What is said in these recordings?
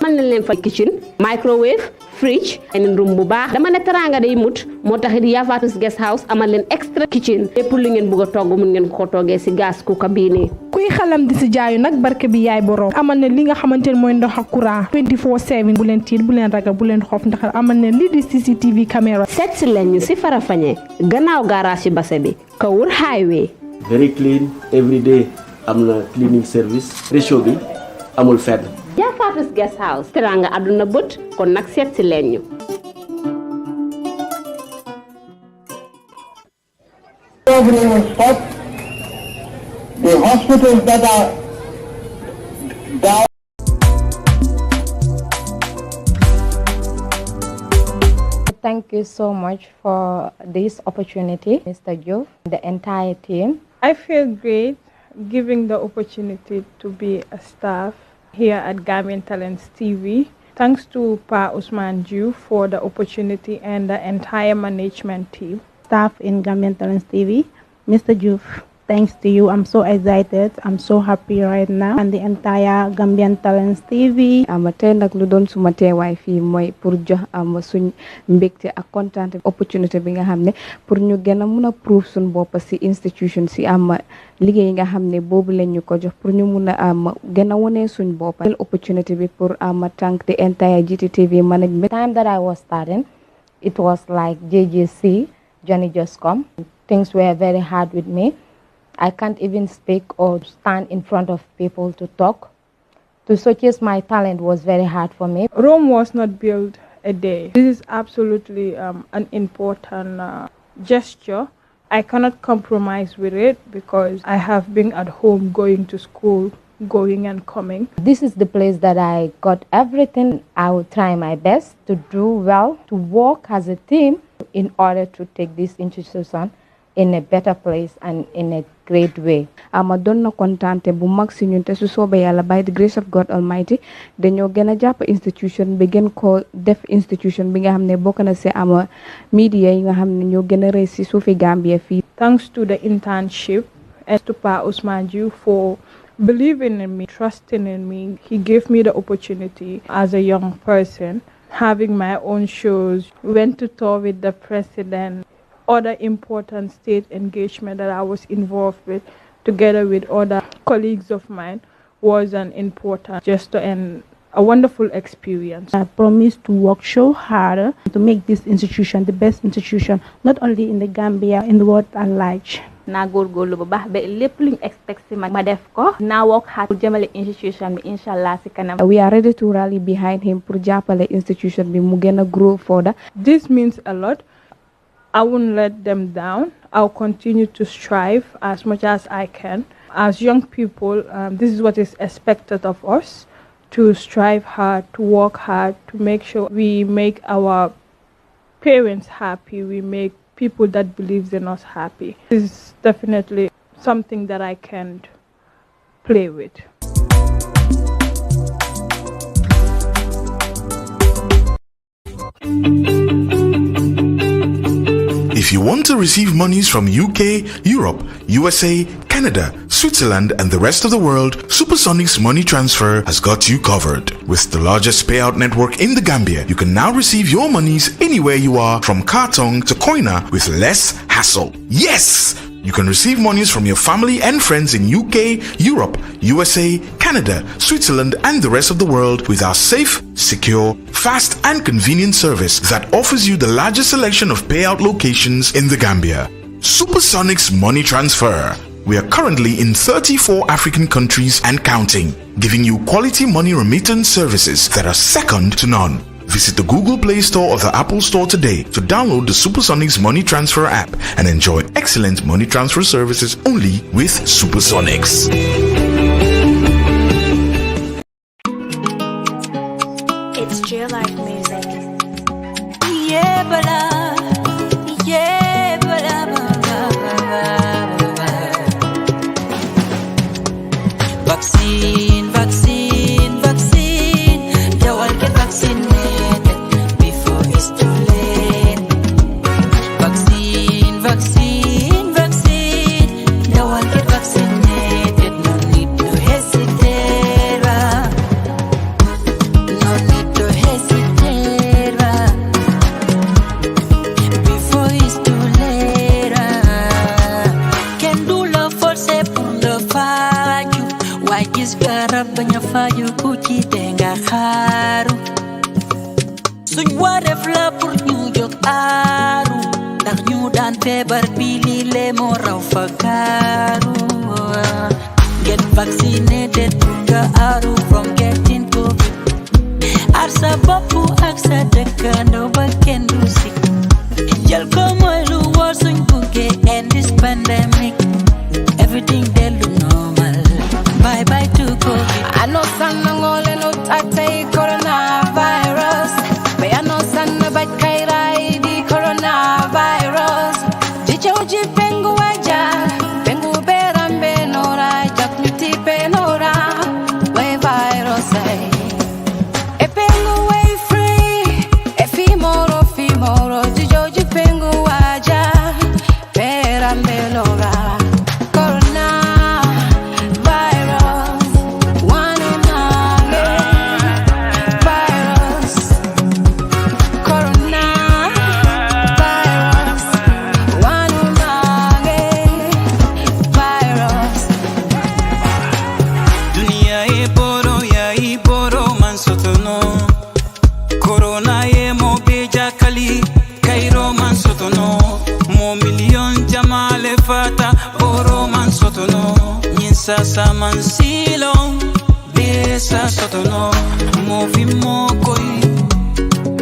man nañ leen fa kitchen microwave fridge and room bu baax dama ne teranga day mut motax it Yavaatous guest house amal leen extra kitchen lépp lu ngeen bëgg togg mun ngeen ko toggé ci gas ku cabine kuy xalam di ci jaayu nak barke bi yaay borom amal ne li nga xamantene moy ndox ak courant 24/7 bu leen tiit bu leen ragal bu leen xof ndax amal ne li di CCTV caméra set ci leen ñu ci Farafenni gannaaw garage ci Basse bi Kawur highway very clean every day amna cleaning service ratio bi amul fedd Yavaatous guest house teranga aduna beut kon nak set ci leen ñu the hospitals that are down. Thank you so much for this opportunity, Mr. Diouf, the entire team. I feel great giving the opportunity to be a staff here at Gambian Talents TV. Thanks to Pa Usman Diouf for the opportunity and the entire management team. Staff in Gambian Talents TV, Mr. Diouf, thanks to you, I'm so excited. I'm so happy right now. And the entire Gambian Talents TV. Tey nag lu doon suma teewaay fii mooy pour jox suñ mbégte ak kontaan opportunité bi nga xam ne pour ñu gën a mun a prove suñ bopp si institution si liggéey nga xam ne boobu lañ ñu ko jox pour ñu mun a gën a wone suñ bopp. Opportunity bi pour thank the entire GTTV management. Time that I was starting, it was like JJC, Johnny Just Come. Things were very hard with me. I can't even speak or stand in front of people to talk. To showcase my talent was very hard for me. Rome was not built a day. This is absolutely an important gesture. I cannot compromise with it because I have been at home going to school, going and coming. This is the place that I got everything. I will try my best to do well, to work as a team in order to take this institution in a better place and in a great way. Doon na kontante bu mag si ñun te su soobee Yàlla by the grace of God Almighty dañoo gën a jàpp institution bi gën ko def institution bi nga xam ne bokk na si media yi nga xam ne ñoo gën a rëy si suufi Gambia fii. Thanks to the internship and to Pa Usman Diouf for believing in me, trusting in me. He gave me the opportunity as a young person, having my own shows, went to tour with the president. Other important state engagement that I was involved with together with other colleagues of mine was an important gesture and a wonderful experience. I promise to work so hard to make this institution the best institution, not only in the Gambia, in the world at large. Na góorgóorlu bu baax ba lépp luñ expect si ma def ko na work hard pour jëmale institution bi inshallah si kanam. We are ready to rally behind him pour jàppale institution bi mu gën a grow further. This means a lot. I won't let them down. I'll continue to strive as much as I can. As young people, this is what is expected of us, to strive hard, to work hard, to make sure we make our parents happy, we make people that believe in us happy. This is definitely something that I can't play with. If you want to receive monies from UK, Europe, USA, Canada, Switzerland, and the rest of the world, Supersonic's money transfer has got you covered. With the largest payout network in the Gambia, you can now receive your monies anywhere you are, from Kartong to Koina, with less hassle. Yes! You can receive monies from your family and friends in UK, Europe, USA, Canada, Switzerland, and the rest of the world with our safe, secure, fast, and convenient service that offers you the largest selection of payout locations in the Gambia. Supersonic's money transfer. We are currently in 34 African countries and counting, giving you quality money remittance services that are second to none. Visit the Google Play Store or the Apple Store today to download the Supersonics Money Transfer app and enjoy excellent money transfer services only with Supersonics. It's Jill Life Music. Yeah, but vaccine, vaccine, vaccine. They all get vaccinated before it's too late. Vaccine, vaccine, vaccine. They all get vaccinated. No need to hesitate. nga xaaru suñ wareef la pour ñu jóg aaru ndax ñu daan feebar bi lii lee moo raw fakaaru get vaccinated pour nga aaru from getting COVID aar sa bopp ak sa dëkkandoo ba kenn du si jël ko mooy lu wóor suñ buggee end this pandemic everything they look normal bye bye to COVID. I know some ngole no tatay coronavirus but I know some but kairai di coronavirus jichoji pengu waja pengu berambe nora jakniti penora way virus ay e pengu way free e fimoro jichoji pengu waja berambe nora Sasa mansilong besa sotono movi mokoi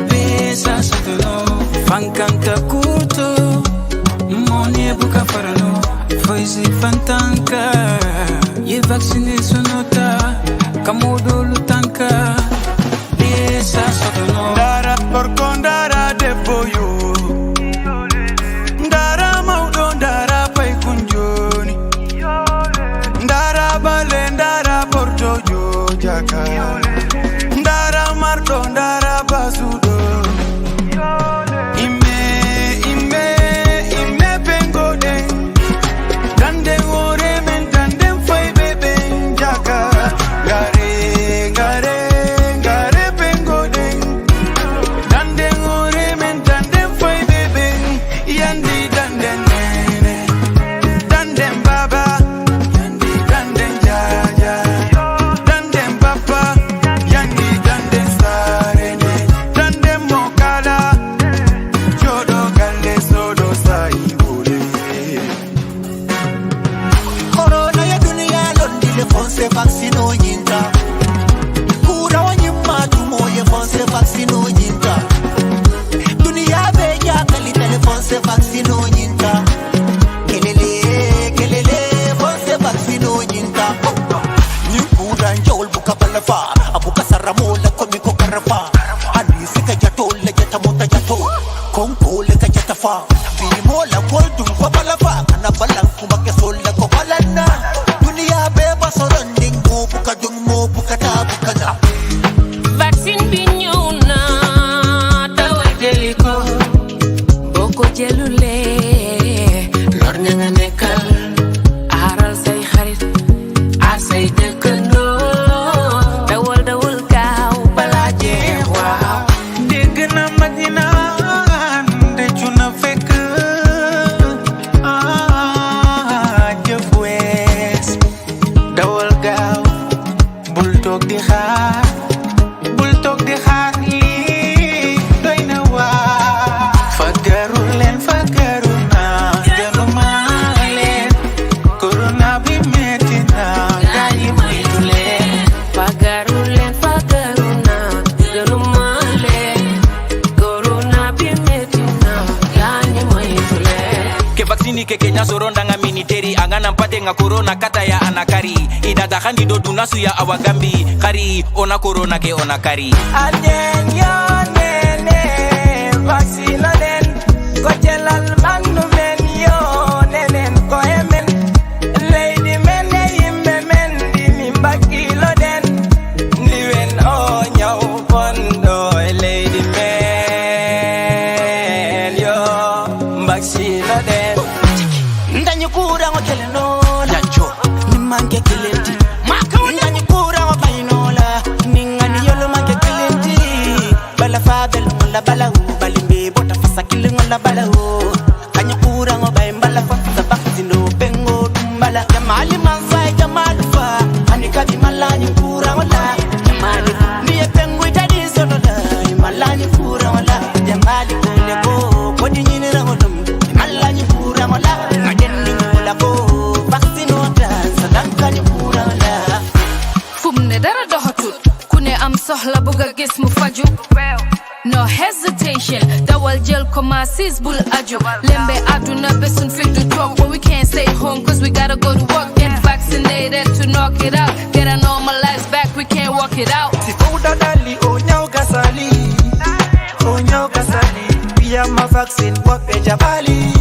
besa sotono fankanta kurto mone buka farano voice fantanka ye vaccine sonota kamodo lutanka besa sotono dara porkondara de boyo dara maudo dara pai kunjoni Ndara porto yo jaka Ndara marto ndara basudo Ime pengo den Dande ore men dande fai bebe jaka Gare pengo den Dande ore men dande fai bebe Yandi dande nene Dande baba vaccino yinta kura wanyima tumoye fonse vaccino yinta dunia be ya kali telefonse vaccino yinta kelele fonse vaccino yinta ni kura njol buka balafa abuka saramola komiko karafa ani sika jatola jatamota jato konko le ka jatafa bimola koldum ko balafa kana balan kubake solla ko balana dunia be basoron vaccine bi ñëw na dawal jëli ko boo ko jëlulee lor ña nga nekkal aaral say xarit aar say dëkkandoo dawal gaaw balaa jeex waaw dégg na Madina ndëccu na fekk jëf wees dawal gaaw bul toog di xaar lii doy na waa fagaru na deluma leen corona bi metti na gaa yi moytu leen fagaru na deluma leen corona bi metti na gaa yi moytu leen ke vaccine ke Kenya sorondanga military angana mpate nga corona kata ya anakari idada khandi do dunasu ya awagambi kari ona corona ke ona kari aden yo nene vaccine den ko jelal mangnu men yo nenen ko emen lady men yimbe men di mimbaki lo den niwen o nyaw bondo lady men yo vaccine den ndanyu kura ngo keleno lancho nimange kelenti ndanyu kura ngo bainola ningani yolo mange kelenti bala fabel ngola bala u balimbe bota fasa kilu ngola bala u kanyu kura ngo baimbala fasa bakzino pengo dumbala jamali manzai jamali fa anika di malani kura ngola jamali la buga gis mu faju. No hesitation, dawal jël commences bul aju. Lembe aduna besun fit to talk, but we can't stay home cause we gotta go to work. Get vaccinated to knock it out. Get our normal lives back, we can't walk it out. Tifuda dali onyao gasali, onyao gasali. Pia ma vaccine wape jabali,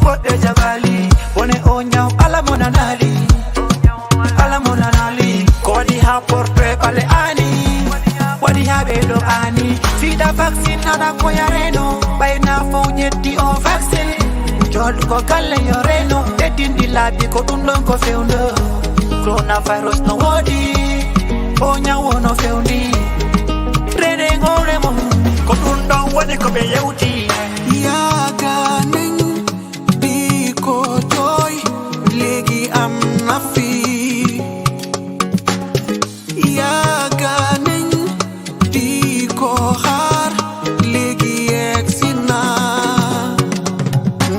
wape jabali. Bone onyao alamona nali, alamona nali. Kodi ha porte pale ani, wadi ha bedo ani. Fida vaccine nada koyareno, by na fonyeti o vaccine. Jol ko kale yoreno, dedindi labi ko undon ko feundo. Coronavirus no wodi, onya wono feundi. Rene ngore mo, ko undon wodi ko be yeuti. Yaga ning di ko joy, legi am nafi. Yaga ning di ko har, legi exina.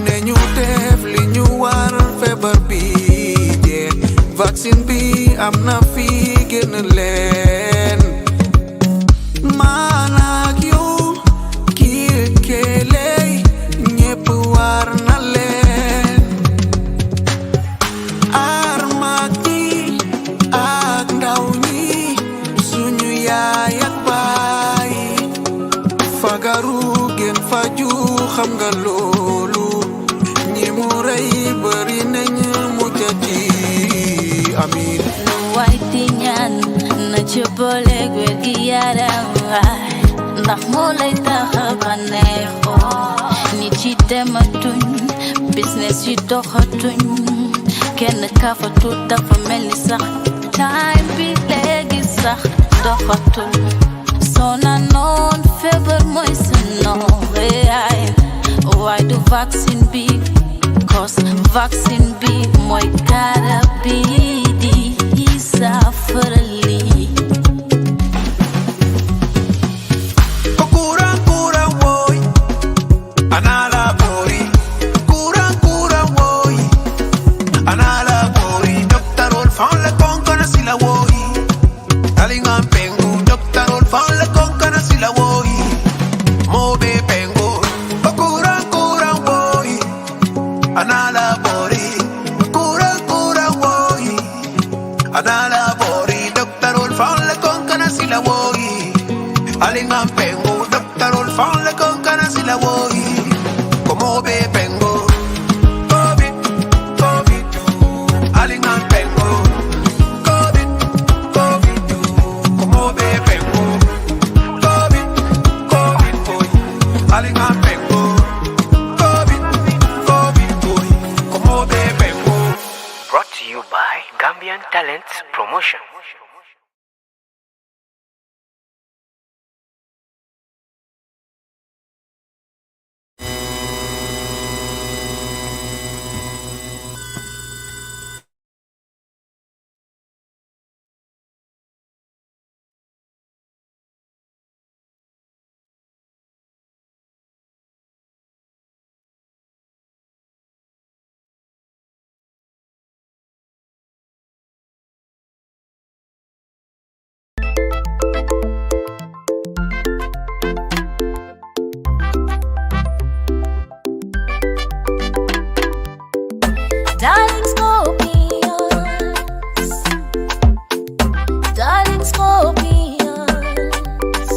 Nenyu def li ñu war febar bi je, vaccine bi am nafi gen len. Manak yow kele ñepp war na leen. Armak ñi ak ndaw ñi suñu yaay ak baay. Fagaru gen faju xam nga loolu. Ñi mu rey bari nañ mu jati. Amin. No white ñaan na ci boole gwer gi yaram waay. Ndax moo lay taxa baneexo. Nit ci dematuñ, business yi doxatuñ. Kenn kafatu dafa mel ni sax time bi léegi sax doxatul. Soo na noon feebar mooy sa noon yaay. Why do vaccine bi? Cause vaccine bi mooy garab bi di saafara lii. Kurang kurang woy, anala bori. Kurang kurang woy, anala bori. Doctor ol found le konkana sila woy. Talingan pengu, doctor ol found le konkana sila woy. Mobe pengu, kurang kurang woy, anala bori. Kurang kurang woy, anala bori. Doctor ol found le konkana sila woy. Alingan pengu, doctor ol found le konkana sila woy. Como be pengu, COVID, COVID. Alingan pengu, COVID, COVID. Como be pengu, COVID, COVID boy. Alingan pengu, COVID, COVID boy. Como be pengu. Brought to you by Gambian Talents Promotion. Darling Scorpions, darling Scorpions,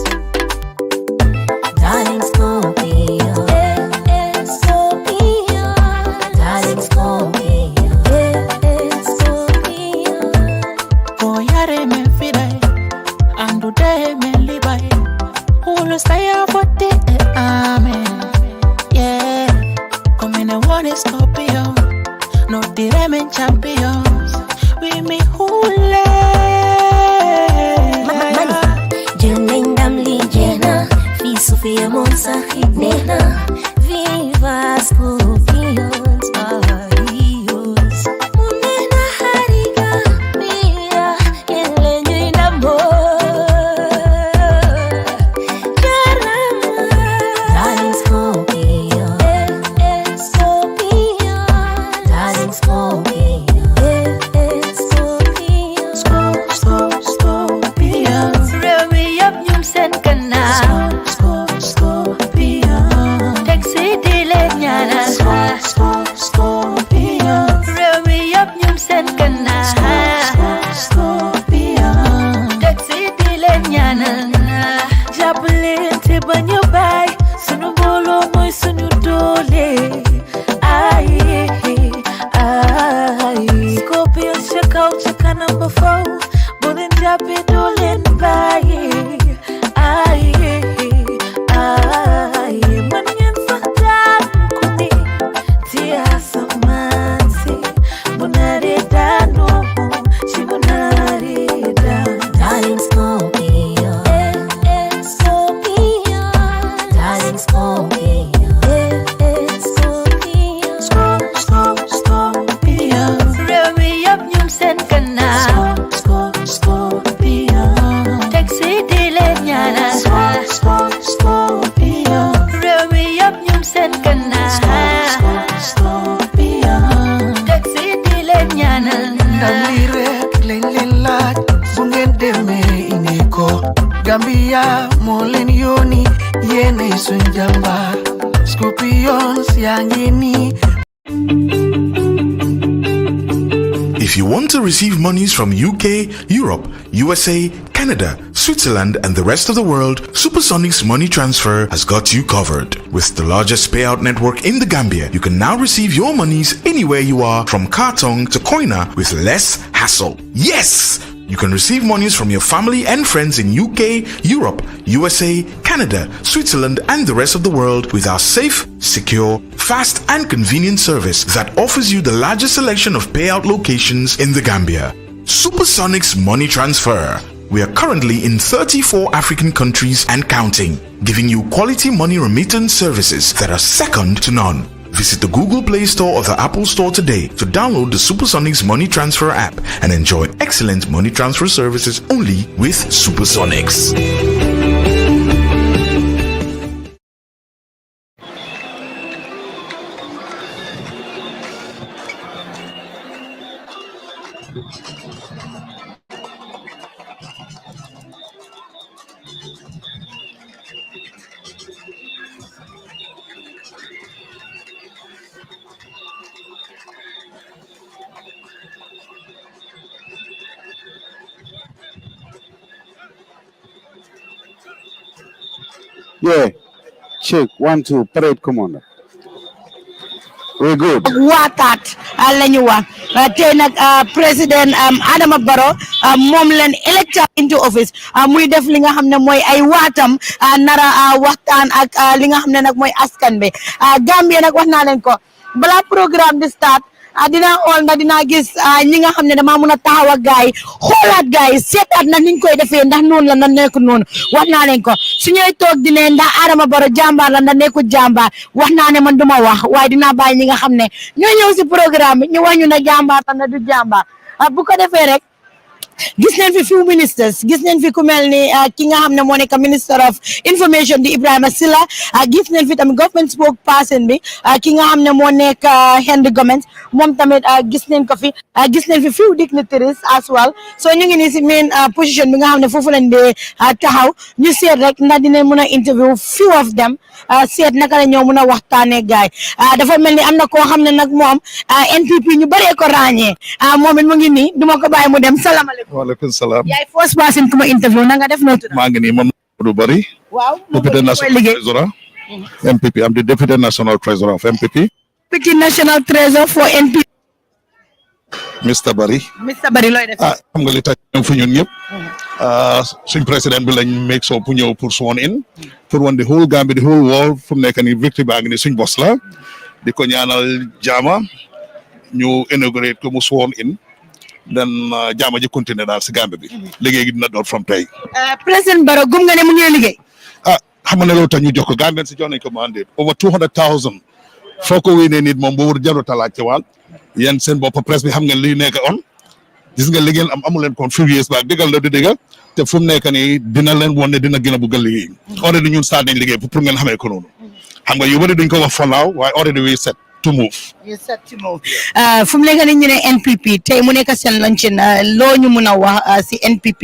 darling Scorpions, Scorpions, darling Scorpions, Scorpions. Boyare me fidai, andu de me libai. Ulo staya fote amen. Yeah, come in a one Scorpio. No diremen champions, we me hule. Junendam lijena, fi Sofia Monsa hidnena. Viva Scorpions, adios. Munena hariga, mira, elenyo inamor. Caramba, darling Scorpions, Scorpions, darling Scorpions, Scorpions, Scorpions. real me jàppaleen te bañ a bàyyi sunu mbooloo mooy sunu doole ay Scorpion ca kaw ca kanam ba faw boo leen jàppee doo leen bàyyi ay man ngeen sax daan ku ne ci asamaan si bu naree daanoo ci bu naree daan Darling Scorpion Darling Scorpion Scorpion réew mi yëpp ñum seen gannaaw Scorpion taxi di leen ñaanal Scorpion réew mi yëpp ñum seen gannaaw Scorpion taxi di leen ñaanal ndam li rek lañ leen laaj bu ngeen demee indi ko Gambia moo leen yónni yéenay suñ jàmbaar Scorpions yaa ngi nii. If you want to receive monies from UK, Europe, USA, Canada, Switzerland, and the rest of the world, Supersonic's money transfer has got you covered. With the largest payout network in the Gambia, you can now receive your monies anywhere you are, from Kartong to Koina, with less hassle. Yes! You can receive monies from your family and friends in UK, Europe, USA, Canada, Switzerland, and the rest of the world with our safe, secure, fast, and convenient service that offers you the largest selection of payout locations in the Gambia. Supersonic's money transfer. We are currently in 34 African countries and counting, giving you quality money remittance services that are second to none. Visit the Google Play Store or the Apple Store today to download the Supersonics Money Transfer app and enjoy excellent money transfer services only with Supersonics. Yeah, check 1 2 parade commander. We're good. Watat lañu wax tay nak president Adama Barrow mom len elected into office muy def li nga xamne moy ay watam nara waxtaan ak li nga xamne nak moy askan bi Gambia nak wax na len ko bala programme di start dina xool ndax dina gis ñi nga xam ne dama mën a taxaw ak gaay xoolaat gaay seetaat na niñ koy defee ndax noonu la na nekk noonu wax naa leen ko su ñuy toog di ne ndax Adama Barrow jàmbaar la ndax nekkul jàmbaar wax naa ne man duma wax waaye dinaa bàyyi ñi nga xam ne ñoo ñëw si programme bi ñu wax ñu ne jàmbaar la na du jàmbaar bu ko defee rek gis nañ fi few ministers gis nañ fi ku mel ni ki nga xam ne moo nekk minister of information di Ibrahima Silla gis nañ fi tamit government spokesperson bi ki nga xam ne moo nekk Henry Gomez moom tamit gis nañ ko fi gis nañ fi few dignitaries as well so ñu ngi nii si main position bi nga xam ne foofu lañ dee taxaw ñu seet rek ndax dinañ mën a interview few of them seet naka la ñoo mën a waxtaanee gaay dafa mel ni am na koo xam ne nag moom NPP ñu bëree ko ràññee moom it mu ngi nii duma ko bàyyi mu dem salaamaaleykum. Walaikum salam. yaay first person kuma interview na nga def no tudd. maa ngi nii Mamadou Bari. waaw Deputy National Treasurer. MPP. I'm the Deputy National Treasurer of MPP. Deputy National Treasurer for NPP. Mr. Bari. Mr. Bari looy def. xam nga li tax ñëw fu ñun ñëpp. suñ président bi lañ make so pour ñëw pour sworn in. pour wan the whole Gambia the whole world fu mu nekk nii victory baa ngi nii suñ boss la. di ko ñaanal jaama ñu inaugurate ko mu sworn in. dan jaama ji continuer daal si Gambie bi liggéey gi dina door from tey. président Barrow gum nga ne mu ngi liggéey. xam nga ne loolu tax ñu jox ko Gambien si jox nañ ko mandate over 200,000 foo ko wéynee nit moom boo war jarul talaaj ci waal yéen seen bopp presse bi xam nga li nekk on gis nga liggéey amu leen kon few years back dëggal la di dëggal te fu mu nekk nii dina leen wan ne dina gën a bëgg a liggéey already ñun start nañ liggéey pour ngeen xamee ko noonu xam nga yu bëri duñ ko wax for now waaye already we set to move. fu mu nekk nii ñu ne NPP tey mu nekk seen lancin loo ñu mun a wax si NPP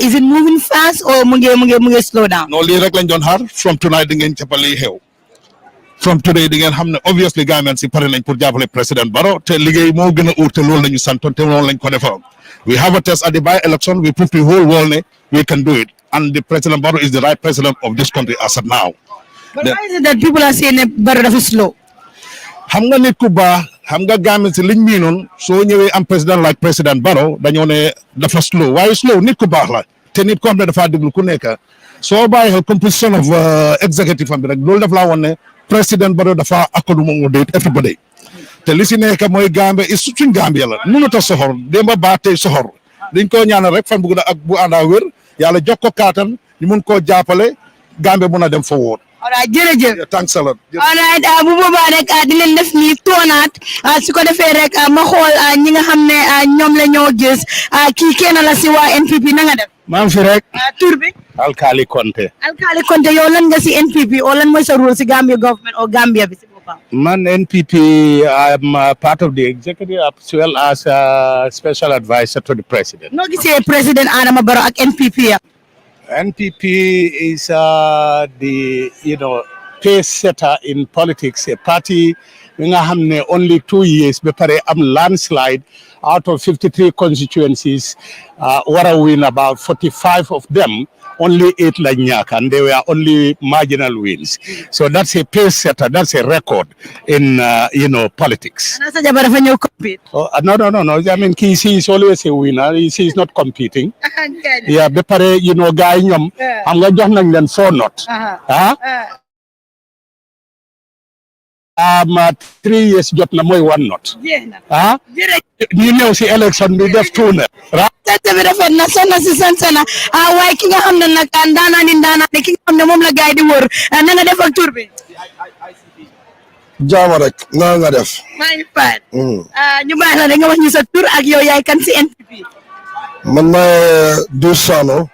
is it moving fast or mu ngi slow down. non lii rek lañ doon xaar from tonight di ngeen jàppale xew from today di ngeen xam ne obviously Gambian si pare nañ pour jàppale président Barrow te liggéey moo gën a uur te loolu la ñu santoon te loolu lañ ko defoon we have a test at the by election we prove to the whole world ne we can do it and the President Barrow is the right president of this country as of now. But why is it that people are saying that Barrow dafa slow? xam nga nit ku baax xam nga Gambia si liñ mii noonu soo ñëwee am président like President Barrow dañoo ne dafa slow waaye slow nit ku baax la te nit ko xam ne dafa déglu ku nekk soo bàyyi xel composition of executive am bi rek loolu dafa laa woon ne President Barrow dafa accommodate everybody te li si nekk mooy Gambia suñ Gambia la mënut a soxor démba baa tey soxor dañ koo ñaanal rek fan bu gudda ak bu àndaa wér yàlla jox ko kaatan ñu mun koo jàppale Gambia mun a dem forward. Alright, jërëjëf. Thanks a lot. Alright, bu boobaa rek di leen def nii toonaat su ko defee rek ma xool ñi nga xam ne ñoom la ñoo gis kii kenn la si waa NPP na nga def. maa ngi fi rek. tur bi. Alkali Konte. Alkali Konte yow lan nga si NPP o lan mooy sa rôle si Gambia government o Gambia bi si boppam. Man NPP I'm part of the executive as well as a special advisor to the president. noo gisee président Adama Barrow ak NPP ya. NPP is the pace setter in politics. A party we have only 2 years before am landslide out of 53 constituencies. What I win about 45 of them. Only 8 Lanyak, and they were only marginal wins. So that's a pace setter. That's a record in politics. Compete. Oh, no. I mean, he is always a winner. He is not competing. Yeah, bepare guy nyom. I'm not just nang so not. 3 years jot na moy one not. You know si election bi def tourner. Tete bi rafet na sonna si sansana waaye ki nga xam ne nag ndaanaan ki nga xam ne moom la gaay di wër na nga def ak tur bi. jaama rek na nga def. maa ngi fay. ñu baax la nga wax ñu sa tur ak yow yaay kan si NPP. man maay Dou Sano,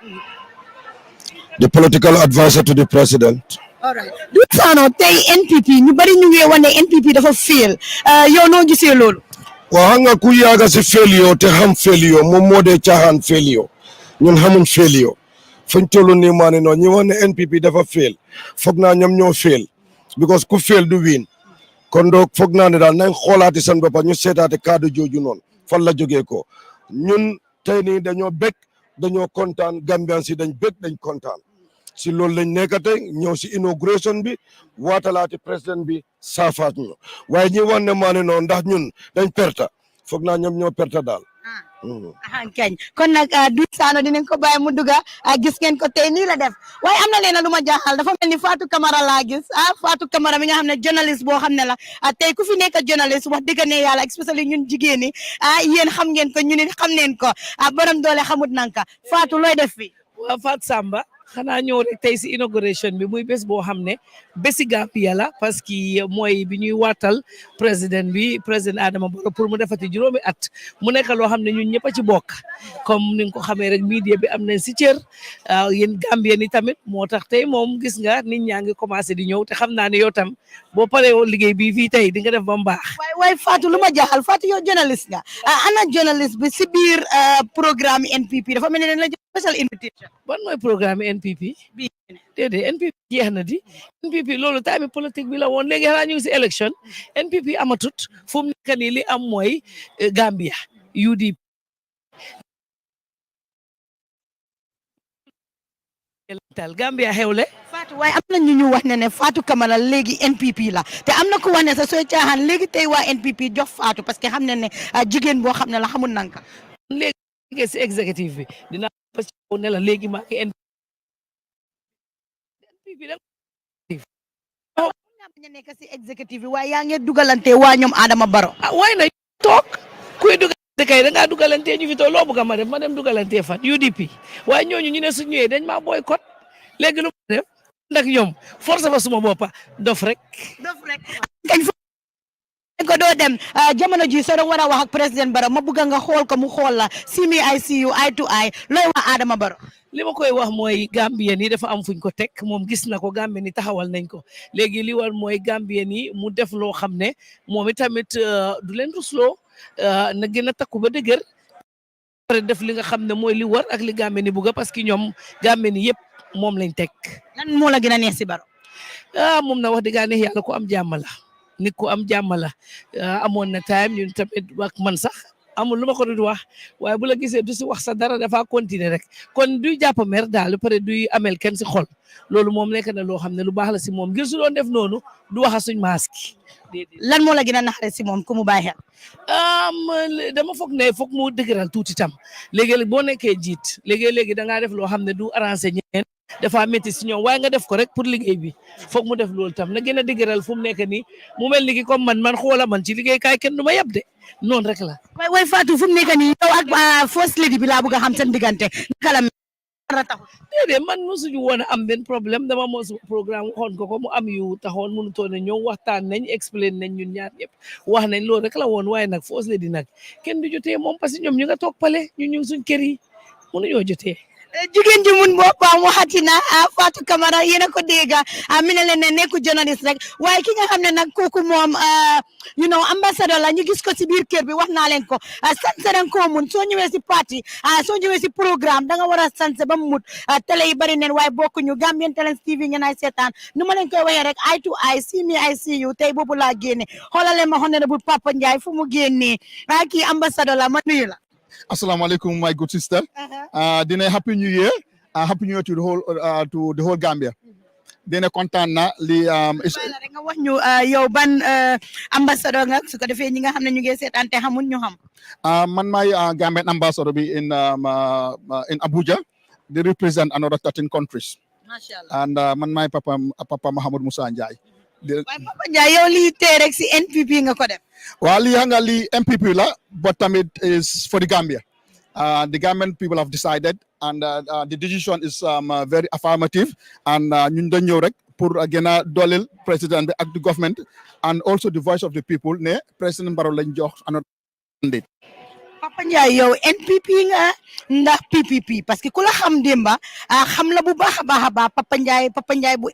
the political advisor to the president. Alright. Dou Sano tey NPP ñu bari ñu ngi wane NPP dafa fail yow noo gisee loolu. waaw xam nga ku yaaga si failure te xam failure moom moo dee caaxaan failure ñun xamuñ failure fañ tollu nii maa ne noonu ñi wax ne NPP dafa fail foog naa ñoom ñoo fail because ku fail du win kon donc foog naa ne daal nañ xoolaati seen bopp ñu seetaate kaddu jooju noonu fan la jógee ko ñun tey nii dañoo bég dañoo kontaan Gambian si dañ bég dañ kontaan si loolu lañ nekk tey ñëw si inauguration bi waatalaati président bi saafaat ñu waaye ñi wax ne maa ne noonu ndax ñun dañ perta foog naa ñoom ñoo perta daal. kañ kon nag Dou Sano dinañ ko bàyyi mu dugga gis ngeen ko tey nii la def waaye am na leen lu ma jaaxal dafa mel ni Fatou Camara laa gis Fatou Camara mi nga xam ne journaliste boo xam ne la tey ku fi nekk journaliste wax dëgg ne yàlla especially ñun jigéen ñi yéen xam ngeen ko ñu ne xam neen ko borom doole xamut nanka Fatou looy def fi waaw Fatou Samba xanaa ñëw rek tey si inauguration bi muy bés boo xam ne bési Gambia la parce que mooy bi ñuy waatal président Adama Barrow pour mu defati juróomi at mu nekk loo xam ne ñun ñëpp a ci bokk comme ni nga ko xamee rek media bi am nañ si cër yéen Gambien yi tamit moo tax tey moom gis nga nit ñaa ngi commencé di ñëw te xam naa ne yow tam boo paree woon liggéey bi fii tey di nga def ba mu baax. waaye Fatou lu ma jaaxal Fatou yow journaliste nga ana journaliste bi si biir programme NPP dafa mel ni dañ la jox special invitation. ban mooy programme NPP bi déedéet NPP jeex na di NPP loolu tamit politique bi la woon léegi xanaa ñu ngi si élection NPP amatut fu mu nekk nii li am mooy Gambia UDP Gambia xewle Fatou waaye am na ñu wax ne Fatou Camara léegi NPP la te am na ku wax ne sa sooy caaxaan léegi tey waa NPP jox Fatou parce que xam ne jigéen boo xam ne la xamul nanka léegi si exécutif bi dina parce que ne la léegi maa ngi NPP da nga nekk si exécutif bi waaye yaa ngi dugalante waa ñoom Adama Barrow waaye na toog kuy dugalante kay da ngaa dugalante ñu fi toog loo bëgg ma def ma dem dugalante fan UDP waaye ñooñu ñu ne su ñëwee dañ maa boycott léegi lu ma def ndax ñoom force fa suma boppa dof rek ko doo dem jamono ji soo doon war a wax ak président Barrow ma bëgg nga xool ko mu xool la see me I see you eye to eye looy wax Adama Barrow li ma koy wax mooy Gambien yi dafa am fuñ ko teg moom gis na ko Gambien yi taxawal nañ ko léegi li war mooy Gambien yi mu def loo xam ne moom itamit du leen rusloo na gën a takku ba dëgër def li nga xam ne mooy li war ak li Gambien yi bugga parce que ñoom Gambien yi yëpp moom lañ teg. lan moo la gën a neex si Barrow moom na wax dëgg neex yàlla ko am jàmm la nit ku am jàmm la amoon na time ñun tamit ak man sax amul lu ma ko du wax waaye bu la gisee du si wax sa dara dafa continuer rek kon duy jàpp mer daal pare duy amel kenn si xol loolu moom nekk na loo xam ne lu baax la si moom ngir su doon def noonu du waxa suñ maaski lan moo la gën a naxare si moom ku mu bàyyi xel dama foog ne foog mu dëgëral tuuti tam léegi-léegi boo nekkee jiit léegi-léegi da ngaa def loo xam ne du arrangé ñeneen dafa métti si ñoom waaye nga def ko rek pour liggéey bi foog mu def loolu tam na gën a dëgëral fu mu nekk nii mu mel ni ki comme man xoola man ci liggéey kaay kenn du ma yab de noonu rek la. way Fatou fu mu nekk nii yow ak first lady bi laa bëgg a xam seen diggante naka la déedéet man mosuñu woon a am benn problème dama mos programme waxoon ko mu am yu taxoon mënutoon a ñëw waxtaan nañ explain nañ ñun ñaar ñëpp wax nañ loolu rek la woon waaye nag first lady nag kenn du jotee moom parce que ñoom ñu nga toog pale ñu suñ kër yi mënuñoo jotee. jigéen ji mun boppam waxati na Fatou Camara yéen a ko dégg mi ne leen ne nekku journaliste rek waaye ki nga xam ne nag kooku moom ambassadeur la ñu gis ko si biir kër bi wax naa leen ko sanse ren koo mun soo ñëwee si parti soo ñëwee si programme da nga war a sanse ba mu mut télé yi bari neen waaye bokkuñu Gambian Talents TV ngeen ay seetaan nu ma leen koy waxee rek eye to eye see me I see you tey boobu laa génne xoolal leen ma honorable Papa Njie fu mu génnee kii ambassadeur la ma nuyu la. Assalamu alaikum, my good sister. Dina happy new year. Happy new year to the whole Gambia. Dina kontaan na li nga wax ñu yow ban ambassadeur nga su ko defee ñi nga xam ne ñu ngi seetaan te xamuñ ñu xam. Man may Gambian ambassador bi in Abuja. They represent another 13 countries. Mashallah. And man may Papa Mahamoud Musa Njie. waaye Papa Njie yow lii tey rek si NPP nga ko def. Well, li MPP la, but it is for the Gambia. The Gambian people have decided, and the decision is very affirmative. And ñun dañ ñëw rek pour gën a dooleel président bi ak the government, and also the voice of the people ne président Barrow lañ jox another mandate. Papa Njie yow NPP nga ndax PPP parce que ku la xam démba xam la bu baax a baax Papa Njie bu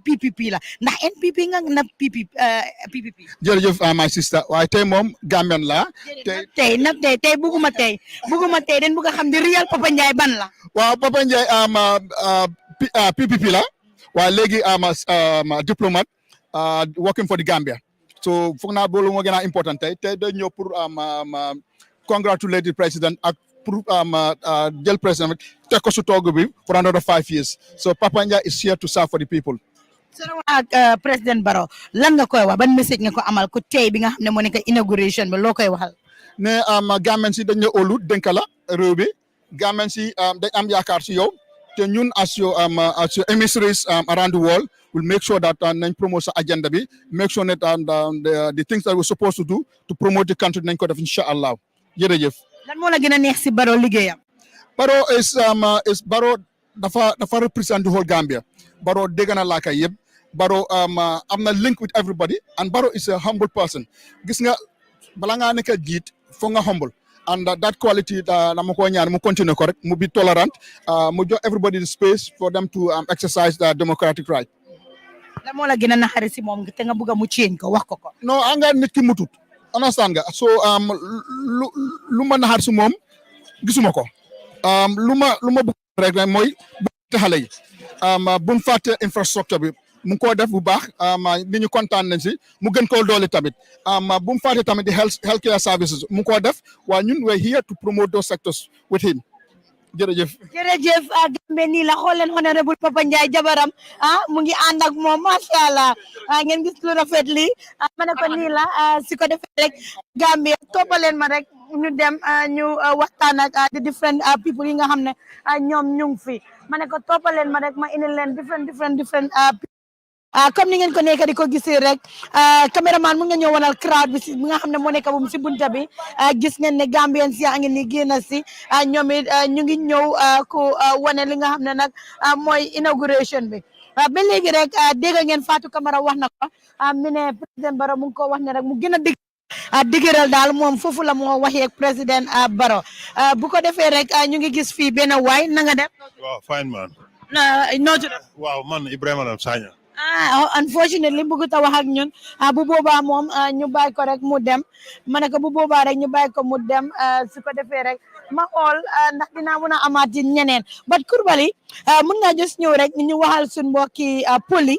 PPP la ndax NPP nga na PPP. jërëjëf my sister waaye tey moom Gambian la. tey buguma tey den bugg a xam di real Papa Njie ban la. waaw Papa Njie PPP la waaye léegi diplomate working for the Gambia so foog naa boolu moo gën a important tey da ñëw pour congratulate the president ak pour jël président teg ko su toog bi for another 5 years so Papa Njie is here to serve for the people. soo ak président Barrow lan nga koy wax ban message nga ko amal ko tey bi nga xam ne moo nekk inauguration bi loo koy waxal. ne Gambian si dañ la óolu dénk la réew bi Gambian si dañ am yaakaar si yow te ñun as your emissaries around the world will make sure that nañ promote sa agenda bi make sure that the things that we're supposed to do to promote the country nañ ko def incha allah jërëjëf. lan moo la gën a neex si Barrow liggéeyam. Barrow is Barrow dafa represent the whole Gambia. Barrow dégg na laaka yëpp Barrow am na link with everybody and Barrow is a humble person gis nga bala ngaa nekk jiit foog nga humble and that quality dama ko ñaan mu continue ko rek mu be tolerant mu jox everybody the space for them to exercise the democratic right. lan moo la gën a naxari si moom te nga bëgg a mu change ko wax ko. non anga nit ki mutut understand nga so lu ma naxar si moom gisuma ko lu ma bëgg rek mooy bu xale yi bu mu fàtte infrastructure bi mu ngi koo def bu baax nit ñu kontaan nañ si mu gën koo doole tamit bu mu fàtte tamit di healthcare services mu ngi koo def waaye ñun we're here to promote those sectors with him jërëjëf. jërëjëf Gambie nii la xool leen honorable Papa Njie jabaram mu ngi ànd ak moom macha allah ngeen gis lu rafet li ma ne ko nii la si ko defee rek Gambie toppaleen ma rek ñu dem ñu waxtaan ak the different people yi nga xam ne ñoom ñu ngi fi ma ne ko toppaleen ma rek ma indil leen different comme ni ngeen ko nekk di ko gisee rek caméraman mu nga ñëw wanal crowd bi si nga xam ne moo nekk bu si bunta bi gis ngeen ne Gambien si a ngi ni génn si ñoom it ñu ngi ñëw ku wane li nga xam ne nag mooy inauguration bi ba léegi rek dégg ngeen Fatou Camara wax na ko mi ne président Barrow mu ngi ko wax ne rek mu gën a dëgëral daal moom foofu la moo waxee ak président Barrow bu ko defee rek ñu ngi gis fii benn waay na nga def. waaw fine man. noo tudd. waaw man Ibrahima Lam Sagna. Unfortunately bëggut a wax ak ñun bu boobaa moom ñu bàyyi ko rek mu dem ma ne ko bu boobaa rek ñu bàyyi ko mu dem su ko defee rek ma xool ndax dinaa mën a amaat ñeneen but Coulibaly mën nga just ñëw rek ñu waxal suñ mbokki poli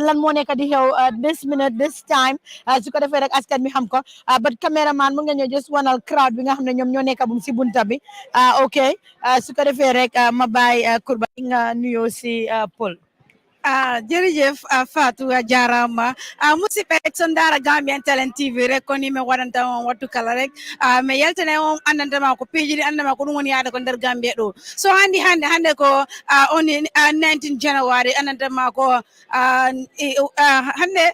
lan moo nekk di xew this minute this time su ko defee rek askan mi xam ko but caméraman mën nga ñëw just wanal crowd bi nga xam ne ñoom ñoo nekk bu si bunta bi ok su ko defee rek ma bàyyi Coulibaly nga nuyoo si Pol. Jërëjëf Fatou jarama musidɓe sondara Gambian Talent TV rek ko ni mi waɗanta on wattu kala rek mi yaltane on andantama ko peeji ɗi andama ko ɗum woni yaade ko nder Gambia ɗo so hande ko on 19 January andantama ko hande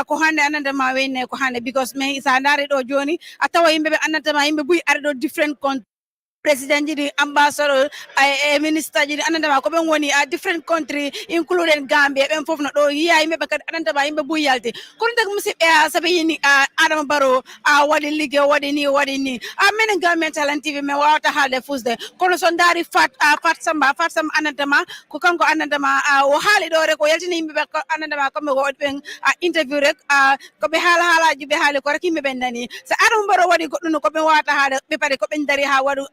ko hande andantama wayne ko hande because mi sa ndaari ɗo joni a tawa yimɓe ɓe andantama yimɓe buyi are ɗo different president ji ambassador minister ji andantama ko ɓen woni different country including Gambia ɓen fof no ɗo yiya yimɓe kadi andantama yimɓe buyyalde kono tagi musidɓe saɓe yini Adama Barrow waɗi ligguey waɗi ni minen Gambian Talent TV min wawata haalde fusde kono so daari Fat Samba andantama ko kanko andantama o haali ɗo rek o yaltini yimɓeɓe andantama kamɓe ko waɗi ɓen interview rek koɓe haalaji ɓe haali ko rek yimɓeɓe nani so Adama Barrow waɗi goɗɗum no koɓe wawata haalde ɓe pare koɓen dari ha waɗu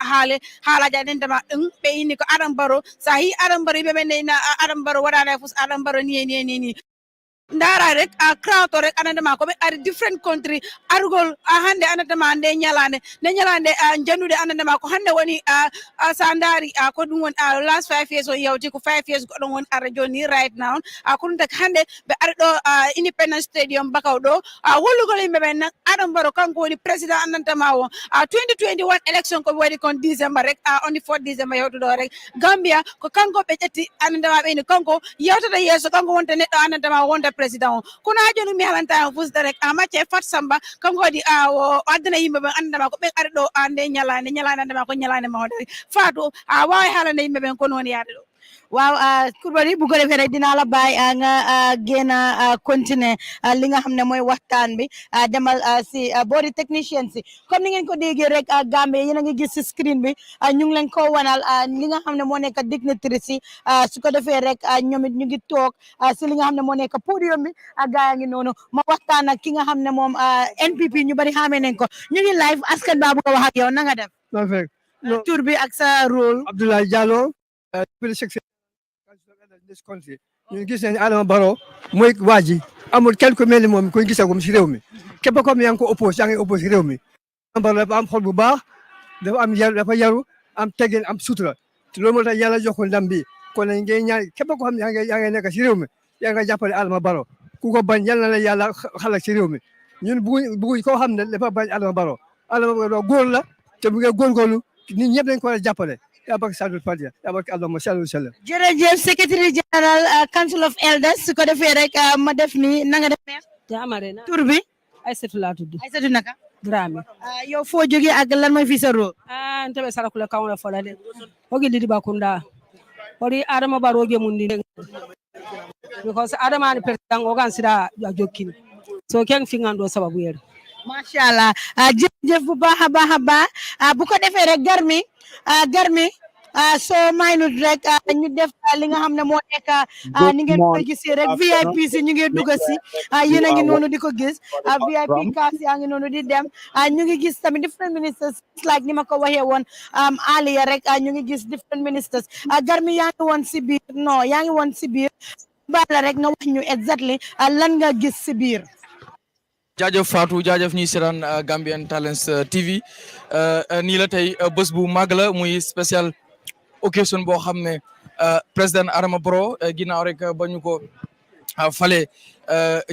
haalaji aɗendema ɗum ɓe inni ko Adama Barrow sa hi Adama Barrow yimɓeɓe nena Adama Barrow waɗano fus Adama Barrow ni ndara rek crowd to rek andantama ko ɓe ari different country argol hande andantama nde ñalande jannude andantama ko hande woni sa ndaari ko ɗum woni last 5 years on yawti ko 5 years goɗon woni ara joni right now ko ɗum taki hande ɓe ari ɗo Independence Stadium Bakaw ɗo wollugol yimɓeɓe nan Adama Barrow kanko woni président andantama o 2021 élection ko waɗi kon December rek on the 4 December yawtuɗo rek Gambia ko kanko ɓe ƴetti andantama ɓeni kanko yawtata yeeso kanko wonta neɗɗo andantama wonta président o kono ha joni mi halanta fusde rek macce Fat Samba kanko waɗi o addana yimɓeɓe andantama ko ɓen ari ɗo nde ñalande andantama ko ñalande mawde Fatou wawi haalande yimɓeɓen kono woni yaade ɗo waaw Coulibaly bu ko defee rek dinaa la bàyyi nga génn continuer li nga xam ne mooy waxtaan bi demal si boori technicien si comme ni ngeen ko déggee rek Gambie yéen a ngi gis si screen bi ñu ngi leen ko wanal li nga xam ne moo nekk dignitaires si su ko defee rek ñoom it ñu ngi toog si li nga xam ne moo nekk podium bi gaa yaa ngi noonu ma waxtaan ak ki nga xam ne moom NPP ñu bari xamee nañ ko ñu ngi live askan baa bu ko wax ak yow na nga def tur bi ak sa rôle. Abdoulaye Diallo this country ñu gis nañ Adama Barrow mooy waa ji amul kenn ku mel ni moom kuñ gisagum si réew mi képp comme yaa ngi ko oppose réew mi Adama Barrow dafa am xol bu baax dafa am yar dafa yaru am teggin am sutura te loolu moo tax yàlla jox ko ndam bi kon nag ngay ñaan képp ko xam ne yaa ngi nekk si réew mi yaa nga jàppale Adama Barrow ku ko bañ yal na la yàlla xalak si réew mi ñun bëgguñ koo xam ne dafa bañ Adama Barrow góor la te bu ngeen góorgóorlu nit ñëpp dañ ko war a jàppale yaa barke Sadul Fatiha yaa barke Allahumma salli wa sallam. jërëjëf secretary general council of elders su ko defee rek ma def ni na nga def tur bi Aïssatou laa tudd. Aïssatou naka Dramé. yow foo jógee ak lan mooy fi sa rôle. Ntabe sarakula kawla fola de ogi lidi bakunda ori Adama Barrow ge mundi because Adama ni president ogan sida jokkin so ken fingando sababu yer Masha Allah jërëjëf bu baax a baax bu ko defee rek garmi soo maynut rek ñu def li nga xam ne moo nekk ni ngeen koy gisee rek VIP si ñu ngi dugg si yéen a ngi noonu di ko gis VIP kaas yaa ngi noonu di dem ñu ngi gis tamit different ministers like ni ma ko waxee woon aliya rek ñu ngi gis different ministers garmi yaa ngi woon si biir bala rek nga wax ñu exactly lan nga gis si biir. jaajëf Fatou jaajëf ñuy seetaan Gambian Talents TV nii la tey bés bu màgg la muy spécial occasion boo xam ne président Adama Barrow ginnaaw rek ba ñu ko fale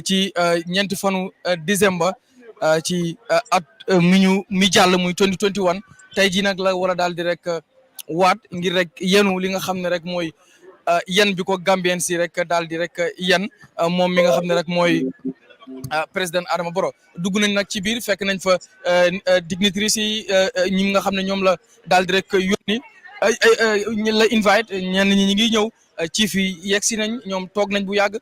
ci ñeenti fanu décembre ci at mi jàll muy 2021 tey jii nag la war a daal di rek waat ngir rek yenu li nga xam ne rek mooy yen bi ko Gambien si rek daal di rek yen moom mi nga xam ne rek mooy président Adama Barrow dugg nañ nag ci biir fekk nañ fa dignitaires yi ñi nga xam ne ñoom la daal di rek yónni ñu la invite ñenn ñi ngi ñëw chief yi yegg si nañ ñoom toog nañ bu yàgg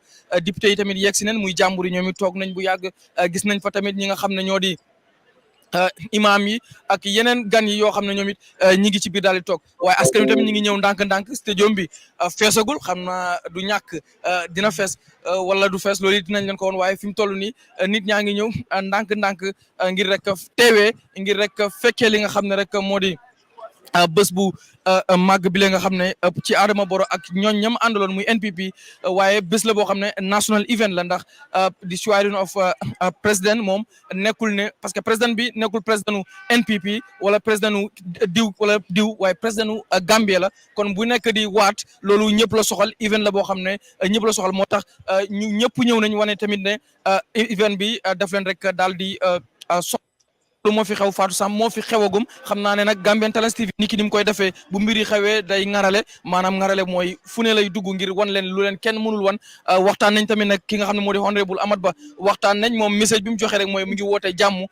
député yi tamit yegg si nañ muy jàmbur yi ñoom it toog nañ bu yàgg gis nañ fa tamit ñi nga xam ne ñoo di imam yi ak yeneen gan yi yoo xam ne ñoom it ñi ngi ci biir daal di toog waaye askan wi tamit ñi ngi ñëw ndànk-ndànk stadium bi feesagul xam naa du ñàkk dina fees wala du fees loolu it dinañ leen ko woon waaye fi mu toll nii nit ñaa ngi ñëw ndànk-ndànk ngir rek teewee ngir rek fekkee li nga xam ne rek moo di bés bu màgg bi la nga xam ne ci Adama Barrow ak ñooñ ñam àndaloon muy NPP waaye bés la boo xam ne national event la ndax di swearing of président moom nekkul ne parce que président bi nekkul président u NPP wala président u diw wala diw waaye président u Gambia la kon bu nekk di waat loolu ñëpp la soxal event la boo xam ne ñëpp la soxal moo tax ñu ñëpp ñëw nañ wane tamit ne event bi daf leen rek daal di lu moo fi xew Fatou Sam moo fi xewagum xam naa ne nag Gambian Talents TV ni ki ni mu koy defee bu mbir yi xewee day ŋarale maanaam ŋarale mooy fu ne lay dugg ngir wan leen lu leen kenn mënul wan waxtaan nañ tamit nag ki nga xam ne moo di honorable Amat Bah waxtaan nañ moom message bi mu joxe rek mooy mu ngi woote jàmm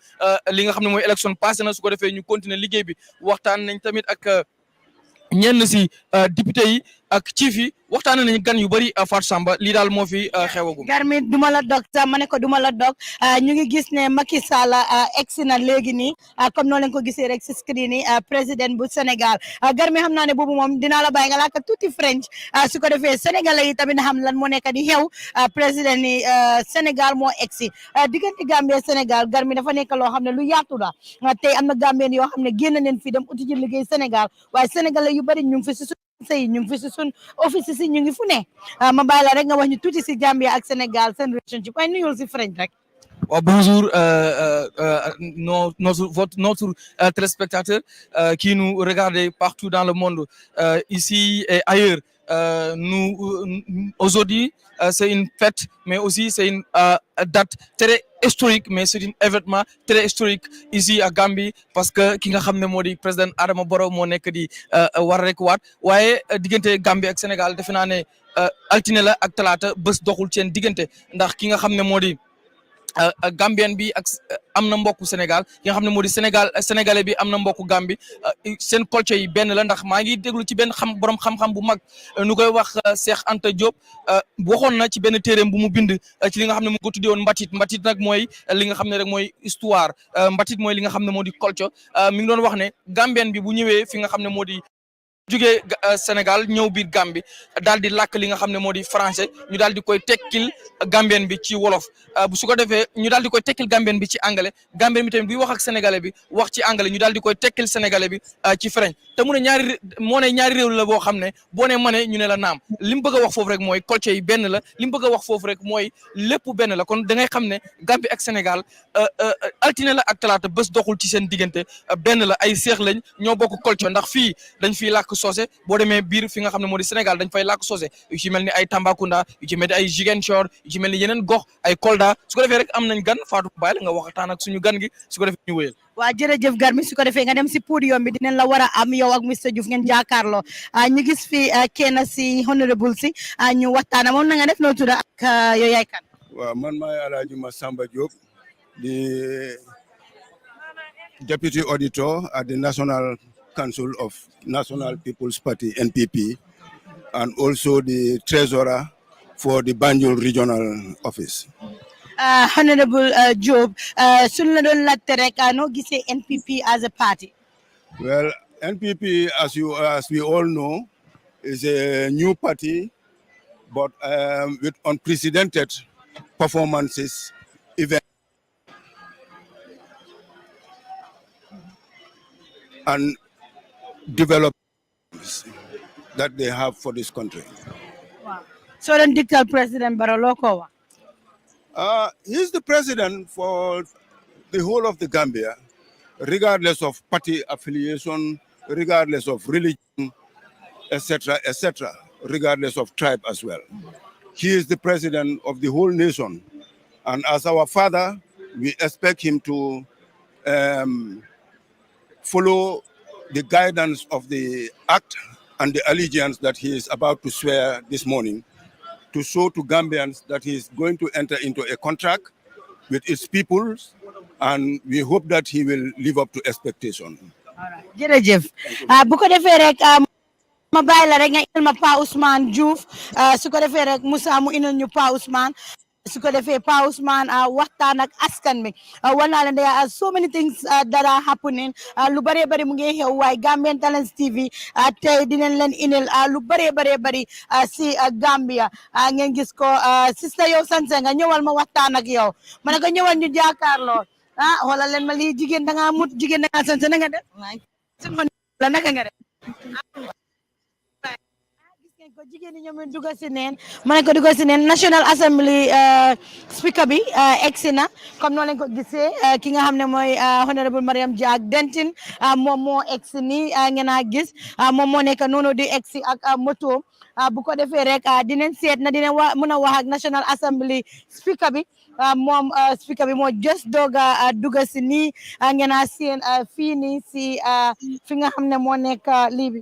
li nga xam ne mooy élection passé na su ko defee ñu continuer liggéey bi waxtaan nañ tamit ak ñenn si député yi ak chief yi waxtaan nañu gan yu bëri Fatou Samba lii daal moo fi xewagum. Garmi duma la dog sax ma ne ko duma la dog ñu ngi gis ne Macky Sall egsi na léegi nii comme noo leen ko gisee rek si screen yi président bu Sénégal Garmi xam naa ne boobu moom dinaa la bàyyi nga laaka tuuti French su ko defee sénégalais yi tamit xam lan moo nekk di xew président ni Sénégal moo egsi diggante Gambie Sénégal Garmi dafa nekk loo xam ne lu yaatu la tey am na Gambien yoo xam ne génn nañ fi dem uti ji liggéey Sénégal waaye sénégalais yu bëri ñu ngi fi si sey ñu ngi fi si sun office si ñu ngi fu ne ma bàyyi la rek nga wax ñu tuuti si Gambia ak Sénégal seen relationship waaye nuyul si French rek. Bonjour notre téléspectateurs qui nous regardent partout dans le monde ici et ailleurs. Aujourd'hui c'est une fête mais aussi c'est une date très historique mais c'est un événement très historique ici à Gambie parce que ki nga xam ne moo di président Adama Barrow moo nekk di war rek waat waaye diggante Gambie ak Sénégal defe naa ne altine la ak talaata bés doxul seen diggante ndax ki nga xam ne moo di Gambian bi ak am na mbokku Sénégal ki nga xam ne moo di sénégalais bi am na mbokku Gambie seen culture yi benn la ndax maa ngi déglu ci benn borom xam-xam bu mag nu koy wax Cheikh Anta Diop waxoon na ci benn téeréem bu mu bind ci li nga xam ne mu ko tuddee woon mbatit nag mooy li nga xam ne rek mooy histoire mbatit mooy li nga xam ne moo di culture mi ngi doon wax ne Gambian bi bu ñëwee fi nga xam ne moo di jógee Sénégal ñëw biir Gambie daal di làkk li nga xam ne moo di français ñu daal di koy tekkil Gambien bi ci wolof bu su ko defee ñu daal di koy tekkil Gambien bi ci anglais Gambien bi tamit buy wax ak sénégalais bi wax ci anglais ñu daal di koy tekkil sénégalais bi ci French te mu ne ñaari réew la boo xam ne boo ne mënee ñu ne la naam li mu bëgg a wax foofu rek mooy culture yi benn la li mu bëgg a wax foofu rek mooy lépp benn la kon da ngay xam ne Gambie ak Sénégal altine la ak talaata bés doxul ci seen diggante benn la ay seex lañ ñoo bokk culture ndax fii dañ fiy làkk soose boo demee biir fi nga xam ne moo di Sénégal dañ fay làkk soose yu ci mel ni ay Tambacounda yu ci mel ni ay Ziguinchor yu ci mel ni yeneen gox ay Kolda su ko defee rek am nañ gan Fatou bàyyi la nga waxtaan ak suñu gan gi su ko defee ñu wéyal. waa jërëjëf Garmi su ko defee nga dem si podium bi dinañ la war a am yow ak Mr Diouf ngeen jàkkaarloo ñu gis fi kenn si honorable si ñu waxtaan moom na nga def noo tudd ak yow yaay kan. waaw man maay Alhaji Massamba Diop di deputy auditor at the National Council of National People's Party NPP and also the treasurer for the Banjul Regional Office. Honorable Diop, suñ la doon laajte rek noo gisee NPP as a party? Well, NPP, as we all know, is a new party, but with unprecedented performances, events, and developments that they have for this country. Wow. So then dictate President Barrow loko wa? He's the president for the whole of the Gambia, regardless of party affiliation, regardless of religion, etc., regardless of tribe as well. He is the president of the whole nation. And as our father, we expect him to follow the guidance of the act and the allegiance that he is about to swear this morning, to show to Gambians that he is going to enter into a contract with its peoples, and we hope that he will live up to expectation. All right. Jërëjëf bu ko defee rek ma bàyyi la rek nga indil ma Pa Ousmane Diouf su ko defee rek Moussa mu indil ñu Pa Ousmane su ko defee Pa Ousmane waxtaan ak askan bi war naa leen there are so many things that are happening lu bëree bëri mu ngi xew waaye Gambian Talents TV tey dinañ leen indil lu bëree bëri si Gambia ngeen gis ko sister yow sanse nga ñëwal ma waxtaan ak yow ma ne ko ñëwal ñu jàkkaarloo xoolal leen ma lii jigéen da ngaa mut jigéen da ngaa sanse na nga def la naka nga def ko jigéen ñi ñoom dugg si neen ma ne ko dugg si neen National Assembly speaker bi egsi na comme noonu lañ ko gisee ki nga xam ne mooy honorable Mariam Jack Denton moom moo egsi ni ngeen a gis moom moo nekk noonu di egsi ak moto bu ko defee rek dinañ seet na dinañ mën a wax ak National Assembly speaker bi moom speaker bi moo just doga dugg si nii ngeen a seen fii nii si fi nga xam ne moo nekk lii bi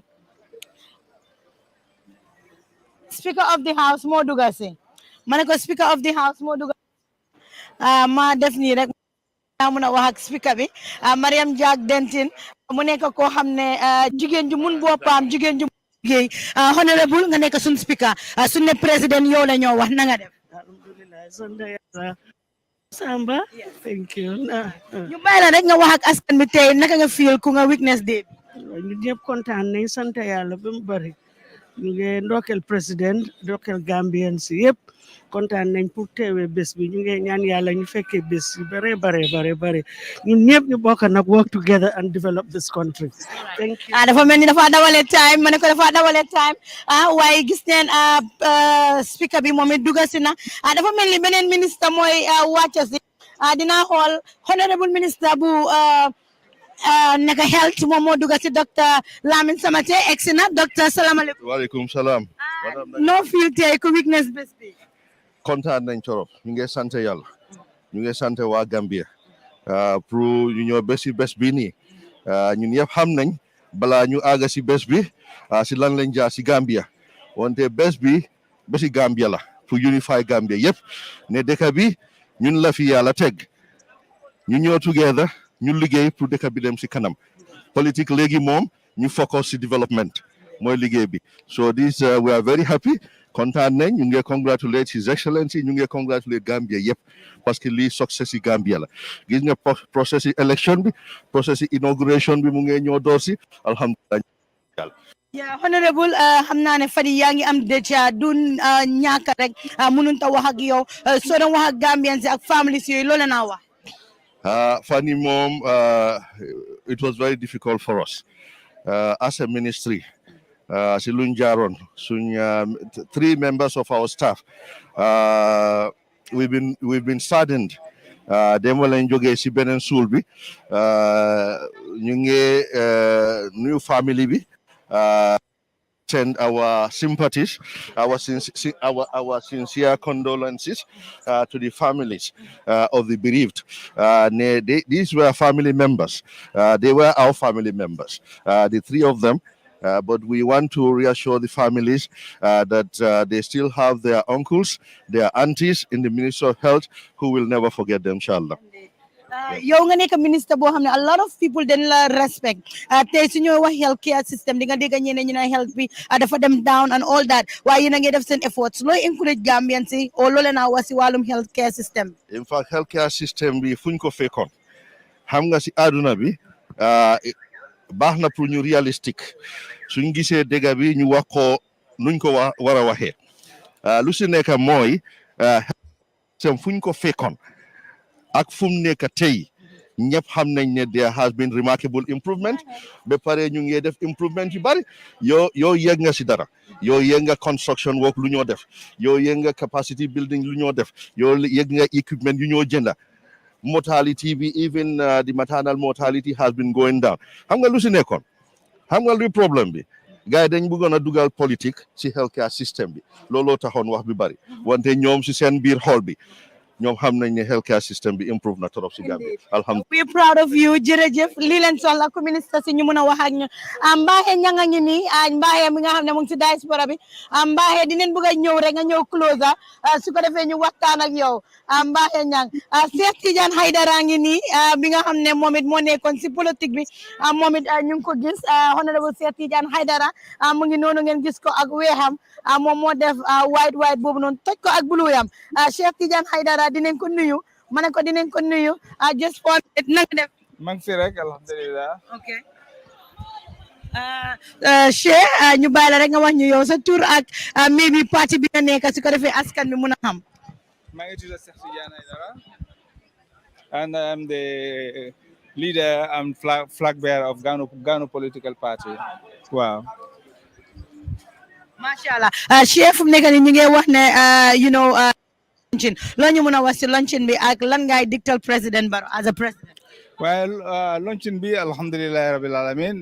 Speaker of the House moo duga si ma ne ko Speaker of the House moo duga ma def nii rek naa mun a wax ak speaker bi Mariam Jack Denton mu nekk koo xam ne jigéen ju mun boppam jigéen ju liggéey honorable nga nekk suñ speaker suñ ne président yow la ñoo wax na nga def alhamdulillah Samba thank you ñu bàyyi la rek nga wax ak askan bi tey naka nga feel ku nga witness day ñu ñëpp kontaan nañ sant yàlla ba mu bari ñu ngi ndokkeel président ndokkeel Gambian si yëpp kontaan nañ pour teewee bés bi ñu ngi ñaan yàlla ñu fekkee bés yu bare ñun ñëpp ñu bokk nag work together and develop this country. Thank you. dafa mel ni dafa dawale time ma ne ko dafa dawale time waaye gis neen speaker bi moom it dugg si na dafa mel ni beneen ministre mooy wàcc si dinaa xool honorable ministre bu naka health moom moo dugg si docteur Lamin Samate egsi na docteur salaamaaleykum. waaleykum salaam. noo feel tey ku witness bés bi. kontaan nañ torop ñu ngi sant yàlla ñu ngi sant waa Gambia pour ñu ñëw bés bi nii ñun yëpp xam nañ balaa ñu àgg si bés bi si lan lañ jaar si Gambia wante bés bi bési Gambia la pour unify Gambia yëpp ne dëkk bi ñun la fi yàlla teg ñu ñëw together ñu liggéey pour dëkk bi dem si kanam politique léegi moom ñu focus si development mooy liggéey bi so this we are very happy kontaan nañ ñu ngi congratulate His Excellency ñu ngi congratulate Gambia yëpp parce que lii success yi Gambia la gis nga process yi election bi process yi inauguration bi mu ngi ñoo door si alhamdulilah. yaa honorable xam naa ne fan yii yaa ngi am dëcc du ñàkk rek mënut a wax ak yow soo doon wax ak Gambian si ak families yooyu loolu naa wax. Fanny mom, it was very difficult for us as a ministry. Silunjaron, 3 members of our staff. We've been saddened. Demola njoge si benen sulbi. New family bi. Send our sympathies, our sincere condolences to the families of the bereaved. These were family members. They were our family members, the 3 of them. But we want to reassure the families that they still have their uncles, their aunties in the Ministry of Health who will never forget them, inshallah. yow nga nekk ministre boo xam ne a lot of people dañ la respect tey su ñoo wax health care system di nga dégg ñeneen ñu ne health bi dafa dem down and all that waaye yéen a ngi def seen efforts looy encourage Gambian si o loole naa wax si wàllum health care system. In fact health care system bi fuñ ko fekkoon xam nga si àdduna bi baax na pour ñu réalistique suñ gisee dégg bi ñu wax ko nuñ ko war a waxee lu si nekk mooy system fuñ ko fekkoon ak fu mu nekk tey ñëpp xam nañ ne there has been remarkable improvement ba pare ñu ngi def improvement yu bari yow yëg nga si dara yow yëg nga construction work lu ñoo def yow yëg nga capacity building lu ñoo def yow yëg nga equipment yu ñoo jënda mortality bi even the maternal mortality has been going down xam nga lu si nekkoon xam nga luy problème bi gars yi dañ bëggoon a dugal politique si healthcare system bi looloo taxoon wax bi bari wante ñoom si seen biir xool bi ñoom xam nañ ne healthcare system bi improve na trop si Gambia alhamdulillah. We proud of you jërëjëf lii leen soxla ku ministre si ñu mën a wax ak ñu mbaaxe ñanga ngi nii mbaaxe mi nga xam ne mu ngi si diaspora bi mbaaxe dinañ bëgg a ñëw rek nga ñëw closer su ko defee ñu waxtaan ak yow mbaaxe ñang Cheikh Tidiane Haidara ngi nii bi nga xam ne moom it moo nekkoon si politique bi moom it ñu ngi ko gis honorable Cheikh Tidiane Haidara mu ngi noonu ngeen gis ko ak weexam moom moo def white boobu noonu toj ko ak blue yam Cheikh Tidiane Haidara dinañ ko nuyu ma ne ko dinañ ko nuyu just for it na nga def mang fi rek alhamdulillah okay Cheikh ñu bàyyi la rek nga wax ñu yow sa tur ak maybe parti bi nga nekk su ko defee askan bi mun a xam maa ngi tudd Cheikh Tidiane Haidara and I am the leader and flag bearer of Ghana political party. Wow. Mashallah. Chef fu mu nekk nii ñu ngi wax ne luncheon loo ñu mën a wax si luncheon bi ak lan ngay dictal président Barrow as a president. Well, luncheon bi alhamdulillah rabbil alamin.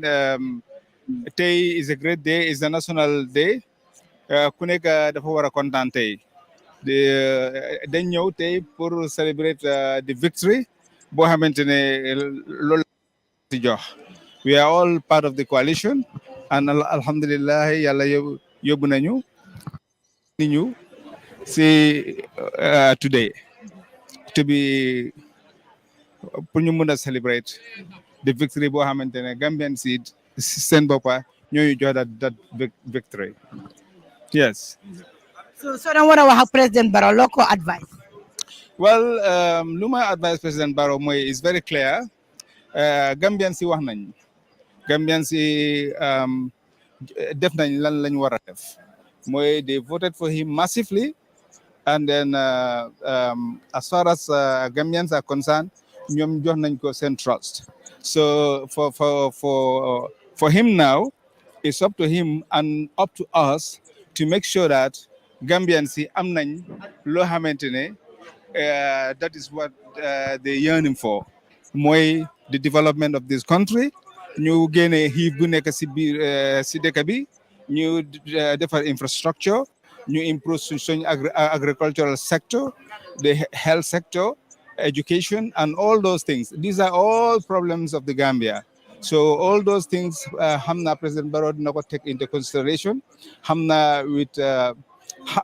Today is a great day. It's a national day. Ku nekk dafa war a kontaan tey. Dañ ñëw tey pour celebrate the victory boo xamante ne loolu si jox. We are all part of the coalition and alhamdulillah yàlla yóbbu nañu ni ñu si today to be pour ñu mën a celebrate the victory boo xamante ne Gambian si seen boppa ñooy jox that victory. Yes. So don't want to wax President Barrow local advice. Well, lu ma advice President Barrow mooy is very clear. Gambian si wax nañ. Gambian si def nañ lan lañ war a def. Mooy they voted for him massively, and then as far as Gambians are concerned, ñoom jox nañ ko seen trust. So for him now, it's up to him and up to us to make sure that Gambians si am nañ loo xamante ne that is what they yearning for. Mooy the development of this country. Ñu génne xiif bu nekk si biir si dëkk bi. Ñu defar infrastructure. Ñu improve suñ agricultural sector, the health sector, education, and all those things. These are all problems of the Gambia. So all those things, Hamna President Barrow did not take into consideration. Hamna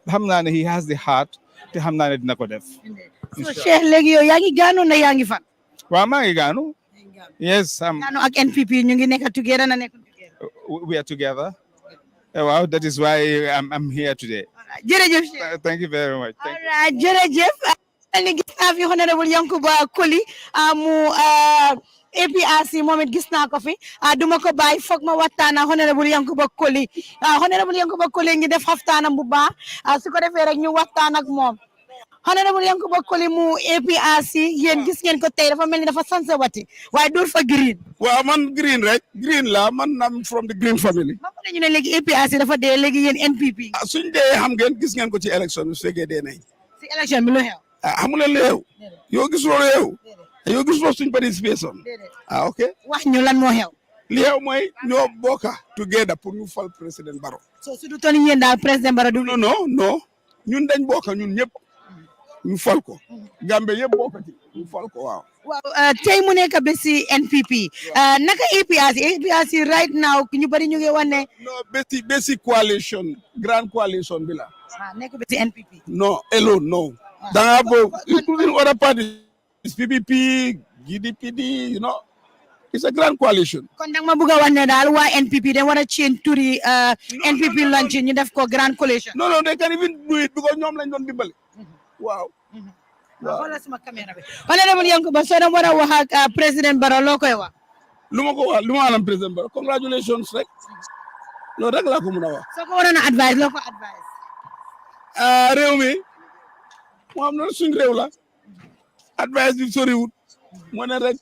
Hamna he has the heart to Hamna did not def. So Cheikh léegi yow yaa ngi Gano na yaa ngi fan. Waaw maa ngi Gano. Yes. Gano ak NPP ñu ngi nekk together na nekk together. We are together. Wow, that is why I'm here today. Jërëjëf Cheikh. Thank you very much. All right, jërëjëf. Ni gis naa fi honorable Yankuba Koli mu APRC moom it gis naa ko fi duma ko bàyyi foog ma waxtaana honorable Yankuba Koli honorable Yankuba Koli ngi def xaftaanam bu baax su ko defee rek ñu waxtaan ak moom honorable Yankuba Koli mu APRC yéen gis ngeen ko tey dafa mel ni dafa sanse wati waaye dur fa green. Waaw man green rek green la man I'm from the green family. ma ko ñu ne léegi APRC dafa dee léegi yéen NPP. Suñ dee xam ngeen gis ngeen ko ci élection bi su fekkee dee nañ. si élection bi lu xew. Xamuleen lu xew. Yoo gis loolu xew. Yoo gis loolu suñ participation. Ok. wax ñu lan moo xew. Li xew mooy ñoo bokka together pour ñu fal président Barrow. so su du toon yéen daal président Barrow du. non ñun dañ bokka ñun ñëpp ñu fal ko. Gambie yëpp bokka ci ñu fal ko waaw. waaw tey mu nekk ba si NPP naka APRC right now ñu bari ñu ngi wax ne. non bési coalition grand coalition bi la. nekk ba si NPP. No, alone, no. That including other parties, PPP, GDPD, you know, it's a grand coalition. Kon dang ma bëgg a wax ne daal waa NPP dañ war a change turi NPP luncheon ñu def ko grand coalition. No, they can even do it because ñoom lañ doon dimbali. Wow. Wala sama caméra bi. Honorable Yankuba soo doon war a wax ak président Barrow loo koy wax. Lu ma ko wax lu ma alam président Barrow congratulations rek. Loolu rek laa ko mën a wax. Soo ko waroon a advice loo ko advice. Réew mi moo am na suñ réew la advice bi soriwut moo ne rek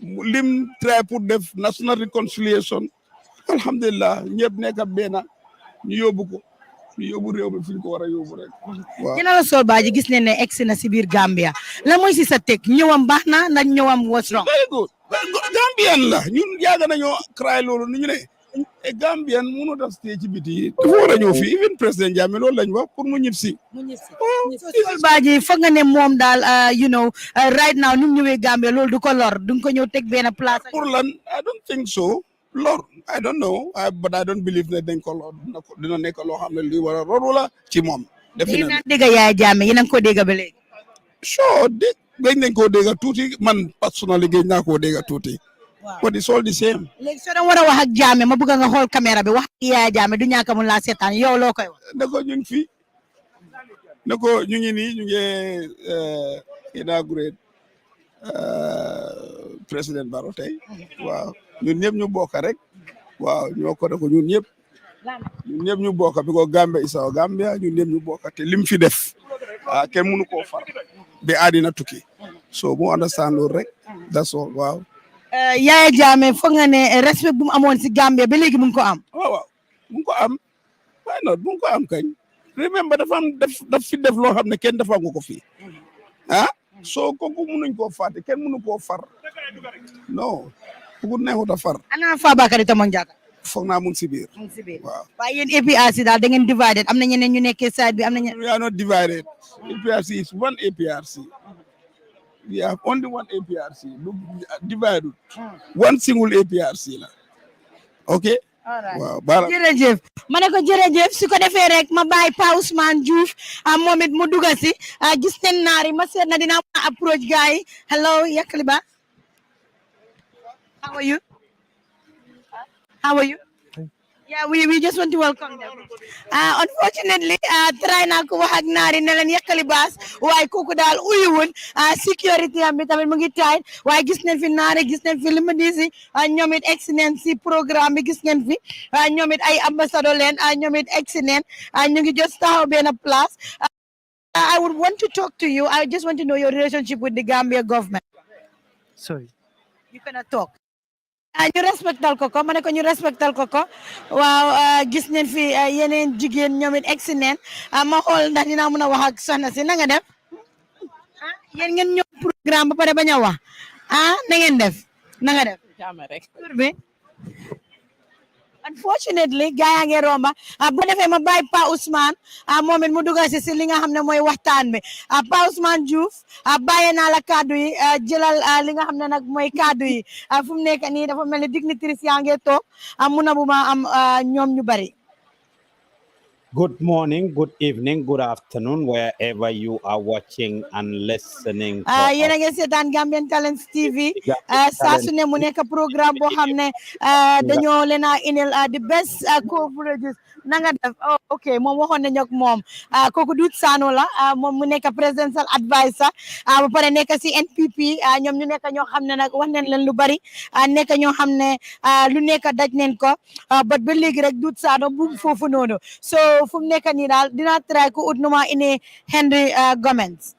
lim try pour def national reconciliation alhamdulillah ñëpp nekk benn ñu yóbbu ko ñu yóbbu réew mi fi ñu ko war a yóbbu rek. waaw General Sol Badji gis nañ ne egsi na si biir Gambia la mooy si sa teg ñëwam baax na ndax ñëwam was wrong. very good Gambian la ñun yàgg nañoo cry loolu nu ñu ne Gambian mënut a stay ci biti dafa war a ñëw fii even président Jammeh loolu lañ wax pour mu ñib si. Sol Badji foog nga ne moom daal right now nu mu ñëwee Gambia loolu du ko lor du ko ñëw teg benn place. pour lan I don't think so lor I don't know but I don't believe ne dañ ko lor dina nekk loo xam ne lii war a loru la ci moom. yéen a dégg Yaya Jammeh yéen a ngi ko dégg ba léegi. sure gëj nañ koo dégg tuuti man personnellement gëj naa koo dégg tuuti. but it's all the same. léegi soo doon war a wax ak Jammeh ma bëgg nga xool caméra bi wax ak Yaya Jammeh du ñàkk mun laa seetaan yow loo koy wax. ne ko ñu ngi fii ne ko ñu ngi nii ñu ngi inaugurate président Barrow tey waaw ñun ñëpp ñu bokk rek waaw ñoo ko ne ko ñun ñëpp ñu bokk bi ko Gambia is our Gambia ñun ñëpp ñu bokk te lim fi def kenn mënu koo far bi àddina tukki so mu understand loolu rek that's all waaw. Yaya Jammeh foog nga ne respect bu mu amoon si Gambia ba léegi mu ngi ko am. waaw mu ngi ko am why not mu ngi ko am kañ remember dafa am daf fi def loo xam ne kenn defangu ko fii ah soo kooku mënuñ koo fàtte kenn mënu koo far non ku neexut a far. ana Fabakary Tombong Jatta. foog naa mu ngi si biir. waaw waaye yéen APRC daal da ngeen divided am na ñeneen ñu nekkee side bi am na ñeneen. we are not divided. APRC is one APRC. We have only one APRC. Divided. One single APRC la. Okay. waaw baara jërëjëf ma ne ko jërëjëf su ko defee rek ma bàyyi Pa Ousmane Diouf moom it mu dugg si gis nañ naari ma seet na dinaa mën a approach gars yi hello Yakaliba how are you yeah we just want to welcome them unfortunately try naa ko wax ak naari ne leen Yakalibaas waaye kooku daal uyuwul security am bi tamit mu ngi tight waaye gis nañ fi naari gis nañ fi limadisi ñoom it excellent si programme bi gis ngeen fi ñoom it ay ambassadeur leen ñoom it excellent ñu ngi just taxaw benn place I would want to talk to you. I just want to know your relationship with the Gambia government. Sorry. You cannot talk. ñu respectal ko ma ne ko ñu respectal ko waaw gis nañ fi yeneen jigéen ñoom it excellent ma xool ndax dinaa mën a wax ak soxna si na nga def yéen ngeen ñëw programme ba pare bañ a wax na ngeen def na nga def jàmm rek tur bi unfortunately gaa yaa ngi romba bu defee ma bàyyi Pa Ousmane moom it mu dugal si li nga xam ne mooy waxtaan bi Pa Ousmane Diouf bàyyee naa la kaddu yi jëlal li nga xam ne nag mooy kaddu yi fu mu nekk nii dafa mel ni dignitaires yaa ngi toog mun a bu ma am ñoom ñu bari. Good morning, good evening, good afternoon, wherever you are watching and listening. Yéen a ngi seetaan Gambian Talents TV saa su ne mu nekk programme boo xam ne dañoo leen a indil the best coverage na nga def ok moom waxoon nañu ak moom kooku Dut Sano la moom mu nekk presidential adviser ba pare nekk si NPP ñoom ñu nekk ñoo xam ne nag wax nañ leen lu bari nekk ñoo xam ne lu nekk daj nañ ko but ba léegi rek Dut Sano bu foofu noonu so fu mu nekk nii daal dina try ko ut numa ine Henry Gomez.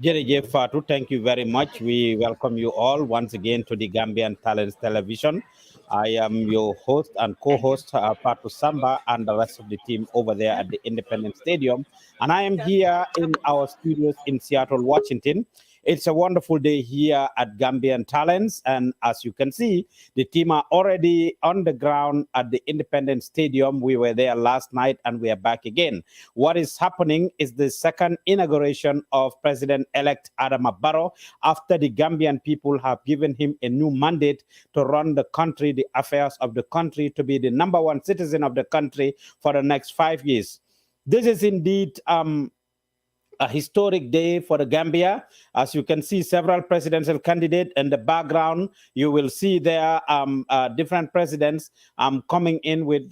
Jerejef Fatou, thank you very much. We welcome you all once again to the Gambian Talents Television. I am your host and co-host, Fatou Samba, and the rest of the team over there at the Independence Stadium. And I am here in our studios in Seattle, Washington. It's a wonderful day here at Gambian Talents. And as you can see, the team are already on the ground at the Independence Stadium. We were there last night and we are back again. What is happening is the second inauguration of President-elect Adama Barrow after the Gambian people have given him a new mandate to run the country, the affairs of the country, to be the #1 citizen of the country for the next 5 years. This is indeed a historic day for the Gambia. As you can see, several presidential candidates in the background. You will see there different presidents coming in with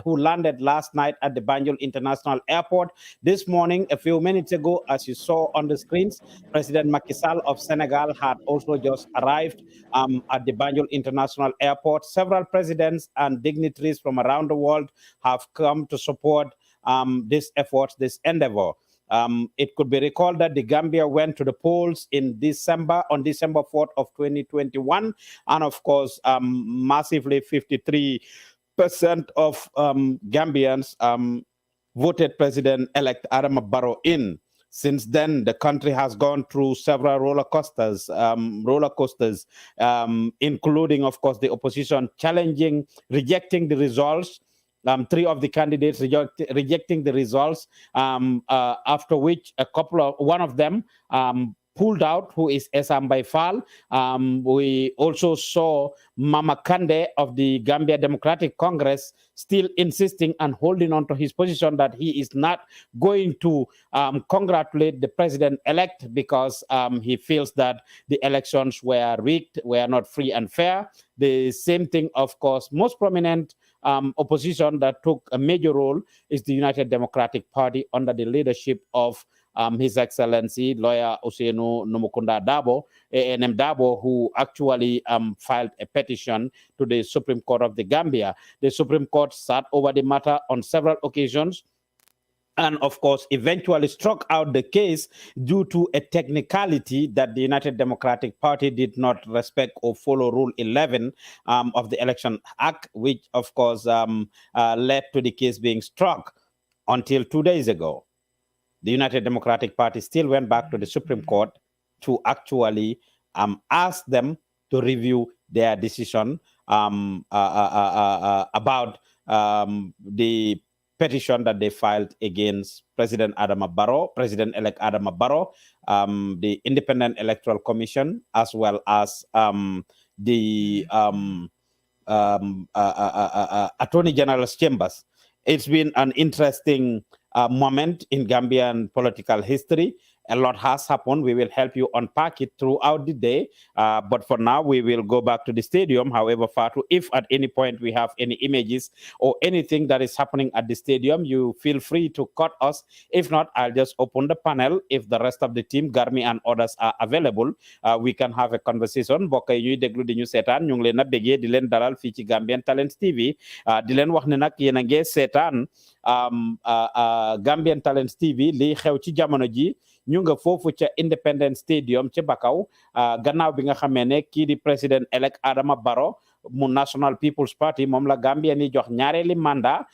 who landed last night at the Banjul International Airport. This morning, a few minutes ago, as you saw on the screens, President Macky Sall of Senegal had also just arrived at the Banjul International Airport. Several presidents and dignitaries from around the world have come to support this effort, this endeavor. It could be recalled that the Gambia went to the polls on December 4th of 2021. And of course, massively 53% of Gambians voted President-elect Adama Barrow in. Since then, the country has gone through several roller coasters, including, of course, the opposition rejecting the results. 3 of the candidates rejecting the results, after which one of them pulled out, who is Esam Fall. We also saw Mama Kande of the Gambia Democratic Congress still insisting and holding on to his position that he is not going to congratulate the president-elect because he feels that the elections were rigged, were not free and fair. The same thing, of course, most prominent opposition that took a major role is the United Democratic Party under the leadership of His Excellency Lawyer Ousainou Numukunda Dabo, ANM Dabo, who actually filed a petition to the Supreme Court of the Gambia. The Supreme Court sat over the matter on several occasions and of course eventually struck out the case due to a technicality that the United Democratic Party did not respect or follow Rule 11 of the Election Act, which of course led to the case being struck until 2 days ago. The United Democratic Party still went back to the Supreme Court to actually ask them to review their decision about the petition that they filed against President Adama Barrow, President-elect Adama Barrow, the Independent Electoral Commission, as well as the Attorney General's chambers. It's been an interesting moment in Gambian political history. A lot has happened. We will help you unpack it throughout the day. But for now, we will go back to the stadium. However, Fatu, if at any point we have any images or anything that is happening at the stadium, you feel free to cut us. If not, I'll just open the panel. If the rest of the team, Garmi and others are available, we can have a conversation. Mbokk yi ñuy déglu di ñu seetaan ñu ngi leen a bégee di leen dalal fii ci Gambian Talents TV di leen wax ne nag yéen a ngi seetaan Gambian Talents TV li xew ci jamono ji ñu nga foofu ca Independence Stadium ca Bakaw gannaaw bi nga xamee ne kii di président elect Adama Barrow mu National People's Party moom la Gambia ni jox ñaareeli mandat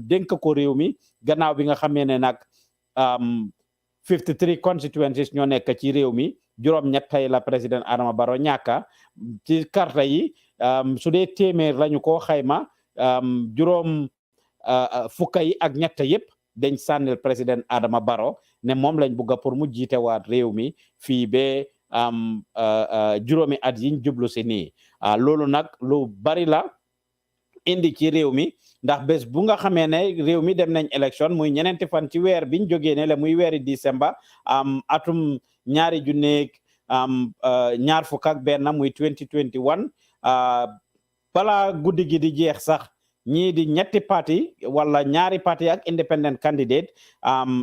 dénk ko réew mi gannaaw bi nga xamee ne nag 53 constituencies ñoo nekk ci réew mi juróom-ñett tey la président Adama Barrow ñàkka ci karta yi su dee téeméer lañu ko xayma juróom fukka yi ak ñett yépp dañ sànnil président Adama Barrow ne moom lañ bugga pour mu jiite waat réew mi fii ba juróomi at yiñ jublu si nii loolu nag lu bari la indi ci réew mi ndax bés bu nga xamee ne réew mi dem nañ élection muy ñeneenti fan ci weer biñ jógee ne la muy weeri décembre atum ñaari junneeg ñaar fukk ak benn muy 2021 balaa guddi gi di jeex sax ñii di ñetti parti wala ñaari parti ak independent candidate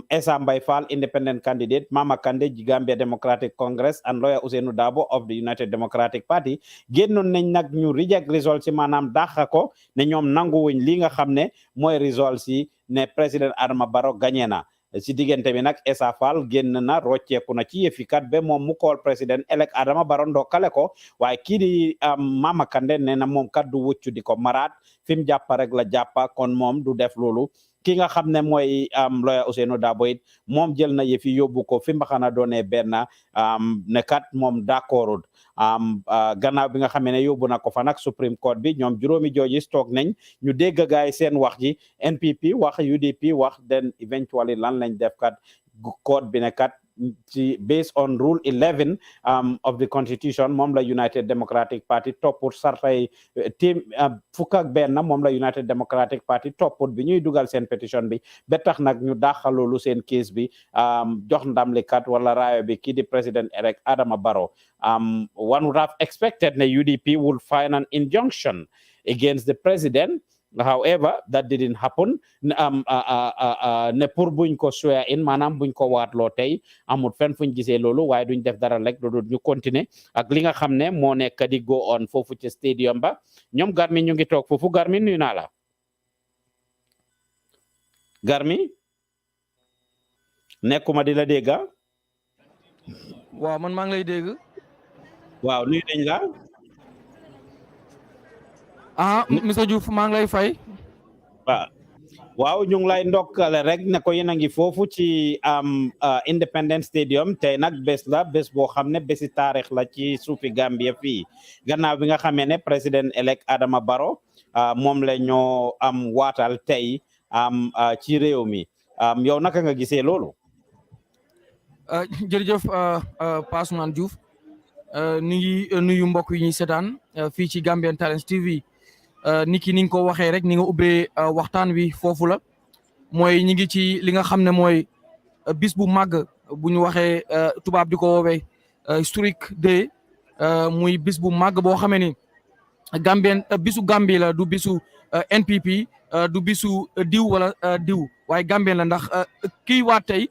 Essa Mbye Fall independent candidate Mama Kandeh Gambia Democratic Congress and lawyer Ousainou Darboe of the United Democratic Party génnoon nañ nag ñu reject results yi maanaam dàqa ko ne ñoom nanguwuñ li nga xam ne mooy results yi ne président Adama Barrow gagné na si diggante bi nag Essa Fall génn na rocceeku na ci yëfikat ba moom mu kool président elect Adama Barrow ndokkale ko waaye kii di Mama Kandeh nee na moom kat du wuccu di ko maraat fi mu jàppa rek la jàppa kon moom du def loolu ki nga xam ne mooy lawyer Ousainou Darboe it moom jël na yëfi yóbbu ko fi mbaxana doone benn ne kat moom d'accordul gannaaw bi nga xamee ne yóbbu na ko fa nag Supreme Court bi ñoom juróomi judges toog nañ ñu dégg gaay seen wax ji NPP wax UDP wax then eventually lan lañ def kat court bi ne kat based on Rule 11 of the Constitution moom la United Democratic Party topput sartay team fukk ak benn moom la United Democratic Party topput bi ñuy dugal seen pétition bi ba tax nag ñu dàqal loolu seen case bi jox ndam li kat wala raayo bi kii di président elect Adama Barrow one would have expected ne UDP would find an injunction against the president. However, that didn't happen. Ne pour buñ ko swear in maanaam buñ ko waatloo tey amul fenn fuñ gisee loolu waaye duñ def dara rek loolu ñu continuer ak li nga xam ne moo nekk di go on foofu ci stadium ba ñoom Garmi ñu ngi toog foofu Garmi nuyu naa la Garmi nekkuma di la dégg waaw man maa ngi lay dégg waaw nuyu nañ la Mr Diouf maa ngi lay fay waaw ñu ngi lay ndokkale rek ne ko yéen a ngi foofu ci Independence Stadium tey nag bés la bés boo xam ne bési taarix la ci suufi Gambia fii gannaaw bi nga xamee ne président elect Adama Barrow moom la ñoo waatal tey ci réew mi yow naka nga gisee loolu jërëjëf Pa Ousmane Diouf ñu ngi nuyu mbokk yi ñuy seetaan fii ci Gambian Talents TV niki ni nga ko waxee rek ni nga ubbee waxtaan wi foofu la mooy ñi ngi ci li nga xam ne mooy bis bu màgg bu ñu waxee tubaab di ko woowee historique day muy bis bu màgg boo xamee ni Gambien bisu Gambie la du bisu NPP du bisu diw wala diw waaye Gambien la ndax kii waat tey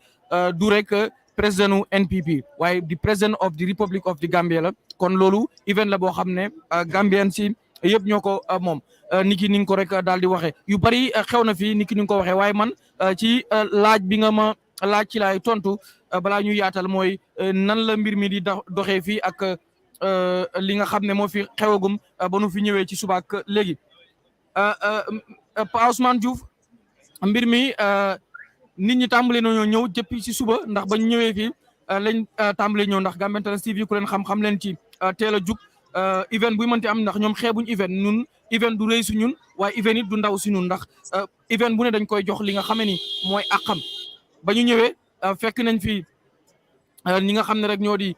du rek président NPP waaye di president of the Republic of the Gambia la kon loolu event la boo xam ne Gambien si yëpp ñoo ko moom niki ni nga ko rek daal di waxee yu bari xew na fi niki ni nga ko waxee waaye man ci laaj bi nga ma laaj ci laay tontu balaa ñu yaatal mooy nan la mbir mi di doxee fii ak li nga xam ne moo fi xewagum ba nu fi ñëwee ci suba ak léegi Pa Ousmane Diouf mbir mi nit ñi tàmbale nañoo ñëw jëppi ci suba ndax bañ ñëwee fii lañ tàmbale ñëw ndax Gambian Talents TV ku leen xam leen ci teel a jug event buy mënti am ndax ñoom xeebuñ event ñun event du rëy su ñun waaye event it du ndaw si ñun ndax event bu ne dañ koy jox li nga xam ni mooy àqam ba ñu ñëwee fekk nañ fi ñi nga xam ne rek ñoo di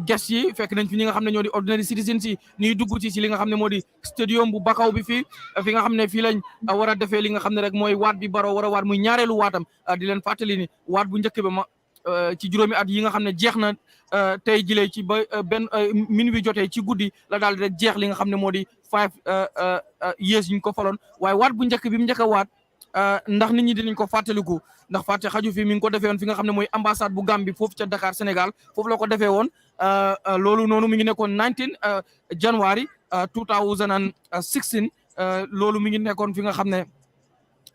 guest yi fekk nañ fi ñi nga xam ne ñoo di ordinary citizens yi ñuy dugg ci li nga xam ne moo di stadium bu Bakaw bi fii fi nga xam ne fii lañ war a defee li nga xam ne rek mooy waat bi Barrow war a waat muy ñaareelu waatam di leen fàttali ni waat bu njëkk ba ma ci juróomi at yi nga xam ne jeex na tey jilee ci ba benn minuit jotee ci guddi la daal di rek jeex li nga xam ne moo di 5 years yi ñu ko faloon waaye waat bu njëkk bi mu njëkk a waat ndax nit ñi dinañ ko fàttaliku ndax fàtte xaju fi mi ngi ko defee woon fi nga xam ne mooy ambassade bu Gambie foofu ca Dakar Sénégal foofu la ko defee woon loolu noonu mi ngi nekkoon 19 January 2016 loolu mi ngi nekkoon fi nga xam ne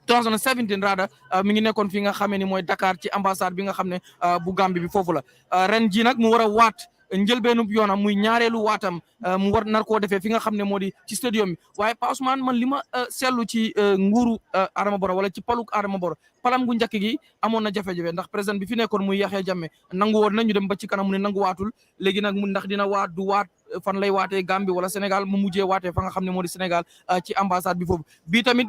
2017 rather mi ngi nekkoon fi nga xamee ni mooy Dakar ci ambassade bi nga xam ne bu Gambie bi foofu la ren ji nag mu war a waat njëlbeenub yoonam muy ñaareelu waatam mu war nar koo defee fi nga xam ne moo di ci stadium bi waaye Pa Ousmane man li ma seetlu ci nguuru Adama Barrow wala ci paluk Adama Barrow palam gu njëkk gi amoon na jafe-jafe ndax président bi fi nekkoon muy Yahya Jammeh nangu woon na ñu dem ba ci kanam mu ne nangu waatul léegi nag mu ndax dina waat du waat fan lay waatee Gambie wala Sénégal mu mujjee waatee fa nga xam ne moo di Sénégal ci ambassade bi foofu bii tamit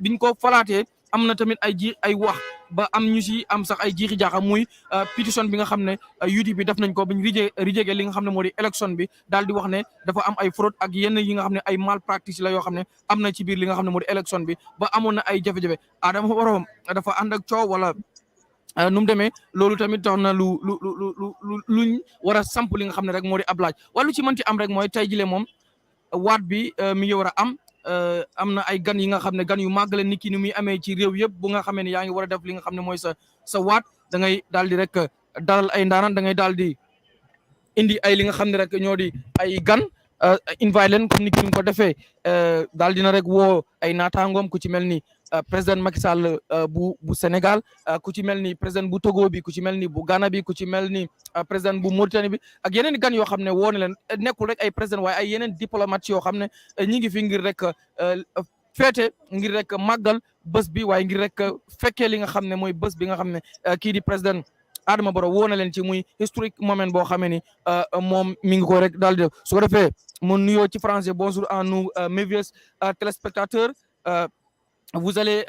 biñ ko falaatee am na tamit ay wax ba am ñu si am sax ay jiixi jaaxa muy pétition bi nga xam ne UDP def nañ ko biñ rijege li nga xam ne moo di élection bi daal di wax ne dafa am ay fraude ak yenn yi nga xam ne ay malpractice la yoo xam ne am na ci biir li nga xam ne moo di élection bi ba amoon na ay jafe-jafe Adama Barrow dafa ànd ak coow wala nu mu demee loolu tamit tax na luñ war a samp li nga xam ne rek moo di ab laaj wala lu ci mënti am rek mooy tey jile moom waat bi mi ngi war a am na ay gan yi nga xam ne gan yu màgg la nit ki ni muy amee ci réew yëpp bu nga xamee ne yaa ngi war a def li nga xam ne mooy sa waat da ngay daal di rek dalal ay ndaanaan da ngay daal di indi ay li nga xam ne rek ñoo di ay gan invite leen comme ni ki ko defee daal dina rek woo ay naataangoom ku ci mel ni président Macky Sall bu Sénégal ku ci mel ni président bu Togo bi ku ci mel ni bu Ghana bi ku ci mel ni président bu Mauritanie bi ak yeneen gan yoo xam ne woo na leen nekkul rek ay président waaye ay yeneen diplomate yoo xam ne ñi ngi fi ngir rek feete ngir rek màggal bés bi waaye ngir rek fekkee li nga xam ne mooy bés bi nga xam ne kii di président Adama Barrow woo na leen ci muy historique moment boo xamee ni moom mi ngi ko rek daal di def su ko defee mu nuyoo ci français bonjour à nous mes vieux téléspectateurs vous allez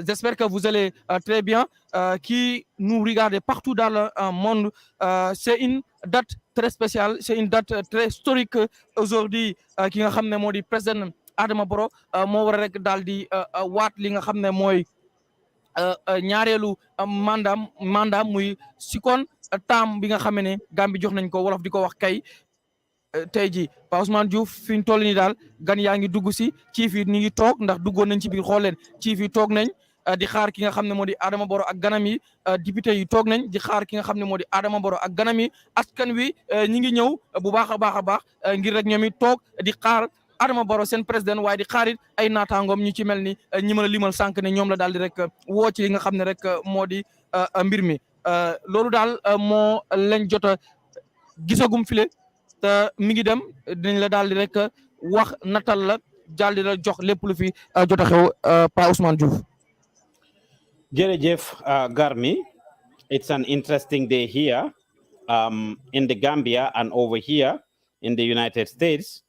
j'espère que vous allez très bien qui nous regardez partout dans le monde c'est une date très spéciale c'est une date très historique aujourd'hui ki nga xam ne moo di président Adama Barrow moo war a rek daal di waat li nga xam ne mooy ñaareelu mandat muy sikon taam bi nga xam ne Gambie jox nañ ko wolof di ko wax kay tey ji Pa Ousmane Diouf fi ñu toll nii daal gan yaa ngi dugg si ciif yi ñu ngi toog ndax duggoon nañ ci biir xool leen ciif yi toog nañ di xaar ki nga xam ne moo di Adama Barrow ak ganam yi député yi toog nañ di xaar ki nga xam ne moo di Adama Barrow ak ganam yi askan wi ñi ngi ñëw bu baax a baax ngir rek ñoom it toog di xaar Adama Barrow seen président waaye di xaarit ay naataangoom ñu ci mel ni ñi mën a limal sànq ne ñoom la daal di rek woo ci li nga xam ne rek moo di mbir mi loolu daal moo lañ jot a gisagum file te mi ngi dem dinañ la daal di rek wax natal la daal di la jox lépp lu fi jot a xew Pa Ousmane Diouf. Jërëjëf Garmi, it's an interesting day here in the Gambia and over here in the United States.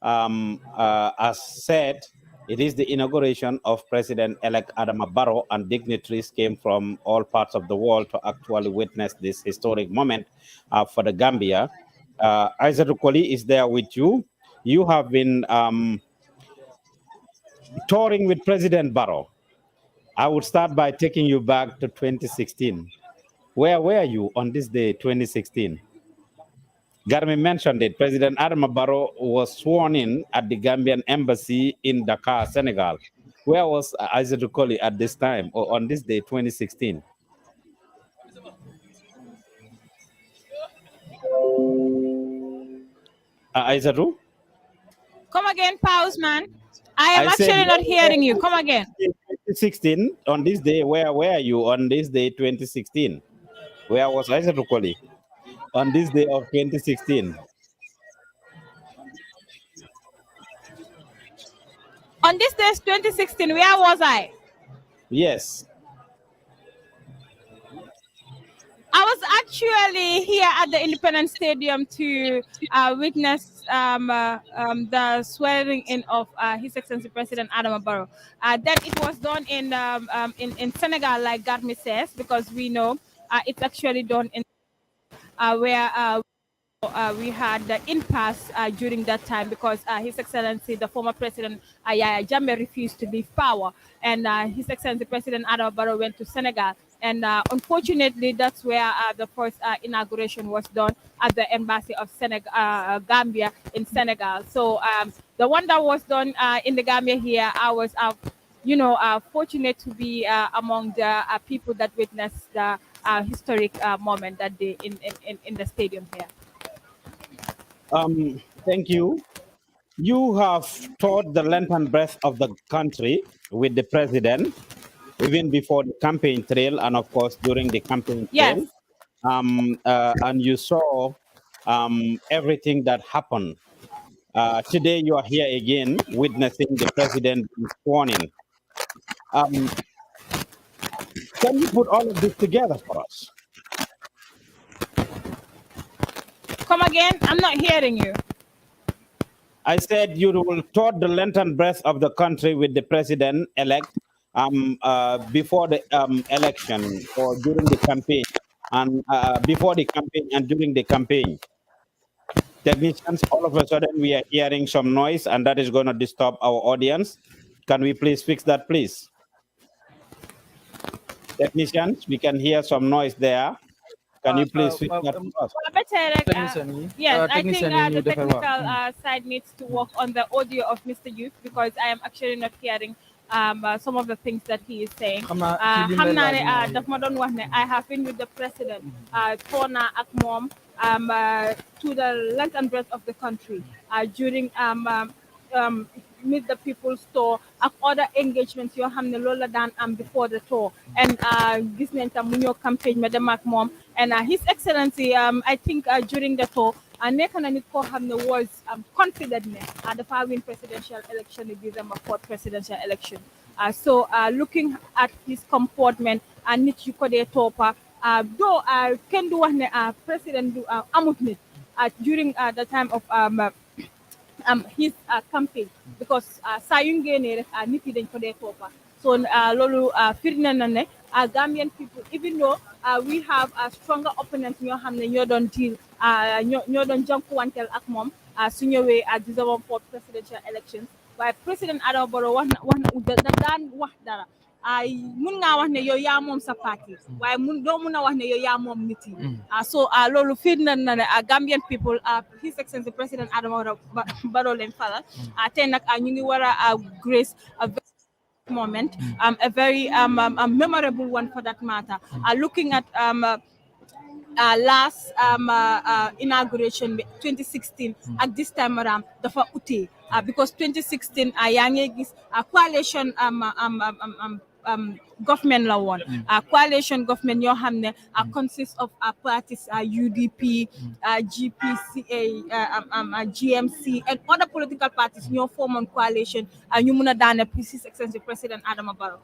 As said, it is the inauguration of President-elect Adama Barrow, and dignitaries came from all parts of the world to actually witness this historic moment for the Gambia. Isaac Koli is there with you. You have been touring with President Barrow. I would start by taking you back to 2016. Where were you on this day, 2016? Garmi mentioned it. President Adama Barrow was sworn in at the Gambian embassy in Dakar, Senegal. Where was Isaac Koli at this time, or on this day, 2016? Aizatu? Come again, pause, man. I am said, actually not hearing you. Come again. 2016, on this day, where were you on this day, 2016? Where was I, Rukoli? On this day of 2016? On this day, 2016, where was I? Yes. I was actually here at the Independence Stadium to witness the swearing in of His Excellency President Adama Barrow. Then it was done in Senegal, like Garmi says, because we know it's actually done in where we had the impasse during that time because His Excellency, the former President Yaya Jammeh, refused to leave power, and His Excellency President Adama Barrow went to Senegal. And unfortunately, that's where the first inauguration was done at the embassy of Gambia in Senegal. So the one that was done in the Gambia here, I was, fortunate to be among the people that witnessed the historic moment that day in the stadium here. Thank you. You have toured the length and breadth of the country with the president, even before the campaign trail, and of course during the campaign trail. Yes. And you saw everything that happened. Today you are here again, witnessing the president being sworn in. Can you put all of this together for us? Come again? I'm not hearing you. I said you will tour the length and breadth of the country with the president-elect before the election or during the campaign, and before the campaign and during the campaign. Technicians, all of a sudden we are hearing some noise, and that is going to disturb our audience. Can we please fix that, please? Technicians, we can hear some noise there. Can you please fix that for us? Yes, I think the technical side needs to work on the audio of Mr. Youth because I am actually not hearing some of the things that he is saying. I have been with the president, Tona Akmom, to the length and breadth of the country during Meet the People's Tour ak other engagements yoo xam ne loolu la daan am before the tour, and gis nañ tam mu ñëw campagne ma dem ak moom, and His Excellency I think during the tour nekk na nit koo xam ne was confident ne dafa win presidential election in December 4th presidential election. So looking at his comportment and nit yu ko dee toppa though kenn du wax ne président du amut nit during the time of his campaign, because saa yu ngeenee rek nit yi dañ ko dee toppa. So loolu firnde na ne Gambian people, even though we have a stronger opponents ñoo xam ne ñoo doon deal ñoo doon jànkuwanteel ak moom su ñëwee December 4th presidential elections, waaye président Adama Barrow wax na daan wax dara mun ngaa wax ne yow yaa moom sa parti waaye doo mun a wax ne yow yaa moom nit yi. So loolu firnde na ne Gambian people His Excellency President Adama Barrow leen falal tey nag ñu ngi war a grace a moment, a very memorable one for that matter. Looking at last inauguration 2016 at this time around dafa ute because 2016 yaa ngi gis coalition government la woon coalition government yoo xam ne consists of parties UDP GPCA GMC and other political parties ñoo formoon coalition ñu mun a daane His Excellency President Adama Barrow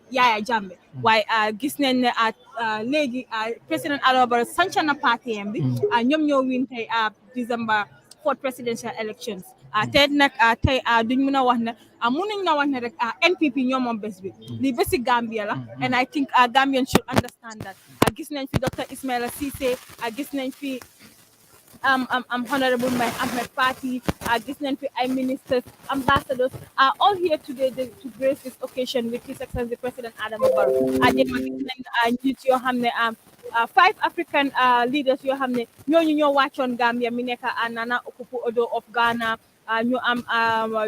Yaya Jammeh waaye gis nañ ne léegi President Adama Barrow sanca na parti am bi ñoom ñoo win tey December 4th presidential elections tey nag tey duñ mën a wax ne mënuñ na wax ne rek NPP ñoo moom bés bi lii bési Gambia la, and I think Gambians should understand that. Gis nañ fi Dr. Ismaila Ceesay gis nañ fi Honorable Ahmed Fati gis nañ fi ay ministers, ambassadors all here today to grace this occasion with His Excellency President Adama Barrow. Gis nañ njiit yoo xam ne 5 African leaders yoo xam ne ñooñu ñoo wàccoon Gambia mi nekk Nana Akufo-Addo of Ghana, ñu am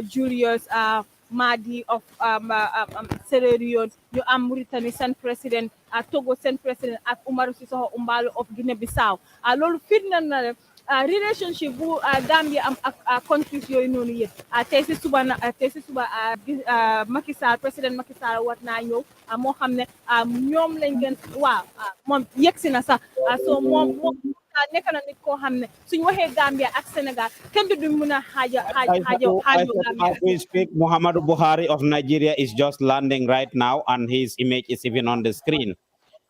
Julius Madi of Sierra Leone, ñu am Mauritanie seen président Togo seen président ak Umaru Sissoco Embalo of Guinea Bissau. Loolu firnde na relationship bu Gambia am ak countries yooyu noonu yëpp tey si suba Macky Sall président Macky Sall war naa ñëw moo xam ne ñoom lañ gën waaw moom yegsi na sax so moom nekk na nit koo xam ne suñ waxee Gambia ak Sénégal kenn du mën a xaajo Gambia. As we speak, Muhammadu Buhari of Nigeria is just landing right now, and his image is even on the screen.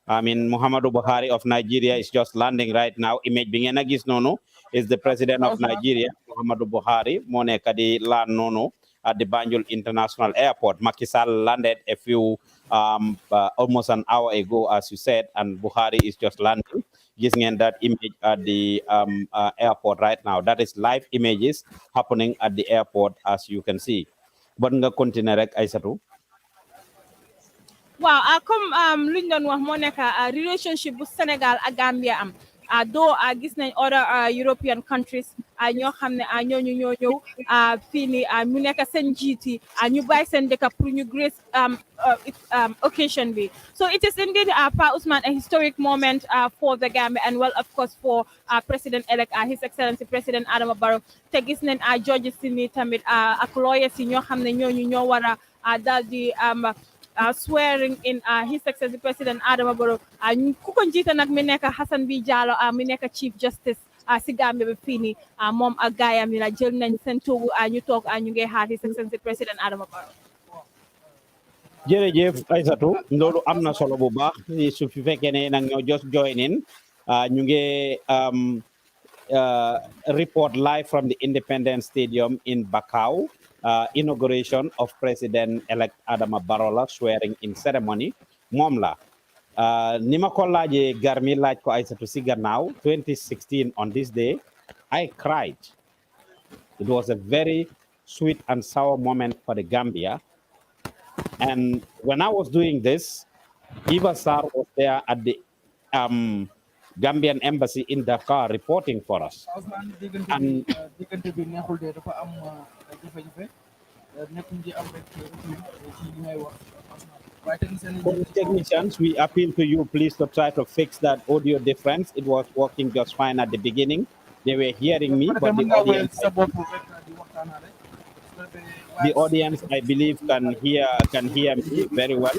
I mean, Muhammadu Buhari of Nigeria is just landing right now. Image bi ngeen a gis noonu is the president of Nigeria, Muhammadu Buhari, moo nekk di land noonu at the Banjul International Airport. Macky Sall landed a few almost an hour ago, as you said, and Buhari is just landing. Gis ngeen that image at the airport right now. That is live images happening at the airport, as you can see. But nga continue rek Aïssatou. waaw comme luñ doon wax moo nekk relationship bu Sénégal ak Gambia am doo gis nañ other European countries ñoo xam ne ñooñu ñoo ñëw fii nii mu nekk seen njiit yi ñu bàyyi seen dëkk pour ñu grace occasion bi. So it is indeed Pa Ousman a historic moment for the Gambia and well of course for President-elect His Excellency President Adama Barrow te gis nañ judges si nii tamit ak lawyers yi ñoo xam ne ñooñu ñoo war a daal di swearing in His Excellency President Adama Barrow ku ko njiite nag mi nekk Hassan B Jallow mi nekk Chief Justice si Gambia bi fii nii moom ak gaayam yi la jël nañ seen toogu ñu toog ñu ngi xaar His Excellency President Adama Barrow. jërëjëf Aïssatou loolu am na solo bu baax su fi fekkee ne nag ñoo just join in ñu ngi report live from the Independence Stadium in Bakau. Inauguration of President-elect Adama Barrow swearing in ceremony moom la ni ma ko laajee Garmi laaj ko Aïssatou si gannaaw 2016 on this day I cried. It was a very sweet and sour moment for the Gambia, and when I was doing this, Eva Sarr was there at the Gambian embassy in Dakar reporting for us. And technicians, we appeal to you, please, to try to fix that audio difference. It was working just fine at the beginning. They were hearing me, but the audience, I believe, can hear me very well.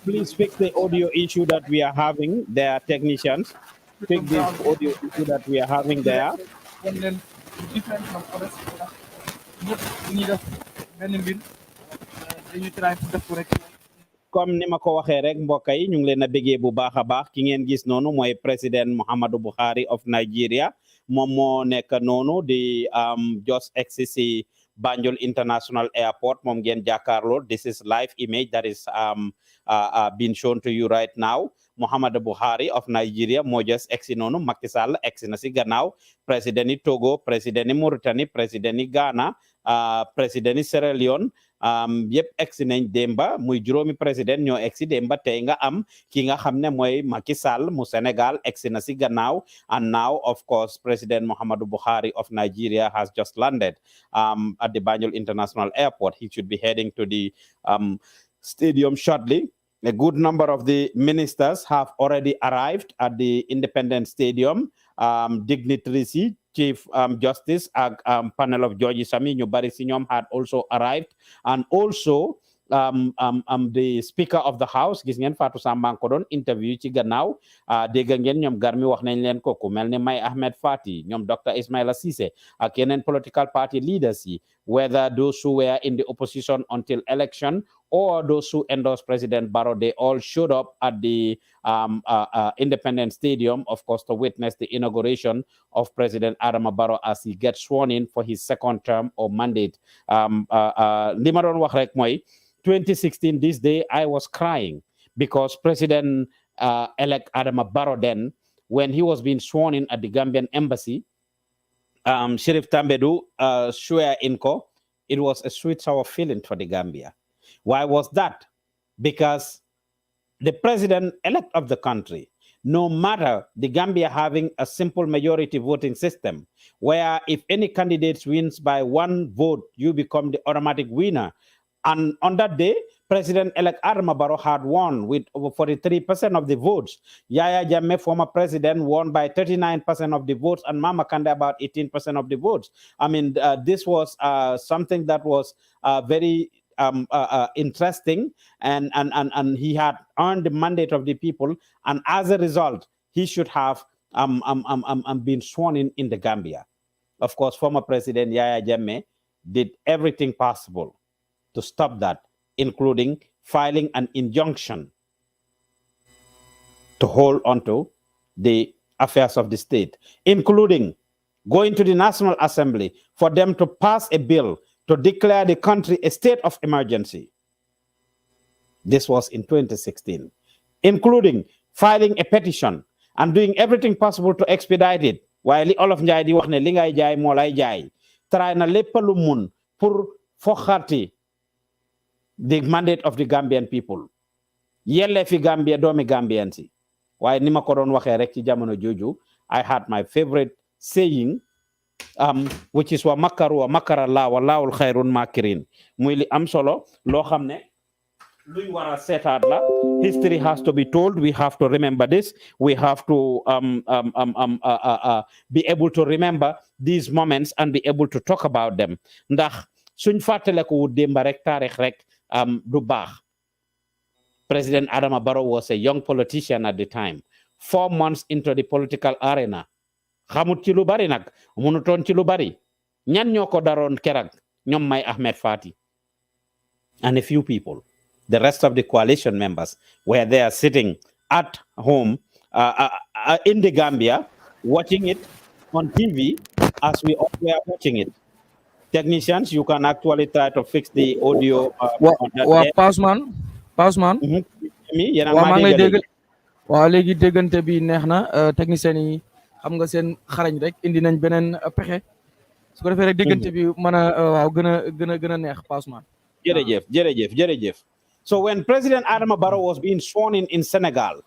Please fix the audio issue that we are having there, technicians. Fix this audio issue that we are having there. Comme ni ma ko waxee rek mbokk yi ñu ngi leen a bëggee bu baax a baax ki ngeen gis noonu mooy président Muhammadu Buhari of Nigeria moom moo nekk noonu di just exit Banjul International Airport moom ngeen jàkkaarloo. This is live image that is being shown to you right now. Muhammadu Buhari of Nigeria moo just exit noonu. Macky Sall exit na si gannaaw président yi Togo, président yi Mauritanie, président yi Ghana, président yi Sierra Leone yëpp egsi nañ démba muy juróomi président ñoo egsi démba tey nga am ki nga xam ne mooy Macky Sall mu Sénégal egsi na si gannaaw. And now of course President Muhammadu Buhari of Nigeria has just landed at the Banjul International Airport. He should be heading to the stadium shortly. A good number of the ministers have already arrived at the Independence Stadium. Dignitaries, Chief Justice, panel of judges, ñu bari si ñoom had also arrived, and also the Speaker of the House, gis ngeen Fatou Samba ko doon interview ci gannaaw dégg ngeen ñoom Garmi wax nañ leen ko ku mel ni May Ahmed Fati, ñoom Dr. Ismaila Cissé ak yeneen political party leaders yi, whether those who were in the opposition until election or those who endorsed President Barrow, they all showed up at the Independence Stadium, of course, to witness the inauguration of President Adama Barrow as he gets sworn in for his second term or mandate. Li ma doon wax rek mooy 2016, this day, I was crying because President-elect Adama Barrow then, when he was being sworn in at the Gambian embassy, Sheriff Tambedu swear in ko, it was a sweet, sour feeling for the Gambia. Why was that? Because the president-elect of the country no matter the Gambia having a simple majority voting system, where if any candidate wins by 1 vote, you become the automatic winner. And on that day, President-elect Adama Barrow had won with over 43% of the votes. Yaya Jammeh, former president, won by 39% of the votes, and Mama Kandeh about 18% of the votes. I mean, this was something that was very interesting, and he had earned the mandate of the people, and as a result, he should have been sworn in the Gambia. Of course, former President Yaya Jammeh did everything possible to stop that, including filing an injunction to hold onto the affairs of the state, including going to the National Assembly for them to pass a bill to declare the country a state of emergency. This was in 2016, including filing a petition and doing everything possible to expedite it. While all of Njai di wax ne li ngay jaay moo lay jaay, try na lépp lu mun pour foxati the mandate of the Gambian people. Yelle fi Gambia doomi Gambian si. Waaye ni ma ko doon waxee rek ci jamono jooju, I had my favorite saying, which is wa makaru wa makara la wallahul khairun makirin. Muy li am solo loo xam ne luñ war a seetaat la. History has to be told. We have to remember this. We have to be able to remember these moments and be able to talk about them. Ndax suñ fàttaleku démba rek taarix rek du baax. President Adama Barrow was a young politician at the time, 4 months into the political arena. Xamut ci lu bari nag, mënutoon ci lu bari. Ñan ñoo ko daroon keroog ñoom May Ahmed Fati and a few people. The rest of the coalition members were there sitting at home in the Gambia, watching it on TV as we all were watching it. Technicians, you can actually try to fix the audio. Pause man. Waaw léegi déggante bi neex na technicien yi xam nga seen xarañ rek indi nañ beneen pexe su ko defee rek déggante bi mën a waaw gën a neex pause man. Jërëjëf. So when President Adama Barrow was being sworn in Senegal,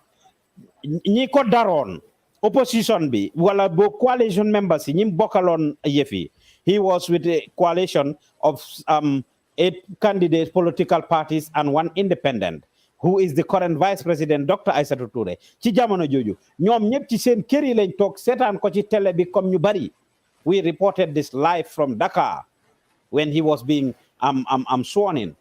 ñi ko daroon opposition bi wala bo coalition members yi ñi bokkaloon yëfi, he was with a coalition of 8 candidates, political parties, and 1 independent, who is the current Vice President, Dr. Aissatou Touré. Ci jamono joju, ñoom ñëpp ci seen kër yi lañ toog seetaan ko ci télé bi comme ñu bari. We reported this live from Dakar when he was being sworn in.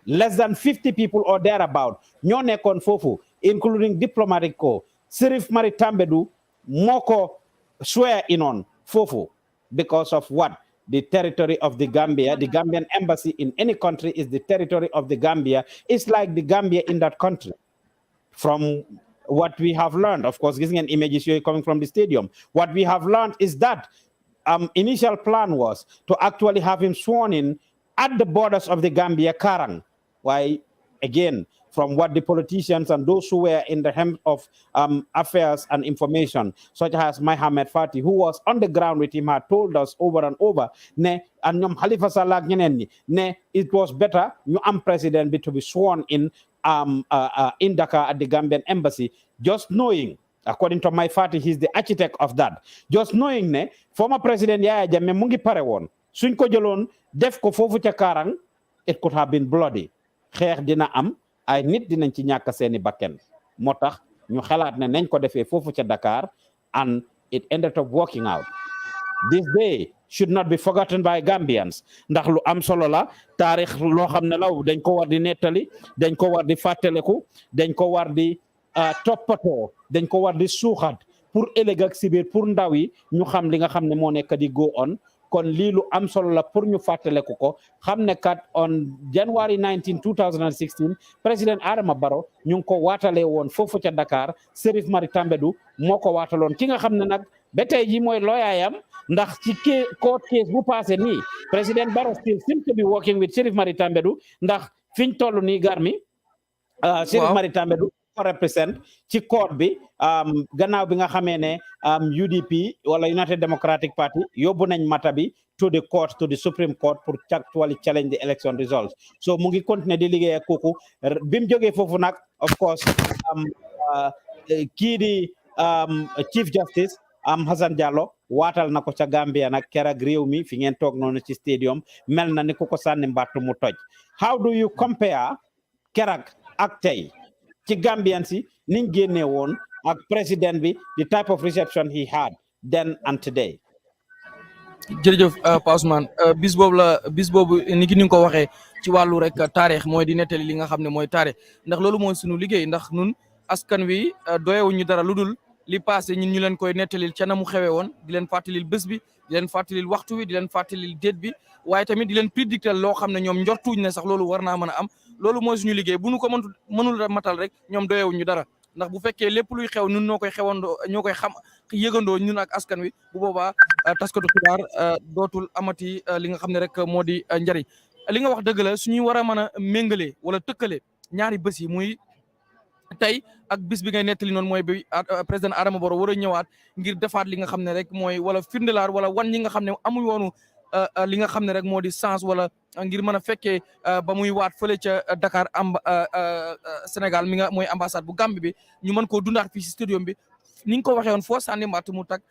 Less than 50 people or thereabout ñoo nekkoon foofu, including diplomatic corps. Sirif Mari Tambedou moo ko swear in on foofu because of what? The territory of the Gambia. The Gambian embassy in any country is the territory of the Gambia. It's like the Gambia in that country. From what we have learned, of course, giving an images here coming from the stadium, what we have learned is that initial plan was to actually have him sworn in at the borders of the Gambia, Karang. Why, again, from what the politicians and those who were in the helm of affairs and information, such as Mohamed Fati, who was on the ground with him, had told us over and over, and Halifa Sallah it was better president to be sworn in Dakar at the Gambian embassy, just knowing, according to my Fati, he's the architect of that, just knowing former President Yaya Jammeh mu ngi pare woon suñ ko jëloon def ko foofu ca Karang, it could have been bloody. Xeex dina am, ay nit dinañ ci ñàkk seeni bakken, moo tax ñu xalaat ne nañ ko defee foofu ca Dakar, and it ended up working out. This day should not be forgotten by Gambians. Ndax lu am solo la, taarix loo xam ne law dañ ko war di nettali, dañ ko war di fàttaliku, dañ ko war di toppatoo, dañ ko war di suuxat pour ëllëg ak si biir pour ndaw yi ñu xam li nga xam ne moo nekk di go on. Kon lii lu am solo la pour ñu fàttaliku ko, xam ne kat on January 19, 2016 President Adama Barrow ñu ngi ko waatalee woon foofu ca Dakar. Serif Mari Tambedou moo ko waataloon ki nga xam ne nag ba tey ji mooy looyaayam, ndax ci court case bu passé nii President Barrow still seems to be working with Serif Mari Tambedou, ndax fiñ toll nii garmi Serif Mari Tambedou ko represent ci court bi gannaaw bi nga xamee ne UDP wala United Democratic Party yóbbu nañ mata bi to the court, to the Supreme Court pour actually challenge the election results. So mu ngi continuer di liggéey ak kooku bi mu jógee foofu nag, of course kii di Chief Justice Hassan Diallo waatal na ko ca Gambia nag keroog réew mi fi ngeen toog noonu ci stadium mel na ni ku ko sànni mbattu mu toj. How do you compare keroog ak tey ci Gambian si niñ génnee woon ak président bi the type of reception he had then and today? jërëjëf Pa Ousmane bis boobu ni ki ni nga ko waxee ci wàllu rek taarix mooy di nettali li nga xam ne mooy taarix ndax loolu mooy sunu liggéey ndax nun askan wi doyewuñu dara lu dul li passé ñun ñu leen koy nettalil ca na mu xewee woon di leen fàttalil bés bi di leen fàttalil waxtu wi di leen fàttalil déet bi waaye tamit di leen prédictal loo xam ne ñoom njortuuñ ne sax loolu war naa mën a am loolu mooy suñu liggéey bu nu ko mënul a matal rek ñoom doyewuñu dara ndax bu fekkee lépp luy xew ñun noo koy xewandoo ñoo koy xam yëgandoo ñun ak askan wi bu boobaa taskatu xibaar dootul amati li nga xam ne rek moo di njariñ li nga wax dëgg la suñuy war a mën a méngale wala tëkkale ñaari bés yi muy tey ak bis bi ngay nettali noonu mooy bi président Adama Barrow war a ñëwaat ngir defaat li nga xam ne rek mooy wala firndelaar wala wan ñi nga xam ne amuñ woonu li nga xam ne rek moo di sens wala ngir mën a fekkee ba muy waat fële ca Dakar Sénégal mi nga mooy ambassade bu Gambie bi ñu mën koo dundaat fii si stadium bi ni nga ko waxee woon foo sànni mbatt mu tag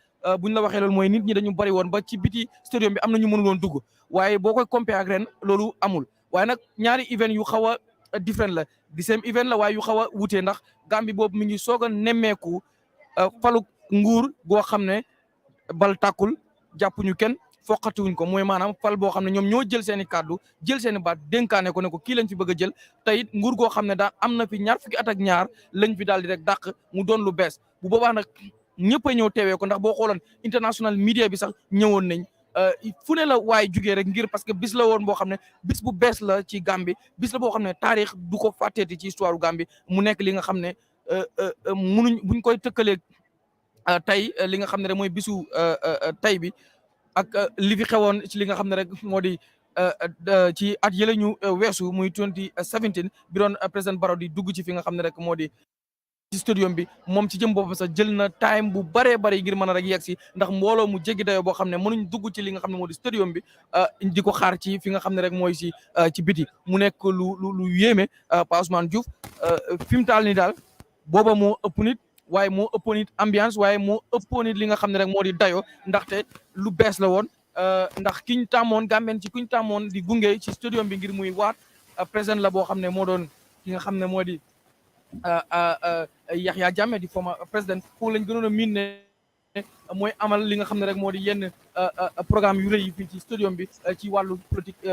buñ la waxee loolu mooy nit ñi dañu bari woon ba ci biti stadium bi am na ñu mënul woon dugg waaye boo koy compare ak ren loolu amul waaye nag ñaari event yu xaw a different la di same event la waaye yu xaw a wutee ndax Gambie boobu mi ngi soog a nemmeeku falu nguur goo xam ne bal tàkkul jàppuñu kenn foqatiwuñ ko mooy maanaam fal boo xam ne ñoom ñoo jël seen i kàddu jël seen i baat dénkaane ko ne ko kii lañ fi bëgg a jël te it nguur goo xam ne daal am na fi ñaar fukki at ak ñaar lañ fi daal di rek dàq mu doon lu bees bu boobaa nag ñëpp a ñëw teewee ko ndax boo xooloon international media bi sax ñëwoon nañ fu ne la waaye jugee rek ngir parce que bis la woon boo xam ne bis bu bees la ci Gambie bis la boo xam ne taarix du ko fàtteeti ci histoire Gambie mu nekk li nga xam ne buñ koy tëkkalee tey li nga xam ne rek mooy bisu tey bi ak li fi xewoon ci li nga xam ne rek moo di ci at yële ñu weesu muy 2017 bi doon président Barrow di dugg ci fi nga xam ne rek moo di ci stadium bi moom ci jëm boppam sax jël na time bu baree bari ngir mën a rek yegg si ndax mbooloo mu jéggi dayoo boo xam ne mënuñ dugg ci li nga xam ne moo di stadium bi di ko xaar ci fi nga xam ne rek mooy ci biti mu nekk lu yéeme Pa Ousmane Diouf fi mu taal ni daal booba moo ëpp nit waaye moo ëppoon it ambiance waaye moo ëppoon it li nga xam ne rek moo di dayo ndaxte lu bees la woon ndax kiñ tàmmoon Gambien ci kuñ tàmmoon di gunge ci stadium bi ngir muy waat président la boo xam ne moo doon ki nga xam ne moo di Yahya Jammeh di former président foofu lañ gënoon a miin ne mooy amal li nga xam ne rek moo di yenn programme yu rëy yi fii ci stadium bi ci wàllu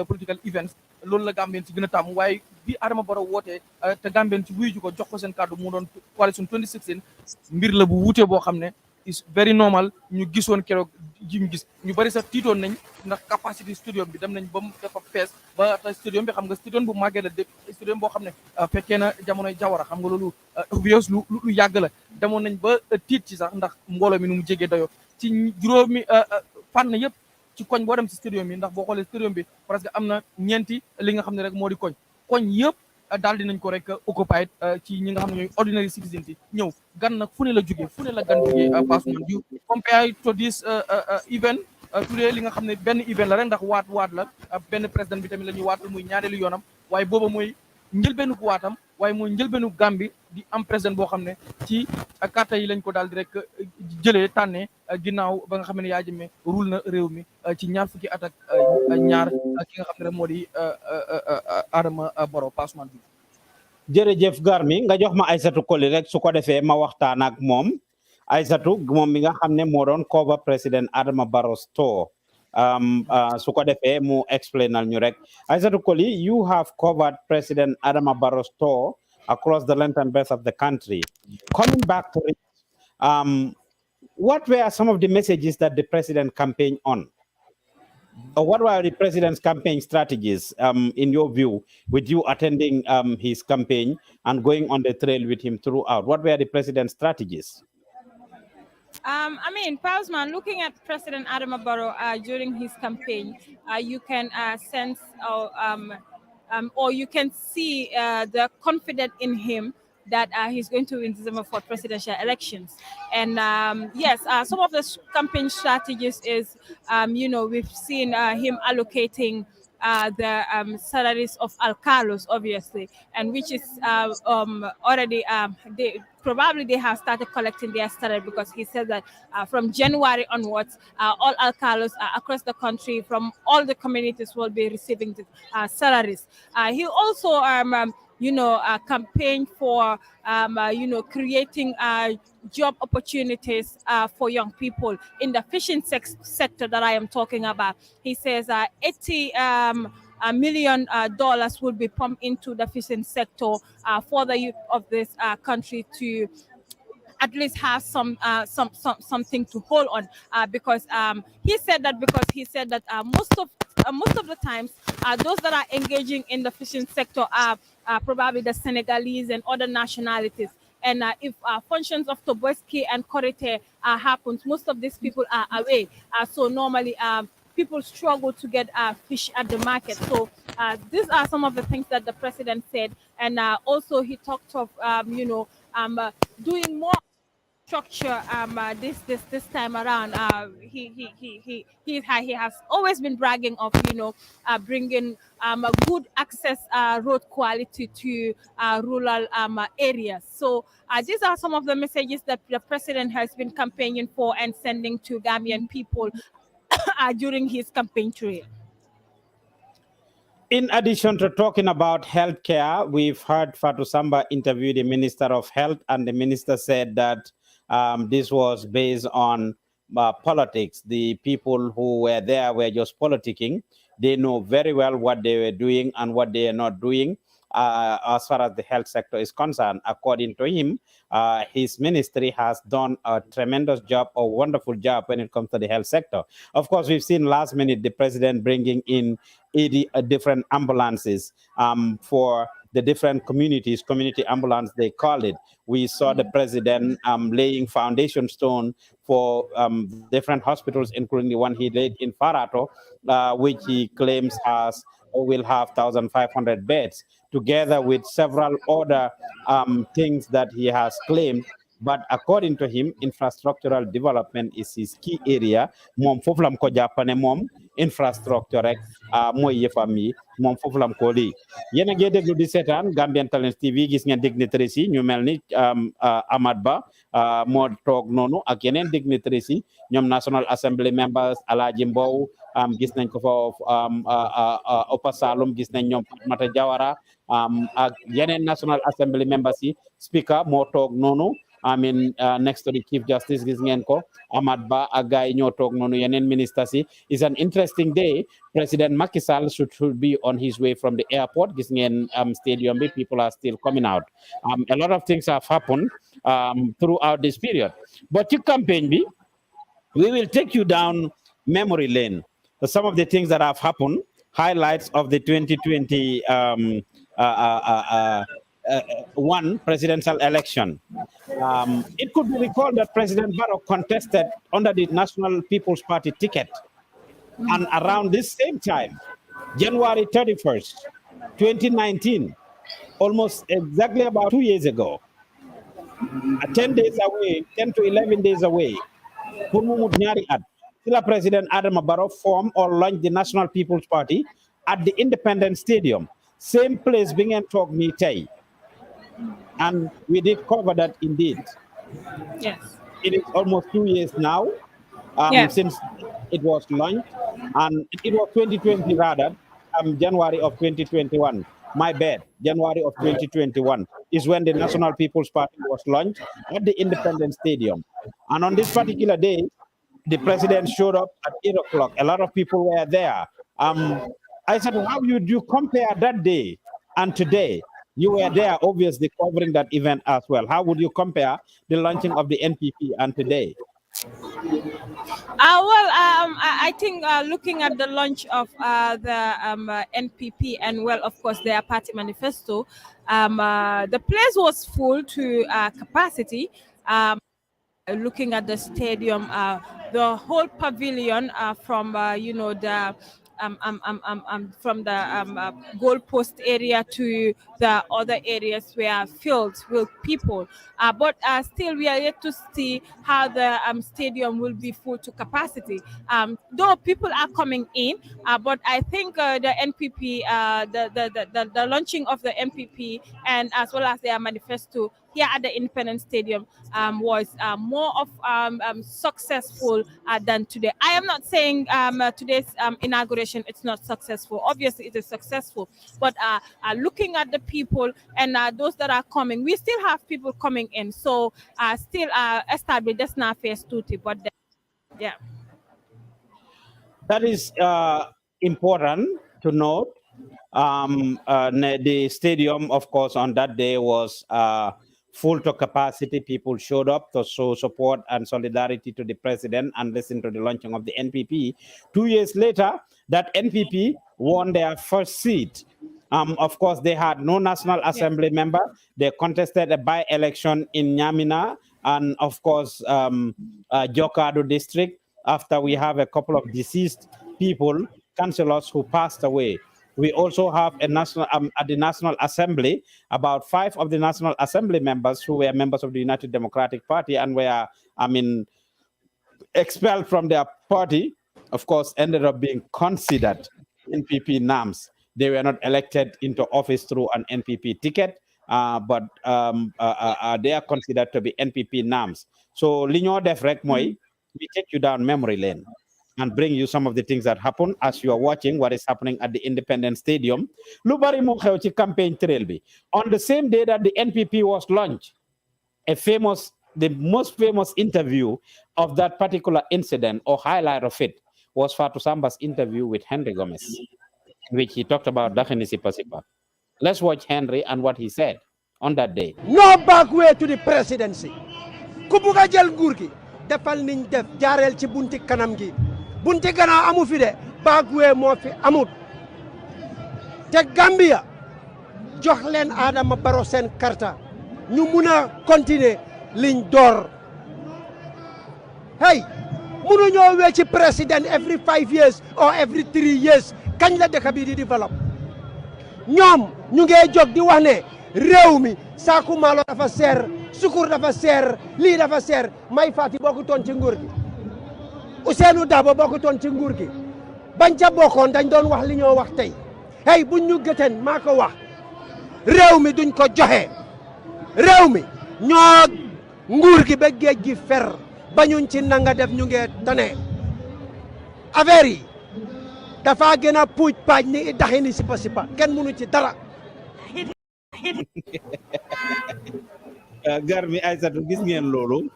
political events loolu la Gambien ci gën a tàmm waaye bi Adama Barrow wootee te Gambien ci wuyu ko jox ko seen kàddu mu doon coalition 2016 mbir la bu wuute boo xam ne is very normal ñu gisoon keroog ji ñu gis ñu bari sax tiitoon nañ ndax capacité stadium bi dem nañ ba mu dafa fees ba te stadium bi xam nga stadium bu màggee la de stadium boo xam ne fekkee na jamonoy Jawara xam nga loolu obvious lu yàgg la demoon nañ ba tiit ci sax ndax mbooloo mi nu mu jégee dayoo ci juróomi fànn yëpp ci koñ boo dem ci stadium bi ndax boo xoolee stadium bi parce que am na ñeenti li nga xam ne rek moo di koñ yëpp daal dinañ ko rek occupied ci ñi nga xam ne ñooy ordinary citizens yi ñëw gan nag fu ne la jógee fu ne la gan jógee Passeman you compare to this event today li nga xam ne benn event la rek ndax waat la benn président bi tamit la ñuy waat muy ñaareelu yoonam waaye booba mooy njëlbeenu waatam waaye mooy njëlbeenu Gambie di am président boo xam ne ci carte yi lañ ko daal di rek jëlee tànnee ginnaaw ba nga xam ne yaa jëmee rul na réew mi ci ñaar fukki at ak ñaar ki nga xam ne rek moo di Adama Barrow Passeman bi. jërëjëf Garmi nga jox ma Aïssatou Koli rek su ko defee ma waxtaan ak moom Aïssatou moom mi nga xam ne moo doon cover président Adama Barrow store su ko defee mu explainal ñu rek Aïssatou Koli, you have covered President Adama Barrow store across the length and breadth of the country. Coming back to it, what were some of the messages that the president campaigned on? What were the president's campaign strategies, in your view, with you attending his campaign and going on the trail with him throughout? What were the president's strategies? I mean, Pasman, looking at President Adama Barrow during his campaign, you can sense or you can see the confidence in him that he's going to win December for presidential elections. And yes, some of the campaign strategies is, you know, we've seen him allocating the salaries of alcalos, obviously, and which is already they have started collecting their salary, because he said that from January onwards, all alcalos across the country from all the communities will be receiving the salaries. He also campaigned for creating job opportunities for young people in the fishing sector that I am talking about. He says $80 million will be pumped into the fishing sector for the youth of this country to at least have something to hold on, because he said that most of the times those that are engaging in the fishing sector are probably the Senegalese and other nationalities. And if functions of Toboski and Korite happens, most of these people are away. So normally people struggle to get fish at the market. So these are some of the things that the president said. And also he talked of, doing more structure this time around. He has always been bragging of bringing a good access road quality to rural areas. So these are some of the messages that the president has been campaigning for and sending to Gambian people during his campaign trail. In addition to talking about healthcare, we've heard Fatou Samba interview the Minister of Health, and the minister said that this was based on politics. The people who were there were just politicking. They know very well what they were doing and what they are not doing. As far as the health sector is concerned, according to him, his ministry has done a tremendous job, a wonderful job when it comes to the health sector. Of course, we've seen last minute the president bringing in 80 different ambulances for the different communities, community ambulance, they call it. We saw the president laying foundation stone for different hospitals, including the one he laid in Farato, which he claims will have 1,500 beds, together with several other things that he has claimed. But according to him, infrastructural development is his key area. Mom foflam ko japane mom infrastructure rek moy yefam yi mom foflam ko li. Yena nge deglu di setan Gambian Talents TV, gis ngeen dignitaries yi ñu melni Amad Ba mo tok nonu ak yeneen dignitaries yi ñom National Assembly members Alaji Mbow gis nañ ko fo Opa Salum, gis nañ ñom Mata Jawara ak yeneen National Assembly members yi. Speaker mo tok nonu, I mean, next to the Chief Justice, gis ngeen ko Amad Ba ak gaay ñoo tok nonu yeneen ministers yi. It's an interesting day. President Macky Sall should be on his way from the airport. Gis ngeen stadium bi, people are still coming out. A lot of things have happened throughout this period. But your campaign bi, we will take you down memory lane. So some of the things that have happened, highlights of the 2020 one presidential election. It could be recalled that President Barrow contested under the National People's Party ticket. And around this same time, January 31st, 2019, almost exactly about 2 years ago, 10 days away, 10 to 11 days away, President Adama Barrow formed or launched the National People's Party at the Independence Stadium, same place being talk me tay. And we did cover that indeed. Yes. It is almost 2 years now since it was launched, and it was 2020 rather, January of 2021. My bad, January of 2021 is when the National People's Party was launched at the Independence Stadium. And on this particular day, the president showed up at 8 o'clock. A lot of people were there. I said, how would you compare that day and today? You were there, obviously, covering that event as well. How would you compare the launching of the NPP and today? I think looking at the launch of the NPP and, well, of course, their party manifesto, the place was full to capacity. Looking at the stadium, the whole pavilion from, the from the goalpost area to the other areas were filled with people. But still, we are yet to see how the stadium will be full to capacity. Though people are coming in, but I think the NPP, the launching of the NPP, and as well as their manifesto here at the Independence Stadium was more of successful than today. I am not saying today's inauguration it's not successful. Obviously, it is successful. But looking at the people and those that are coming, we still have people coming in. So still established that's not phase 2, but then, yeah. That is important to note. The stadium, of course, on that day was full to capacity. People showed up to show support and solidarity to the president and listen to the launching of the NPP. 2 years later, that NPP won their first seat. Of course, they had no National Assembly member. They contested a by-election in Nyamina and, of course, Jokado district. After we have a couple of deceased people, councillors who passed away. We also have a national at the National Assembly, about 5 of the National Assembly members who were members of the United Democratic Party and were, expelled from their party, of course, ended up being considered NPP NAMs. They were not elected into office through an NPP ticket, but they are considered to be NPP NAMs. So, Liño def rek moy, we take you down memory lane and bring you some of the things that happen as you are watching what is happening at the Independence Stadium. Lu bari mo xew ci campaign trail bi. On the same day that the NPP was launched, the most famous interview of that particular incident or highlight of it was Fatou Samba's interview with Henry Gomez, in which he talked about Dakhini Sipa. Let's watch Henry and what he said on that day. No back way to the presidency. Ku buga jël nguur gi defal niñ def jaareel ci bunti kanam gi. Bunti gannaaw amu fi de baagwee moo fi amut te Gambia jox leen Adama Barrow seen karta ñu mun a continuer liñ door hey mënuñoo wecci président every 5 years or every 3 years kañ la dëkk bi di develop ñoom ñu ngee jóg di wax ne réew mi saaku maalo dafa seer sukur dafa seer lii dafa seer may fàtti bokkutoon ci nguur gi Ousseynou Dabo bokkutoon ci nguur gi bañ ca bokkoon dañ doon wax li ñoo wax tey hey buñ ñu gëteen maa ko wax réew mi duñ ko joxe réew mi ñoo nguur gi ba géej gi fer bañuñ ci nanga def ñu ngee tane affaire yi dafa gën a puuj paaj ni i daxini sipa kenn mënu ci dara Garmi Aïssatou gis ngeen loolu.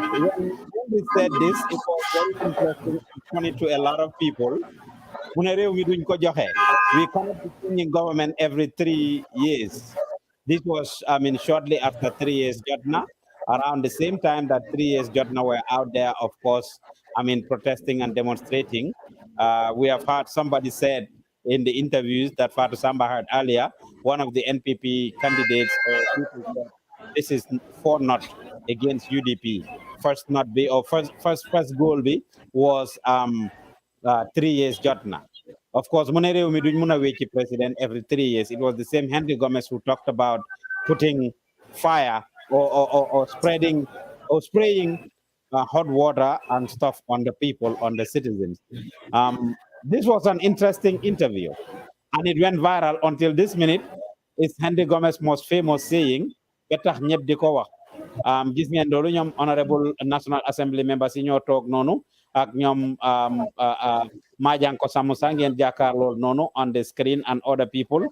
When we said this, it was very interesting and funny to a lot of people. Mu ne réew mi duñ ko joxe. We cannot be changing government every 3 years. This was, shortly after 3 years Jotna, around the same time that 3 years Jotna were out there, of course, protesting and demonstrating. We have heard somebody said in the interviews that Fatou Samba heard earlier, one of the NPP candidates, people said, this is for not against UDP. First goal B was 3 years Jotna. Of course, Munere mi duñ mëna wécci president every 3 years. It was the same Henry Gomez who talked about putting fire or spraying hot water and stuff on the people, on the citizens. This was an interesting interview, and it went viral until this minute. It's Henry Gomez's most famous saying, "Betax ñep diko wax." Gis ngeen loolu ñoom honorable National Assembly members yi ñoo toog noonu ak ñoom Majanko Samusa ngeen jàkkaarloo noonu on the screen and other people.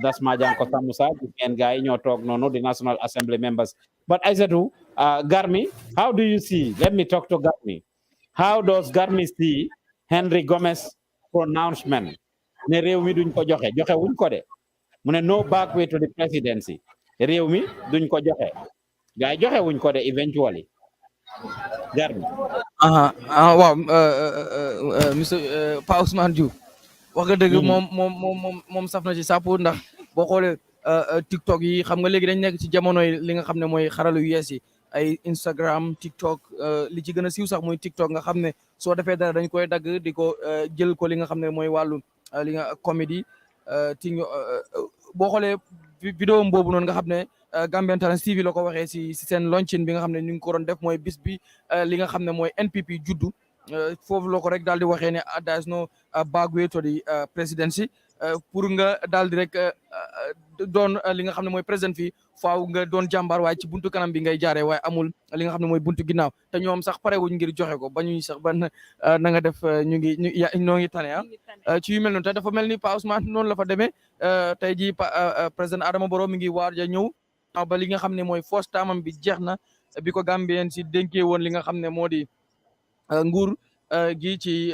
That's Majanko Samusa. Gis ngeen gaay ñoo toog noonu the National Assembly members. But Aïssatou, Garmi, how do you see? Let me talk to Garmi. How does Garmi see Henry Gomez pronouncement? Ne réew mi duñ ko joxe wuñ ko de. Mu ne no back way to the presidency. Réew mi duñ ko joxe. Gaay joxe wuñ ko de eventually. Garmi. Waaw monsieur Pa Ousmane Diouf wax nga dëgg moom saf na ci sàpp ndax boo xoolee TikTok yi xam nga léegi dañ nekk ci jamonoy li nga xam ne mooy xaralu yu yees yi ay Instagram TikTok li ci gën a siiw sax mooy TikTok nga xam ne soo defee dara dañ koy dagg di ko jël ko li nga xam ne mooy wàllu li nga comédie ti boo xoolee vidéo boobu noonu nga xam ne Gambian Talents TV la ko waxee si seen launching bi nga xam ne ñu ngi ko doon def mooy bis bi li nga xam ne mooy NPP juddu foofu la ko rek daal di waxee ne there is no back way to the presidency pour nga daal di rek doon li nga xam ne mooy président fii faaw nga doon jàmbaar waaye ci buntu kanam bi ngay jaaree waaye amul li nga xam ne mooy buntu ginnaaw te ñoom sax parewuñ ngir joxe ko ba ñuy sax ba na nga def ñoo ngi tane ci yu mel noonu te dafa mel ni Pa Ousmane noonu la fa demee tey jii président Adama Barrow mi ngi waaj a ñëw ba li nga xam ne mooy first term bi jeex na bi ko Gambien si dénkee woon li nga xam ne moo di nguur gi ci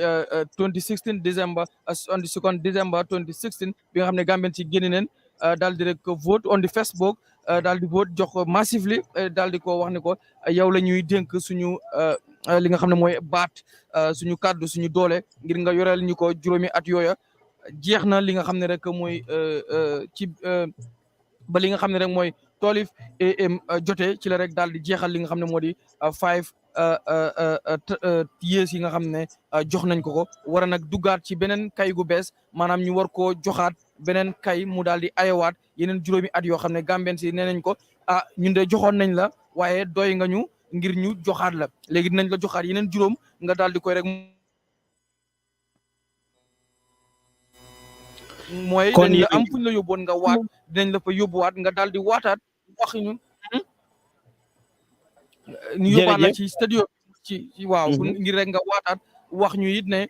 2016 December on the 2nd December 2016 bi nga xam ne Gambien si génne neen daal di rek vote on the Facebook daal di vote jox ko massively daal di ko wax ne ko yow la ñuy dénk suñu li nga xam ne mooy baat suñu kàddu suñu doole ngir nga yoreel ñu ko juróomi at yooya jeex na li nga xam ne rek mooy ci ba li nga xam ne rek mooy 12 am jotee ci la rek daal di jeexal li nga xam ne moo di 5 years yi nga xam ne jox nañ ko war a nag duggaat ci beneen kay gu bees maanaam ñu war koo joxaat beneen kay mu daal di ayawaat yeneen juróomi at yoo xam ne Gambien si nee nañ ko ñun de joxoon nañ la waaye doy nga ñu ngir ñu joxaat la léegi dinañ la joxaat yeneen juróom nga daal di koy rek mooy dañ la am fuñ la yóbboon nga waat dinañ la fa yóbbuwaat nga daal di waataat wax ñu yóbbaat la ci studio ci waaw ngir rek nga waataat wax ñu it ne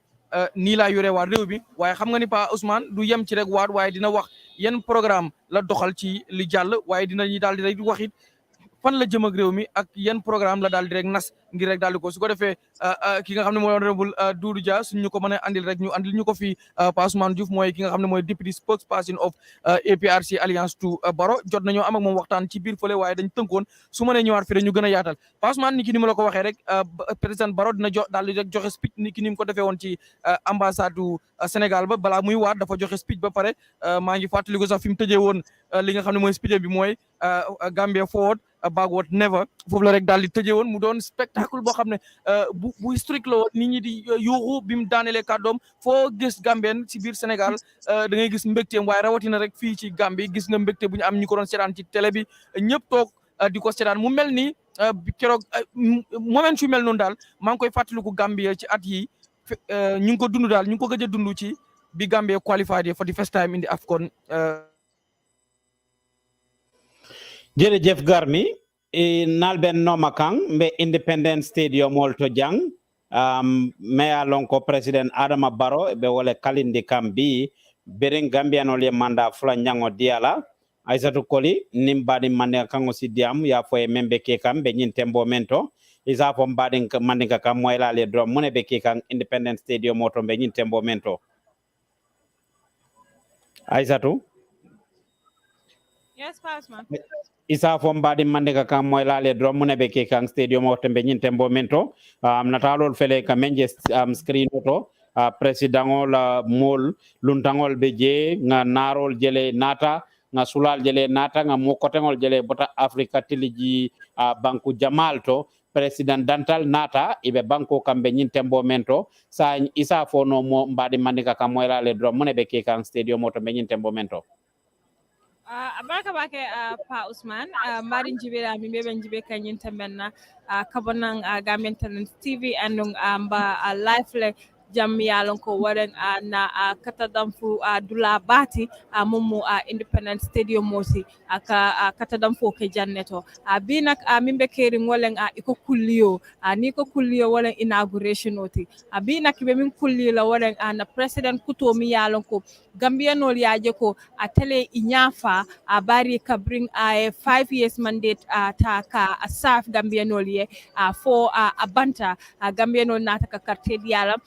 nii laa yore waat réew bi waaye xam nga ni Pa Ousmane du yem ci rek waat waaye dina wax yan programme la doxal ci li jàll waaye dina ñi daal di rek wax it fan la jëm ak réew mi ak yan programme la daal di rek nas ngir rek daal di ko su ko defee ki nga xam ne mooy honorable Doudou Dia suñu ko mën a andil rek ñu andil ñu ko fii Pa Ousmane Diouf mooy ki nga xam ne mooy deputy spokesperson of APRC Alliance to Barrow jot nañoo am ak moom waxtaan ci biir fële waaye dañ tënkoon su mënee ñëwaat fi rek ñu gën a yaatal Pa Ousmane ni ki ni ma la ko waxee rek président Barrow dina daal di rek joxe speech ni ki ni mu ko defee woon ci ambassade du Sénégal ba balaa muy waat dafa joxe speech ba pare maa ngi fàttali ko sax fi mu tëjee woon li nga xam ne mooy speech bi mooy Gambia forward backward never foofu la rek daal di tëjee woon mu doon spectacle boo xam ne bu historique la woon nit ñi di yuuxu bi mu daanelee kàddoom foo gis Gambien si biir Sénégal da ngay gis mbégteem waaye rawatina rek fii ci Gambie gis nga mbégte bu ñu am ñu ko doon seetaan ci télé bi ñëpp toog di ko seetaan mu mel ni keroog moment yu mel noonu daal maa ngi koy fàttaliku Gambie ci at yi ñu ngi ko dund daal ñu ngi ko gëj a dund ci bi Gambie qualified for the first time in the AFCON. Jërëjëf Garmi nalben nomakang mbe Independence Stadium wolto jang meya lonko president Adama Barrow be wole kalindi kambi beren Gambianol ye manda fula nyango diala Aissatou Koli nimbadi mande kango si diam ya foye membe ke kam be nyin tembo mento isa fo mbadi mande kam moyla le drum mune be ke kan Independence Stadium moto be nyin tembo mento Aissatou. Yes, Pastor. Isa fo mbadi mande kam moyla le drum mune be ke kan stadium moto be nyin tembo mento natalol fele ka menje screen to president la mol luntangol be je nga narol jele nata nga sulal jele nata nga mokotengol jele bota Africa tiliji banku jamalto president dantal nata ibe banko kambe nyin tembo mento sa isa fo no mo mbadi mandika kam moyla le drum mune be ke kan stadium moto be nyin tembo mento abaraka bake Pa Ousmane mbadi njibira mi bebe njibe kanyin tembenna kabonang Gambian Talents TV andong mba live le jam yalon ko waren na katadamfu dula bati momo Independence Stadium mosi aka katadamfu ke janneto binak mimbe keri ngolen iko kulliyo ni ko kulliyo walen inauguration oti binak be min kulli la walen na president kuto mi yalon ko Gambianol yaje ko tele inyafa bari ka bring a 5 years mandate ta ka serve Gambianol ye for abanta Gambianol nata ka carte diala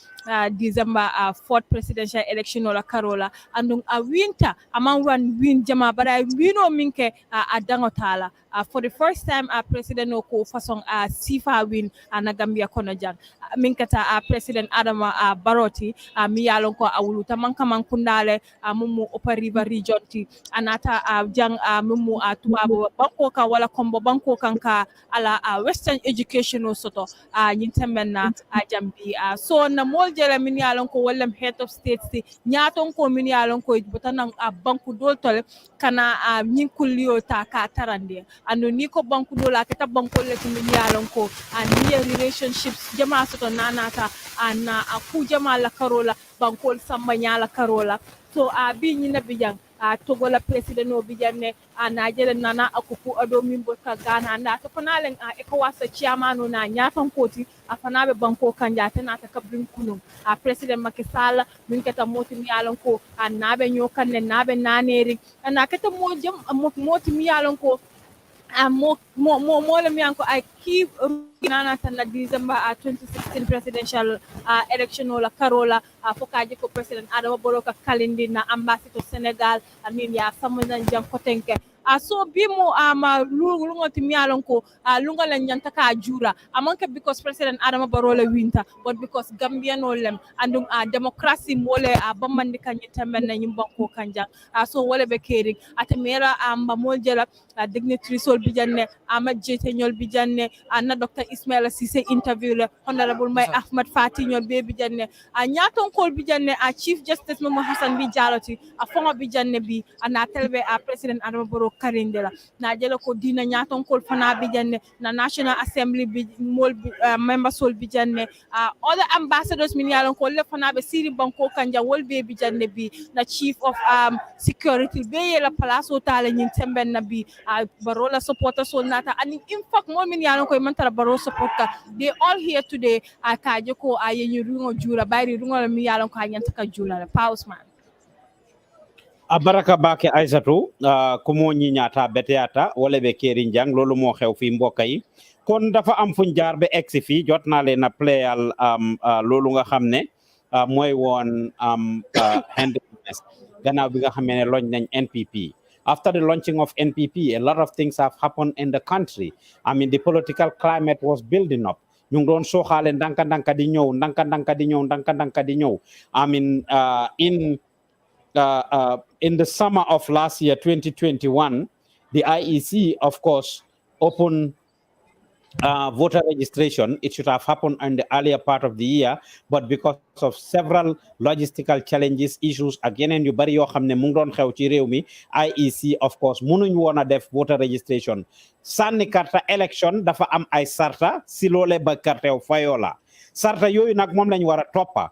December 4th presidential election ola karola andung a winter among one win jama but I wino minke a dangotala for the first time president oko façon sifa win na Gambia kono jang minkata president Adama Baroti mi yalon ko awuluta manka mankundale mumu upper river region ti anata jang mumu tubabo banko ka wala kombo banko kanka ala western educational soto nyintemenna jambi so na mol jela min yalon ko wala head of state si nyaton ko min yalon ko botanan banku doltol kana nyin kulliyo ta ka tarande ando ni ko banku dola kata banko le min yalon ko near relationships jama soto nanata na ku jama la karola bankol samba nyala karola so bi nyina bijang togola president no bijanne najele nana akuku ado mimbo ka gana na to fanalen ECOWAS chairman na nyatan koti afanabe banko kanja tana ta kabrin kunum president Macky Sall min kata moti mi yalon ko nabe nyokan ne nabe naneri na kata moti mi yalon ko mo le mi anko I keep nana tan la December 2016 presidential election ola karola fokaji ko president Adama Barrow ka kalindi na ambassador Senegal amin ya samunan jam kotenke so bimo lungo timialon ko lungo la nyanta ka jura amanka because president Adama Barrow le winter but because Gambian olem andum democracy mole bamandi kanyita men na nyimbanko kanja so wala be kering atemera mol jela dignitary sol bijanne jete nyol bijanne na Dr. Ismaila Cissé interview le honorable May Ahmad Fati nyol be bijanne nyaton kol bijanne chief justice Mama Hassan bi jaloti fonga bijanne bi na telbe president Adama Barrow karindela na jela ko dina nyaton kol fana bijanne na National Assembly bi mol member sol bijanne other ambassadors min yalon ko le fana be siri banko kanja wol be bijanne bi na chief of security be la place o tale nyin temben na bi Barrow la supporter so nata and in fact mo min yalon ko mantara Barrow supporter they all here today kaje ko ayenyu rungo jura bayri rungo mi yalon ko nyanta ka jula pause man Abaraka bake Aisatu kumo ñi ñaata beteata wala be keri njang lolu mo xew fi mbokk yi kon dafa am fuñ jaar be exi fi jotna le na playal lolu nga xamne moy won handiness gannaaw bi nga xamne loñ nañ NPP. After the launching of NPP, a lot of things have happened in the country. I mean, the political climate was building up. Ñu ngi doon sooxaale ndanka di ñëw. I mean, in the summer of last year, 2021, the IEC, of course, opened voter registration. It should have happened in the earlier part of the year, but because of several logistical challenges, issues, again, and you bari yo xamne mu ngi doon xew ci réew mi, IEC, of course, mënuñ woon a def voter registration. Sànni karta election dafa am ay sarta si loole ba kartew fayola. Sarta yooyu nag moom lañ war a toppa.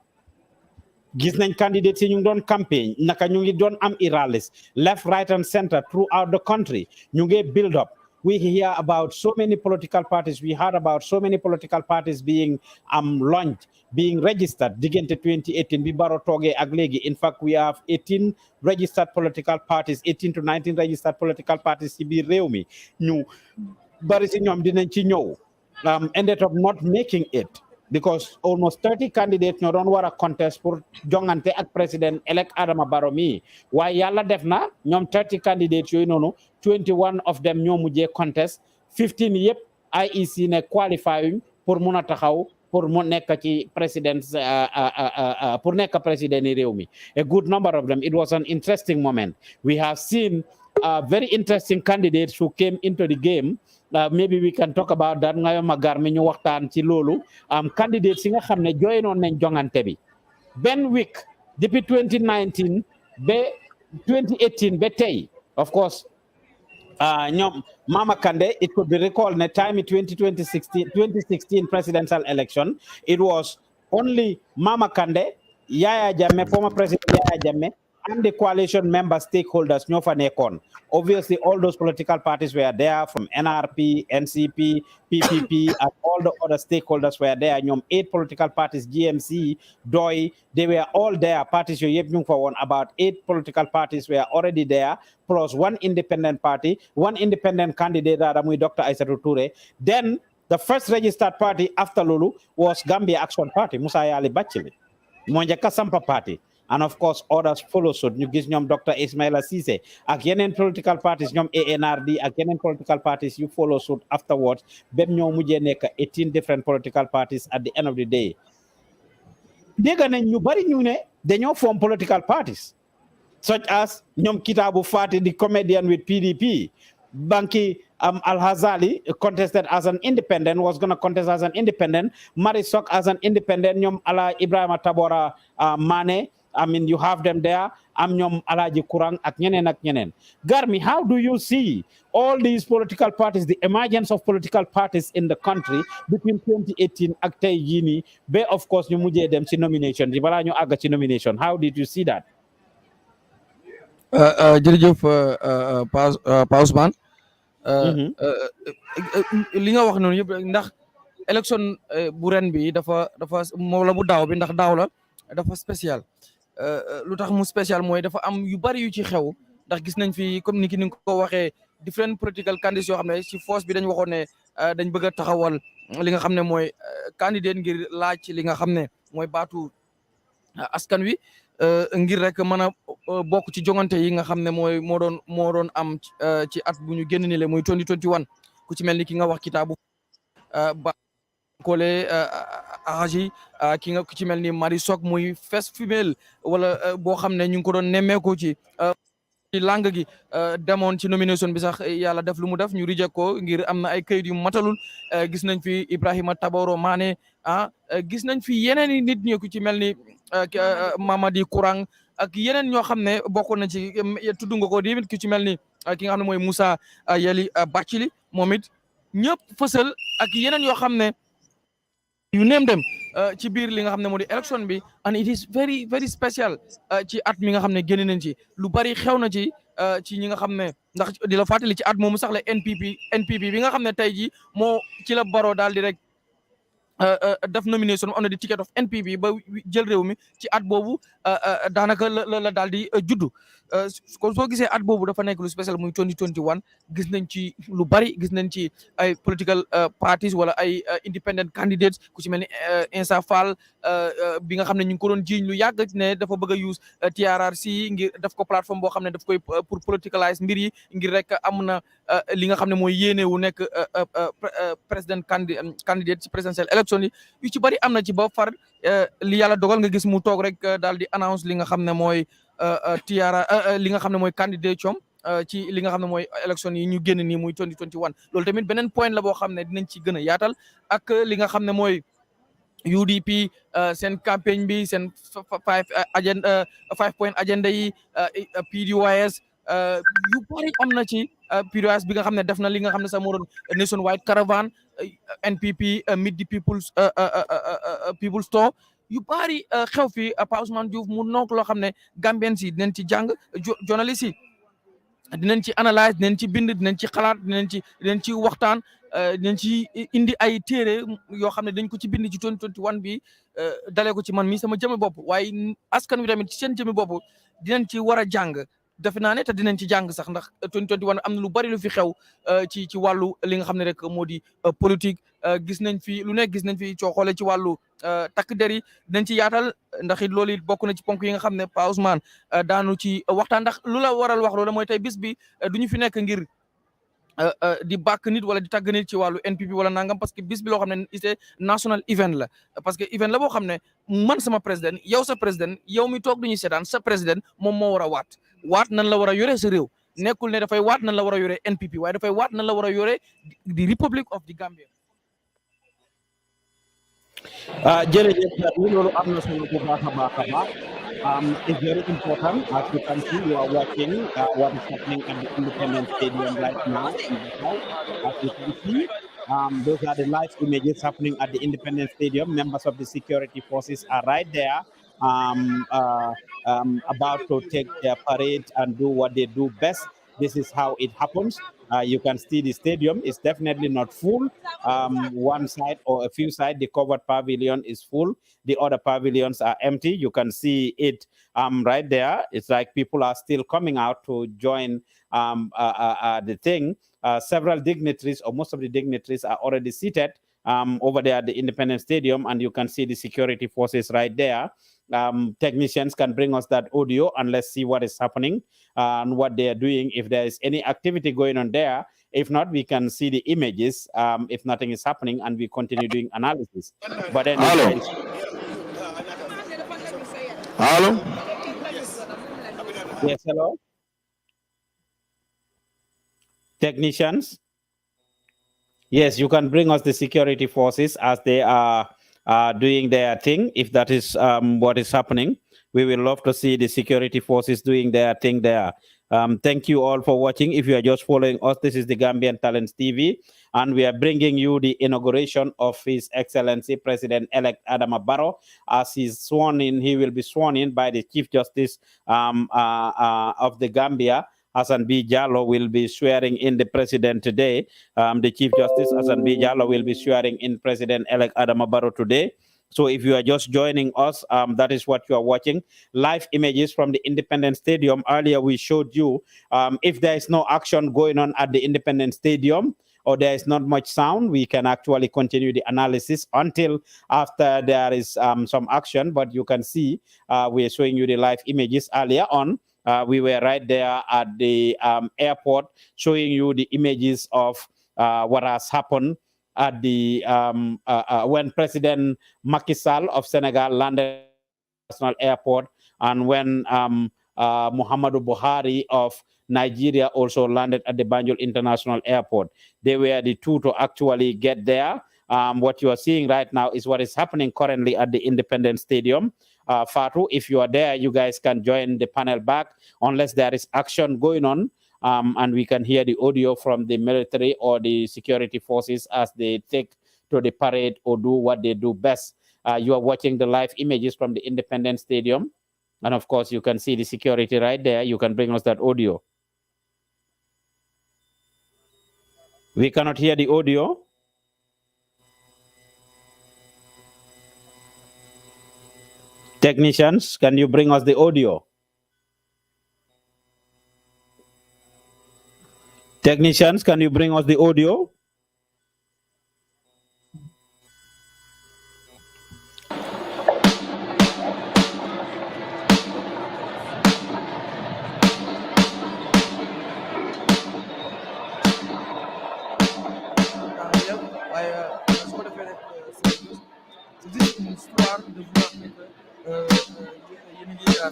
Gis nañ candidates yi ñu ngi doon campaign naka ñu ngi doon am rallies left, right, and center throughout the country. Ñu ngi build up. We hear about so many political parties. We heard about so many political parties being launched, being registered. Diggante 2018, bi Barrow toogee ak léegi. In fact, we have 18 registered political parties, 18 to 19 registered political parties ci biir réew mi. Ñu bari ci ñoom dinañ ci ñëw. Ended up not making it because almost 30 candidates ñoo doon war a contest pour jongante ak président elect Adama Barrow mi. Waaye yàlla def na ñoom 30 candidates yooyu noonu 21 of them ñoo mujjee contest 15 yëpp IEC ne qualifying pour mun a taxaw pour mu nekk ci président pour nekk président ni réew mi. A good number of them. It was an interesting moment. We have seen very interesting candidates who came into the game. Maybe we can talk about that nga magar mi ñu waxtaan ci loolu candidates yi nga xam ne joinoon nañ jongante bi benn week depuis 2019 ba 2018 ba tey of course ñoom Mama Kandeh, it could be recalled in time in 2016 presidential election, it was only Mama Kandeh, Yaya Jammeh, former President Yaya Jammeh, and the coalition member stakeholders, ñoo fa nekkoon. Obviously, all those political parties were there, from NRP, NCP, PPP, and all the other stakeholders were there. ñoom 8 political parties, GMC, DOI, they were all there. Parties yooyu yëpp ñu ngi fa woon. About 8 political parties were already there, plus 1 independent party, 1 independent candidate, muy Dr. Aissatou Touré. Then, the first registered party after Lulu was Gambia Action Party, Musa Yali Bachili. moo njëkk a sampa party and of course others follow suit ñu gis ñoom Dr. Ismaila Ceesay ak yeneen political parties ñoom ANRD ak yeneen political parties yu follow suit afterwards bem ñoo mujjee nekk 18 different political parties at the end of the day dégg nañ ñu bari ñu ne dañoo form political parties such as ñoom Kitaabu Fati the comedian with PDP Banki Al-Hazali contested as an independent, was going to contest as an independent. Marisok as an independent. Nyom ala Ibrahima Tabora Mane. I mean, you have them there. Nyom Alaji Kurang at nyenen. Garmi, how do you see all these political parties, the emergence of political parties in the country between 2018 and Yini, be of course you muje dem ci nomination, dibala ñu aga ci nomination. How did you see that? Jërëjëf Pa Ousmane li nga wax noonu yëpp ndax élection bu ren bi dafa moom la bu daaw bi ndax daaw la dafa spécial lu tax mu spécial mooy dafa am yu bari yu ci xew ndax gis nañ fi comme ni nga ko waxee different political candidates yoo xam ne ci force bi dañ waxoon ne dañ bëgg a taxawal li nga xam ne mooy candidate ngir laaj li nga xam ne mooy baatu askan wi ngir rek mën a bokk ci jongante yi nga xam ne moo doon am ci at bu ñu génn ni le muy 2021 ku ci mel ni ki nga wax Kitaabu ba Kole Ahaji ki nga ku ci mel ni Marie Sok muy first female wala boo xam ne ñu ngi ko doon nemmeeku ci langue gi demoon ci nomination bi sax yàlla def lu mu def ñu reject ko ngir am na ay kayit yu matalul gis nañ fi Ibrahima Taboro Mané gis nañ fi yeneen i nit ñi ku ci mel ni Mamadi Kurang ak yeneen ñoo xam ne bokk na ci tudd nga ko di ki ci mel ni ki nga xam ne mooy Moussa Yali Bacili moom it ñëpp fësal ak yeneen yoo xam ne yu neem dem ci biir li nga xam ne moo di élection bi and it is very very special ci at mi nga xam ne génn nañ ci lu bari xew na ci ñi nga xam ne ndax di la fàttali ci at moomu sax la NPP bi nga xam ne tey ji moo ci la Barrow daal di rek def nomination on the ticket of NPP ba jël réew mi ci at boobu daanaka la daal di juddu kon soo gisee at boobu dafa nekk lu spécial muy 2021 gis nañ ci lu bari gis nañ ci ay political parties wala ay independent candidates ku ci mel ni Insa Fall bi nga xam ne ñu ngi ko doon jiiñ lu yàgg ne dafa bëgg a use TRRC ngir def ko plateforme boo xam ne daf koy pour politicalize mbir yi ngir rek am na li nga xam ne mooy yéene wu nekk président candidate ci presidential election yi yu ci bari am na ci ba far li yàlla dogal nga gis mu toog rek daal di announce li nga xam ne mooy li nga xam ne mooy candidature ci li nga xam ne mooy élection yi ñu génn nii muy 2021 loolu tamit beneen point la boo xam ne dinañ ci gën a yaatal ak li nga xam ne mooy UDP seen campagne bi seen 5 point agenda yi PDOIS yu bari am na ci PDOIS bi nga xam ne def na li nga xam ne sax moo doon nationwide caravan NPP meet the people store yu bari xew fi Pa Ousmane Diouf mu nok loo xam ne Gambian si dinañ ci jàng journaliste yi dinañ ci analyse dinañ ci bind dinañ ci xalaat dinañ ci waxtaan dinañ ci indi ay téere yoo xam ne dañ ko ci bind ci 2021 bi dalee ko ci man mi sama jëmi bopp waaye askan wi tamit ci seen jëmi bopp dinañ ci war a jàng defe naa ne te dinañ ci jàng sax ndax 2021 am na lu bari lu fi xew ci wàllu li nga xam ne rek moo di politique gis nañ fi lu nekk gis nañ fi coo xoolee ci wàllu takk der yi dinañ ci yaatal ndax it loolu it bokk na ci ponk yi nga xam ne Pa Ousmane daanu ci waxtaan ndax lu la waral wax loolu mooy tey bis bi du ñu fi nekk ngir di bàkk nit wala di tàgg nit ci wàllu NPP wala nangam parce que bis bi loo xam ne c'est national event la parce que event la boo xam ne man sama président yow sa président yow mi toog duñu seetaan sa président moom moo war a waat nan la war a yore sa réew nekkul ne dafay waat nan la war a yore NPP waaye dafay waat nan la war a yore the Republic of the Gambia. Jërëjëf loolu am na solo bu baax a baax a baax. It's very important. As you can see, you are watching what is happening at the Independence Stadium right now. As you can see, those are the live images happening at the Independence Stadium. Members of the security forces are right there, about to take their parade and do what they do best. This is how it happens. You can see the stadium is definitely not full. One side or a few sides, the covered pavilion is full. The other pavilions are empty. You can see it right there. It's like people are still coming out to join the thing. Several dignitaries, or most of the dignitaries, are already seated over there at the Independence Stadium, and you can see the security forces right there. technicians can bring us that audio, and let's see what is happening and what they are doing. If there is any activity going on there, if not, we can see the images. If nothing is happening, and we continue doing analysis. But then, hello. Hello. Yes, hello. Technicians. Yes, you can bring us the security forces as they are doing their thing. If that is what is happening, we will love to see the security forces doing their thing there. Thank you all for watching. If you are just following us, this is the Gambian Talents TV, and we are bringing you the inauguration of His Excellency President-elect Adama Barrow. As he's sworn in, he will be sworn in by the Chief Justice of the Gambia. Hassan B. Jallo will be swearing in the president today. The Chief Justice Hassan B. Jallo will be swearing in President-elect Adama Barrow today. So if you are just joining us, that is what you are watching. Live images from the Independence Stadium. Earlier we showed you if there is no action going on at the Independence Stadium, or there is not much sound, we can actually continue the analysis until after there is some action. But you can see we are showing you the live images earlier on. We were right there at the airport showing you the images of what has happened at the when President Macky Sall of Senegal landed at the National Airport, and when Muhammadu Buhari of Nigeria also landed at the Banjul International Airport. They were the two to actually get there. What you are seeing right now is what is happening currently at the Independence Stadium. Fatu, if you are there, you guys can join the panel back unless there is action going on, and we can hear the audio from the military or the security forces as they take to the parade or do what they do best. You are watching the live images from the Independence Stadium, and of course you can see the security right there. You can bring us that audio. We cannot hear the audio. Technicians, can you bring us the audio? Technicians, can you bring us the audio?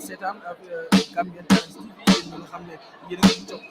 seetaan ak Gambian Talents TV yéen ñi nga xam ne yéen a ngi topp.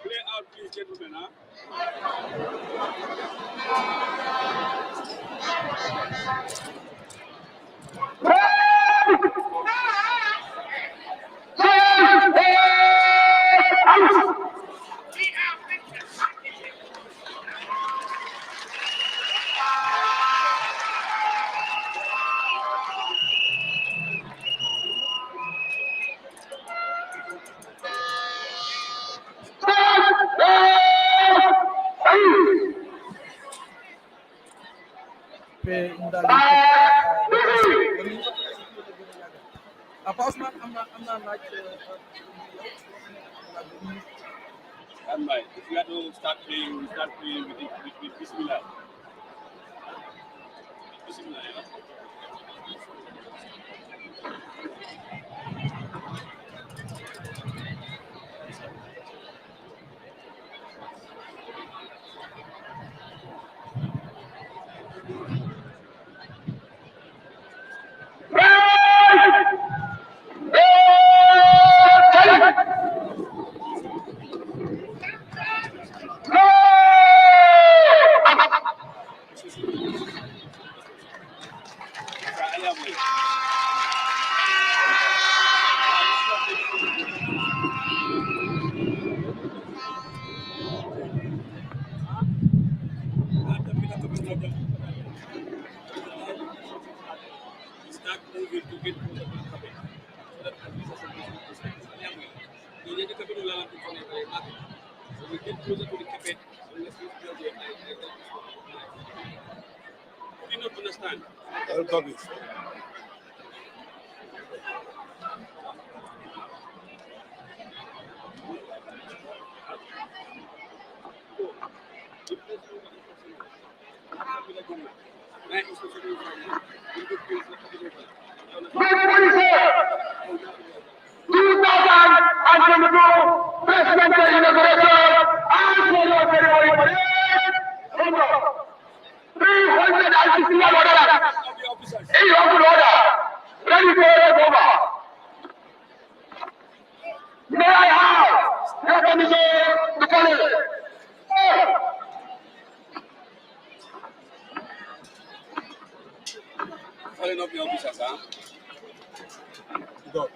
Play out, please, gentlemen. If you have to start playing with Bismillah. Bismillah, yeah. Presidential inauguration and ceremony parade. 360 orders. In open order. Ready for over. May I have your permission to call it? Calling up the officers, huh? Go.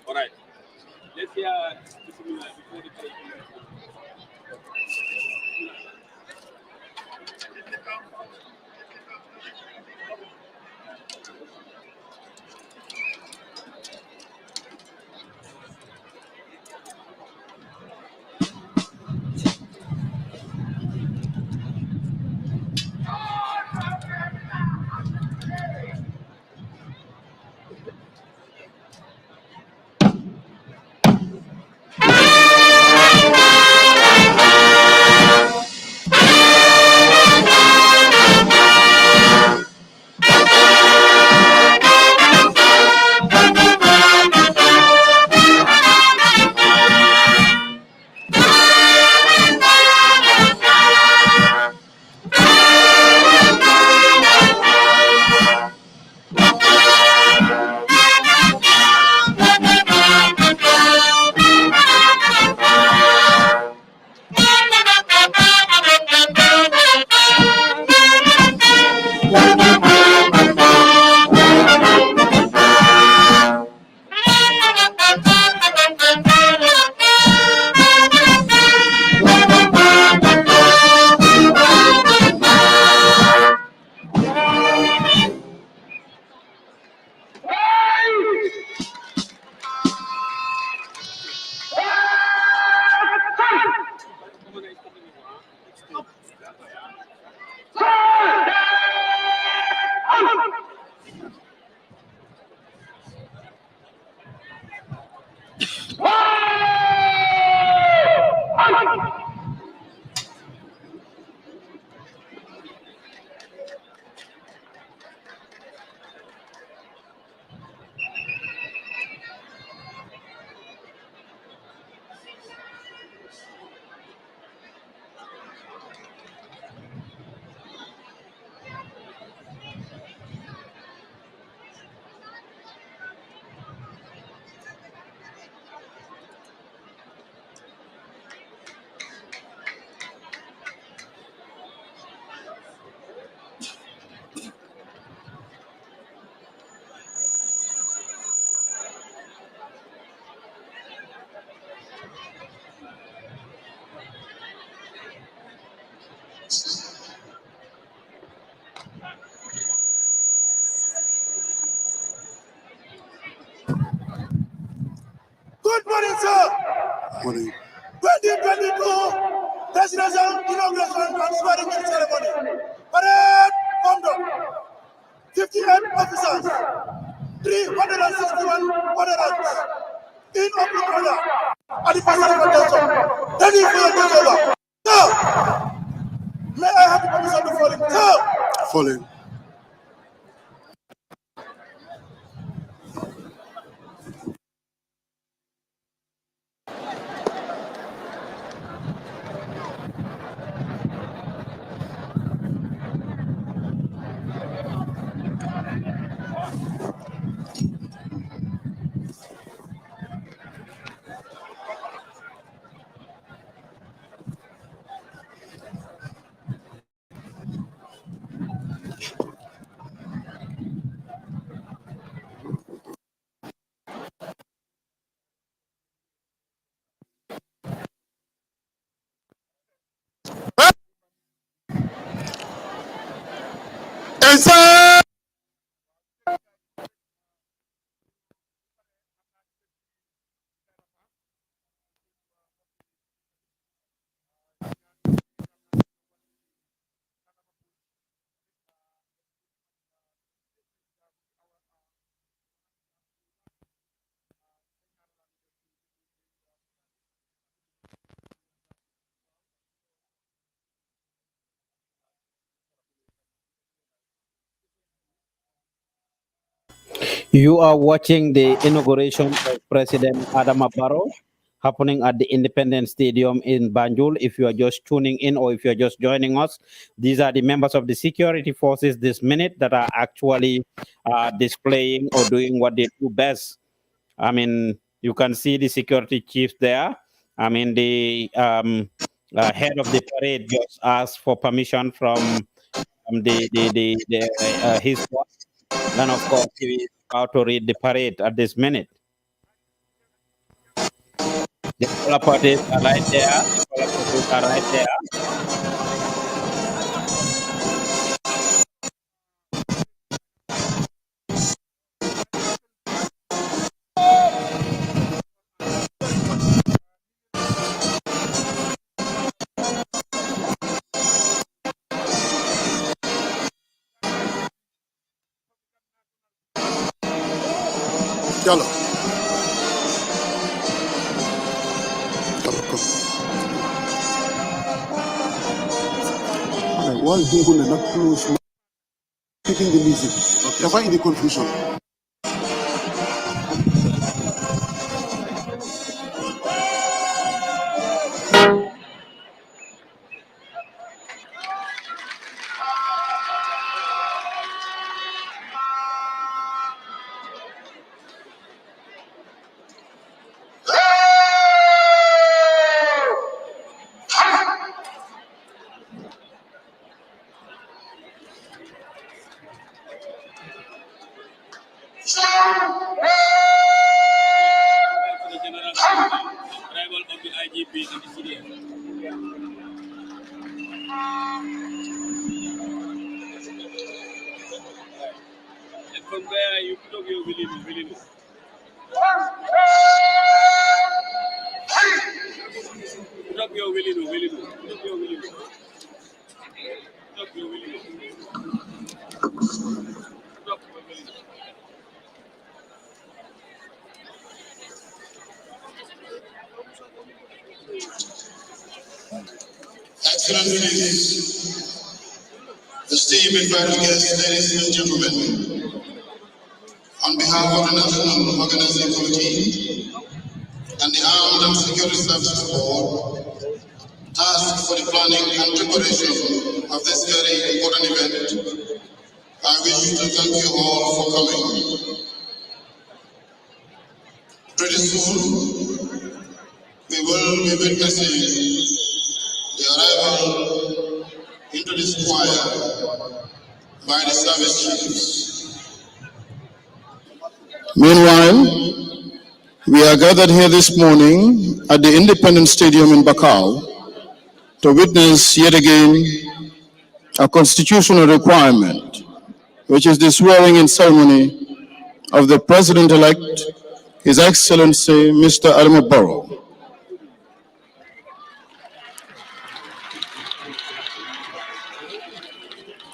All right. Let's hear before the break. sir. 2022 presidential inauguration and swearing in ceremony. Parade formed up. 58 officers, 361 honoraries in open order at the personal attention. Ready for your takeover. Sir, may I have the permission to fall in? Sir. Fall in. You are watching the inauguration of President Adama Barrow happening at the Independence Stadium in Banjul. If you are just tuning in or if you're just joining us, these are the members of the security forces this minute that are actually displaying or doing what they do best. I mean, you can see the security chiefs there. I mean, the head of the parade just asked for permission from his boss. And of course, he is about to read the parade at this minute. The color parties are right there. The color parties are right there. Yalla. Why people are not close? Taking the music. That's why in the confusion. Arrival of the IGP and the CDF. And from there, you put up your willingness. Put up your willingness. Put up your willingness. Put up your willingness. Put up your willingness. Excellencies, esteemed invited guests, ladies and gentlemen, on behalf of the National Organizing Committee and the Armed and Security Services Board, tasked for the planning and preparation of this very important event, I wish to thank you all for coming. Pretty soon, we will be witnessing the arrival into this choir by the service chiefs. Meanwhile, we are gathered here this morning at the Independence Stadium in Bakau to witness yet again a constitutional requirement, which is the swearing-in ceremony of the President-elect His Excellency Mr. Adama Barrow.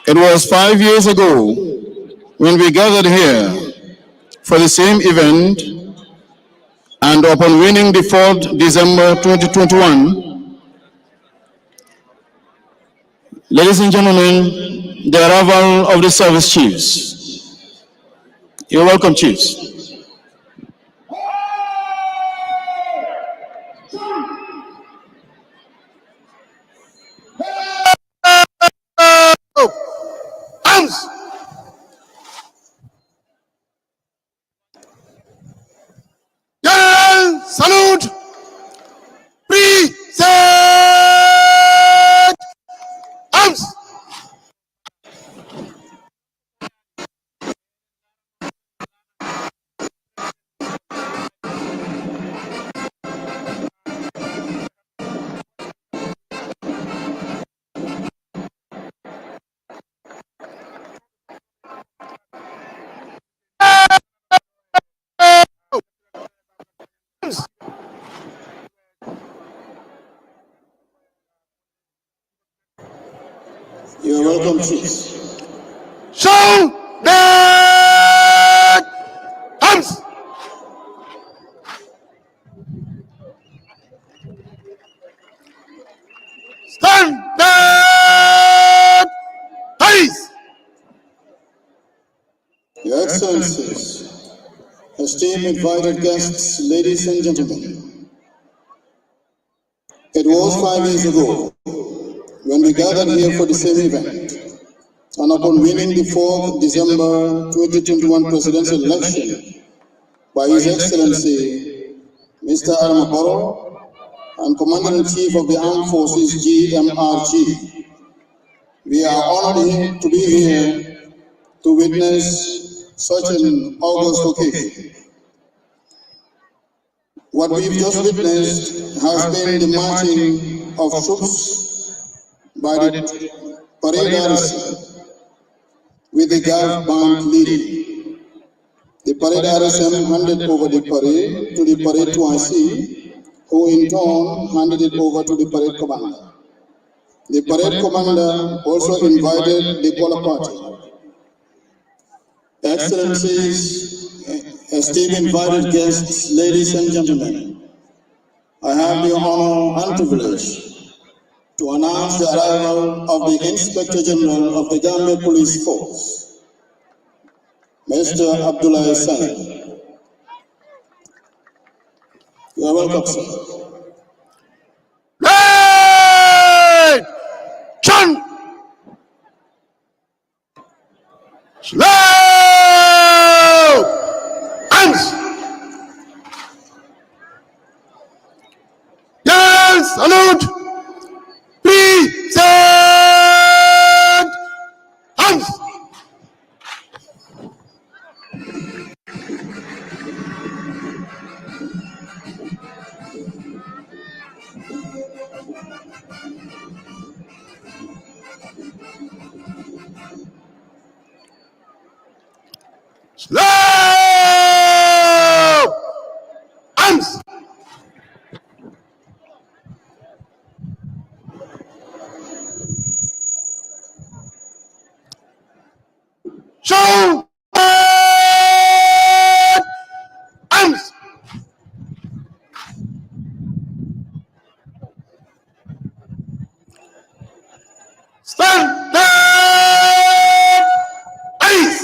It was 5 years ago when we gathered here for the same event, and upon winning the 4th December 2021, ladies and gentlemen, the arrival of the service chiefs. You're welcome, chiefs. Arms! General salute! Present! Arms! You're welcome, chiefs. Show the arms! Stand back! Please! Your Excellencies, esteemed invited guests, ladies and gentlemen, it was 5 years ago when we gathered here for the same event, and upon winning the 4th December 2021 presidential election by His Excellency Mr. Adama Barrow and Commander-in-Chief of the Armed Forces GMRG, we are honored to be here to witness such an august occasion. What we've just witnessed has been the marching of troops by the parade garrison with the Gav band leading. The parade garrison handed over the parade to the parade 2IC, who in turn handed it over to the parade commander. The parade commander also invited the color party. Excellencies, esteemed invited guests, ladies and gentlemen, I have the honor and privilege to announce the arrival of the Inspector General of the Gambia Police Force, Mr. Abdullah Sani. You are welcome, sir. Right! Chun! Slow! Arms! Yes, salute! Present! Arms! Slow! Arms! Show! Arms! Stand down! Ice!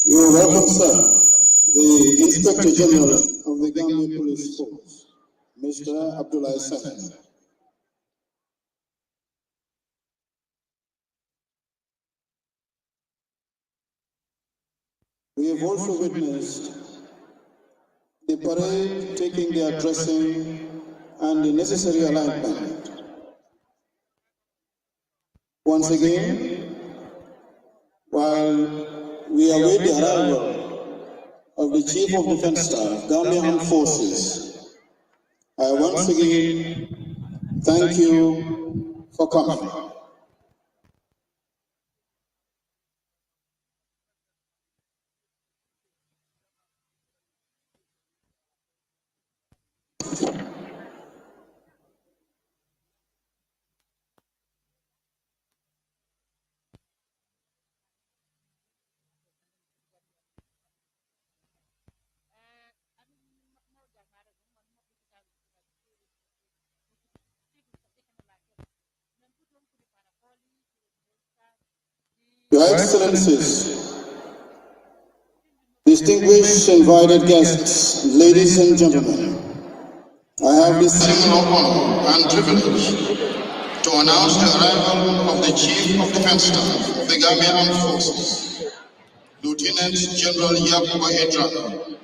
You are welcome, sir. The Inspector General of the Gambia Police Force, Mr. Abdullah Sani. We have also witnessed the parade taking their dressing and the necessary alignment. Once again, while we await the arrival of the Chief of Defense Staff, Gambian Armed Forces, I once again thank you for coming. Your Excellencies, distinguished invited guests, ladies and gentlemen, I have the singular honor and privilege to announce the arrival of the Chief of Defense Staff of the Gambian Armed Forces, Lieutenant General Yakuba Edra.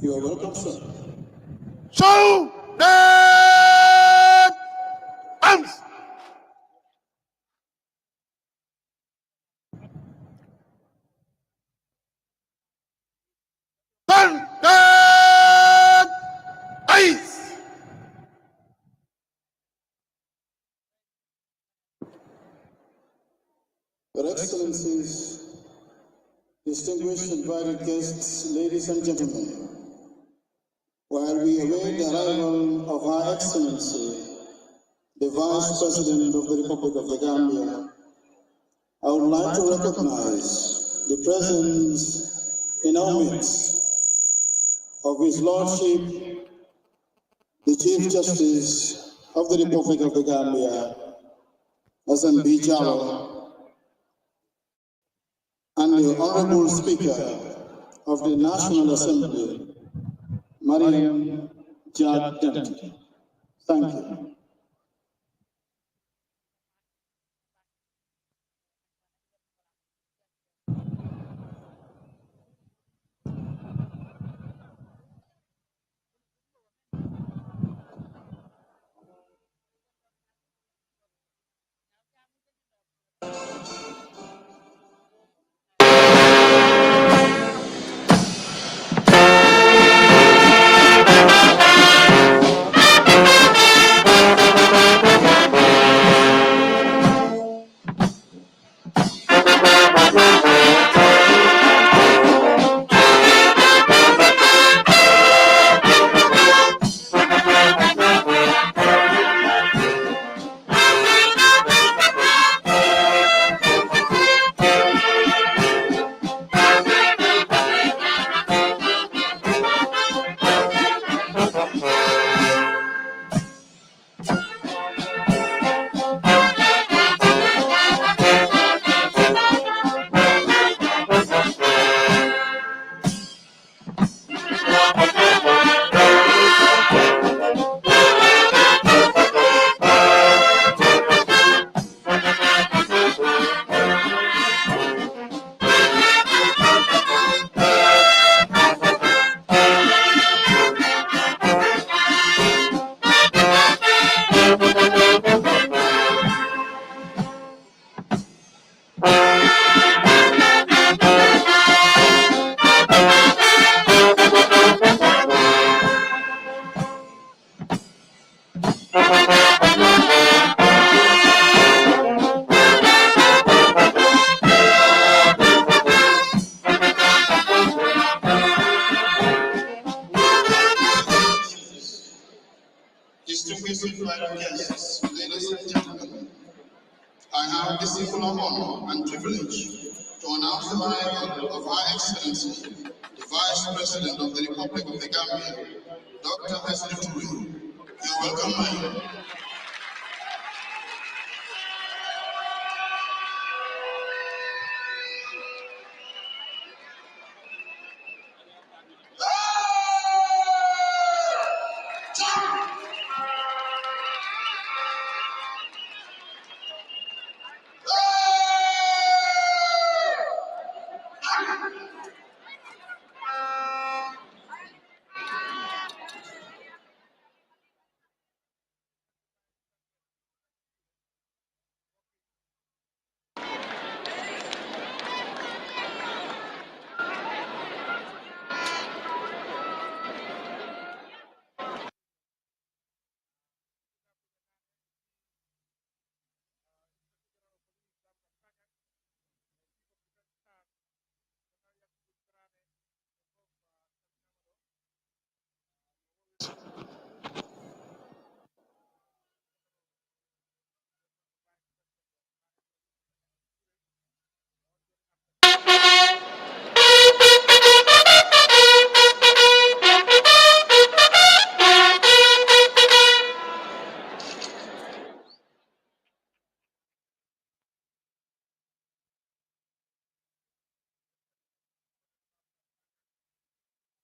You are welcome, sir. Show them arms. Turn them eyes. Your Excellencies, distinguished invited guests, ladies and gentlemen, while we await the arrival of Her Excellency, the Vice President of the Republic of the Gambia, I would like to recognize the presence in our midst of His Lordship, the Chief Justice of the Republic of the Gambia, Hassan B. Jallow, and the Honorable Speaker of the National Assembly, Mariam Jad Dempsey. Thank you. Distinguished invited guests, ladies and gentlemen, I have the singular honor and privilege to announce the arrival of Her Excellency, the Vice President of the Republic of the Gambia, Dr. Wesley Turi. You're welcome, ma'am.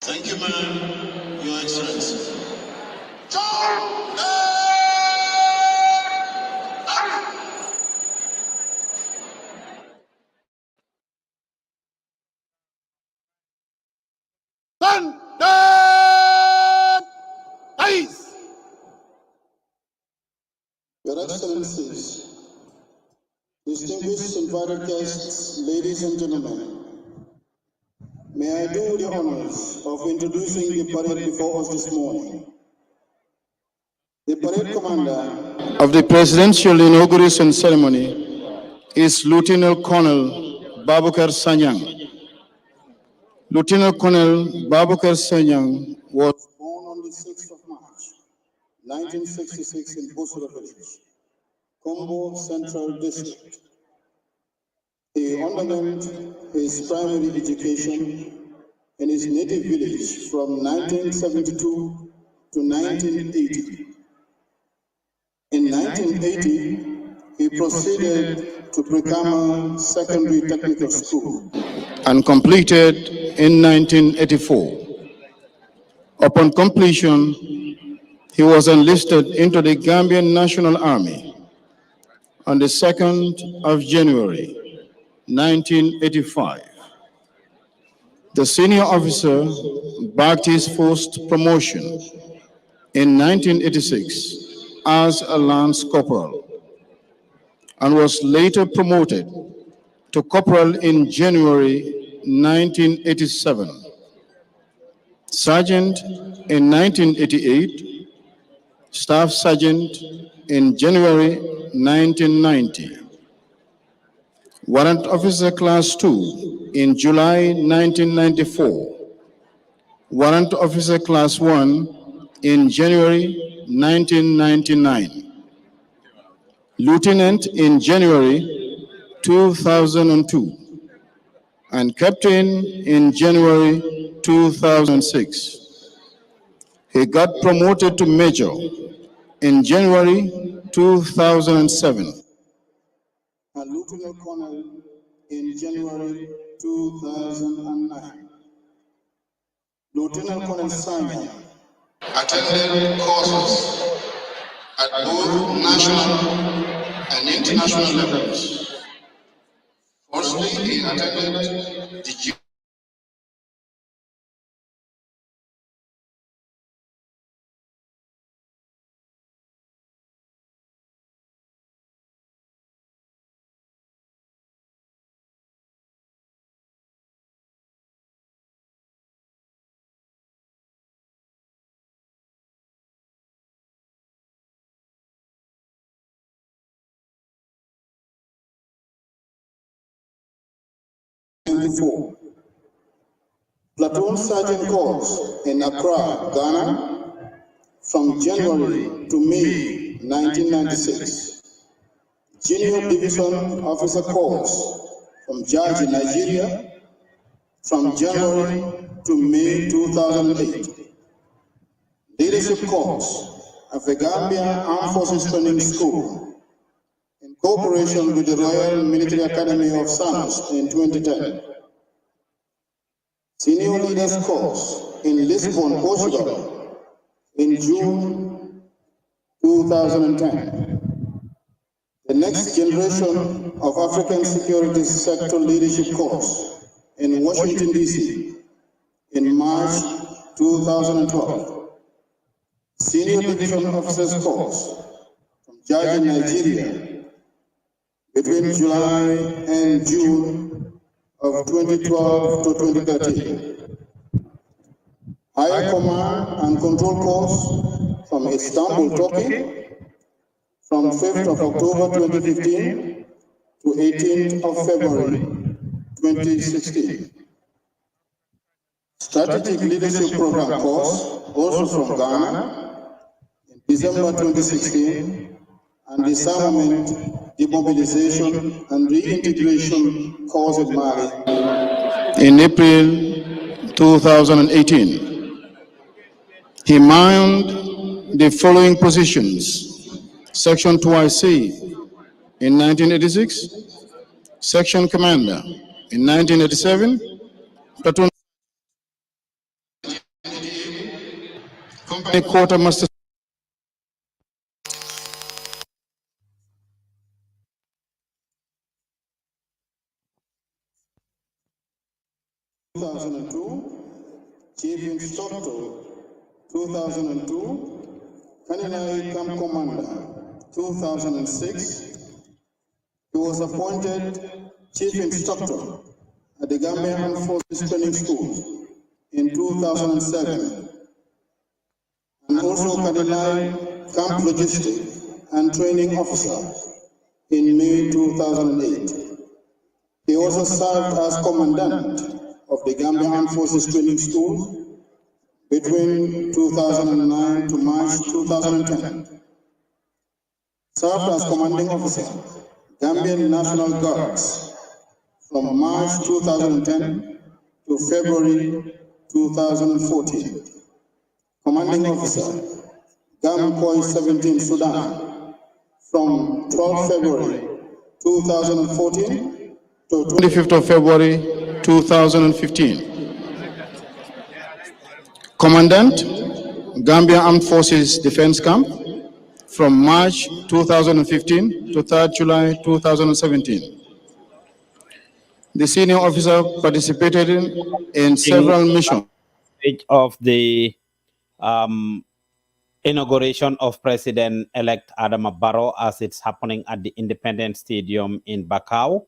Thank you, ma'am, Your Excellency. Your Excellencies, distinguished invited guests, ladies and gentlemen, may I do the honors of introducing the parade before us this morning. The parade commander of the Presidential Inauguration Ceremony is Lieutenant Colonel Babukar Sanyang. Lieutenant Colonel Babukar Sanyang was born on the 6th of March, 1966 in Busura Village, Combo Central District. He underwent his primary education in his native village from 1972 to 1980. In 1980, he proceeded to Brikama Secondary Technical School and completed in 1984. Upon completion, he was enlisted into the Gambian National Army on the 2nd of January, 1985. The senior officer backed his first promotion in 1986 as a Lance Corporal and was later promoted to Corporal in January 1987, Sergeant in 1988, Staff Sergeant in January 1990, Warrant Officer Class 2 in July 1994, Warrant Officer Class 1 in January 1999, Lieutenant in January 2002, and Captain in January 2006. He got promoted to Major in January 2007, and Lieutenant Colonel in January 2009. Lieutenant Colonel Simon attended courses at both national and international levels. Firstly, he attended the Platoon Sergeant Corps in Accra, Ghana, from January to May 1996. Junior Division Officer Corps from Jaji, Nigeria, from January to May 2008. Leadership Corps of the Gambia Armed Forces Training School, in cooperation with the Royal Military Academy of Science in 2010. Senior Leaders Course in Lisbon, Portugal, in June 2010. The Next Generation of African Security Sector Leadership Course in Washington, D.C., in March 2012. Senior Division Officers Course from Jaji, Nigeria, between July and June of 2012 to 2013. Higher Command and Control Course from Istanbul, Turkey, from 5th of October 2015 to 18th of February 2016. Strategic Leadership Program course, also from Ghana, in December 2016, and Disarmament, Demobilization, and Reintegration course in Mali in April 2018. He manned the following positions: Section 2IC in 1986, Section Commander in 1987, Platoon Company Quartermaster Chief Instructor 2002, Kanilai Camp Commander 2006. He was appointed Chief Instructor at the Gambian Armed Forces Training School in 2007, and also Kanilai Camp Logistics and Training Officer in May 2008. He also served as Commandant of the Gambian Armed Forces Training School between 2009 to March 2010. Served as Commanding Officer, Gambian National Guards from March 2010 to February 2014. Commanding Officer, Gamkoi 17 Sudan from 12 February 2014 to 25th of February 2015. Commandant, Gambia Armed Forces Defense Camp from March 2015 to 3rd July 2017. The senior officer participated in several missions. Of the inauguration of President-elect Adama Barrow as it's happening at the Independence Stadium in Bakau.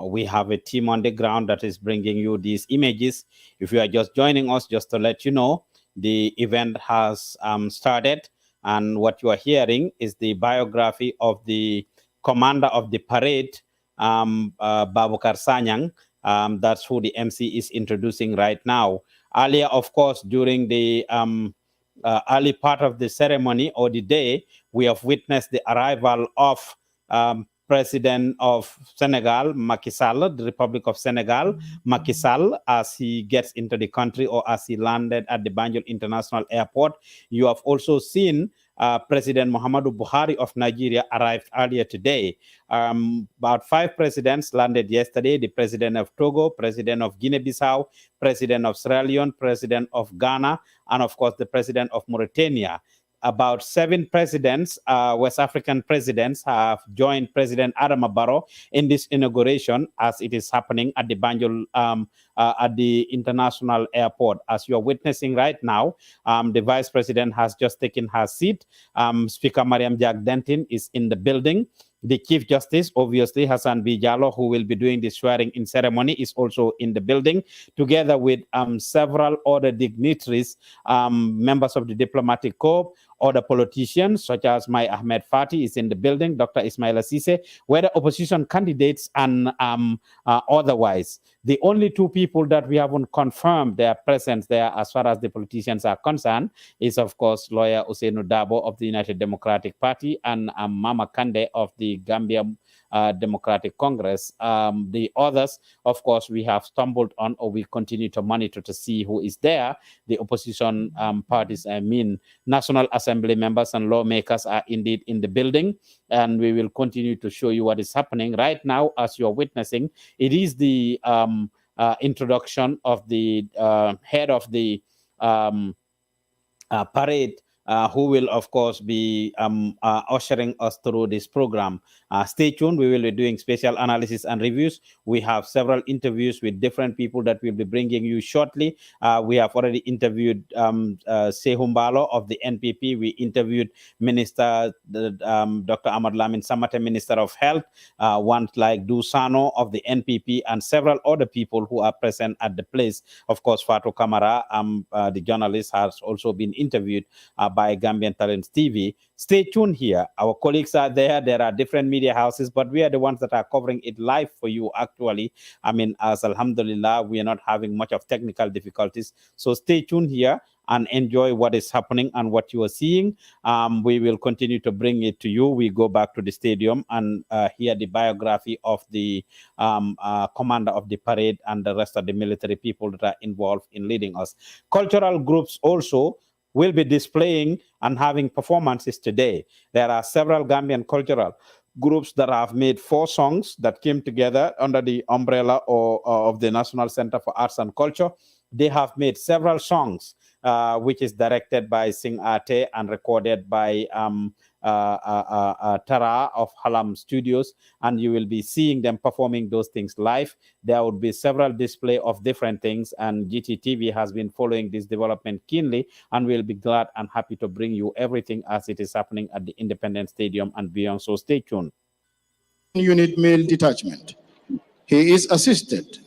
We have a team on the ground that is bringing you these images. If you are just joining us, just to let you know, the event has started, and what you are hearing is the biography of the commander of the parade, Babukar Sanyang. That's who the MC is introducing right now. Earlier, of course, during the early part of the ceremony or the day, we have witnessed the arrival of President of Senegal, Macky Sall, the Republic of Senegal, Macky Sall, as he gets into the country or as he landed at the Banjul International Airport. You have also seen President Muhammadu Buhari of Nigeria arrived earlier today. About 5 presidents landed yesterday: the President of Togo, President of Guinea-Bissau, President of Sierra Leone, President of Ghana, and of course the President of Mauritania. About 7 presidents, West African presidents, have joined President Adama Barrow in this inauguration as it is happening at the Banjul, at the international airport. As you are witnessing right now, the Vice President has just taken her seat. Speaker Mariam Jack Denton is in the building. The Chief Justice, obviously, Hassan B. Jallow, who will be doing the swearing-in ceremony, is also in the building, together with several other dignitaries, members of the diplomatic corps, other politicians, such as Mai Ahmed Fati is in the building, Dr. Ismaila Sise, whether opposition candidates and otherwise. The only 2 people that we haven't confirmed their presence there as far as the politicians are concerned is, of course, lawyer Ousseynou Dabo of the United Democratic Party and Mama Kande of the Gambia Democratic Congress. The others, of course, we have stumbled on, or we continue to monitor to see who is there. The opposition parties, I mean, National Assembly members and lawmakers are indeed in the building, and we will continue to show you what is happening right now. As you are witnessing, it is the introduction of the head of the parade, who will, of course, be ushering us through this program. Stay tuned. We will be doing special analysis and reviews. We have several interviews with different people that we'll be bringing you shortly. We have already interviewed Sehumbalo of the NPP. We interviewed Minister Dr. Ahmad Lamin Samate, Minister of Health, one like Dusano of the NPP, and several other people who are present at the place. Of course, Fatou Kamara, the journalist, has also been interviewed by Gambian Talents TV. Stay tuned here. Our colleagues are there. There are different media houses, but we are the ones that are covering it live for you, actually. I mean, as Alhamdulillah, we are not having much of technical difficulties. So stay tuned here and enjoy what is happening and what you are seeing. We will continue to bring it to you. We go back to the stadium and hear the biography of the commander of the parade and the rest of the military people that are involved in leading us. Cultural groups also will be displaying and having performances today. There are several Gambian cultural groups that have made 4 songs that came together under the umbrella of the National Center for Arts and Culture. They have made several songs, which is directed by Sing Ate and recorded by Tara of Halam Studios, and you will be seeing them performing those things live. There would be several display of different things, and GTTV has been following this development keenly, and we'll be glad and happy to bring you everything as it is happening at the Independence Stadium and beyond. So stay tuned. Unit Male Detachment. He is assisted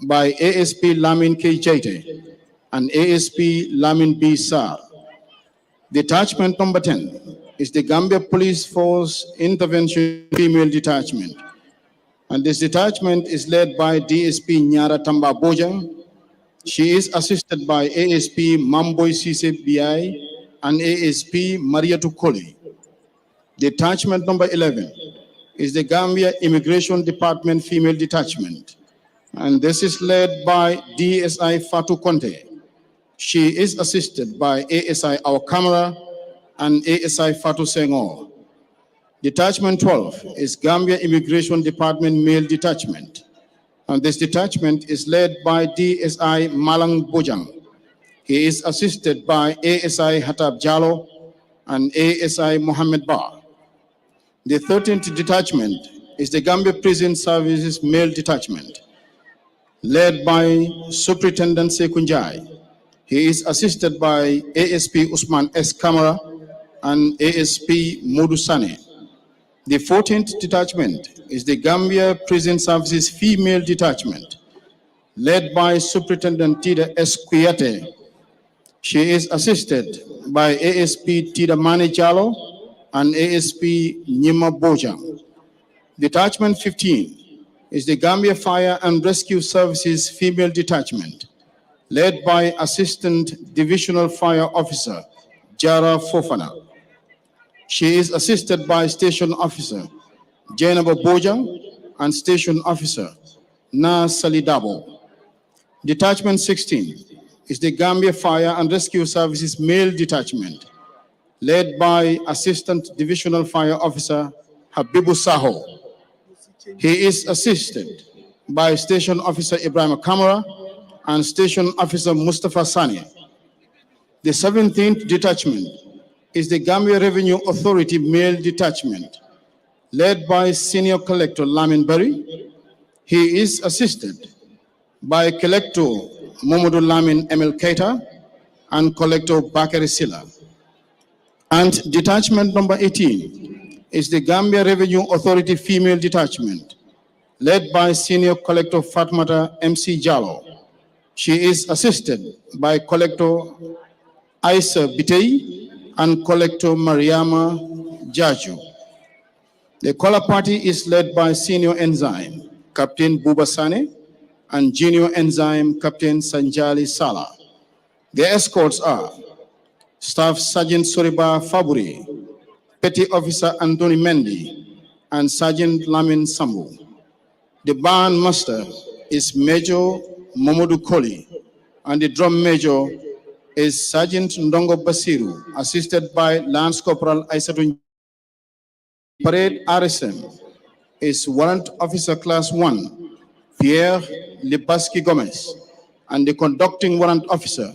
by ASP Lamin K. Jaite and ASP Lamin B. Sar. Detachment number 10 is the Gambia Police Force Intervention Female Detachment. And this detachment is led by DSP Nyara Tamba Bojang. She is assisted by ASP Mamboy Sise BI and ASP Maria Tukoli. Detachment number 11 is the Gambia Immigration Department Female Detachment. And this is led by DSI Fatu Conte. She is assisted by ASI Our Camera and ASI Fatu Senghor. Detachment 12 is Gambia Immigration Department Male Detachment. And this detachment is led by DSI Malang Bojang. He is assisted by ASI Hatab Jalo and ASI Mohammed Ba. The 13th detachment is the Gambia Prison Services Male Detachment, led by Superintendent Sekunjai. He is assisted by ASP Usman S. Kamara and ASP Modu Sane. The 14th detachment is the Gambia Prison Services Female Detachment, led by Superintendent Tida S. Kuyate. She is assisted by ASP Tida Mane Jalo and ASP Nyima Bojang. Detachment 15 is the Gambia Fire and Rescue Services Female Detachment, led by Assistant Divisional Fire Officer Jara Fofana. She is assisted by Station Officer Jainaba Bojang and Station Officer Na Salidabo. Detachment 16 is the Gambia Fire and Rescue Services Male Detachment, led by Assistant Divisional Fire Officer Habibu Saho. He is assisted by Station Officer Ibrahim Kamara and Station Officer Mustafa Sani. The 17th detachment is the Gambia Revenue Authority Male Detachment, led by Senior Collector Lamin Bari. He is assisted by Collector Momodu Lamin Emil Keita and Collector Bakari Silla. And detachment number 18 is the Gambia Revenue Authority Female Detachment, led by Senior Collector Fatmata MC Jallo. She is assisted by Collector Isa Bitei and Collector Mariama Jaju. The color party is led by Senior Enzyme Captain Buba Sane and Junior Enzyme Captain Sanjali Sala. The escorts are Staff Sergeant Soriba Faburi, Petty Officer Anthony Mendy, and Sergeant Lamin Sambu. The band master is Major Momodu Koli, and the drum major is Sergeant Ndongo Basiru, assisted by Lance Corporal Aisatun. Parade RSM is Warrant Officer Class 1, Pierre Libaski Gomez, and the conducting warrant officer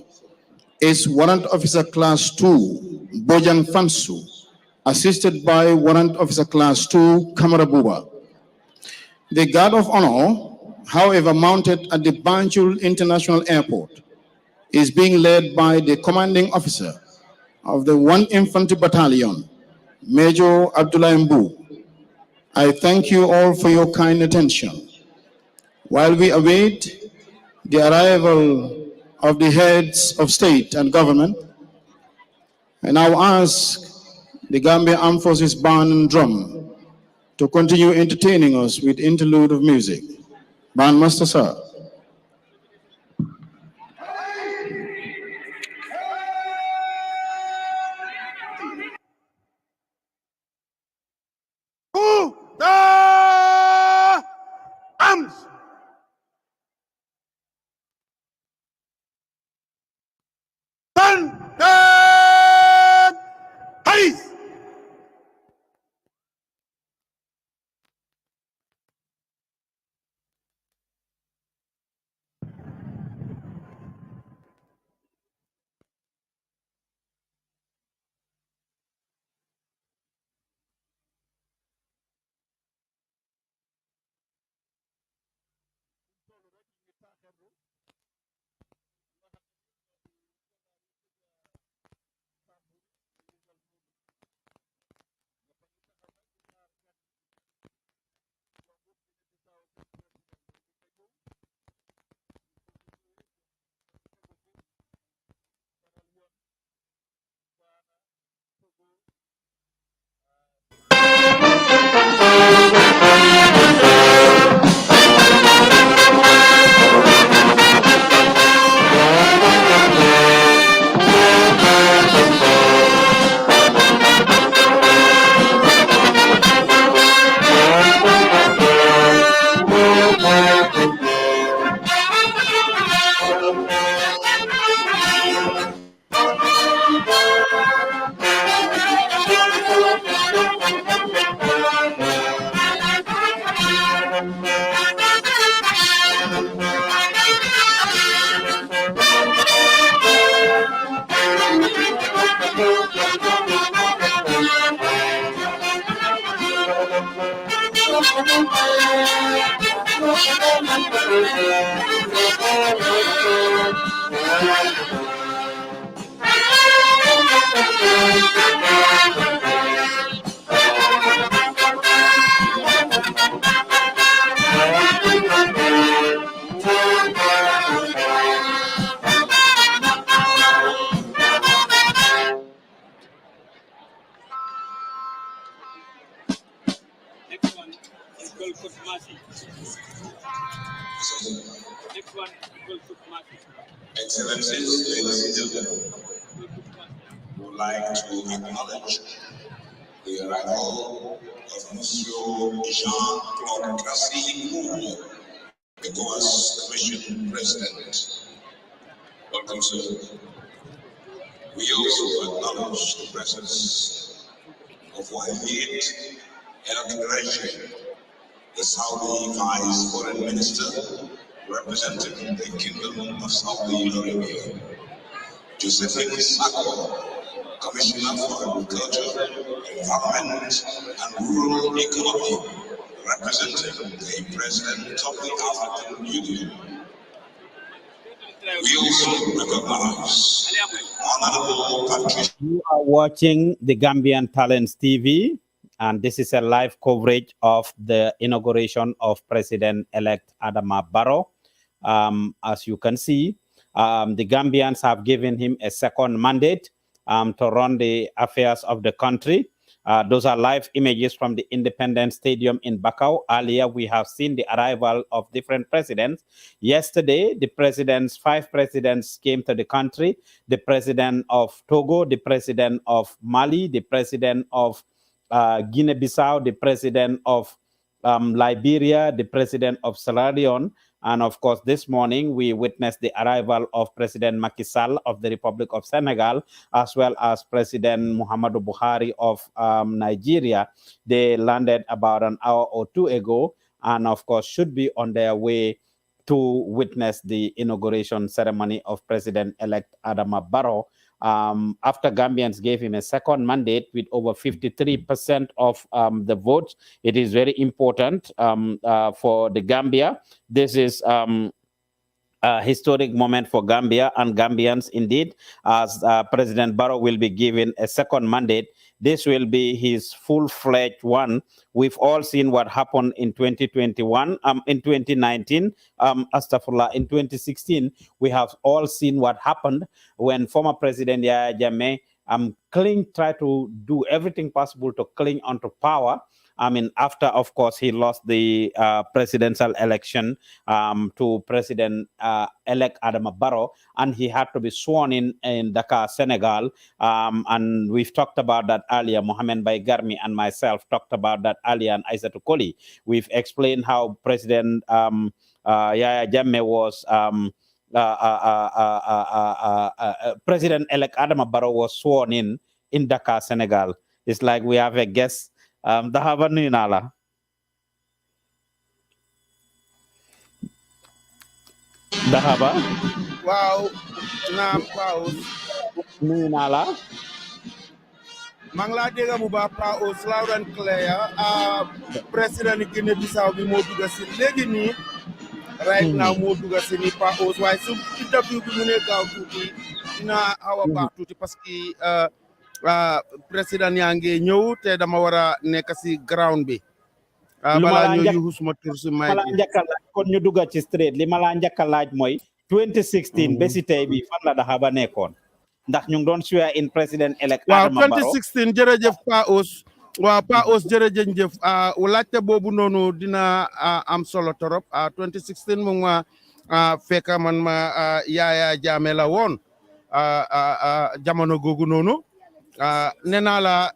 is Warrant Officer Class 2, Bojang Fansu, assisted by Warrant Officer Class 2, Kamara Buba. The Guard of Honor, however, mounted at the Banjul International Airport, is being led by the commanding officer of the 1 Infantry Battalion, Major Abdullah Mbu. I thank you all for your kind attention. While we await the arrival of the heads of state and government, I now ask the Gambia Armed Forces Band and Drum to continue entertaining us with interlude of music. Bandmaster, sir. To the arms! Stand peace! Next one is called Kutmasi. Next one is called Kutmasi. Excellencies, ladies and gentlemen, we would like to acknowledge the arrival of Monsieur Jean-Claude Tracy, ECOWAS Commission President. Welcome, sir. We also acknowledge the presence of Wahid El-Quraishi, the Saudi Vice Foreign Minister representing the Kingdom of Saudi Arabia. Josephine Sako, Commissioner for Agriculture, Environment and Rural Economy, representing the President of the African Union. We also recognize Honorable Patricia. You are watching the Gambian Talents TV, and this is a live coverage of the inauguration of President-elect Adama Barrow. As you can see, the Gambians have given him a second mandate to run the affairs of the country. Those are live images from the Independence Stadium in Bakau. Earlier, we have seen the arrival of different presidents. Yesterday, five presidents came to the country. The president of Togo, the president of Mali, the president of Guinea-Bissau, the president of Liberia, the president of Sierra Leone, and of course, this morning we witnessed the arrival of President Macky Sall of the Republic of Senegal, as well as President Muhammadu Buhari of Nigeria. They landed about an hour or two ago, and of course, should be on their way to witness the inauguration ceremony of President-elect Adama Barrow. After Gambians gave him a second mandate with over 53% of the votes. It is very important for the Gambia. This is a historic moment for Gambia and Gambians indeed, as President Barrow will be given a second mandate. This will be his full-fledged one. We've all seen what happened in 2021, in 2019, astagfirullah, in 2016. We have all seen what happened when former President Yahya Jammeh tried to do everything possible to cling onto power. I mean, after, of course, he lost the presidential election to President-elect Adama Barrow, and he had to be sworn in Dakar, Senegal. And we've talked about that earlier. Mohamed Baigarmi and myself talked about that earlier, and Aissatou Koli. We've explained how President Yahya Jammeh was President-elect Adama Barrow was sworn in Dakar, Senegal. It's like we have a guest. Dahaba nuyu naa la. Dahaba. Wow. Naam Paus. Nuyu naa la. Maa ngi laa dégg bu baax Paus loud and clear. Président Guinée-Bissau bi moo dugg si léegi nii. Right now moo dugg si nii Paus waaye su interview bi mu ne gaaw tuuti dina xaw a baax tuuti parce que président yaa ngi ñëw te dama war a nekk si ground bi. Balaa ñoo yuxu suma tur si may bi. Kon ñu dugg ci straight li ma la njëkk a laaj mooy 2016 bési tey bi fan la Dahaba nekkoon ndax ñu ngi doon swear in president elect Adama Barrow. Waaw 2016 jërëjëf Paus. Waaw Paus jërëjëf laajte boobu noonu dina am solo torop 2016 mu ma fekk man ma Yaya Jammeh la woon jamono googu noonu. Nee naa la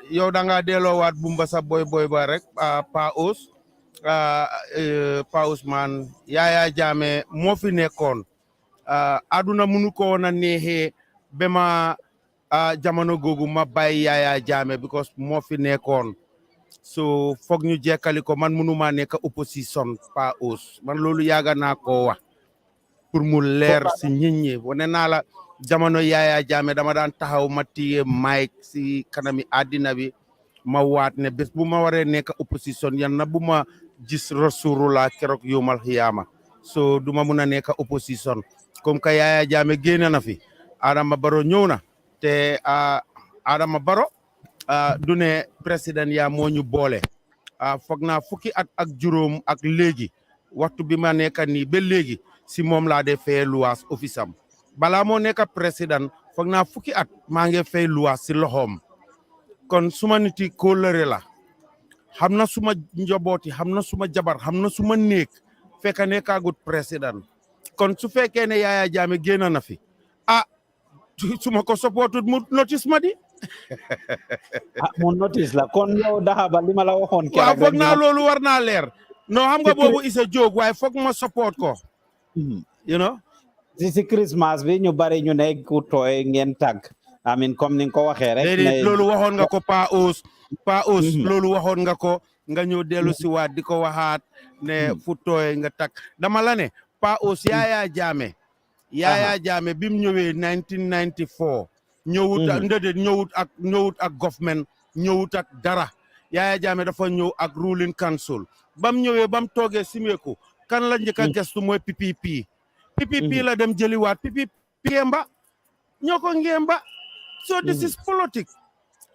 yow da nga delloowaat bumba sa boy ba rek Paus man Yaya Jammeh moo fi nekkoon aduna munu ko woon a neexee ba ma jamono googu ma bàyyi Yaya Jammeh because moo fi nekkoon so foog ñu jekkali ko man mënuma nekk opposition Paus man loolu yàgg naa ko wax pour mu leer si nit ñi wane naa la jamono Yaya Jammeh dama daan taxaw ma téye mic si kanami àddina bi ma waat ne bés bu ma waree nekk opposition yan na bu ma gis rasulullah keroog yomal xiyaama so duma mun a nekk opposition comme que Yaya Jammeh génn na fi Adama Barrow ñëw na te Adama Barrow du ne président yaa moo ñu boole foog naa fukki at ak juróom ak léegi waxtu bi ma nekk nii ba léegi si moom laa dee fay luwaas office am balaa moo nekk président foog naa fukki at maa ngi fay luwaas si loxoom kon suma niti kóllëre la xam na suma njabooti xam na suma jabar xam na suma néeg fekk nekkaagut président kon su fekkee ne Yaya Jammeh génn na fi suma ko supportut mu notice ma di mu notice la kon yow Dahaba li ma la waxoon waaw foog naa loolu war naa leer non xam nga boobu is a joke waaye foog ma support ko you know si Christmas bi ñu bari ñu ne ku tooy ngeen tàgg amin comme ni nga ko waxee rek déedéet loolu waxoon nga ko Pa Ous loolu waxoon nga ko nga ñëw dellu si waat di ko waxaat ne fu tooy nga tàgg dama la ne Pa Ous Yaya Jammeh bi mu ñëwee 1994 ñëwut ak government ñëwut ak dara Yaya Jammeh dafa ñëw ak ruling council bam ñëwee bam toogee simeeku kan la njëkk a gestu mooy PPP la dem jëliwaat PPP ngemba ñoo ko ngemba so this is politique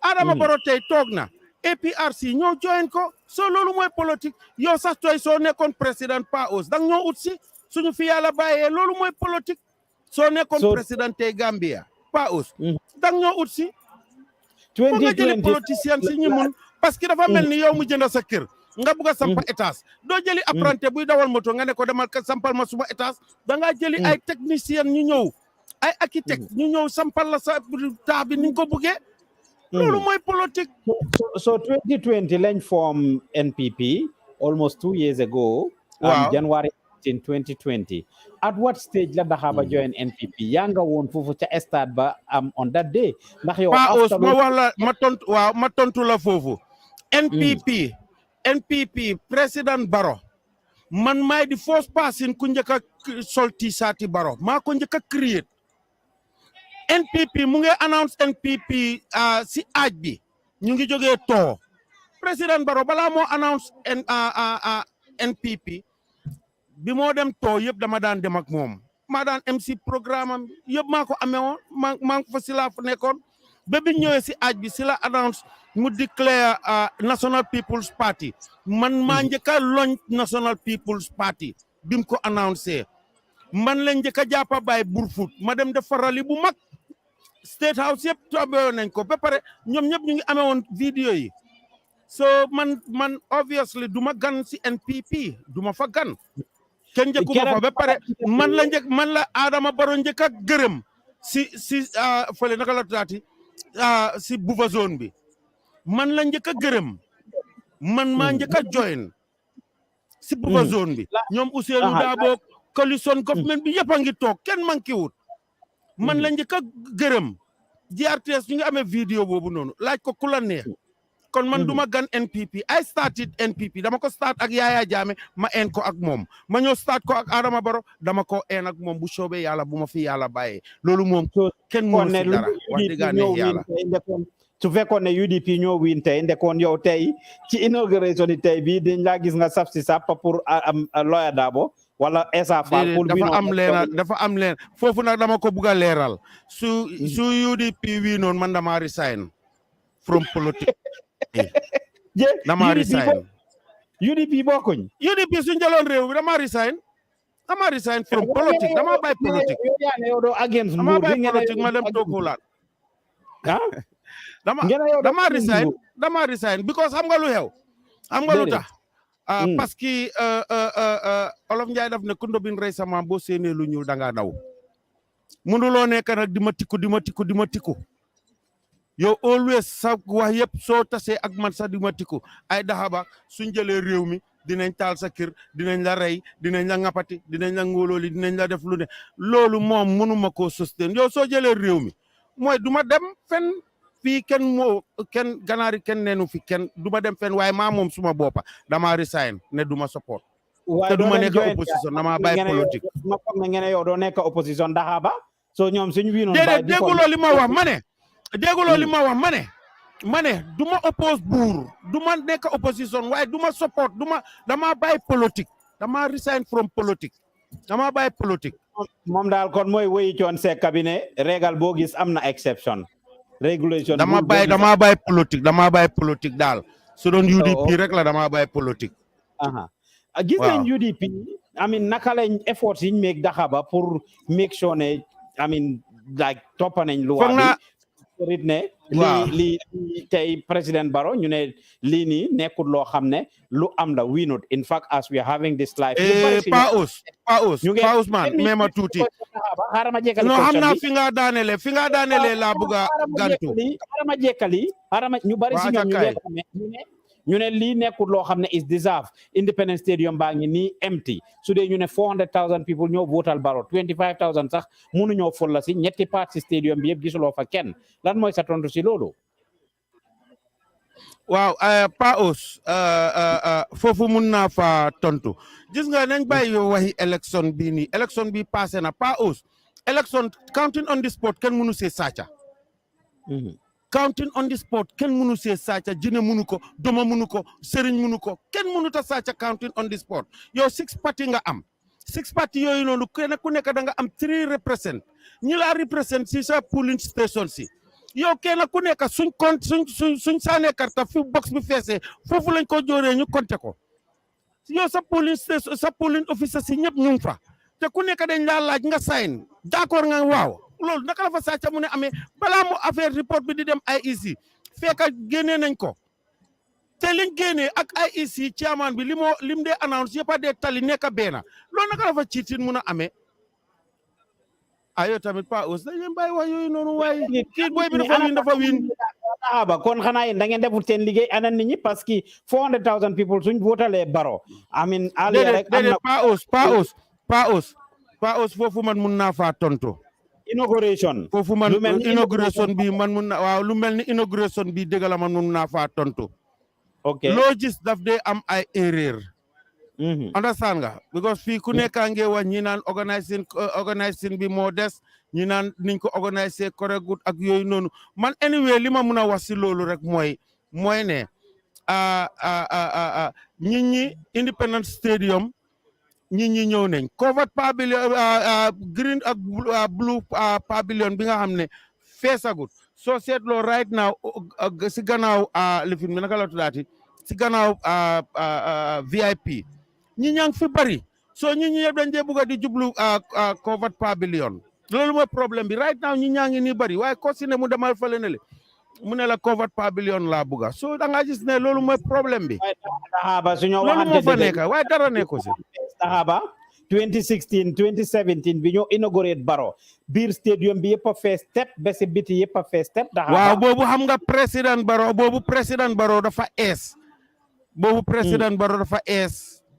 Adama Barrow tey toog na APRC ñoo join ko so loolu mooy politique yow sax tooy soo nekkoon président Pa Ous dang ñoo ut si suñu fi yàlla bàyyee loolu mooy politique soo nekkoon président tey Gambia Pa Ous dang ñoo ut si foo nga jëli politicien si ñi mun parce que dafa mel ni yow mu jënd sa kër nga bugg a sampa étage doo jëli apprenti buy dawal moto nga ne ko demal sampal ma suma étage da ngaa jëli ay technicien ñu ñëw ay architecte ñu ñëw sampal la sa taax bi ni nga ko buggee loolu mooy politique so 2020 lañ form NPP almost 2 years ago January 2020 at what stage la Dahaba join NPP yaa nga woon foofu ca stade ba on that day ndax yow Pa Ous ma wax la ma tontu la foofu NPP président Barrow man maay di first person ku njëkk a sol t-shirt Barrow maa ko njëkk a create NPP mu ngi announce NPP si aaj bi ñu ngi jógee too président Barrow balaa moo announce NPP bi moo dem too yëpp dama daan dem ak moom maa daan MC programme am yëpp maa ko amee woon maa ngi fa si laa fa nekkoon ba bi ñëwee si aaj bi si la announce mu declare National People's Party man maa njëkk a launch National People's Party bi mu ko annoncé man la njëkk a jàppa baay Burfoot ma dem def rally bu mag State House yëpp tombé nañ ko ba pare ñoom ñëpp ñu ngi amee woon vidéo yi so man obviously du ma gan si NPP du ma fa gan kenn njëkku ma fa ba pare man la Adama Barrow njëkk a gërëm si fële naka la taati si buffer zone bi man la njëkk a gërëm man maa njëkk a join si buffer zone bi ñoom Ousseynou Dabo coalition government bi yëpp a ngi toog kenn manqué wut man la njëkk a gërëm GRTS ñu ngi amee vidéo boobu noonu laaj ko ku la neex kon man duma gan NPP I started NPP dama ko start ak Yaya Jammeh ma en ko ak moom ma ñëw start ko ak Adama Barrow dama ko en ak moom bu soobee yàlla bu ma fi yàlla bàyyee loolu moom kenn mënu si dara wax dëgg yàlla su fekkoon ne UDP ñoo win tey ndekoon yow tey ci inauguration yi tey bi dañ laa gis nga saf si sap pour Lawyer Darboe wala Essa Faal dafa am leen foofu nag dama ko bugg a leeral su UDP wi noonu man dama resign from politics dama resign UDP bokkuñ UDP suñ jëloon réew bi dama resign from politics dama bàyyi politique dama bàyyi politique ma dem toog xulaat dama resign because xam nga lu xew xam nga lu tax parce que Olof Njaay daf ne ku ndobin rey sama boo séenee lu ñuul da ngaa daw mënuloo nekk nag di ma tikku yow always sa wax yëpp soo tasee ak man sax di ma tikku ay Dahaba suñ jëlee réew mi dinañ taal sa kër dinañ la rey dinañ la ngapati dinañ la ngóolooli dinañ la def lu ne loolu moom mënuma koo sustain yow soo jëlee réew mi mooy duma dem fenn fii kenn ganaari kenn neenu fi kenn duma dem fenn waaye maa moom suma boppa dama resign ne duma support te duma nekk opposition dama bàyyi politique ma foog ne ngeen yow doo nekk opposition Dahaba so ñoom suñu wiinoon déedéet dégguloo li ma wax ma ne mané duma oppose bour duma nek opposition waaye duma support dama bay politique dama resign from politique dama bay politique mom dal kon moy woyi ci on se cabinet régal bo gis amna exception régulation dama bay politique dal su doon UDP rek la dama bay politique aha gis nañ UDP I mean naka lañ effort yi ñu make Dahaba pour make sure ne I mean like toppa nañ loi bi rit ne li tey President Barrow ñu ne lii nii nekkul loo xam ne lu am la we not in fact as we are having this live paus man mema tuuti no xam naa fi nga daanele la buga gantu harama jekkali ñu bari si ñoom ñu ne lii nekkul loo xam ne is deserve Independence Stadium baa ngi nii empty su dee ñu ne 400,000 people ñoo votal Barrow 25,000 sax mënu ñoo fol la si ñetti part si stadium bi yëpp gisuloo fa kenn lan mooy sa tontu si loolu waaw paos foofu mun naa fa tontu gis nga nañ bàyyi waxi élection bi nii élection bi passé na paos élection counting on the spot kenn mënu see sàcca counting on the spot kenn mënu see sàcca jine mënu ko doma mënu ko sëriñ mënu ko kenn mënu ta sàcca counting on the spot yow 6 parti nga am 6 parti yooyu noonu kenn ku nekk da nga am 3 represent ñi la represent si sa polling station si yow kenn ku nekk suñ saane karta fi box bi feesee foofu lañ ko jooree ñu compté ko yow sa polling station sa polling officer si ñëpp ñu ngi fa te ku nekk dañ laa laaj nga sign d'accord nga waaw loolu naka la fa sàcca mu ne amee balaa mu affaire report bi di dem IEC fekk génnee nañ ko te liñ génnee ak IEC chairman bi lim dee announce yëpp a dee tali nekk benn loolu naka la fa ciitin mun a amee ayo tamit pa aus dañ leen bàyyi wax yooyu noonu waaye kii booy bi dafa win kon xanaa yéen da ngeen defut seen liggéey ana nit ñi parce que 400,000 people suñ votalee Barrow amin rek am na pa aus foofu man mun naa faa tontu inauguration foofu man inauguration bi man mun na waaw lu mel ni inauguration bi dëgg la man mun naa faa tontu ok loo gis daf dee am ay erreur understand nga because fii ku nekkaa nge wax ñi naan organising bi moo des ñi naan niñ ko organiser correct ak yooyu noonu man anyway li ma mun a wax si loolu rek mooy ne ñit ñi Independence Stadium ñit ñi ñëw nañ covered pavilion green ak blue pavilion bi nga xam ne feesagut soo seetloo right now si gannaaw lifin bi naka la tuddaati si gannaaw VIP ñi ñang fi bari soo ñi ñëpp dañ dee bugga di jublu covered pavilion loolu mooy problème bi right now ñi ñangi ni bari waaye ko si ne mu demal fale ne le mu ne la covered pavilion la bugga so da nga gis ne loolu mooy problème bi loolu moo fa nekk waaye dara nekko si Dahaba 2016 2017 bi ñoo inaugurate Barrow biir stadium bi yëpp a fees step ba si biti yëpp a fees step waaw boobu xam nga président Barrow dafa ees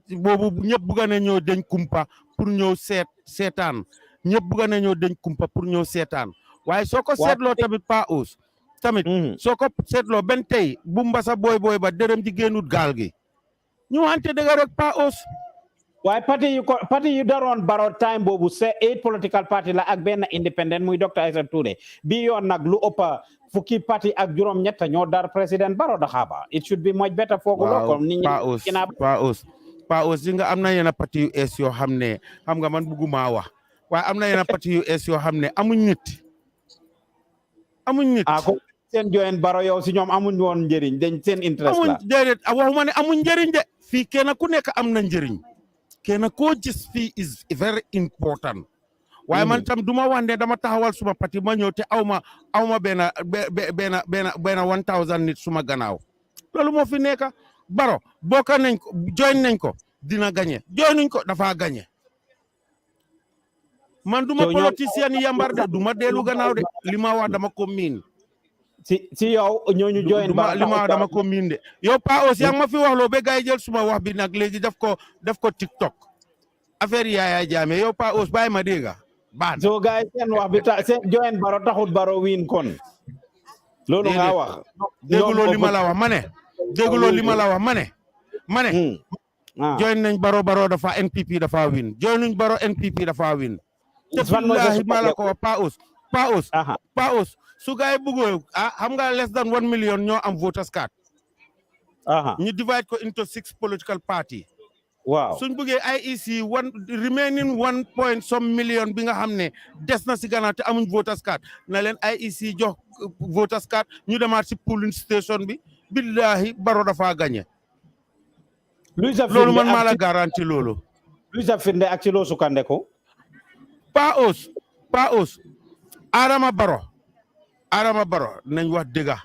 boobu ñëpp bugga na ñëw deñ kumpa pour ñëw seetaan ñëpp bugga na ñëw deñ kumpa pour ñëw seetaan waaye soo ko seetloo tamit pa aus tamit soo ko seetloo benn tey bu mbasa booy ba dërëm ji génnut gaal gi ñu wante dëgg rek pa aus waaye parti yu daroon Barrow time boobu 8 political party la ak benn independent muy Dr. Isaac Touré bi yoon nag lu ëppa fukki parti ak juróom ñett ñoo dar président Barrow Dahaba it should be much better fooguloo comme nit ñi pa aus yi nga am na yenn parti yu ees yoo xam ne xam nga man bugguma wax waaye am na yenn parti yu ees yoo xam ne amuñ nit ko seen joyen Barrow yow si ñoom amuñ woon njëriñ dañ seen interest la déedéet waxuma ne amuñ njëriñ de fii kenn ku nekk am na njëriñ kenn koo gis fii is very important waaye man tam duma wax ne dama taxawal suma parti ma ñëw te awma benn 1000 nit suma gannaaw loolu moo fi nekk Barrow bokka nañ ko join nañ ko dina gagné joinuñ ko dafa gagné man duma politicien yambar de duma dellu gannaaw de li ma wax dama ko miin si yow ñooñu join li ma wax dama ko miin de yow pa aussi yaa ma fi wax loo ba gars yi jël suma wax bi nag léegi def ko TikTok affaire Yaya Jammeh yow pa aussi bàyyi ma dégg baan so gars yi seen wax bi seen join Barrow taxut Barrow win kon loolu nga wax dégguloo li ma la wax ma ne join nañ Barrow dafa NPP dafa win join nañ Barrow NPP dafa win te billahi ma la ko wax pa aus su gaay bëggoo xam nga less than 1 million ñoo am voters card ñu divide ko into 6 political party waaw suñ bëggee IEC remaining 1 point some million bi nga xam ne des na si gannaaw te amuñ voters card na leen IEC jox voters card ñu demaat si polling station bi billahi Barrow dafa gagné loolu man maa la garanti loolu luy sa firnde ak ci loo sukkandeku Pa os Adama Barrow nañ wax dëgga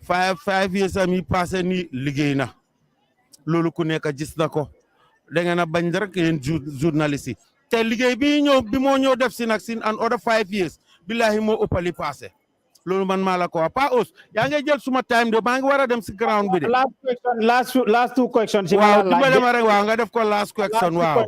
5 years am yi passé ni liggéey na loolu ku nekk gis na ko da ngeen a bañ rek yéen journaliste yi te liggéey bi moo ñëw def si nag si an other 5 years billahi moo ëppali passé loolu man maa la ko wax Pa os yaa ngi jël suma time de maa ngi war a dem si ground bi de last two questions waaw dimbale ma rek waaw nga def ko last question waaw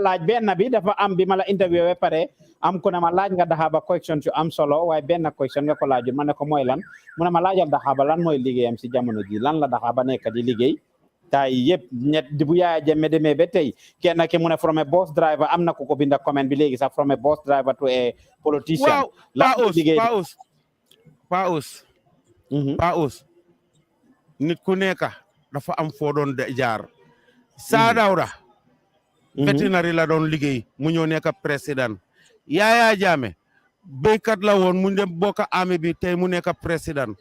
laaj benn bi dafa am bi ma la interview ba pare am ko ne ma laaj nga Dahaba question yu am solo waaye benn question nga ko laajul ma ne ko mooy lan mu ne ma laajal Dahaba lan mooy liggéeyam si jamono ji lan la Dahaba nekk di liggéey tay yëpp ñet bu Yaya Jammeh demee ba tey kenn ki mu ne from a bus driver am na ku ko binda comment bi léegi sax from a bus driver to a politician Pa os nit ku nekk dafa am foo doon jaar Saa Dawda vétérinaire la doon liggéey mu ñëw nekk président Yaya Jammeh béykat la woon mu dem bokk armée bi tey mu nekk président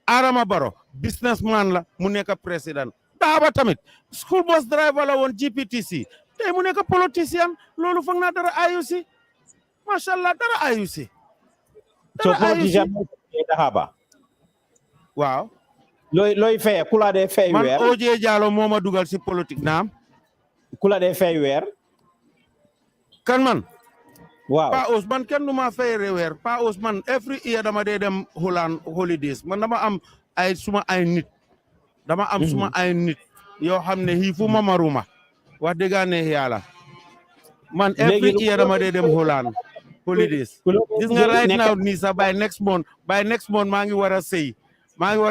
Adama Barrow businessman la mu nekk président Dahaba tamit school bus driver la woon GPTC tey mu nekk politicien loolu foog naa dara ayu si macha allah dara ayu si Dahaba waaw looy fay ku la dee fay weer man OJ Jallow moo ma dugal si politique naam ku la dee fay weer kan man waaw Pa os man kenn du ma fay weer Pa os man every year dama dee dem Holland holidays man dama am suma ay nit yoo xam ne xiifu ma maruma wax dëgg ne yàlla man every year dama dee dem Holland holidays gis nga right now nii sax by next month maa ngi war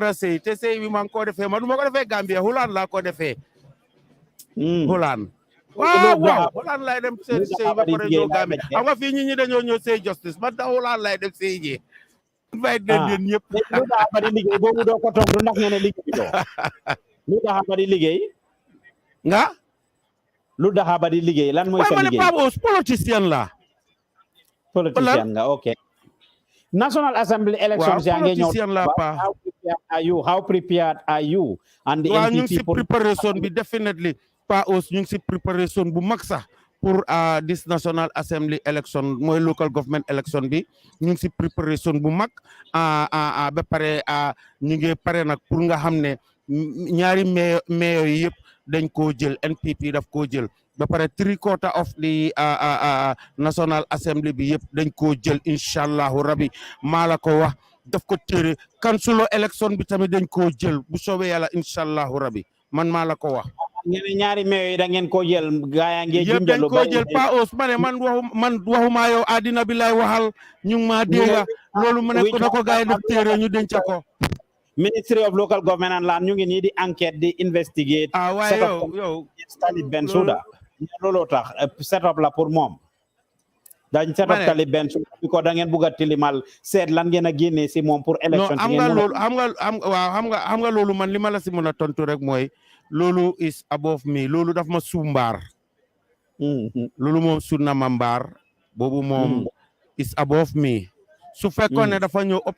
a sëy te sëy bi maa ngi ko defee ma du ma ko defee Gambia Holland laa ko defee Holland waaw Holland lay dem sëy ba pare ñëw Gambia xam nga fii ñi dañoo ñëw sëy justice man da Holland lay dem sëy ji invite leen ñëpp lu Dahaba di liggéey boobu doo ko toog du ndax ngeen liggéey doo lu Dahaba di liggéey nga lu Dahaba di liggéey lan mooy sa liggéey Pa os politicien la politicien nga ok National Assembly elections yaa ngi ñëw how prepared are you and the ñu ngi NPP si préparation bi definitely Pa os ñu ngi si préparation bu mag sax pour this National Assembly election mooy local government election bi ñu ngi si préparation bu mag ba pare ñu ngi pare nag pour nga xam ne ñaari mayor yi yëpp dañ koo jël NPP daf koo jël ba pare 3/4 of the National Assembly bi yëpp dañ koo jël inshallahu rabi maa la ko wax daf ko téere council election bi tamit dañ koo jël bu soobee yàlla inshallahu rabi man maa la ko wax ngeen ñaari mayor yi da ngeen ko jël gaaya ngeen yëpp dañ koo jël Pa os ma ne man waxuma yow àddina bi lay waxal ñu ngi maa dégga loolu mu ne ko na ko gaay def téere ñu denc ko Ministry of Local Government and Land ñu ngi nii di enquête di investigate waaye yow Talib Bensouda looloo tax set up la pour moom dañ set up Talib Bensouda bi ko da ngeen bugg a tilimal seet lan ngeen a génnee si moom pour élection xam nga loolu xam nga loolu man li ma la si mën a tontu rek mooy loolu is above me loolu daf ma sumbaar loolu moom su na ma mbaar boobu moom is above me su fekkoon ne dafa ñëw up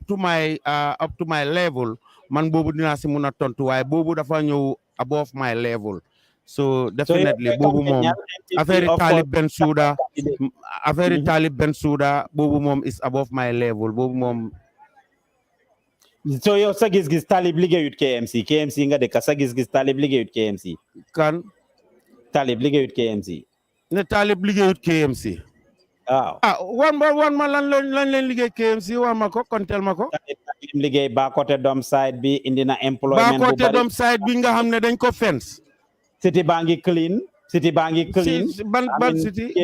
to my level man boobu dinaa si mun a tontu waaye boobu dafa ñëw above my level so definitely boobu moom affaire Talib Bensouda boobu moom is above my level boobu moom so yow sa gis-gis Talib liggéeyut KMC nga dëkk sa gis-gis Talib liggéeyut KMC kan Talib liggéeyut KMC ne Talib liggéeyut KMC waaw wan ma lan leen liggéey KMC wan ma ko kontel ma ko liggéey ba côté dom side bi indi na employment bu bari ba côté dom side bi nga xam ne dañ ko fence city baa ngi clean ban city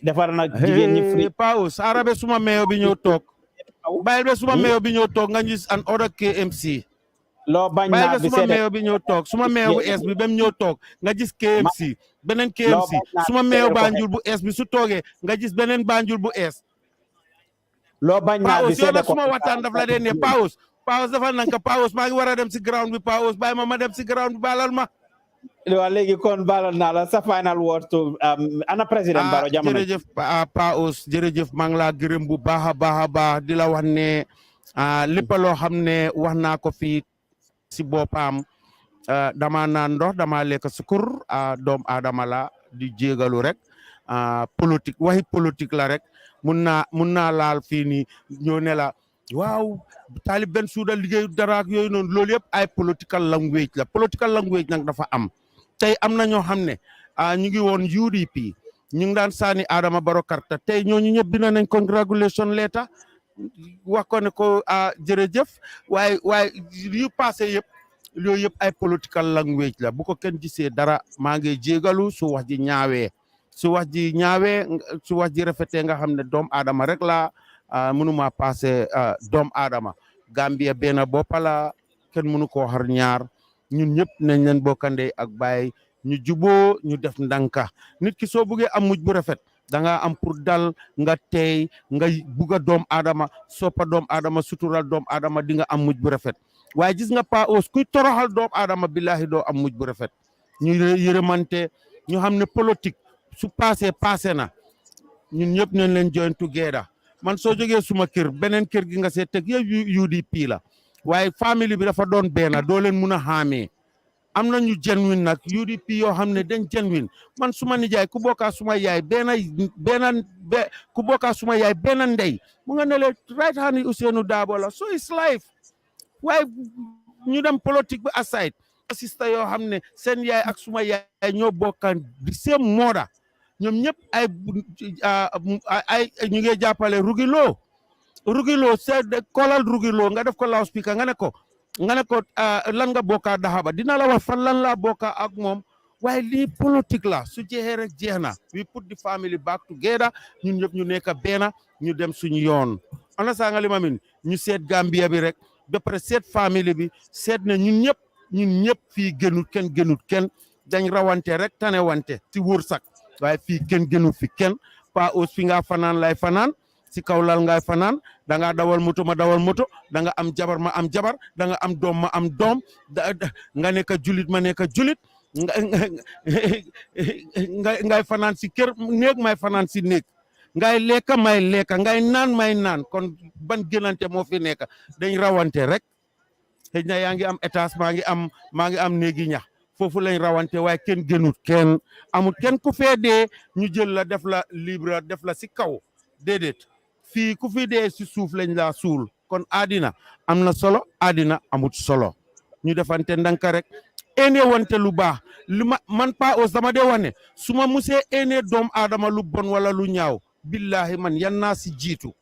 defaral na jigéen ñi fridge Pa os arabe suma meeyo bi ñëw toog bàyyil be suma meeyo bi ñëw toog nga gis an other KMC loo bañ naa bi suma meeyo bi ñëw toog suma meeyo bu ees bi ba mu ñëw toog nga gis KMC beneen KMC suma meeyo Banjul bu ees bi su toogee nga gis beneen Banjul bu ees loo bañ naa di yow seede nag ko suma waxtaan daf la dee ne Paos dafa nanka Paos maa ngi war a dem si ground bi Paos bàyyi ma dem si ground bi baalal ma waa léegi kon baalal naa la sa final word to ana président Barrow jamono jërëjëf Paos jërëjëf maa ngi laa gërëm bu baax a baax di la wax ne lépp loo xam ne wax naa ko fii si boppam dama naan ndox dama lekk sukur doom aadama la di jégalu rek politique waxi politique la rek mun naa laal fii nii ñoo ne la waaw Talib Bensouda liggéeyu dara ak yooyu noonu loolu yëpp ay political language la political language nag dafa am tey am na ñoo xam ne ñu ngi woon UDP ñu ngi daan saani Adama Barrow karta tey ñooñu ñëpp dina nañ congratulation letter wax ko ne ko jërëjëf waaye yu passé yëpp yooyu yëpp ay political language la bu ko kenn gisee dara maa ngi jégalu su wax ji ñaawee su wax ji rafetee nga xam ne doom aadama rek la mënuma passé doom aadama Gambia benn bopp la kenn mënu koo xar ñaar ñun ñëpp nañ leen bokkandee ak baay ñu juboo ñu def ndanka nit ki soo buggee am mujj bu rafet da nga am pour dal nga tey nga bugga doom aadama soppa doom aadama sutural doom aadama di nga am mujj bu rafet waaye gis nga Paos kuy toroxal doom aadama billahi doo am mujj bu rafet ñu yërëmante ñu xam ne politique su passé na ñun ñëpp nañ leen join together man soo jógee suma kër beneen kër gi nga see teg yëpp UDP la waaye famille bi dafa doon benn doo leen mun a xaamee am na ñu genuine nag UDP yoo xam ne dañ genuine man suma nijaay ku bokkaa suma yaay ku bokkaa suma yaay benn ndey mu nga ne le right hand yi Ousainou Darboe la so it's life waaye ñu dem politique bi aside sista yoo xam ne seen yaay ak suma yaay ñoo bokkaan di seen mooda ñoom ñëpp ay ñu ngi jàppale rugiloo kolal rugiloo nga def ko loudspeaker nga ne ko lan nga bokka daxaba dina la wax fan lan laa bokka ak moom waaye lii politique la su jeexee rek jeex na we put the family back together ñun ñëpp ñu nekk benn ñu dem suñu yoon ana saa nga li ma min ñu seet Gambia bi rek ba pare seet famille bi seet ne ñun ñëpp fii gënut kenn dañ rawante rek tane wante si wërsëg waaye fii kenn gënut fi kenn Paos fi nga fanaan lay fanaan si kaw lal ngay fanaan da nga dawal moto ma dawal moto da nga am jabar ma am jabar da nga am doom ma am doom nga nekk julit ma nekk julit ngay fanaan si kër néeg may fanaan si néeg ngay lekka may lekka ngay naan may naan kon ban gënante moo fi nekk dañ rawante rek xëy na yaa ngi am étage maa ngi am néegi ñax foofu lañ rawante waaye kenn gënut kenn amul kenn ku fee dee ñu jël la def la libre def la si kaw déedéet fii ku fi dee si suuf lañ laa suul kon àddina am na solo àddina amut solo ñu defante ndanka rek ene wante lu baax man Paos dama dee wax ne su ma musee ene doom aadama lu bon wala lu ñaaw billahi man yan naa si jiitu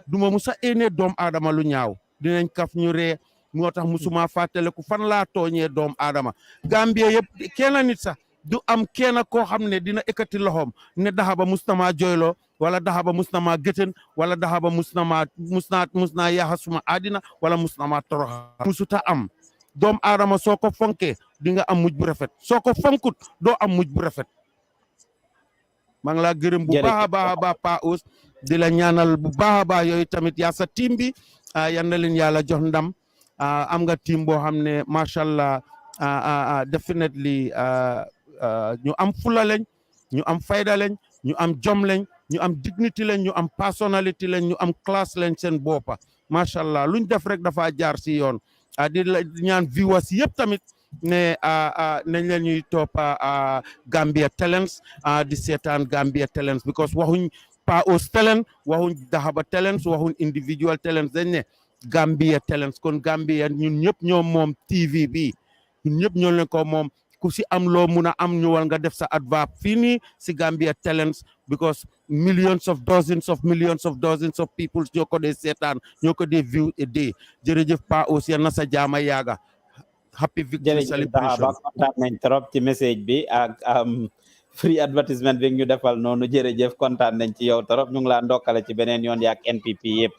duma musa ene doom aadama lu ñaaw dinañ kaf ñu ree moo tax musuma fàttaleku fan laa tooñee doom aadama Gambie yëpp kenn nit sax du am kenn koo xam ne dina ekkati loxoom ne daxaba mustama joyloo wala daxaba musnama gëtën wala daxaba musnaa yaxa suma àddina wala musnama toroxa musuta am doom aadama soo ko fonkee di nga am mujj bu rafet soo ko fonkut doo am mujj bu rafet maa ngi laa gërëm bu baax a baax Paos di la ñaanal bu baax a baax yooyu tamit yaa sa team bi yal na leen yàlla jox ndam am nga team boo xam ne macha allah definitely ñu am fula lañ ñu am fayda lañ ñu am jom lañ ñu am dignity lañ ñu am personality lañ ñu am classe lañ seen boppa macha allah luñ def rek dafa jaar si yoon di la ñaan viewers yëpp tamit ne nañ leen ñuy toppa Gambia Talents di seetaan Gambia Talents because waxuñ Paos talent waxuñ Dahaba Talents waxuñ individual talents dañ ne Gambia Talents kon Gambia ñun ñëpp ñoo moom TV bi ñun ñëpp ñoo leen ko moom ku si am loo mun a am ñëwal nga def sa advert fii nii si Gambia Talents because millions of dozens of people ñoo ko dee seetaan ñoo ko dee view a day jërëjëf Paos yal na sa jaama yaaga happy victory celebration kontaan nañ trop ci message bi ak free advertisement bi ñu defal noonu jërëjëf kontaan nañ ci yow trop ñu ngi laa ndokkale ci beneen yoon yaak NPP yëpp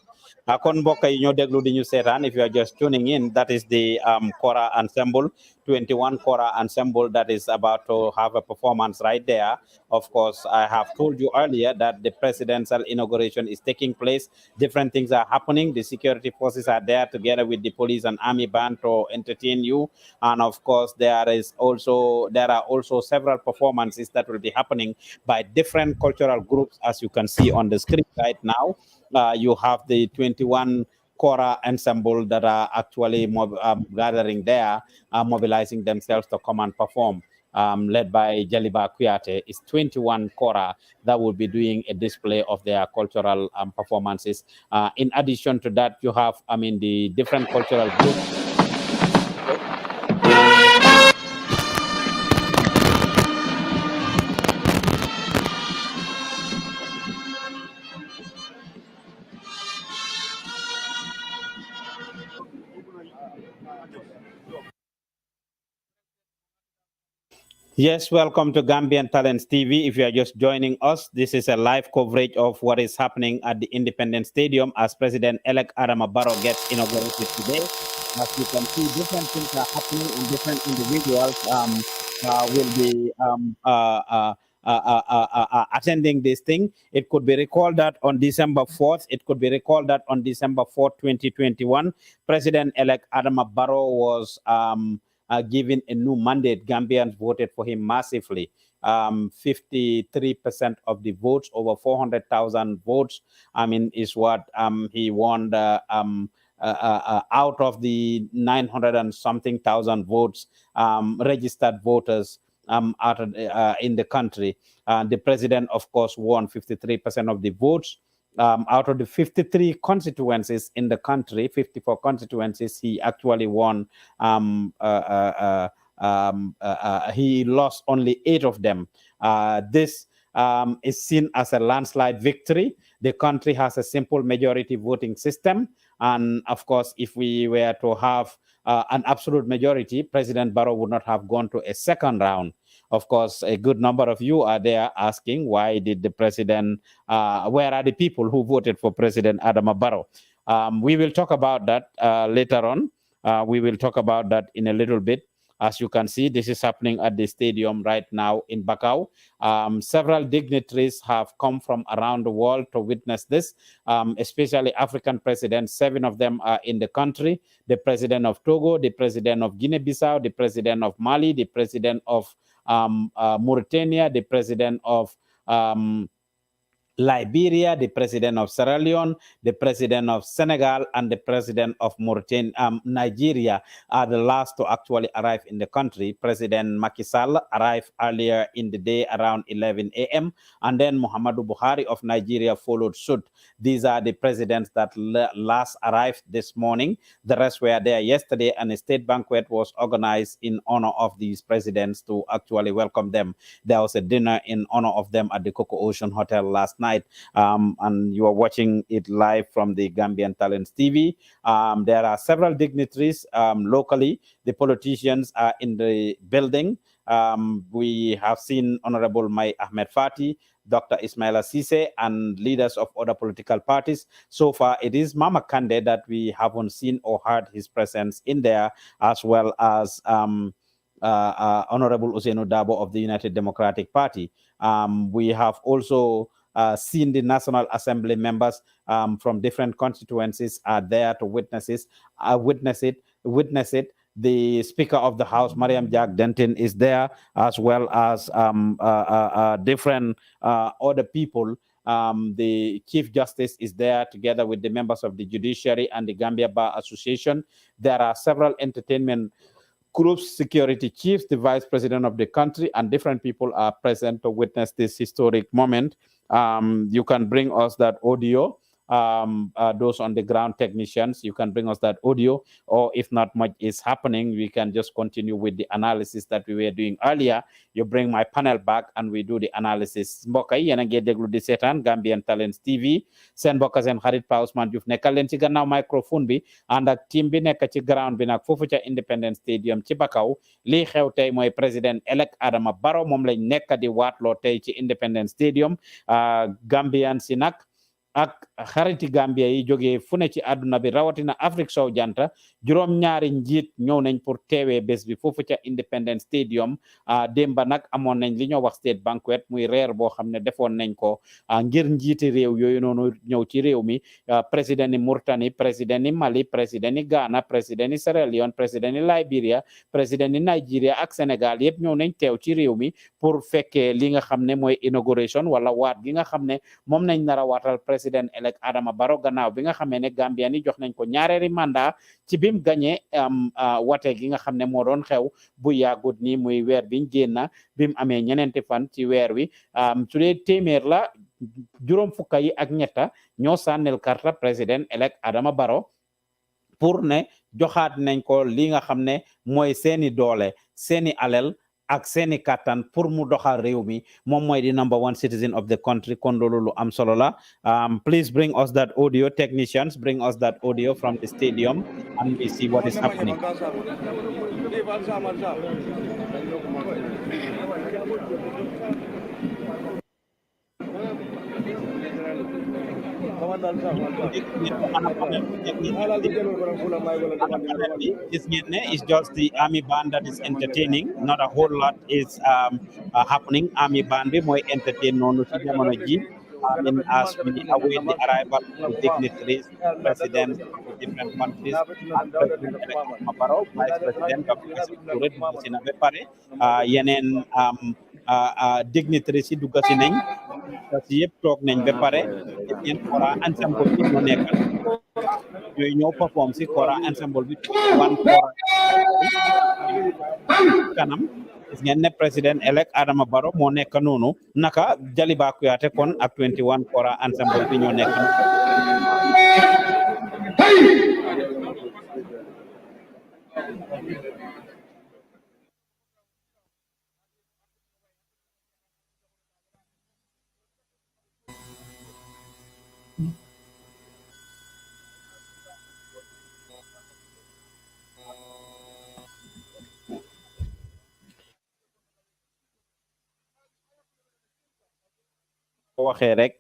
kon mbokk yi ñoo déglu di ñu seetaan, if you are just tuning in, that is the Kora Ensemble, 21 Kora Ensemble that is about to have a performance right there. Of course, I have told you earlier that the presidential inauguration is taking place. Different things are happening. The security forces are there together with the police and army band to entertain you. And of course, there are also several performances that will be happening by different cultural groups, as you can see on the screen right now. You have the 21 Kora ensemble that are actually gathering there, mobilizing themselves to come and perform, led by Jaliba Kuyate. It's 21 Kora that will be doing a display of their cultural performances. In addition to that, you have, the different cultural groups. Yes, welcome to Gambian Talents TV. If you are just joining us, this is a live coverage of what is happening at the Independence Stadium as President-elect Adama Barrow gets inaugurated today. As you can see, different things are happening and different individuals will be attending this thing. It could be recalled that on December 4th, it could be recalled that on December 4th, 2021, President-elect Adama Barrow was given a new mandate. Gambians voted for him massively. 53% of the votes, over 400,000 votes, is what he won out of the 900 and something thousand votes, registered voters in the country. The president, of course, won 53% of the votes. Out of the 53 constituencies in the country, 54 constituencies, he actually won. He lost only 8 of them. This is seen as a landslide victory. The country has a simple majority voting system. And of course, if we were to have an absolute majority, President Barrow would not have gone to a second round. Of course, a good number of you are there asking, why did the president, where are the people who voted for President Adama Barrow? We will talk about that later on. We will talk about that in a little bit. As you can see, this is happening at the stadium right now in Bakau. Several dignitaries have come from around the world to witness this, especially African presidents. 7 of them are in the country. The president of Togo, the president of Guinea-Bissau, the president of Mali, the president of Mauritania, the president of Liberia, the president of Sierra Leone, the president of Senegal, and the president of Nigeria are the last to actually arrive in the country. President Macky Sall arrived earlier in the day around 11 a.m. and then Muhammadu Buhari of Nigeria followed suit. These are the presidents that last arrived this morning. The rest were there yesterday, and a state banquet was organized in honor of these presidents to actually welcome them. There was a dinner in honor of them at the Coco Ocean Hotel last night. And you are watching it live from the Gambian Talents TV. There are several dignitaries locally. The politicians are in the building. We have seen Honorable Mai Ahmed Fati, Dr. Ismaila Sise, and leaders of other political parties. So far, it is Mama Kande that we haven't seen or heard his presence in there, as well as Honorable Usainu Dabo of the United Democratic Party. We have also seen the National Assembly members from different constituencies are there to witness it. The Speaker of the House, Mariam Jack Denton, is there, as well as different other people. The Chief Justice is there together with the members of the Judiciary and the Gambia Bar Association. There are several entertainment groups, security chiefs, the Vice President of the country, and different people are present to witness this historic moment. You can bring us that audio. Those on the ground technicians, you can bring us that audio, or if not much is happening, we can just continue with the analysis that we were doing earlier. You bring my panel back and we do the analysis. Mbokk yi yéen a ngi déglu di seetaan Gambian Talents TV, seen mbokk seen xarit Pa Ousmane Diouf nekkal leen ci gannaaw microphone bi ànd ak team bi nekk ci ground bi nag foofu ca Independence Stadium ci Bakaw. Lii xew tey mooy président elect Adama Barrow, moom lañ nekk di waatloo tey ci Independence Stadium. Gambian si nag ak xariti Gambia yi jógee fu ne ci àdduna bi rawatina Afrique sow janta juróom-ñaari njiit ñëw nañ pour teewee bés bi foofu ca Independence Stadium démba nag amoon nañ li ñoo wax state banquet muy reer boo xam ne defoon nañ ko ngir njiiti réew yooyu noonu ñëw ci réew mi président ni Mauritanie président ni Mali président ni Ghana président ni Sierra Leone président ni Liberia président ni Nigeria ak Sénégal yëpp ñëw nañ teew ci réew mi pour fekkee li nga xam ne mooy inauguration wala waat gi nga xam ne moom nañ nar a waatal président elect Adama Barrow gannaaw bi nga xamee ne Gambian yi jox nañ ko ñaareeri mandat ci bim gagné wate gi nga xam ne moo doon xew bu yàggut ni muy weer biñ génna bim amee ñeneenti fan ci weer wi su dee téeméer la juróom fukka yi ak ñetta ñoo sànnil karta président elect Adama Barrow pour ne joxaat nañ ko li nga xam ne mooy seeni doole seeni alal ak seeni kattan pour mu doxal réew mi moom mooy di number one citizen of the country kon loolu lu am solo la please bring us that audio technicians bring us that audio from the stadium and we see what is happening. It's just the army band that is entertaining. Not a whole lot is happening. Army band be more entertain no ci jamono ji. As we await the arrival of dignitaries, presidents of different countries, and President Adama Barrow, Vice President Dr. Secrecy Sina Bepare, yenen dignitaries yi dugg si nañ ci yëpp toog nañ ba pare yeen kora ensemble bi mo nekkal ñooy ñëw perform si kora ensemble bi one kora kanam gis ngeen ne président elect Adama Barrow moo nekk noonu naka Jaliba Kuyate kon ak 21 kora ensemble bi ñoo nekk waxee rek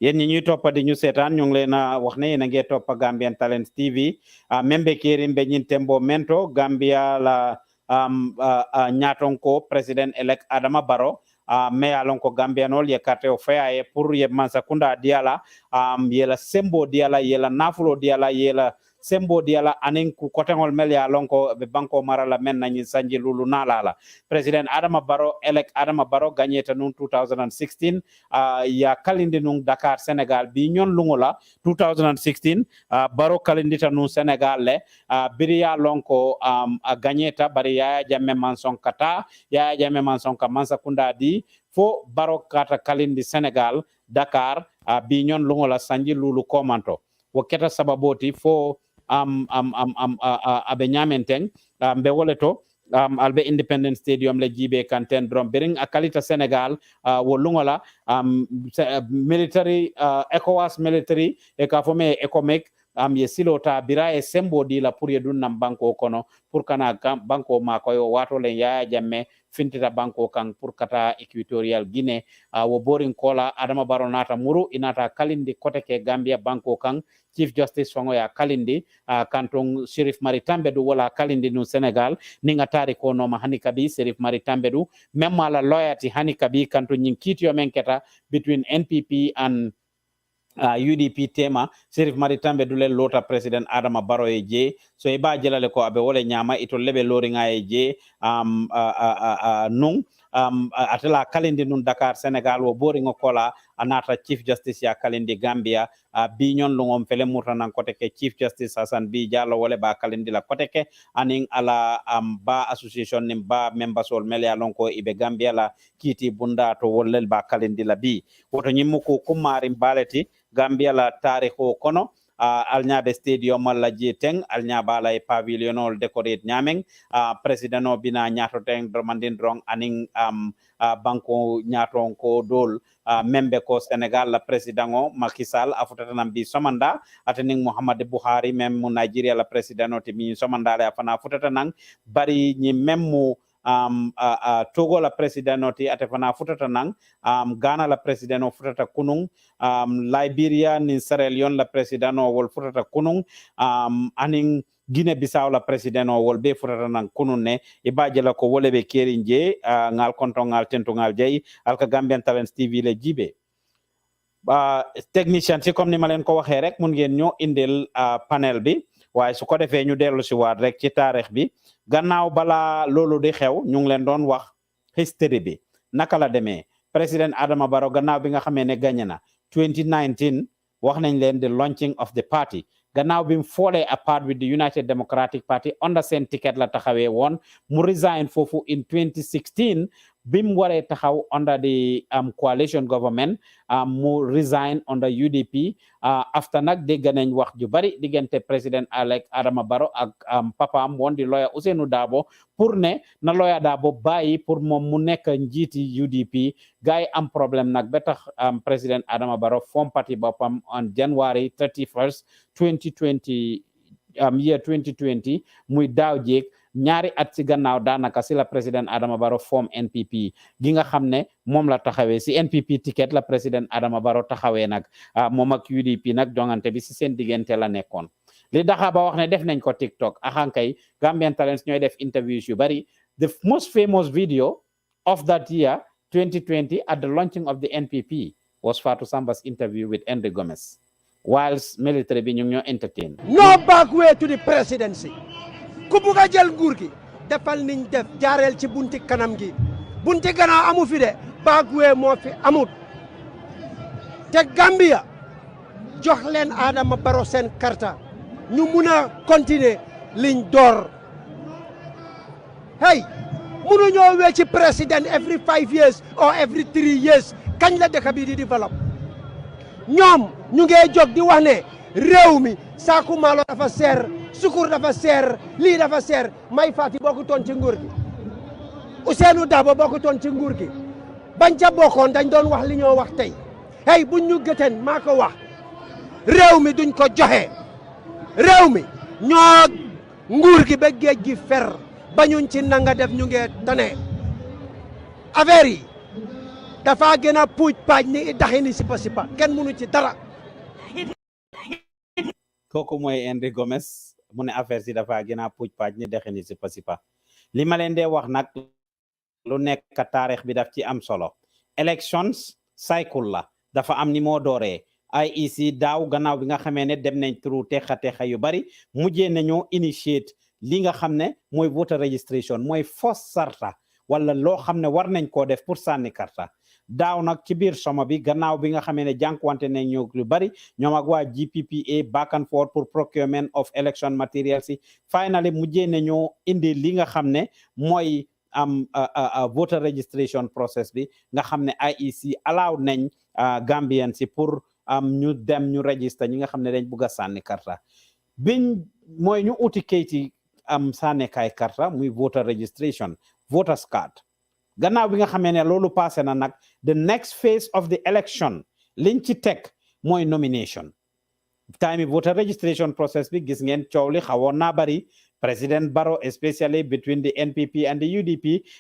yéen ñi ñuy toppa di ñu seetaan ñu ngi leen a wax ne yéen a ngi toppa Gambian Talents TV membe kerim be ñin tembo mento Gambia la ñatonko president elect Adama Barrow me alon ko Gambianol ye carte o faye pour ye mansakunda diala yela sembo diala yela nafulo diala yela sembo diala anen ku kotengol mel ya lonko be banko marala men nañi sanji lulu nalala president Adama Barrow elect Adama Barrow gagné ta nun 2016 ya kalindi nun Dakar Sénégal bi ñon lungola 2016 Barrow kalindi ta nun Sénégal le biriya lonko gagné ta bari ya jamme manson kata ya jamme manson ka mansakunda di fo Barrow kata kalindi Sénégal Dakar bi ñon lungola sanji lulu komanto wo keta sababoti fo abe ñamenteng mbe woleto albe Independence Stadium le jibe kanten drum bering akalita Senegal wo lungola military ECOWAS military e ka fome economic ye silota bira e sembo di la pour yedun nam banko kono pour kana banko ma ko yo wato len ya jamme fintita banko kan pour kata Equatorial Guinea wo boring kola Adama Barrow nata muru inata kalindi kote ke Gambia banko kan Chief Justice fango ya kalindi kanton Sheriff Maritambe du wala kalindi no Senegal ninga tari ko no hani kabi Sheriff Maritambe du même la loyalty hani kabi kanton nyinkiti yo menketa between NPP and UDP tema Sheriff Maritambe dule lota president Adama Barrow je so e ba jelale ko abe wole nyama ito lebe loringa je nung atela kalindi nun Dakar Senegal wo bori ngokola anata Chief Justice ya kalindi Gambia bi ñon lungom fele murtanan kote ke Chief Justice Hassan bi Jallow wole ba kalindi la kote ke aning ala ba association nim ba members ol mele alonko ibe Gambia la kiti bunda to wollel ba kalindi la bi woto nyimmuko kumari baleti Gambia la tarikho kono alñaɓe stadium walla jeeteng alñaɓala e pavillionol décoré ñameng président o bina ñatoten dromandin drong aning banko ñaton ko dol membe ko Sénégal la président o Macky Sall afutatanam bi somanda ataning Muhammadu Buhari même mu Nigeria la président o te mi somanda le afana futatanan bari ñi même mu Togo la president oti atefana futata nang Ghana la president o futata kunung Liberia ni Sierra Leone la president o wol futata kunung aning Guinea Bissau la president o wol be futata nang kunun ne ibaje la ko wole be kerinje ngal konto ngal tento ngal jey alka Gambian Talents TV le jibe technicien ci comme ni ma leen ko waxee rek mun ngeen ñoo indil panel bi waaye su ko defee ñu dellu si waat rek ci taarix bi gannaaw bala loolu di xew ñu ngi leen doon wax history bi naka la demee président Adama Barrow gannaaw bi nga xamee ne gagné na 2019 wax nañ leen the launching of the party gannaaw bi mu fallee apart with the United Democratic Party under seen ticket la taxawee woon mu resign foofu in 2016 bi mu waree taxaw under the coalition government mu resign under UDP after nag dégg nañ wax ju bari diggante président elect Adama Barrow ak papaam woon di lawyer Ousainou Darboe pour ne na lawyer Darboe bàyyi pour moom mu nekk njiiti UDP gars yi am problème nag ba tax président Adama Barrow form parti boppam on January 31st 2020 year 2020 muy daaw jéeg ñaari at ci gannaaw daanaka si la président Adama Barrow form NPP gi nga xam ne moom la taxawee si NPP ticket la président Adama Barrow taxawee nag moom ak UDP nag jongante bi si seen diggante la nekkoon li daxa ba wax ne def nañ ko TikTok axankay Gambian Talents ñooy def interviews yu bari the most famous video of that year 2020 at the launching of the NPP was Fatou Samba's interview with Henry Gomez whilst military bi ñu ñoo entertain no back way to the presidency ku bugg a jël nguur gi defal niñ def jaareel ci bunti kanam gi bunti gannaaw amu fi de back way moo fi amut te Gambia jox leen Adama Barrow seen karta ñu mun a continuer liñ door hey munu ñoo wee ci président every 5 years or every 3 years kañ la dëkk bi di develop ñoom ñu ngee jóg di wax ne réew mi saaku maalo dafa seer sukur dafa seer lii dafa seer may faati bokkutoon ci nguur gi Ousainou Darboe bokkutoon ci nguur gi bañ ca bokkoon dañ doon wax li ñoo wax tey hey buñ ñu gëteen maa ko wax réew mi duñ ko joxe réew mi ñoo nguur gi ba géej gi fer bañuñ ci nanga def ñu ngee tane affaire yi dafa gën a puuj paaj ni daxi ni sipa sipa kenn mënu ci dara kooku mooy Henry Gomez mu ne affaire si dafa gën a puuj paaj ni daxi ni sipa sipa li ma leen dee wax nag lu nekk taarix bi daf ci am solo elections cycle la dafa am ni moo dooree IEC daaw gannaaw bi nga xamee ne dem nañ through texa yu bari mujjee nañoo initiate li nga xam ne mooy voter registration mooy fos sarta wala loo xam ne war nañ koo def pour sànni karta daaw nag ci biir soma bi gannaaw bi nga xamee ne jànkuwante nañ ñoo lu bari ñoom ak waa GPPA back and forth pour procurement of election materials yi finally mujjee nañoo indi li nga xam ne mooy voter registration process bi nga xam ne IEC allow nañ Gambian si pour ñu dem ñu register ñi nga xam ne dañ bugg a sànni karta biñ mooy ñu uti kayiti sànnekaay karta muy voter registration voters card gannaaw bi nga xamee ne loolu passé na nag the next phase of the election liñ ci teg mooy nomination time voter registration process bi gis ngeen coow li xawoon naa bari President Barrow, especially between the NPP and the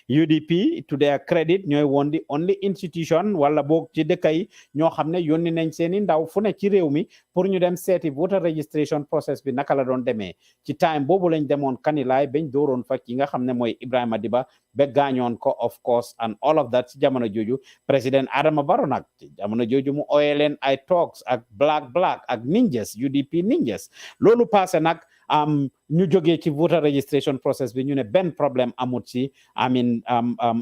UDP, to their credit, ñooy woon di only institution wala boog ci dëkk yi ñoo xam ne yónni nañ seeni ndaw fu ne ci réew mi pour ñu dem seeti voter registration process bi naka la doon demee ci time boobu lañ demoon Kanilaay bañ dooroon fa ki nga xam ne mooy Ibrahima Diba ba gaañoon ko of course and all of that ci jamono jooju President Adama Barrow nag ci jamono jooju mu ooyee leen ay talks ak black ak ninjas UDP ninjas loolu passé nag ñu jógee ci voter registration process bi ñu ne benn problème amut ci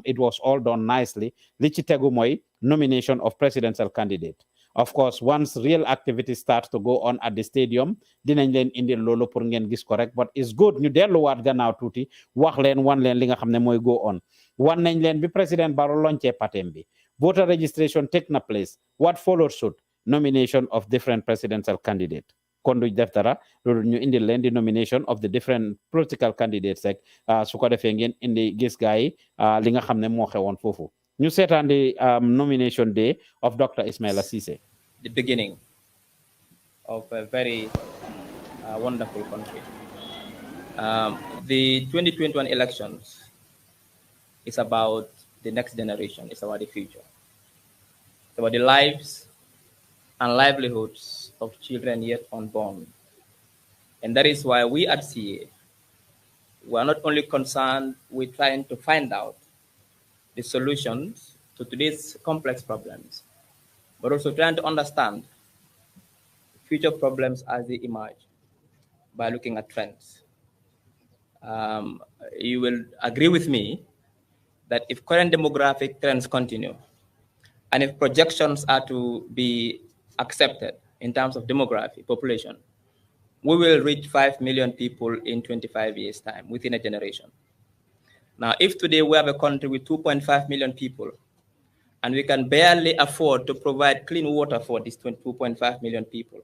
it was all done nicely li ci tegu mooy nomination of presidential candidate of course once real activity starts to go on at the stadium dinañ leen indil loolu pour ngeen gis ko rek but it's good ñu delluwaat gannaaw tuuti wax leen wan leen li nga xam ne mooy go on wan nañ leen bi président Barrow lancé patem bi voter registration take na place what followed suit nomination of different presidential candidate kon duñ def dara loolu ñu indil leen di nomination of the different political candidates rek su ko defee ngeen indi gis gaay yi li nga xam ne moo xewoon foofu ñu seetaan di nomination day of Dr. Ismaila Ceesay. The beginning of a very wonderful country. The 2021 elections It's about the next generation. It's about the future. It's about the lives and livelihoods of children yet unborn. And that is why we at CA, we are not only concerned with trying to find out the solutions to today's complex problems, but also trying to understand future problems as they emerge by looking at trends. You will agree with me that if current demographic trends continue, and if projections are to be accepted in terms of demography, population, we will reach 5 million people in 25 years' time, within a generation. Now, if today we have a country with 2.5 million people, and we can barely afford to provide clean water for these 2.5 million people,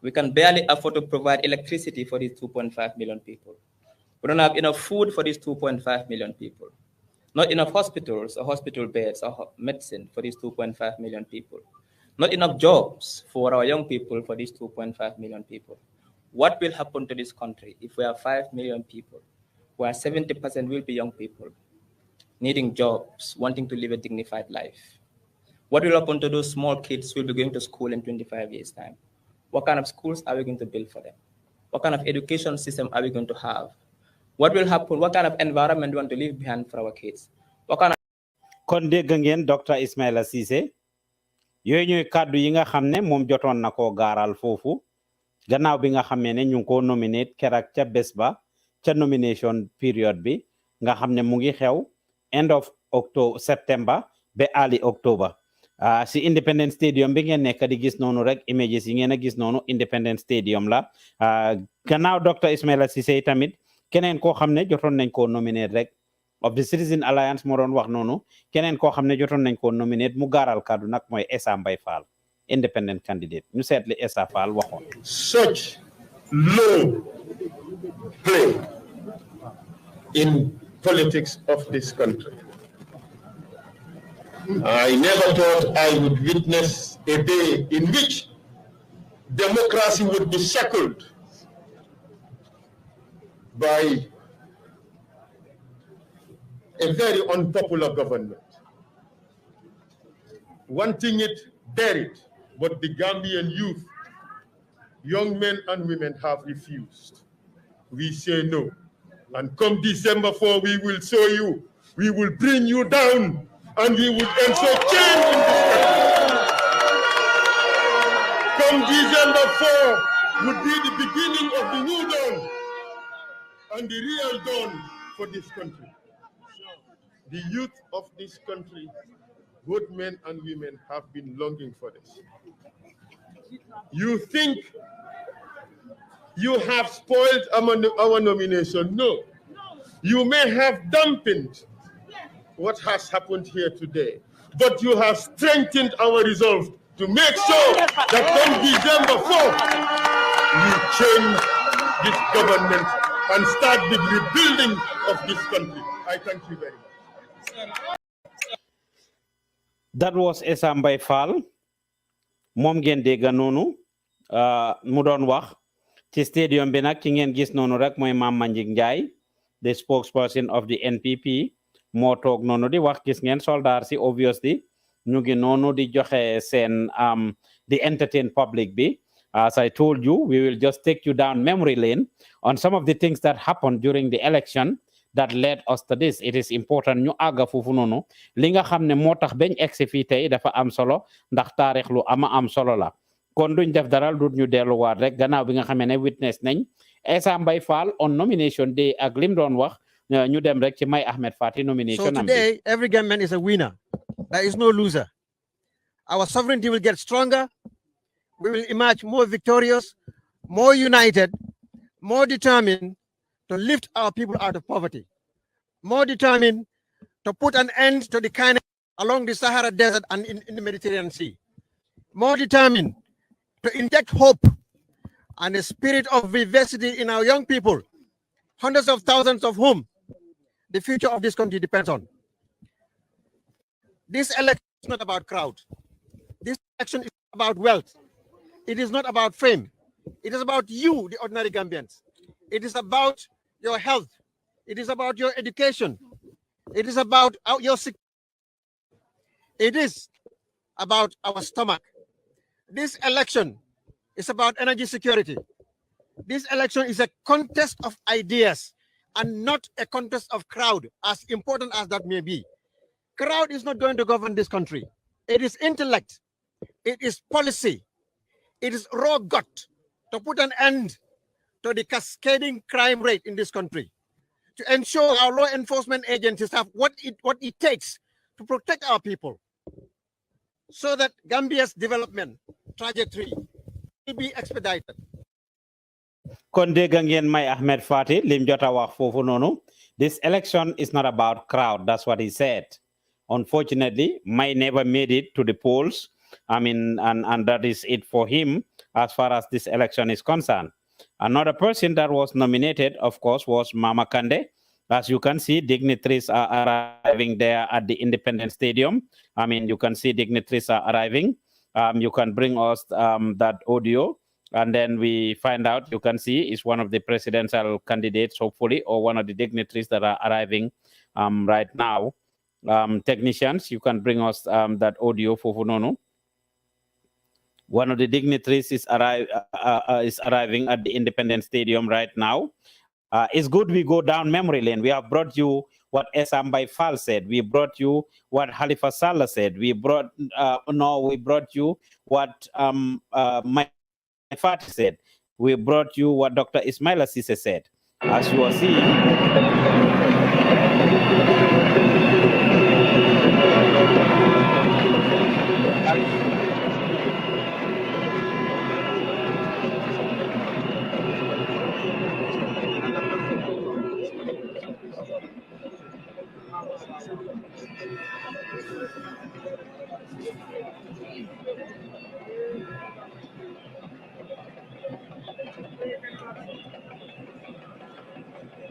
we can barely afford to provide electricity for these 2.5 million people. We don't have enough food for these 2.5 million people. Not enough hospitals or hospital beds or medicine for these 2.5 million people. Not enough jobs for our young people for these 2.5 million people. What will happen to this country if we have 5 million people, where 70% will be young people, needing jobs, wanting to live a dignified life? What will happen to those small kids who will be going to school in 25 years' time? What kind of schools are we going to build for them? What kind of education system are we going to have? What will happen? What kind of environment do we want to leave behind for our kids? What kind of... kon dégg ngeen Dr. Ismaila Ceesay yooyu ñooy kàddu yi nga xam ne moom jotoon na koo gaaral foofu gannaaw bi nga xamee ne ñu ngi ko nominate keroog ca bés ba ca nomination period bi nga xam ne mu ngi xew end of September ba early October si Independence Stadium bi ngeen nekk di gis noonu rek images yi ngeen a gis noonu Independence Stadium la gannaaw Dr. Ismaila Ceesay tamit keneen koo xam ne jotoon nañ koo nominate rek of the Citizen Alliance moo doon wax noonu keneen koo xam ne jotoon nañ koo nominate mu gaaral kàddu nag mooy Essa Mbye Fall independent candidate ñu seetli Essa Fall waxoon. Such low play in politics of this country. I never thought I would witness a day in which democracy would be shackled by a very unpopular government. Wanting it, dare it, but the Gambian youth, young men and women have refused. We say no. And come December 4, we will show you, we will bring you down, and we will ensure change in this country. Come December 4 would be the beginning of the new dawn and the real dawn for this country. The youth of this country, both men and women, have been longing for this. You think you have spoiled our nomination? No. You may have dampened what has happened here today, but you have strengthened our resolve to make sure that come December 4th, we change this government and start the rebuilding of this country. I thank you very much. That was Essa Mbye Fall moom ngeen dégg noonu mu doon wax ci stadium bi nag ki ngeen gis noonu rek mooy Mame Manjing Njie the spokesperson of the NPP moo toog noonu di wax gis ngeen soldaar si obviously ñu ngi noonu di joxe seen di entertain public bi. As I told you, we will just take you down memory lane on some of the things that happened during the election that led us to this. It is important ñu àgga foofu noonu li nga xam ne moo tax bañ egsi fii tey dafa am solo ndax taarix lu am solo la kon duñ def dara du ñu delluwaat rek gannaaw bi nga xamee ne witness nañ Essa Mbye Fall on nomination day ak lim doon wax ñu dem rek ci Mai Ahmed Fatty nomination. So today every Gambian is a winner. There is no loser. Our sovereignty will get stronger. We will emerge more victorious, more united, more determined to lift our people out of poverty, more determined to put an end to the kindness along the Sahara Desert and in the Mediterranean Sea, more determined to inject hope and a spirit of vivacity in our young people, hundreds of thousands of whom the future of this country depends on. This election is not about crowd. This election is about wealth. It is not about fame. It is about you, the ordinary Gambians. It is about your health. It is about your education. It is about your security. It is about our stomach. This election is about energy security. This election is a contest of ideas and not a contest of crowd, as important as that may be. Crowd is not going to govern this country. It is intellect. It is policy. It is raw gut to put an end to the cascading crime rate in this country, to ensure our law enforcement agencies have what it takes to protect our people, so that Gambia's development trajectory will be expedited. Konde Gangen Mai Ahmed Fati, Lim Jota wax fofu nonu. This election is not about crowd. That's what he said. Unfortunately, Mai never made it to the polls. I mean, and that is it for him as far as this election is concerned. Another person that was nominated, of course, was Mama Kande. As you can see, dignitaries are arriving there at the Independence Stadium. I mean, you can see dignitaries are arriving. You can bring us that audio. And then we find out, you can see, is one of the presidential candidates, hopefully, or one of the dignitaries that are arriving right now. Technicians, you can bring us that audio for Funono. One of the dignitaries is arriving at the Independence Stadium right now. It's good we go down memory lane. We have brought you what Esambai Fall said. We brought you what Halifa Sallah said. We brought you what my Fati said. We brought you what Dr. Ismaila Sise said. As you are seeing,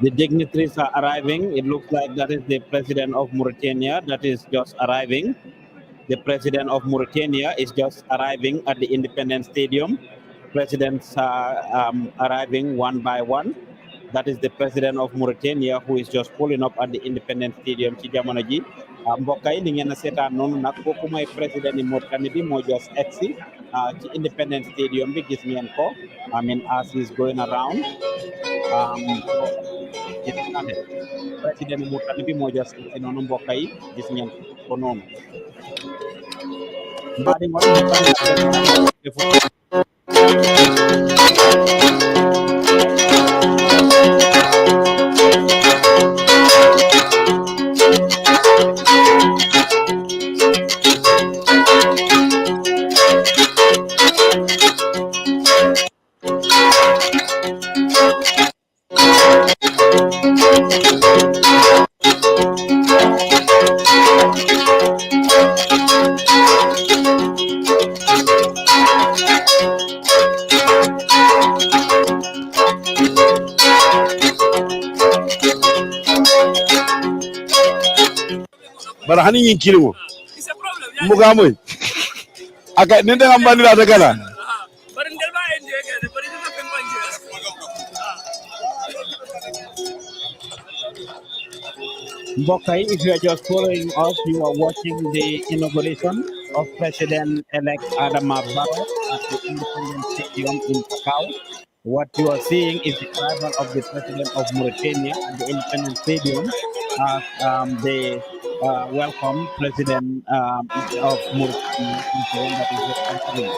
the dignitaries are arriving. It looks like that is the president of Mauritania that is just arriving. The president of Mauritania is just arriving at the Independence Stadium. Presidents are arriving one by one. That is the president of Mauritania who is just pulling up at the Independence Stadium ci jamono ji. Mbokk yi li ngeen a seetaan noonu nag kooku mooy président ni Mauritanie bi moo just egsi ci Independence Stadium bi gis ngeen ko. I mean, as he's going around. President Mauritanie bi moo just egsi noonu mbokk yi gis ngeen ko noonu. bara hani yin kilimo muga moy aka nende ngambani la tagala Mbokai, if you are just following us, you are watching the inauguration of President-elect Adama Barrow at the Independence Stadium in Pacau. What you are seeing is the arrival of the President of Mauritania at the Independence Stadium as they welcome President of Mauritania that is just entering.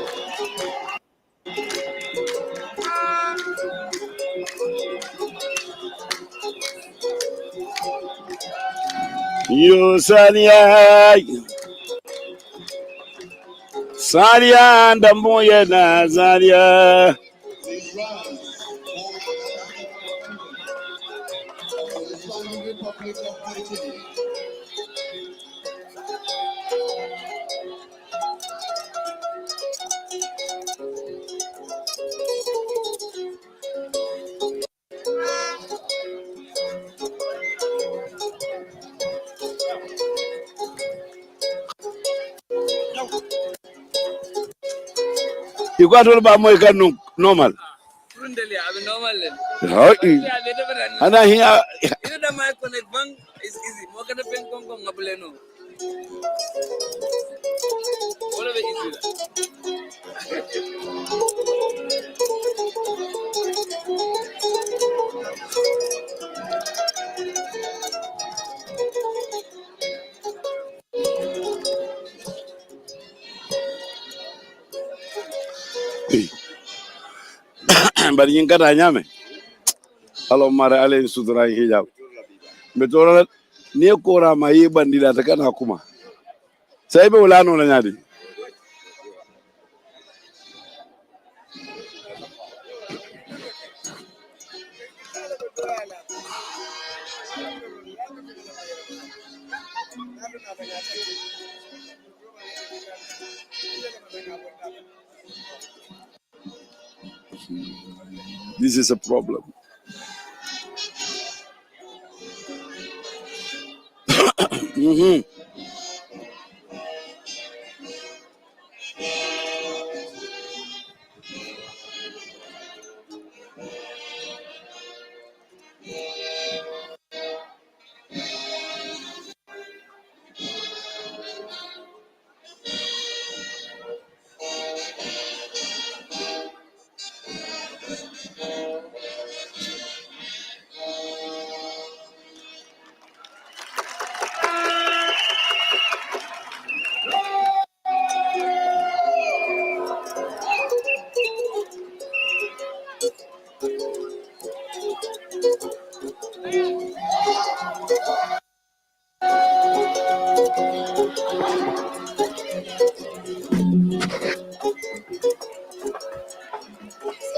Yo Salia ndamoye na Zalia You got all about my normal. Normal. Ana here. It's easy. Mo kana pen kong kong ngapuleno. All of it easy. Bari yin kada nyame alo mare ale sudra hijab betora ni ko ra ma yi bandida ta kana kuma sai be wala no nyadi this is a problem. Mm-hmm.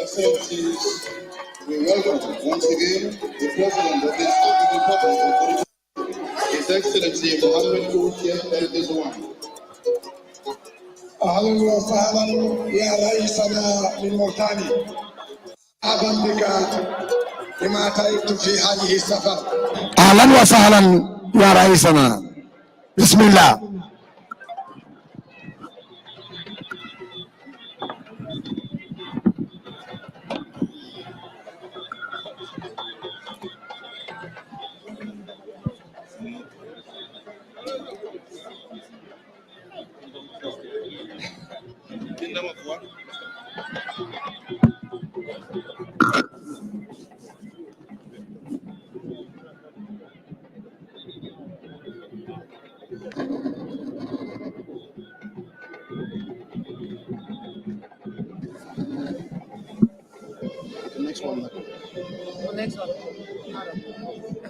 Excellencies, we welcome once again the President of the Islamic Republic of His Excellency Mohammed Kurtia El-Dizwan. أهلا وسهلا يا رئيسنا من موريتانيا. أهلا بك لما أتيت في هذه السفر. أهلا وسهلا يا رئيسنا. بسم الله. The next one. Next one.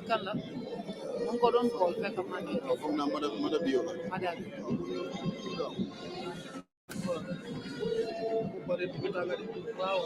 Kala. Mongko don call fe kamane. From Mother Biola. Madam. Wow.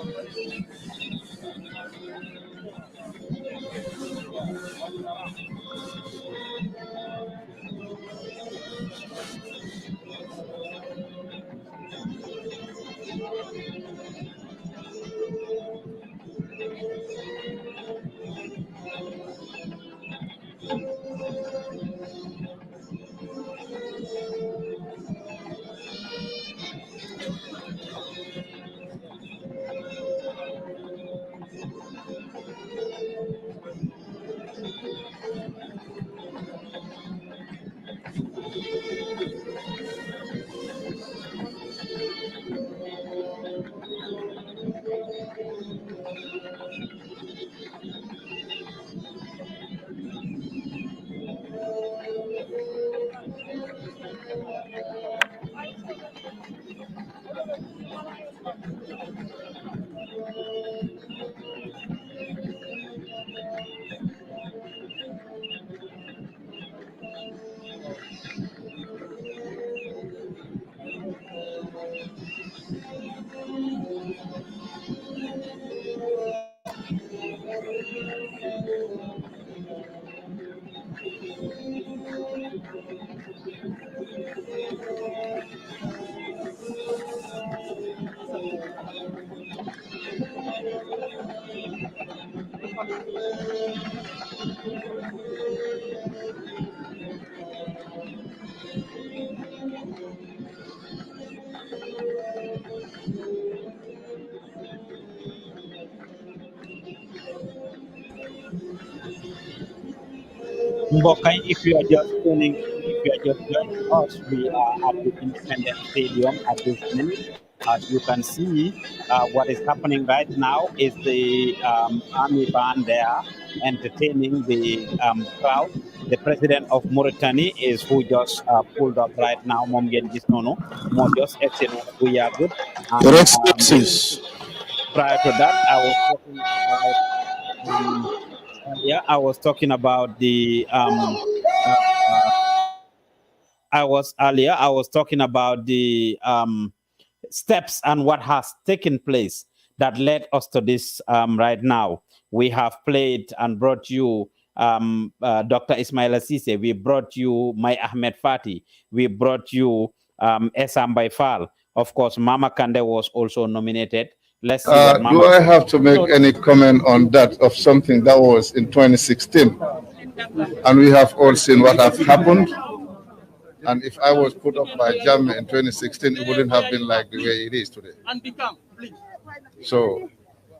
Mbokai, if you are just tuning in, if you are just joining us, we are at the Independence Stadium at this minute. As you can see, what is happening right now is the army band there entertaining the crowd. The president of Mauritania is who just pulled up right now. Mom Genghis Nono, Mo just exit we are good. Your And Excellencies. prior to that, I was talking about yeah, I was talking about the I was talking about the steps and what has taken place that led us to this right now. We have played and brought you Dr. Ismail Assise. We brought you Mai Ahmed Fati. We brought you Esam Baifal. Of course, Mama Kande was also nominated. Let's see what Mama. Do I have to make any comment on that of something that was in 2016? And we have all seen what have happened. And if I was put up by Jammeh in 2016, it wouldn't have been like the way it is today. So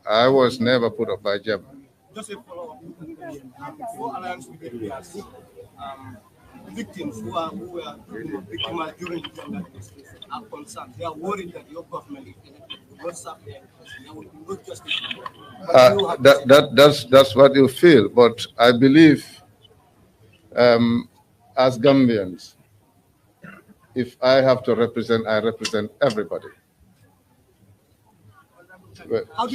I was never put up by Jammeh. Just a follow-up. For alliance with the DRC, victims who were victimized during the Jonga administration are concerned. They are worried that your government, if elected, will not serve their interests. There will be no justice. That's what you feel. But I believe, as Gambians, if I have to represent, I represent everybody.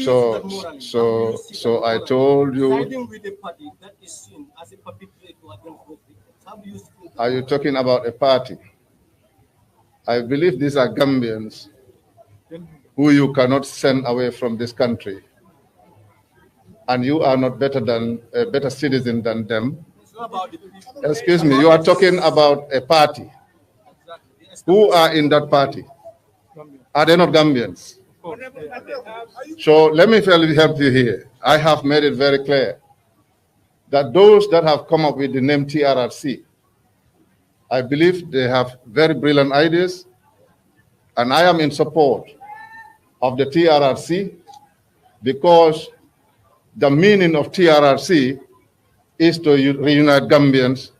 So I told you. Siding with a party that is seen as a perpetrator against those victims. How do you feel? Are you talking about a party? I believe these are Gambians who you cannot send away from this country, and you are not a better citizen than them. Excuse me, you are talking about a party. Who are in that party? Are they not Gambians? So let me help you here. I have made it very clear that those that have come up with the name TRRC, I believe they have very brilliant ideas, and I am in support of the TRRC because the meaning of TRRC is to reunite Gambians,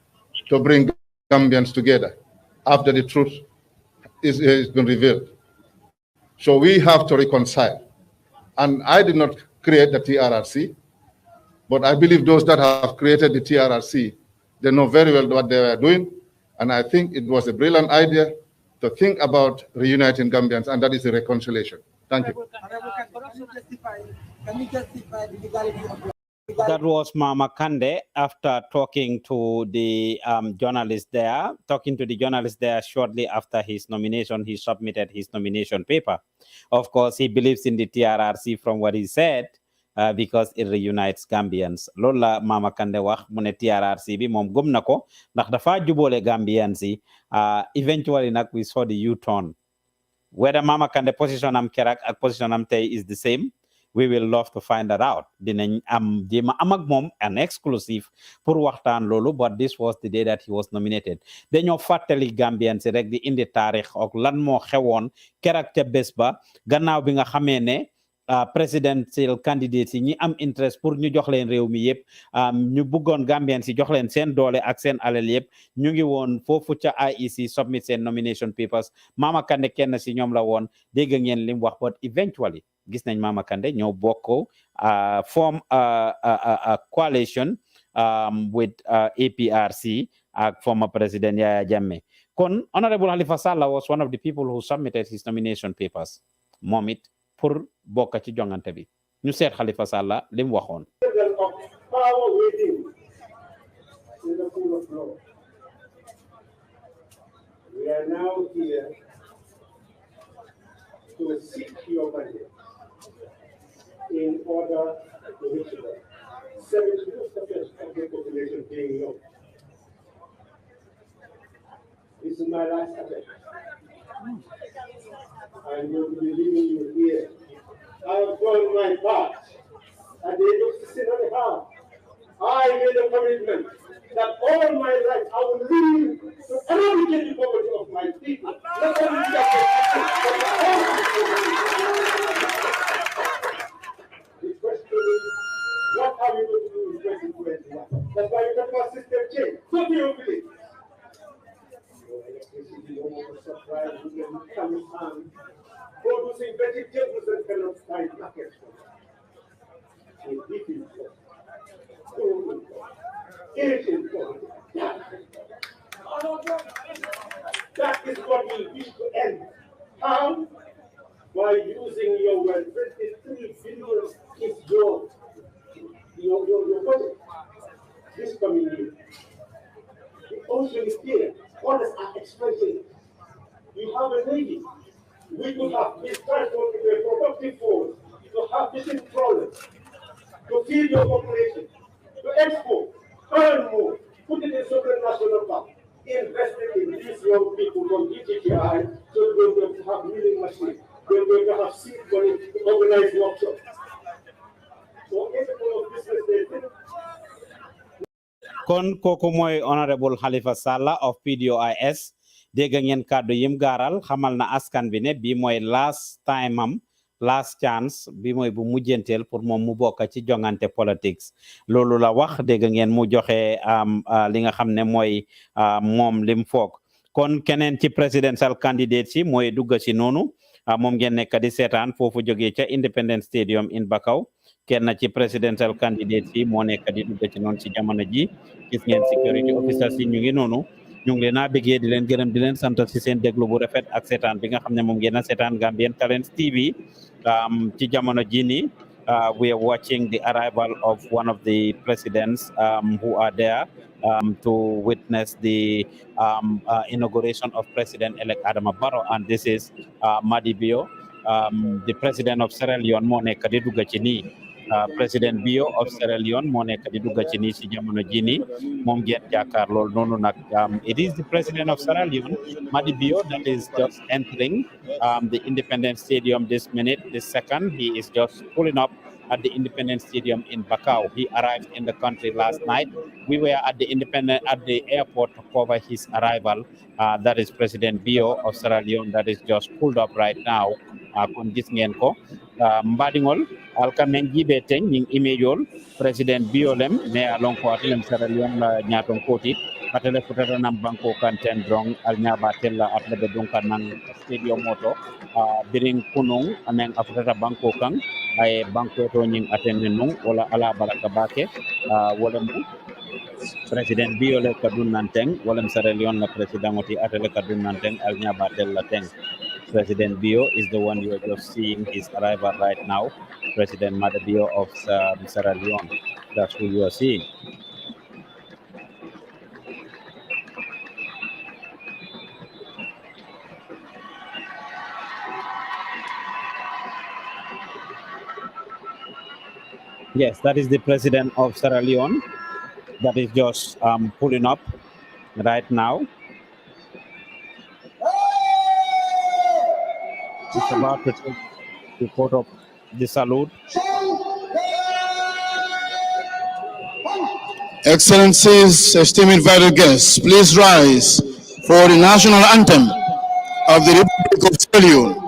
to bring Gambians together after the truth has been revealed. So we have to reconcile. And I did not create the TRRC, but I believe those that have created the TRRC, they know very well what they are doing. And I think it was a brilliant idea to think about reuniting Gambians, and that is a reconciliation. Thank you. Can you justify the legality of That was Mama Kande after talking to the journalist there. Talking to the journalist there shortly after his nomination, he submitted his nomination paper. Of course, he believes in the TRRC from what he said because it reunites Gambians. Lola Mama Kande wax mu ne TRRC bi mom gëm nako ndax dafa jubole Gambians yi. Eventually nak we saw the U-turn. Whether Mama Kande position am kerak ak position am tay is the same. We will love to find that out. Dinañ am jema am ak mom an exclusive pour waxtaan lolu, but this was the day that he was nominated. Dañoo fàttali Gambian si rek di indi taarix ak lan moo xewoon kerak ca bés ba gannaaw bi nga xamee ne presidential candidates yi ñi am interest pour ñu jox leen réew mi yëpp ñu bëggoon Gambian si jox leen seen doole ak seen alal yëpp ñu ngi woon foofu ca IEC submit seen nomination papers. Mama Kande kenn si ñoom la woon dégg ngeen lim wax, but eventually gis nañ Mama Kande ñoo bokk form a coalition with APRC ak former President Yaya Jammeh. Kon Honorable Halifa Sallah was one of the people who submitted his nomination papers moom it pour bokk ci jongante bi. Ñu seet Halifa Sallah lim waxoon. We are now here to seek your money in order to reach the 72% of the population being young. This is my last attempt. I'm going to be leaving you here. I have done my part. At the age of 16.5, I made a commitment that all my life I will live to eradicate the poverty of my people. Not only the question is, what are we going to do in 2021? That's why you talk about system change. So do you believe? Electricity almost supply women coming on producing vegetables and cannot find markets for them. It is important. It is important. That is what we need to end. How? By using your wealth. 23 billion is your budget this coming year. The ocean is here. Others are exploiting it. You have a navy. We could have this transport to a productive force to have this problems, to feed your population, to export, earn more, put it in sovereign national bank, invest in these young people from DTTI so they're going to have milling machines, they're going to have seed money to organize workshops. So every of business they think. Kon koko moy Honorable Halifa Sallah of PDOIS dégg ngeen kàddu yim gaaral xamal na askan bi ne bi mooy last time am last chance bi mooy bu mujjenteel pour moom mu bokk ci jongante politics loolu la wax dégg ngeen mu joxe li nga xam ne mooy moom lim foog kon keneen ci presidential candidate si mooy dugg si noonu moom ngeen nekk di seetaan foofu jógee ca Independence Stadium in Bakau kenn ci presidential candidate si moo nekk di dugg ci noonu ci jamono ji gis ngeen security officers yi ñu ngi noonu ñu ngi leen a bëggee di leen gërëm di leen sant ci seen déglu bu rafet ak seetaan bi nga xam ne moom ngeen a seetaan Gambian Talents TV ci jamono ji nii we are watching the arrival of one of the presidents who are there to witness the inauguration of President-elect Adama Barrow, and this is Madi Bio, the president of Sierra Leone moo nekk di dugg ci nii President Bio of Sierra Leone moo nekk di dugg ci nii ci jamono ji nii moom ngeen jàkkaar lool noonu nag it is the president of Sierra Leone, Madi Bio, that is just entering the Independence Stadium this minute, this second. He is just pulling up at the Independence Stadium in Bakau. He arrived in the country last night. We were at the airport to cover his arrival. That is President Bio of Sierra Leone that is just pulled up right now. Kon gis ngeen ko mbadingol alkamen jibe ten ning imejol President Bio lem ne alon ko atlem Sierra Leone la nyaton koti atele futata nam banko kanten drong al nyaba tella atle be donka nan stadium moto biring kunung amen afutata banko kan ay banko to ning atenne nung wala ala baraka bake wala mu President Bio le kadun nanteng wala Sierra Leone la president oti atele kadun nanteng al nyaba tella teng. President Bio is the one you are just seeing his arrival right now. President Madabio of Sierra Leone. That's who you are seeing. Yes, that is the president of Sierra Leone. That is just pulling up right now. It's about to take the photo of the salute. Excellencies, esteemed invited guests, please rise for the national anthem of the Republic of Sierra Leone.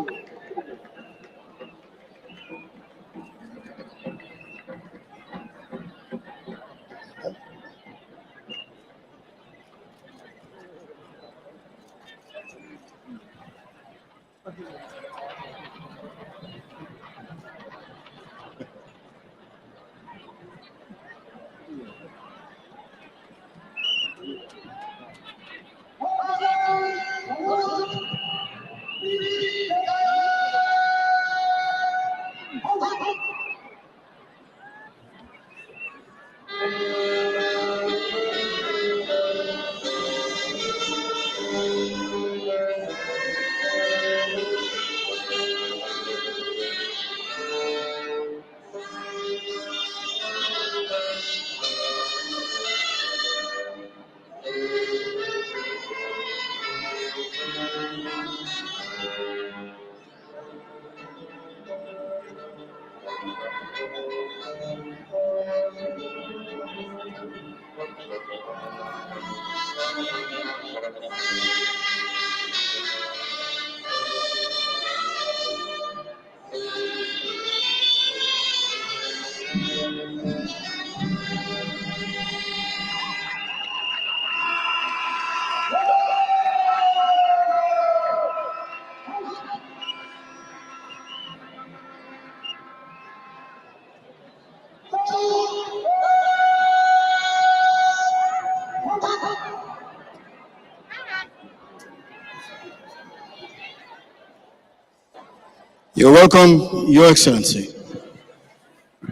You're welcome, Your Excellency.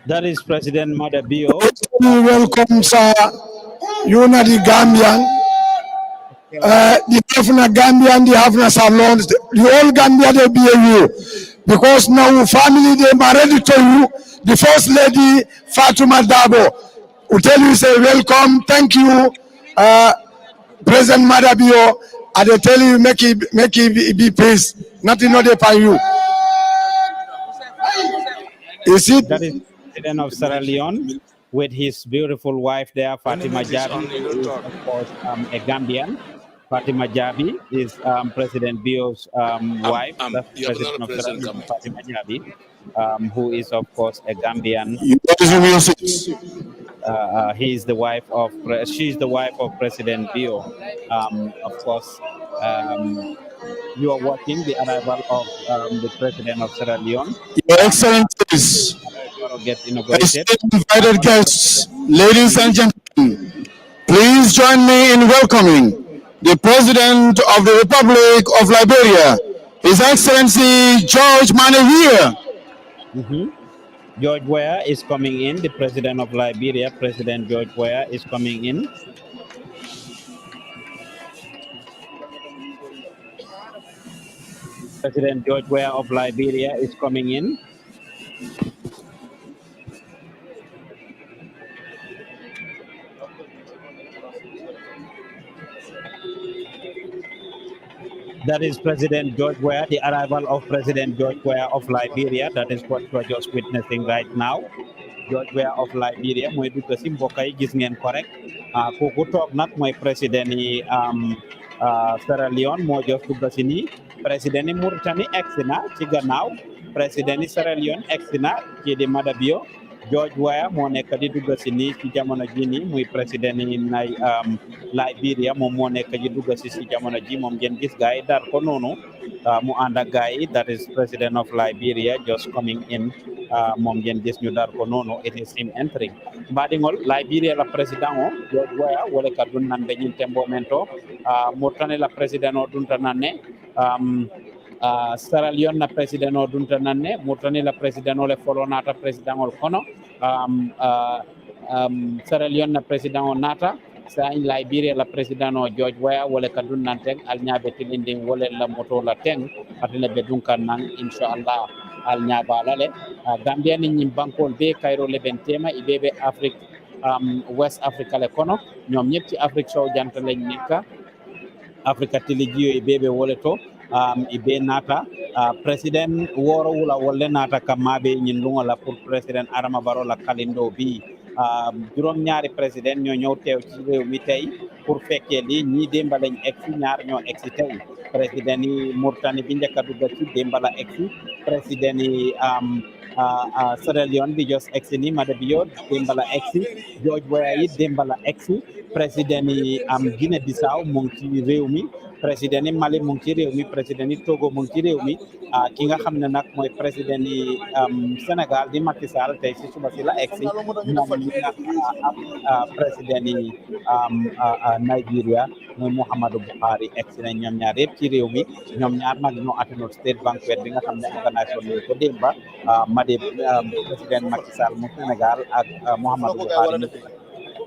That is President Madabio. Welcome, sir. You know the Gambian. The Havana Gambian, the Havana Salons, the whole Gambia, they be you. Because now family, they are ready to you. The First Lady, Fatuma Dabo, will tell you, say, welcome, thank you, President Madabio. And they tell you, make it be peace. Nothing not there for you. Is it? That is President of Sierra Leone with his beautiful wife there, Fatima Jabi, who is, of course, a Gambian. Fatima Jabi is President Bio's wife. That's the President of Sierra Leone, Fatima Jabi, who is, of course, a Gambian. She's the wife of President Bio. Of course, you are watching the arrival of the President of Sierra Leone. Your Excellencies, gets inaugurated. invited guests, ladies and gentlemen, please join me in welcoming the President of the Republic of Liberia, His Excellency George Manevia. George Weah is coming in. The President of Liberia, President George Weah, is coming in. President George Weah of Liberia is coming in. That is President George Weah, the arrival of President George Weah of Liberia. That is what we're just witnessing right now. George Weah of Liberia mooy dugg si mbokk yi gis ngeen ko rek kooku toog nag mooy président yi Sierra Leone moo just dugg si nii président yi Mauritanie egsi na ci gannaaw président yi Sierra Leone egsi na kii di Madabio George Weah moo nekk di dugg si nii ci jamono ji nii muy président yi Liberia moom moo nekk di dugg si jamono ji moom ngeen gis gaay dar ko noonu mu ànd ak gaay that is President of Liberia just coming in moom ngeen gis ñu dar ko noonu it is him entering mbaɗigol Liberia la président o George Weah wole ka ɗum nan ɓe ñinte mbomen to Mauritanie la président o ɗum ta nanne Sierra Leone na président o ɗum ta nanne Mauritanie la président o le folo nata président ol kono Sierra Leone na président o nata sa in Liberia la président o George Weah wole ka ɗum nan teng al ñaaɓe tilindin wole la moto la teng atele ɓe ɗum kan nan inchallah al ñaabalale Gambia ni ñim bankol be kayro leben tema ibebe Afrique West Africa le kono ñoom ñëpp ci Afrique sow jant lañ nekk Africa tilijiyo ibebe wole to ibe nata président woro wula wolle nata kammaɓe ñin lungola pour président Adama Barrow la kalindo bi juróom ñaari président ñoo ñëw teew ci réew mi tey pour fekkee li ñii démba lañ egsi ñaar ñoo egsi tey président yi Mauritanie bi njëkk a dugg ci démba la egsi président yi Sierra Leone bi jos egsi ni Madabio démba la egsi George Weah yi démba la egsi président yi Guinée Bissau mu ngi ci réew mi président yi Mali mu ngi ci réew mi président yi Togo mu ngi ci réew mi ki nga xam ne nag mooy président yi Sénégal di Macky Sall tey si suba si la egsi moom ñi nga président yi Nigeria mooy Muhammadu Buhari egsi nañ ñoom ñaar yëpp ci réew mi ñoom ñaar nag ñoo attenoon state banquet bi nga xam ne organisation nañ ko démba Madi président Macky Sall mu Sénégal ak Muhammadu Buhari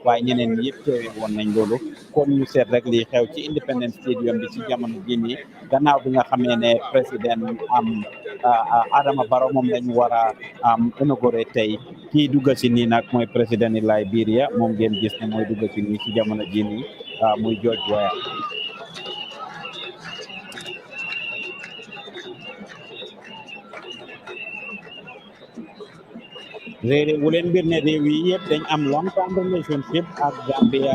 waaye ñeneen ñi yëpp teewe woon nañ loolu kon ñu seet rek lii xew ci Independence Stadium bi ci jamono ji nii gannaaw bi nga xamee ne président Adama Barrow moom lañ war a inauguré tey kii dugga si nii nag mooy président yi Liberia moom ngeen gis ne mooy dugga si nii ci jamono ji nii muy George Weah réew wu leen mbir ne réew yi yëpp dañ am long term relationship ak Gambia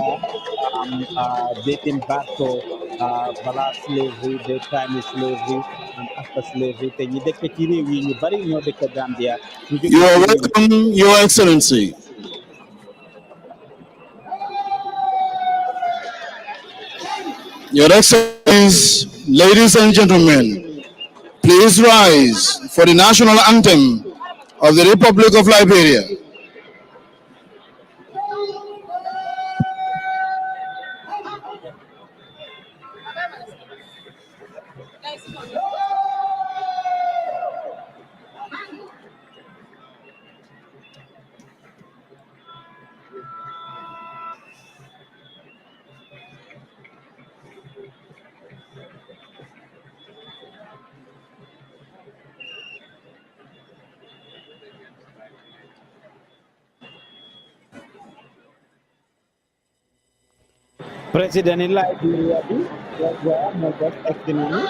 dating back to bala slavery the time slavery and after slavery te ñi dëkk ci réew yi ñu bari ñoo dëkk Gambia. You are welcome, Your Excellency. Your Excellencies, ladies and gentlemen, please rise for the national anthem of the Republic of Liberia. President in Liberia where mo def economy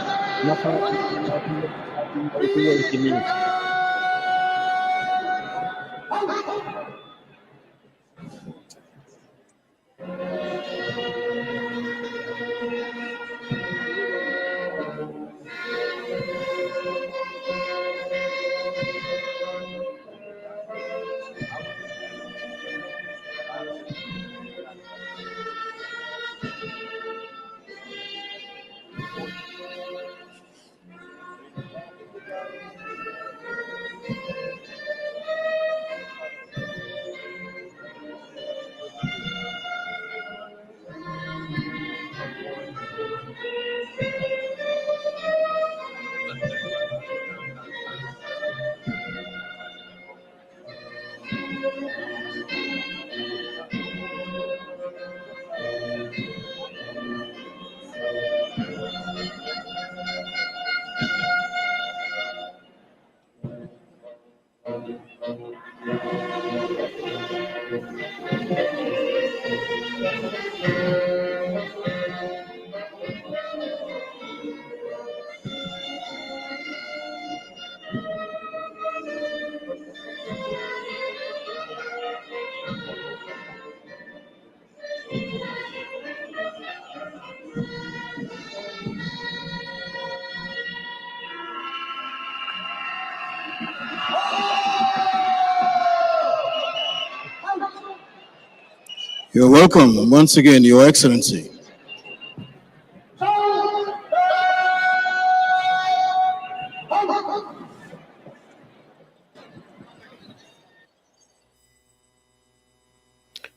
You're welcome once again, Your Excellency.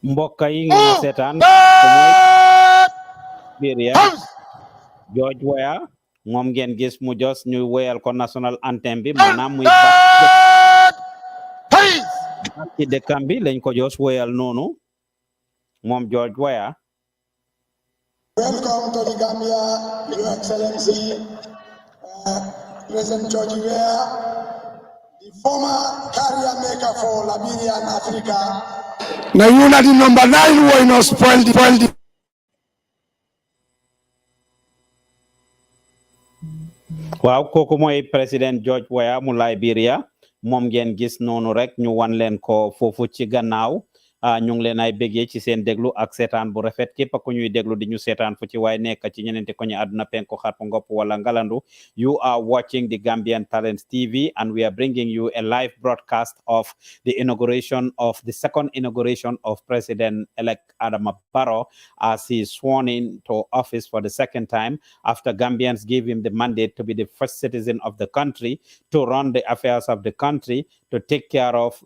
mbokk yi nga seetaan Liberia George Weah moom ngeen gis mu jos ñu woyal ko national anthem bi maanaam muy ci dëkkam bi lañ ko jos woyal noonu moom George Weah. Welcome to the Gambia, Your Excellency, President George Weah, the former carrier maker for Liberia and Africa. Now you not the number 9 why not spoil the waaw kooku mooy président George Weah mu Liberia moom ngeen gis noonu rek ñu wan leen ko foofu ci gannaaw ñu ngi leen ay bëggee ci seen déglu ak seetaan bu rafet képp ku ñuy déglu di ñu seetaan fu ci waay nekk ci ñeneenti ko ñu àdduna penku xarpu ngopp wala ngalandu. You are watching the Gambian Talents TV and we are bringing you a live broadcast of the inauguration of the second inauguration of President-elect Adama Barrow as he is sworn into office for the second time after Gambians gave him the mandate to be the first citizen of the country to run the affairs of the country, to take care of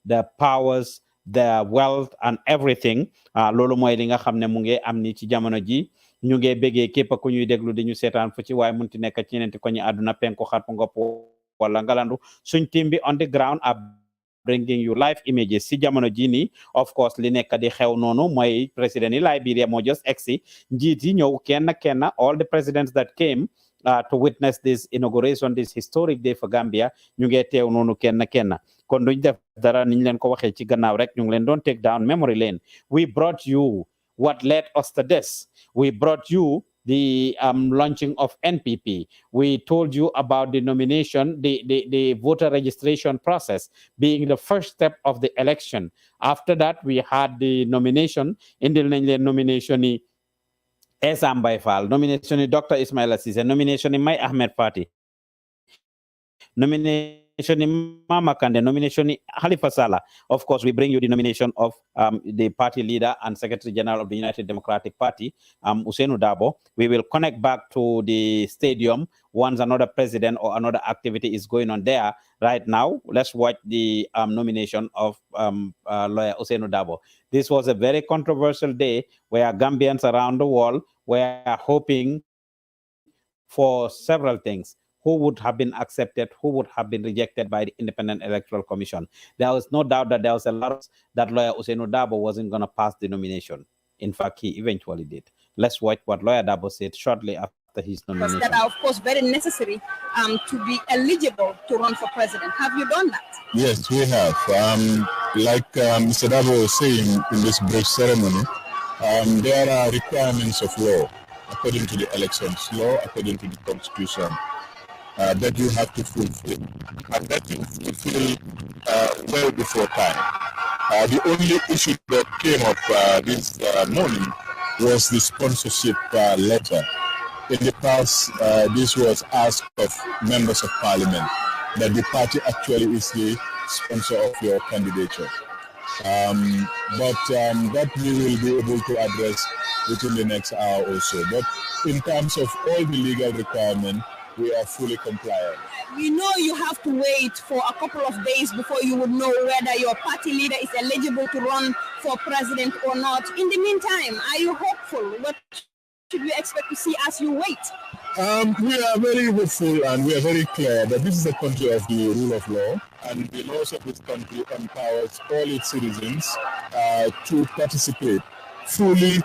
the powers, the wealth and everything. Loolu mooy li nga xam ne mu ngi am ni ci jamono ji ñu ngi bëggee képp ku ñuy déglu di ñu seetaan fu ci waaye munti nekk ci ñeneenti ko ñu àdduna penku xarpu ngopp wala ngalandu. Suñ team bi on the ground are bringing you live images si jamono ji nii. Of course li nekk di xew noonu mooy président yi Liberia moo just exi njiit yi ñëw kenn all the presidents that came to witness this inauguration, this historic day for Gambia ñu ngi teew noonu kenn kon duñ def dara niñ leen ko waxee ci gannaaw rek ñu ngi leen doon take down memory lane. We brought you what led us to this. We brought you the launching of NPP. We told you about the nomination, the voter registration process being the first step of the election. After that, we had the nomination, indil nañ leen nomination ni Essa Mbye Fall, nomination ni Dr. Ismaila Ceesay, nomination ni Mai Ahmed Fatty, nomination ni Mama Kandeh, nomination ni Halifa Sallah. Of course, we bring you the nomination of the party leader and Secretary General of the United Democratic Party, Ousainou Darboe. We will connect back to the stadium once another president or another activity is going on there. Right now, let's watch the nomination of lawyer Ousainou Darboe. This was a very controversial day where Gambians around the world were hoping for several things. Who would have been accepted, who would have been rejected by the Independent Electoral Commission. There was no doubt that there was a lot that lawyer Ousainou Darboe wasn't going to pass the nomination. In fact, he eventually did. Let's watch what lawyer Darboe said shortly after his nomination. That are, of course, very necessary to be eligible to run for president. Have you done that? Yes, we have. Like Mr. Darboe was saying in this brief ceremony, There are requirements of law, according to the elections law, according to the constitution, that you have to fulfill, and that you fulfill well before time. The only issue that came up this morning was the sponsorship letter. In the past, this was asked of members of parliament, that the party actually is the sponsor of your candidature. But that we will be able to address within the next hour or so. But in terms of all the legal requirements, we are fully compliant. We know you have to wait for a couple of days before you would know whether your party leader is eligible to run for president or not. In the meantime, are you hopeful? What should we expect to see as you wait? We are very hopeful and we are very clear that this is a country of the rule of law, and the laws of this country empowers all its citizens to participate fully,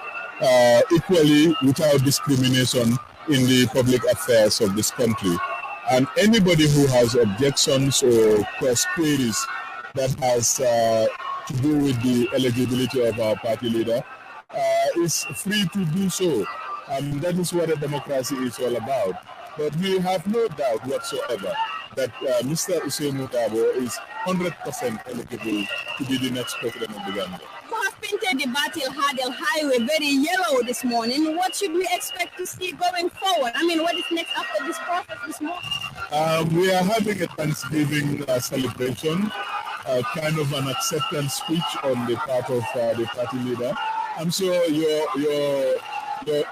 equally, without discrimination in the public affairs of this country. And anybody who has objections or queries that has to do with the eligibility of our party leader is free to do so. And that is what a democracy is all about. But we have no doubt whatsoever that Mr. Usainu Dabo is 100% eligible to be the next president of the Gambia. You have painted the Battle Hurdle Highway very yellow this morning. What should we expect to see going forward? I mean, what is next after this process this morning? We are having a Thanksgiving celebration, kind of an acceptance speech on the part of the party leader. I'm sure your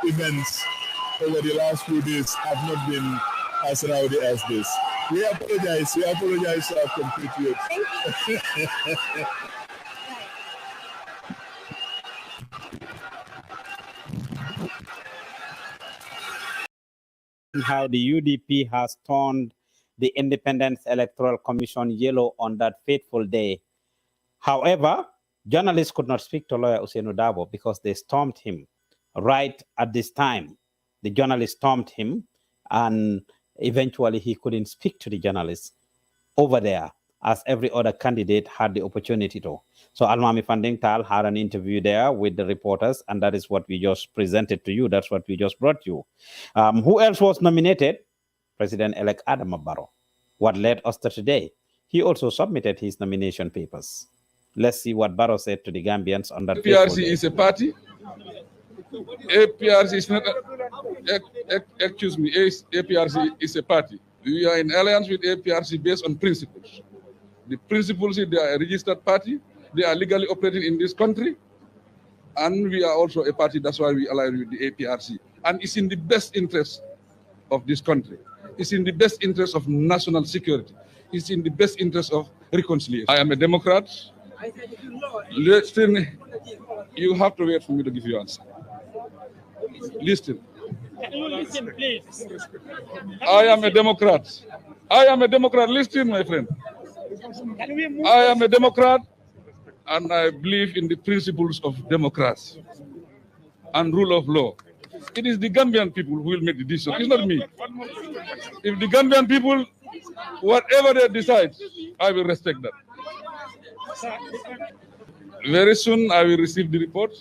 events over the last few days have not been as rowdy as this. We apologize to our compatriots. How the UDP has turned the Independent Electoral Commission yellow on that fateful day. However, journalists could not speak to lawyer Usainu Dabo because they stormed him. Right at this time, the journalist stormed him, and eventually he couldn't speak to the journalists over there, as every other candidate had the opportunity to. So Almami Fanding Tal had an interview there with the reporters, and that is what we just presented to you. That's what we just brought you. Who else was nominated? President-elect Adama Barrow. What led us to today? He also submitted his nomination papers. Let's see what Barrow said to the Gambians on that. APRC is a party. APRC is not, excuse me, APRC is a party. We are in alliance with APRC based on principles. The principles is they are a registered party, they are legally operating in this country, and we are also a party, that's why we align with the APRC. And it's in the best interest of this country. It's in the best interest of national security. It's in the best interest of reconciliation. I am a Democrat. Listen, you have to wait for me to give you an answer. Listen. Can you listen, please? I am a Democrat. I am a Democrat. Listen, my friend. I am a Democrat, and I believe in the principles of democracy and rule of law. It is the Gambian people who will make the decision. It's not me. If the Gambian people, whatever they decide, I will respect that. Very soon, I will receive the report.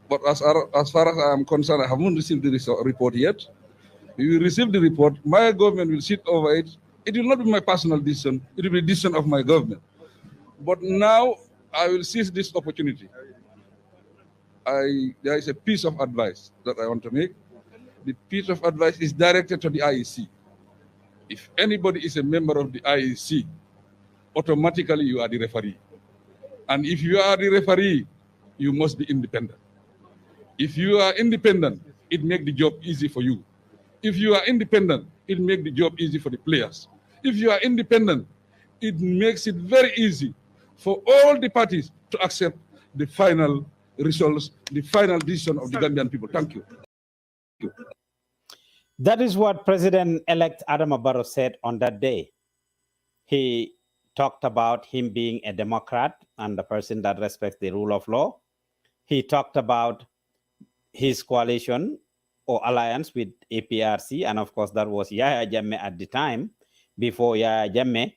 But as far as I am concerned, I haven't received the report yet. We will receive the report. My government will sit over it. It will not be my personal decision. It will be the decision of my government. But now, I will seize this opportunity. There is a piece of advice that I want to make. The piece of advice is directed to the IEC. If anybody is a member of the IEC, automatically you are the referee. And if you are the referee, you must be independent. If you are independent, it makes the job easy for you. If you are independent, it makes the job easy for the players. If you are independent, it makes it very easy for all the parties to accept the final results, the final decision of the Gambian people. Thank you. That is what President-elect Adama Barrow said on that day. He talked about him being a Democrat and the person that respects the rule of law. He talked about his coalition or alliance with APRC, and of course that was Yahya Jammeh at the time, before Yahya Jammeh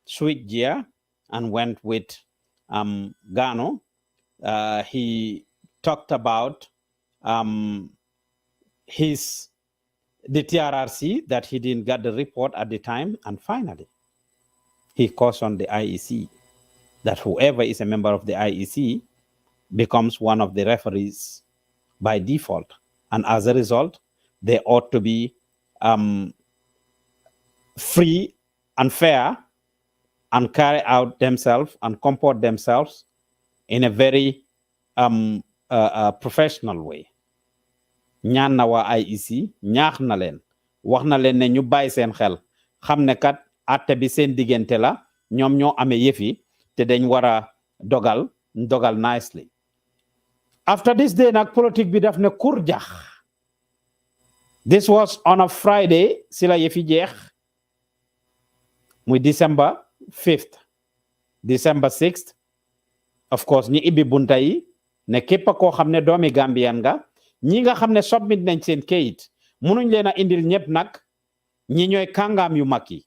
switched gear and went with Gano, he talked about the TRRC, that he didn't get the report at the time, and finally, he cautioned the IEC that whoever is a member of the IEC becomes one of the referees by default, and as a result, they ought to be free and fair and carry out themselves and comport themselves in a very professional way. ñaan na waa IEC ñaax na leen wax na leen ne ñu bàyyi seen xel xam ne kat atte bi seen diggante la ñoom ñoo amee yëfi te dañ war a dogal nicely. After this day nag politique bi daf ne kur jax. This was on a Friday si la yëfi jeex muy December 5th, December 6th. Of course ñi ibbi bunta yi ne képp koo xam ne doomi Gambian nga ñi nga xam ne submit nañ seen kayit munuñ leen a indil ñëpp nag ñi ñooy kàngaam yu mag yi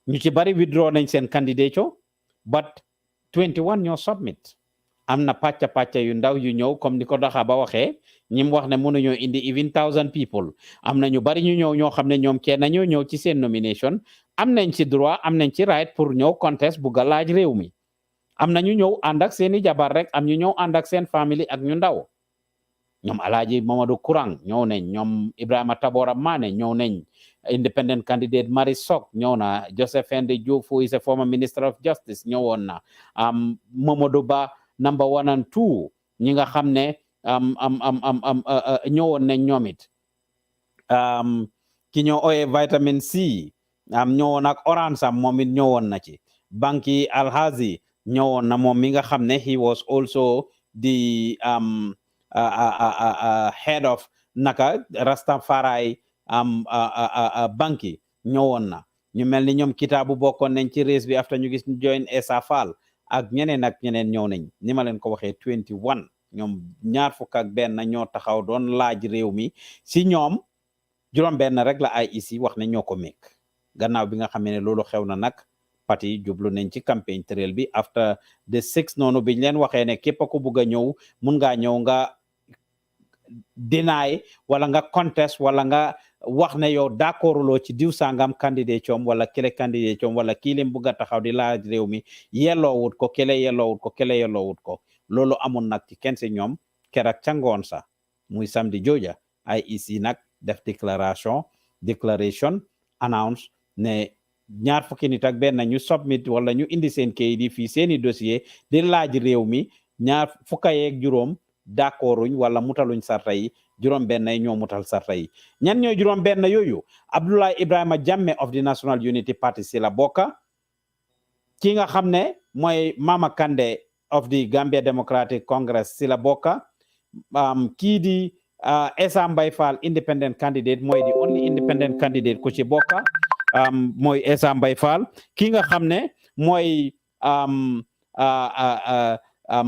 ñu ci bari withdraw nañ seen candidature but 21 ñoo submit. am na pàcca yu ndaw yu ñëw comme ni ko Daxa ba waxee ñim wax ne mënuñoo indi even 1000 people am na ñu bari ñu ñëw ñoo xam ne ñoom kenn ñoo ñëw ci seen nomination am nañ ci droit am nañ ci right pour ñëw contest bu ga laaj réew mi. am na ñu ñëw ànd ak seeni jabar rek am ñu ñëw ànd ak seen famille ak ñu ndaw ñoom Alaaji Mamadou Kurang ñëw nañ ñoom Ibrahima Tabora Mane ñëw nañ independent candidate Marie Sok ñëw na Joseph Henry Diouf who is a former minister of justice ñëwoon na Mamadou Ba number 1 and 2 ñi nga xam ne ñëwoon nañ ñoom it ki ñoo ooyee vitamin C ñëwoon ak orange sam moom it ñëwoon na ci Banki Alhazi ñëwoon na moom mi nga xam ne he was also the head of naka Rastafari banki ñëwoon na ñu mel ni ñoom kitaabu bokkoon nañ ci race bi after ñu gis ñu join Essa Fall ak ñeneen ñëw nañ ni ma leen ko waxee 21 ñoom ñaar fukk ak benn ñoo taxaw doon laaj réew mi si ñoom juróom benn rek la IEC wax ne ñoo ko meek gannaaw bi nga xam ne loolu xew na nag parti jublu nañ ci campagne trail bi after the 6 noonu biñ leen waxee ne képp ku bugg a ñëw mun ngaa ñëw nga deny wala nga contest wala nga wax ne yow d'accorduloo ci diw sangam candidat coom wala kele candidat coom wala kii leen bugg a taxaw di laaj réew mi yelloowut ko kele yelloowut ko loolu amul nag ci kenn si ñoom keroog ca ngoon sa muy samedi jooja IEC nag def declaration announce ne ñaar fukki nit ak benn ñu submit wala ñu indi seen kayit yi fii seeni dossier di laaj réew mi ñaar fukka yeeg juróom d'accorduñ wala mutaluñ sarta yi juróom benn yi ñoo mutal sarta yi ñan ñooy juróom benn yooyu Abdoulaye Ibrahima Jammeh of the National Unity Party si la bokka ki nga xam ne mooy Mama Kandeh of the Gambia Democratic Congress si la bokka kii di Essa Mbye Fall independent candidate mooy the only independent candidate ku ci bokka mooy Essa Mbye Fall ki nga xam ne mooy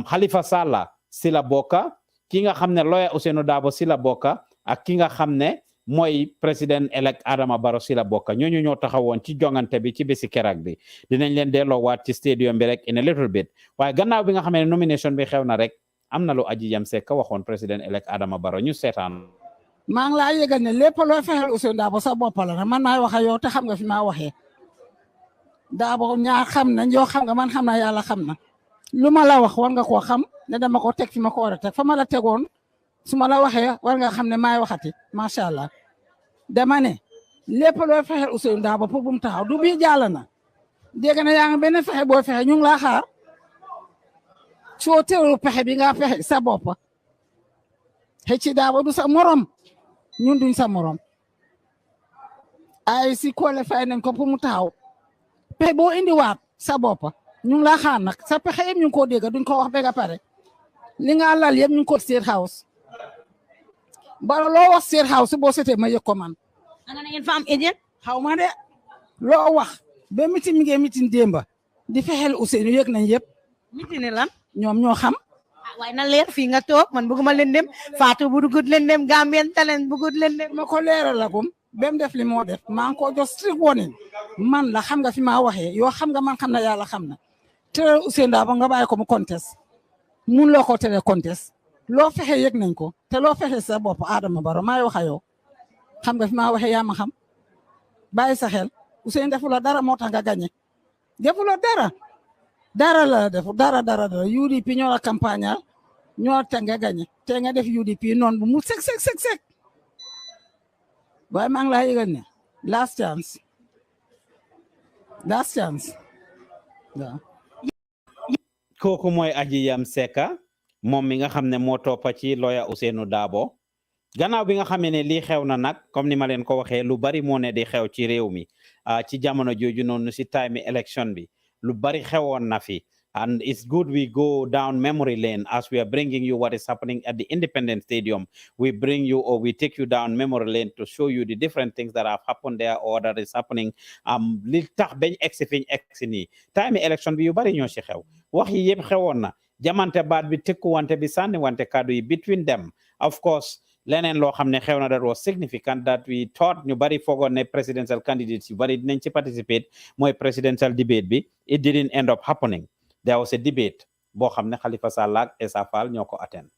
Halifa Sallah si la bokka ki nga xam ne lawyer Ousainou Darboe si la bokka ak ki nga xam ne mooy président elect Adama Barrow si la bokka ñooñu ñoo taxawoon ci jongante bi ci bési keroog bi dinañ leen delloowaat ci stadium bi rek in a little bit waaye gannaaw bi nga xam ne nomination bi xew na rek am na lu aji yam sekk waxoon président elect Adama Barrow ñu seetaan. maa ngi laa yëgal ne lépp loo fexeel Ousainou Darboe sa bopp la man maay wax ak yow te xam nga fi maa waxee Darboe ñaar xam nañ yoo xam nga man xam naa yàlla xam na lu ma la wax war nga koo xam ne dama ko teg fi ma ko war a teg fa ma la tegoon su ma la waxee war nga xam ne maay waxati macha allah dama ne lépp loo fexeel Ousainou Darboe pour bu mu taxaw du bii jàll na dégg na yaa ngi benn fexe boo fexe ñu ngi laa xaar soo teewlu pexe bi nga fexe sa bopp xëy ci Darboe du sa morom ñun duñ sa morom ay si qualifié nañ ko pour mu taxaw pexe boo indiwaat sa bopp ñu ngi laa xaar nag sa pexe yëpp ñu ngi koo dégg duñ ko wax ba pare li nga lal yëpp ñu ngi ko State House ba loo wax State House boo setee ma yëg ko man. ana ngeen fa am agent xaw ma de loo wax ba mitin mi ngi mitin démba di fexeel Ousainou yëg nañ yëpp. mitin lan ñoom ñoo xam. waaye na leer fii nga toog man bëgguma leen dem Fatou bu dugut leen dem Gambian Talents bugut leen dem. ma ko leeral la gum ba mu def li moo def maa ngi ko jox strict warning man la xam nga fi maa waxee yoo xam nga man xam na yàlla xam na te Ousainou Darboe nga bàyyi ko mu contest mun loo ko tere contest loo fexe yëg nañ ko te loo fexe sa bopp Adama Barrow maay wax ak yow xam nga fi maa waxee yaa ma xam bàyyi sa xel Ousainou defuloo dara moo tax nga gagné defuloo dara la def dara UDP ñoo la campagne ñoo tax nga gagné te nga def UDP noonu bu mu sek waaye maa ngi laa yëgal ne last chance waaw. kooku mooy Aji Yam Seka moom mi nga xam ne moo toppa ci lawyer Ousainou Darboe gannaaw bi nga xamee ne lii xew na nag comme ni ma leen ko waxee lu bari moo ne di xew ci réew mi ci jamono jooju noonu si time election bi lu bari xewoon na fi and it's good we go down memory lane as we are bringing you what is happening at the Independence Stadium. We bring you or we take you down memory lane to show you the different things that have happened there or that is happening li tax bañ egsi fiñ egsi nii time election bi yu bari ñoo ci xew wax yi yëpp xewoon na jamante baat bi tekkuwante bi sànni wante kàddu yi between them of course leneen loo xam ne xew na that was significant that we thought ñu bari foogoon ne presidential candidates yu bari dinañ ci participate mooy presidential debate bi it didn't end up happening. There was a debate boo xam ne Halifa Sallah ak Essa Faal ñoo ko attend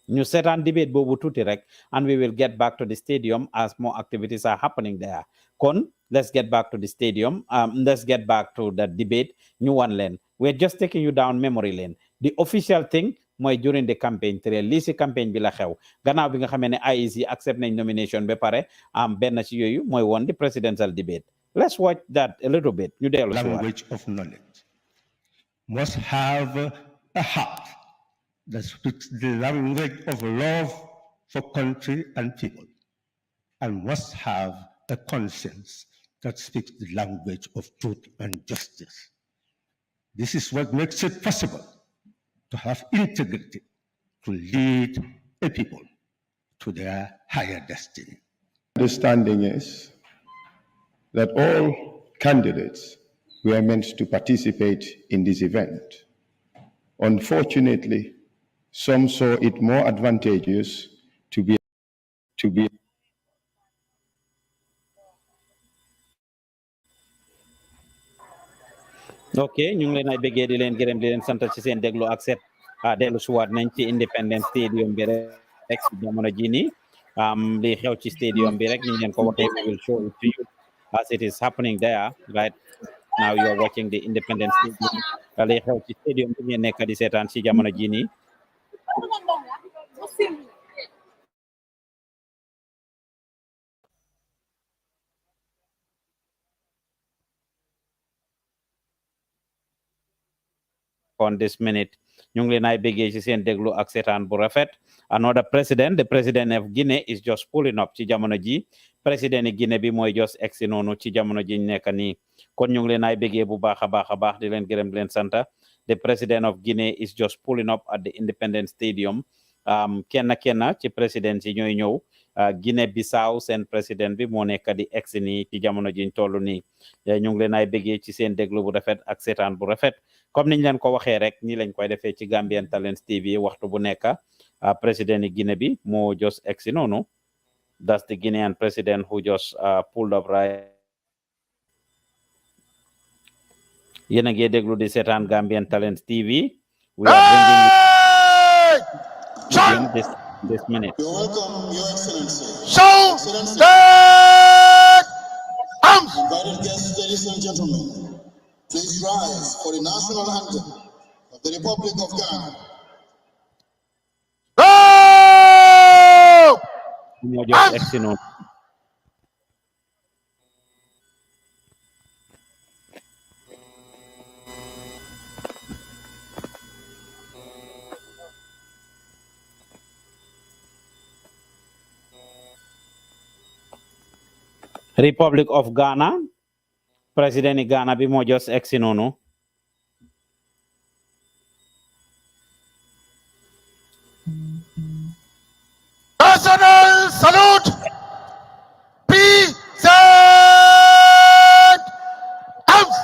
ñu seetaan debate boobu tuuti rek and we will get back to the stadium as more activities are happening there kon let's get back to the stadium let's get back to the debate ñu wan leen we're just taking you down memory lane the official thing mooy during the campaign trail lii si campagne bi la xew gannaaw bi nga xamee ne IEC accept nañ nomination ba pare benn ci yooyu mooy woon the presidential debate let's watch that a little bit ñu dellu si language of knowledge must have a heart that speaks the language of love for country and people, and must have a conscience that speaks the language of truth and justice. This is what makes it possible to have integrity, to lead a people to their higher destiny. Understanding is that all candidates were meant to participate in this event. Unfortunately, some saw it more advantageous to be ok ñu ngi leen ay bëggee di leen gërëm di leen sant ci seen déglu ak set dellu suwaat nañ ci Independence Stadium bi rek ci jamono ji nii li xew ci stadium bi rek ñu leen ko waxee we will show it to you as it is happening there right now. You are watching the Independence Stadium li xew ci stadium bi ngeen nekk di seetaan ci jamono ji nii on this minute ñu ngi leen ay bëggee ci seen déglu ak seetaan bu rafet another president the president of Guinea is just pulling up ci jamono ji président Guinée bi mooy just egsi noonu ci jamono ji ñu nekk nii kon ñu ngi leen ay bëggee bu baax a baax di leen gërëm di leen santa the president of Guinea is just pulling up at the Independence Stadium kenn ci président yi ñooy ñëw Guinée Bissau seen président bi moo nekk di egsi nii ci jamono ji ñu toll nii ñu ngi leen ay bëggee ci seen déglu bu rafet ak seetaan bu rafet comme niñ leen ko waxee rek nii lañ koy defee ci Gambian Talents TV waxtu bu nekk président yi Guinée bi moo just egsi noonu that's the Guinean president who just pulled up right. Yéen a ngi déglu di seetaan Gambian Talents TV. We are bringing you this minute. You're welcome, Your Excellency. So, Invited guests, ladies and gentlemen, please rise for the national anthem of the Republic of Ghana. Moo just egsi noonu. Republic of Ghana président yi Ghana bi moo just egsi noonu national salute present arms.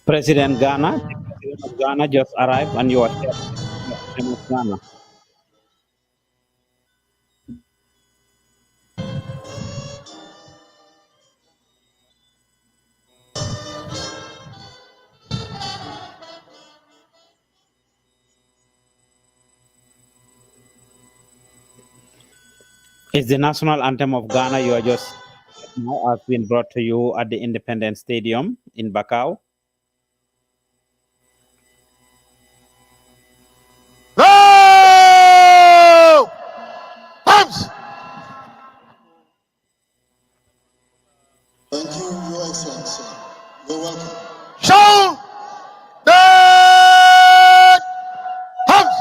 President Ghana, the President of Ghana just arrived, and you are sharing of Ghana. It's the national anthem of Ghana. You are just now has been brought to you at the Independence Stadium in Bakau. Thank you, Your Excellency. You're welcome. Show that Hams.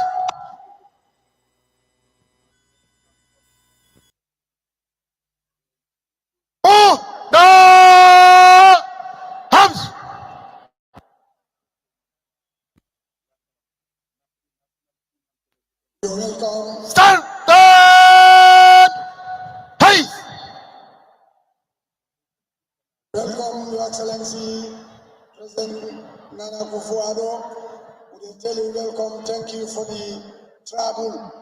Oh, the Hams. You're welcome. Stand that. Hey. Welcome, Your Excellency, President Nana Akufo-Addo. We tell you welcome. Thank you for the travel.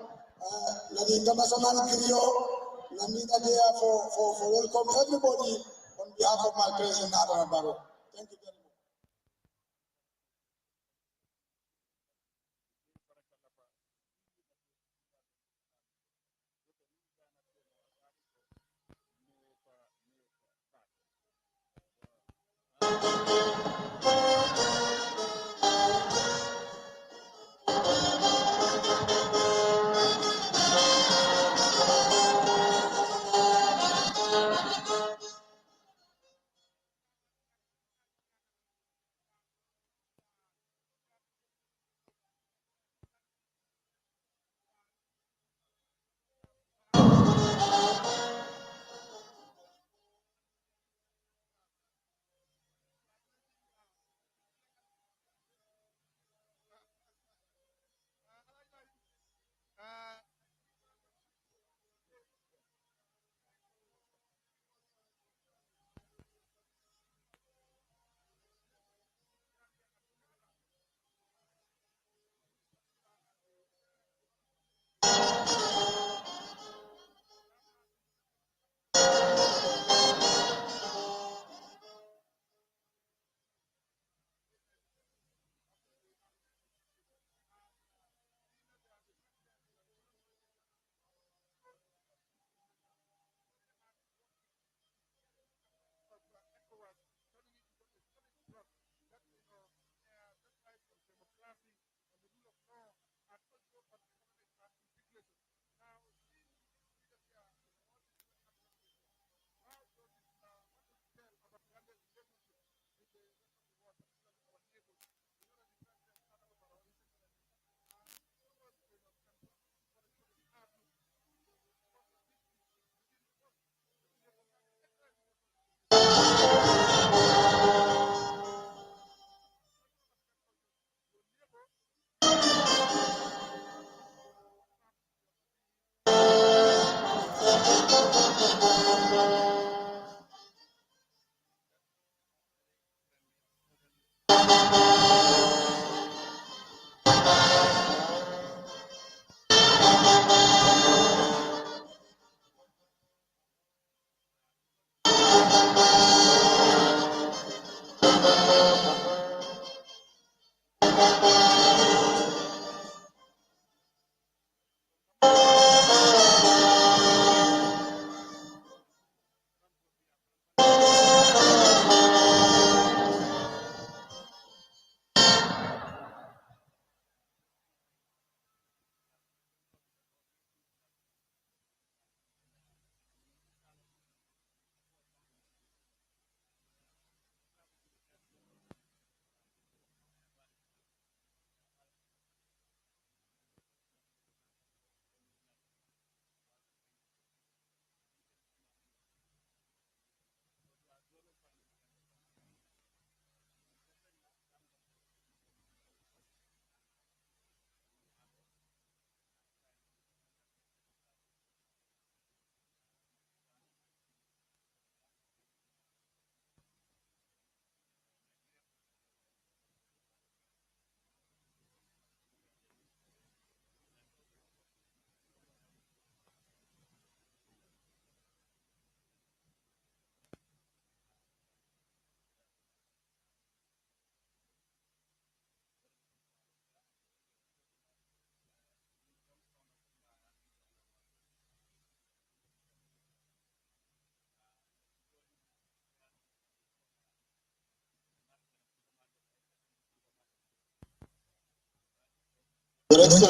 The international video, Namina there for welcome everybody on behalf of my President Adama Barrow. Thank you very much.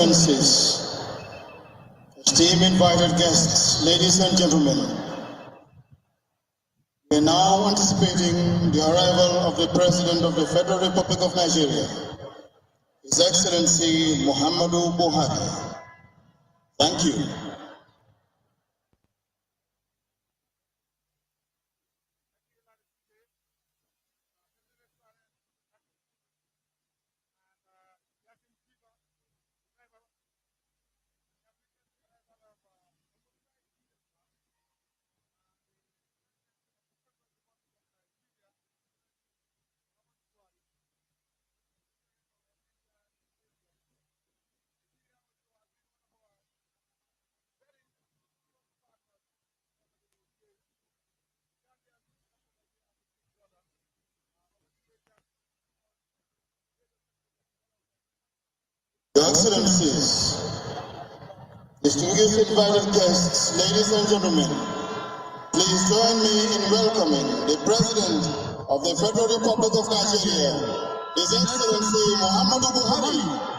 Excellencies, esteemed invited guests, ladies and gentlemen, we are now anticipating the arrival of the President of the Federal Republic of Nigeria, His Excellency Muhammadu Buhari. Thank you. Your Excellencies, distinguished invited guests, ladies and gentlemen, please join me in welcoming the President of the Federal Republic of Nigeria, His Excellency Muhammadu Buhari.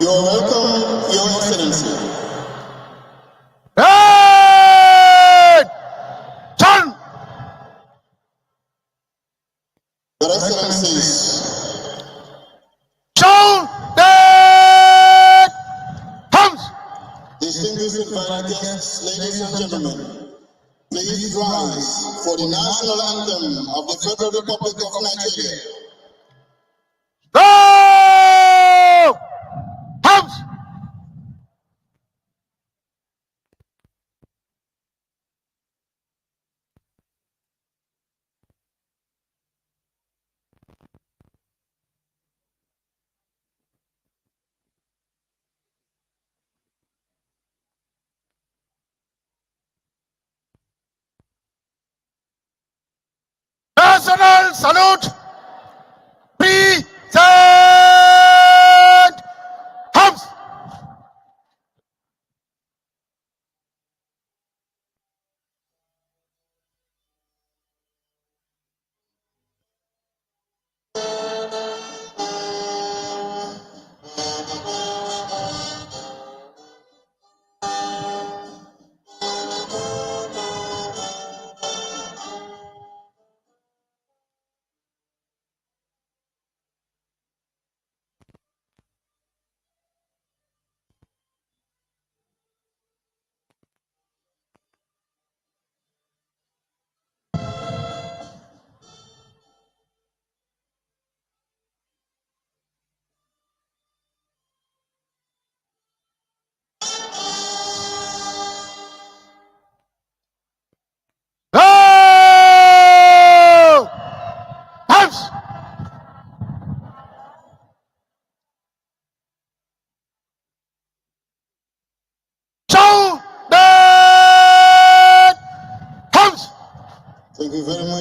You are welcome, Your Excellency. Hey! Turn! Your Excellencies, Show the thumbs! distinguished invited guests, ladies and gentlemen, please rise for the national anthem of the Federal Republic of Nigeria. Go! Thumbs! National salute! Present!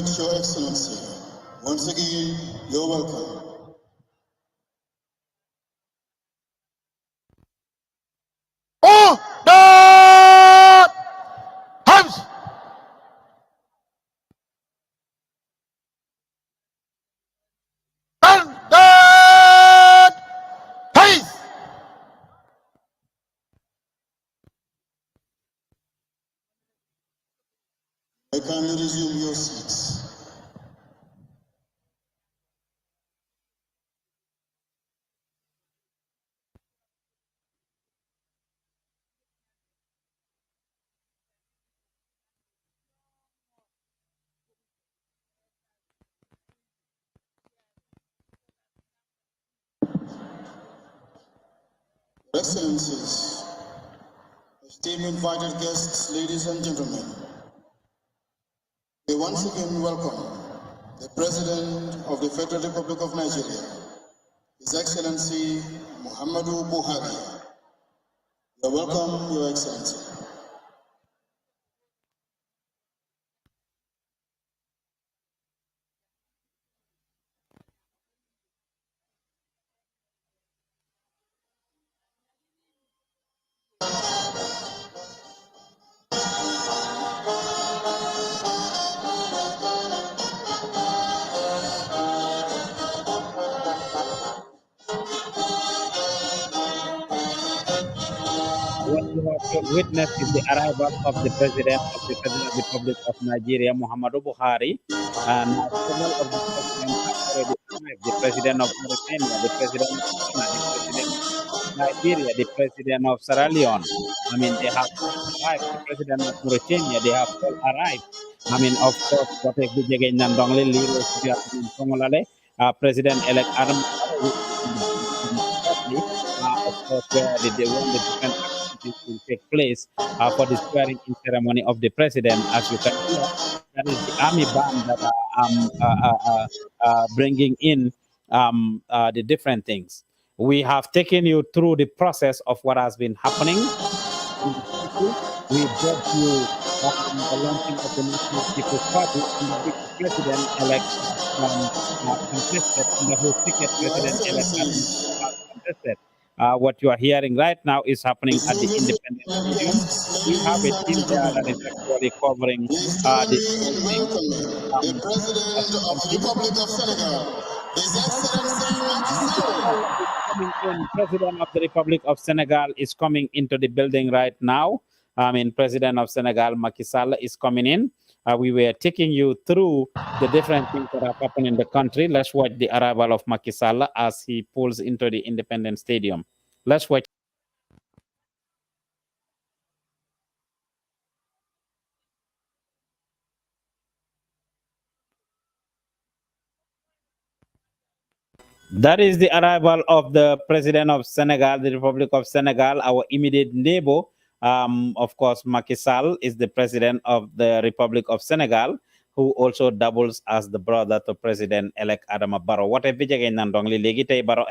much, Your Excellency. Once again, you're welcome. Oh, the House. The Peace. I kindly resume your seats. Excellencies, esteemed invited guests, ladies and gentlemen, we once again welcome the President of the Federal Republic of Nigeria, His Excellency Muhammadu Buhari. You're welcome, Your Excellency. What you have witnessed is the arrival of the President of the Federal Republic of Nigeria, Muhammadu Buhari. And several of the presidents have already arrived. The President of Mauritania, the President of Ghana, the President of Liberia, the President of Sierra Leone. I mean, they have all arrived. The President of Mauritania, they have all arrived. I mean, of course, what if we begin Nandongle, Leroy, President-elect Adama Barrow, shortly, of course, where the different activities will take place for the swearing-in ceremony of the president. As you can hear, that is the army band that are bringing in the different things. We have taken you through the process of what has been happening in the country. We brought you the launching of the National People's Party and the president-elect contested and the whole ticket president-elect contested. What you are hearing right now is happening at the Independence Stadium. We have a team there that is actually covering the whole thing. The President of the Republic of Senegal, His Excellency Coming in, President of the Republic of Senegal is coming into the building right now. I mean, President of Senegal, Macky Sall, is coming in. We were taking you through the different things that have happened in the country. Let's watch the arrival of Macky Sall as he pulls into the Independence Stadium. Let's watch. That is the arrival of the President of Senegal, the Republic of Senegal, our immediate neighbor. Of course, Macky Sall is the President of the Republic of Senegal, who also doubles as the brother to President-elect Adama Barrow. What a bijage nandongli legi tay Barrow.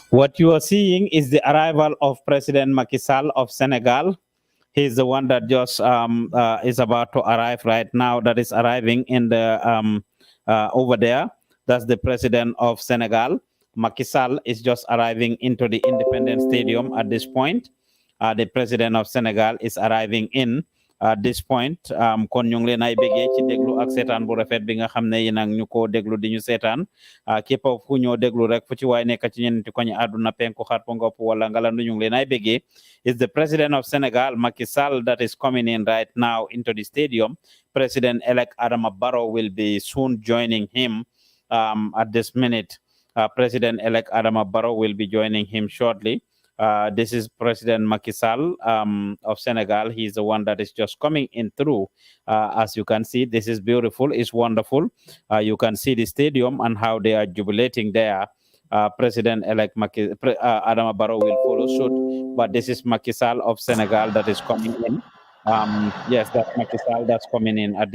What you are seeing is the arrival of President Macky Sall of Senegal. He's the one that just is about to arrive right now, that is arriving in the over there. That's the President of Senegal. Macky Sall is just arriving into the Independence Stadium at this point. The President of Senegal is arriving in at this point. Kon ñu ngi leen ay bëggee ci déglu ak seetaan bu rafet bi nga xam ne yéen ak ñu ko déglu di ñu seetaan képp fu ñoo déglu rek fu ci waay nekk ci ñeenti ko ñu àdduna penku xarpu ngopp wala ngalandu ñu ngi leen ay bëggee. Is the President of Senegal, Macky Sall, that is coming in right now into the stadium. President-elect Adama Barrow will be soon joining him at this minute. President-elect Adama Barrow will be joining him shortly. This is President Macky Sall of Senegal. He's the one that is just coming in through. As you can see, this is beautiful. It's wonderful. You can see the stadium and how they are jubilating there. President-elect Adama Barrow will follow suit. But this is Macky Sall of Senegal that is coming in. Yes, that's Macky Sall that's coming in at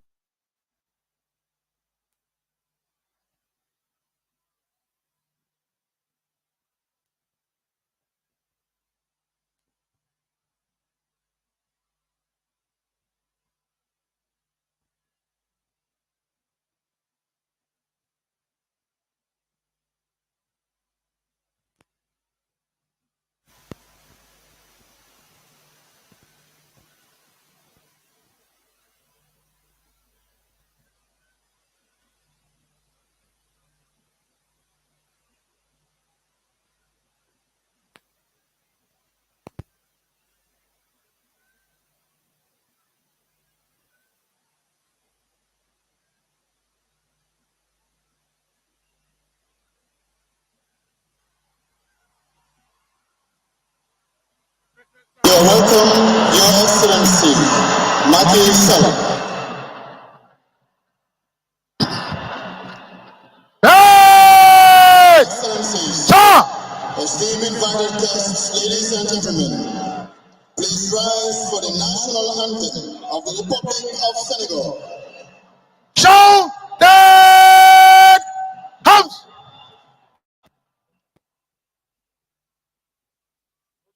You are welcome, Your Excellency, Macky Sall. Hey! Excellencies, Sir! esteemed invited guests, ladies and gentlemen, please rise for the national anthem of the Republic of Senegal. Show that house!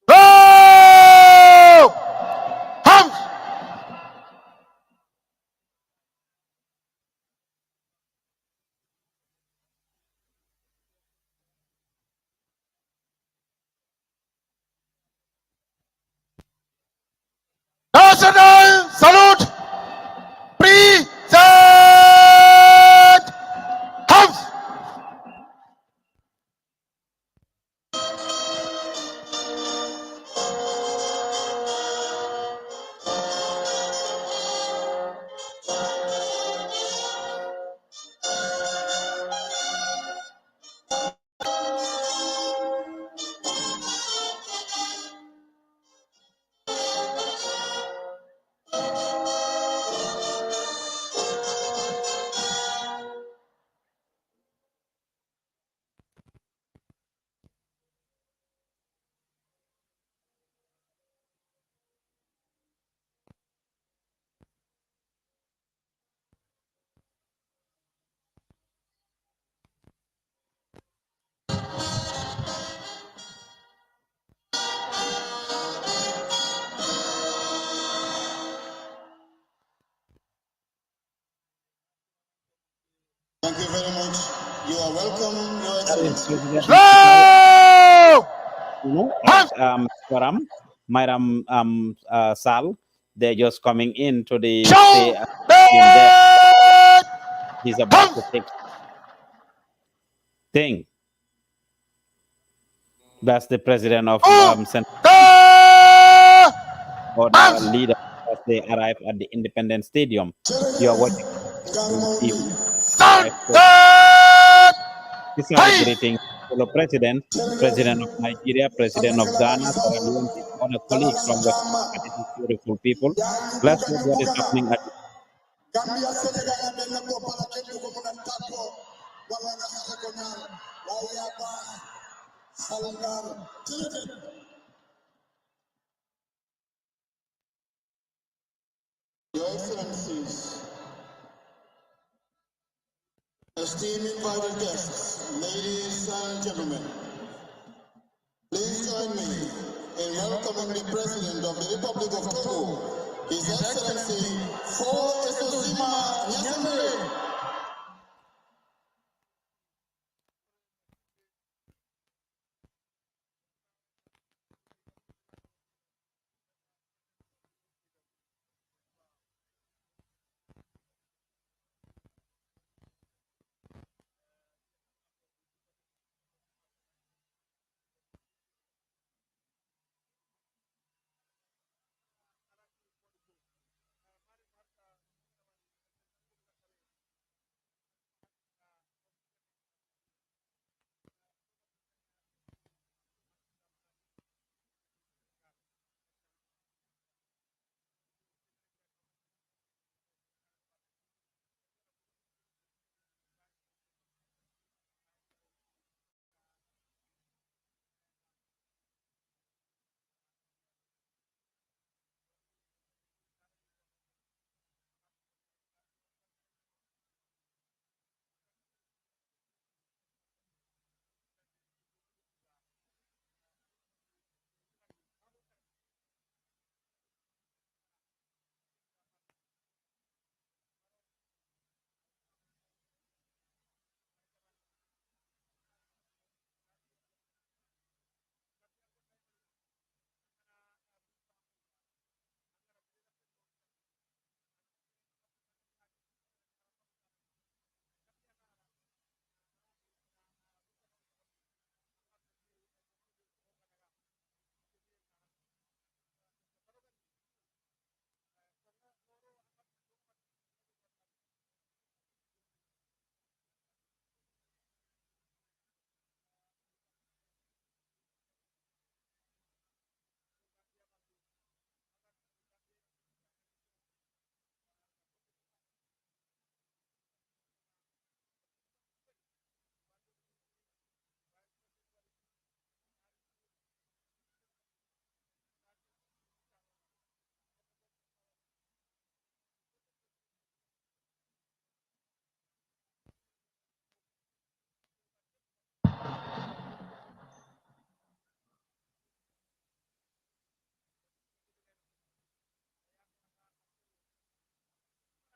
Oh! House! National salute! Present! House! Thank you very much. You are welcome, Your that is Excellency. President Slow! Madam Sal. They're just coming in to the Show in there. He's about to take thing. That's the president of Central or the leader as they arrive at the Independence Stadium. You are watching celebrating fellow president, president of Nigeria, president of Ghana, Sierra Leone, his other colleagues from West Africa. This is beautiful people. Let's see what is happening at the Gambia Senegal benn ko bala kenn ko mën a tàggoo wala nga xaxe ko ñaan waaye yaa baax salngaar jërëjëf. Your Excellencies, esteemed invited guests, ladies and gentlemen, please join me in welcoming the President of the Republic of Togo, His Excellency Faure Esozima Nyaseme.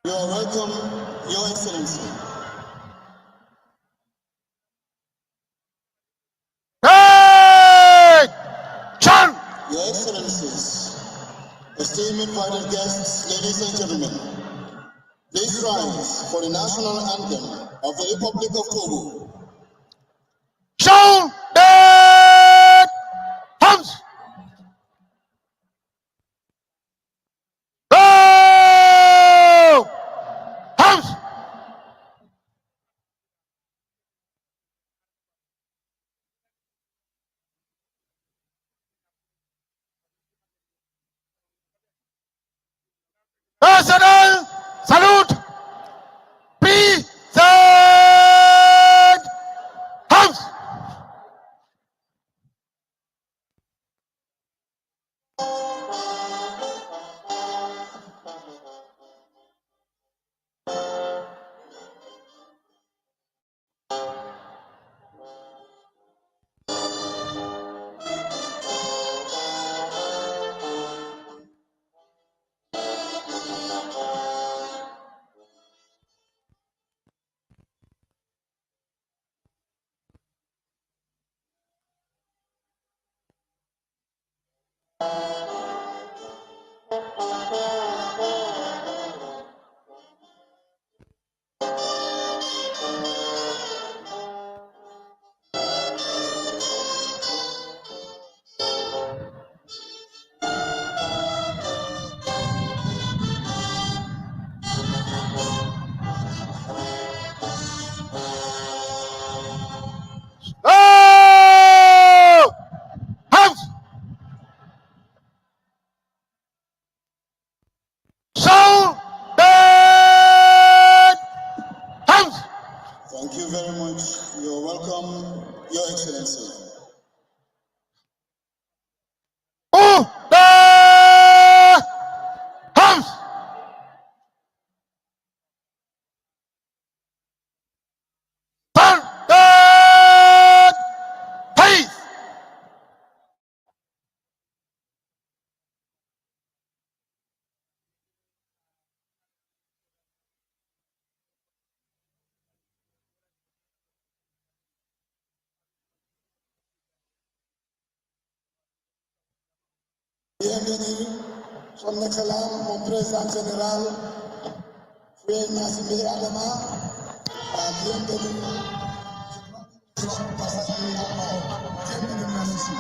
You are welcome, Your Excellency. Hey! Chan! Your Excellencies, esteemed invited guests, ladies and gentlemen, please rise for the national anthem of the Republic of Togo. Show the thumbs! Go! Thumbs! National salute! Present! Thumbs! Go! Thumbs! Show the thumbs! Thank you very much. You're welcome, Your Excellency. Oh, the thumbs! Turn the face! Bienvenue, Son Excellence, mon Président Général, Frère Nassimé Adama, bienvenue. Bienvenue, merci.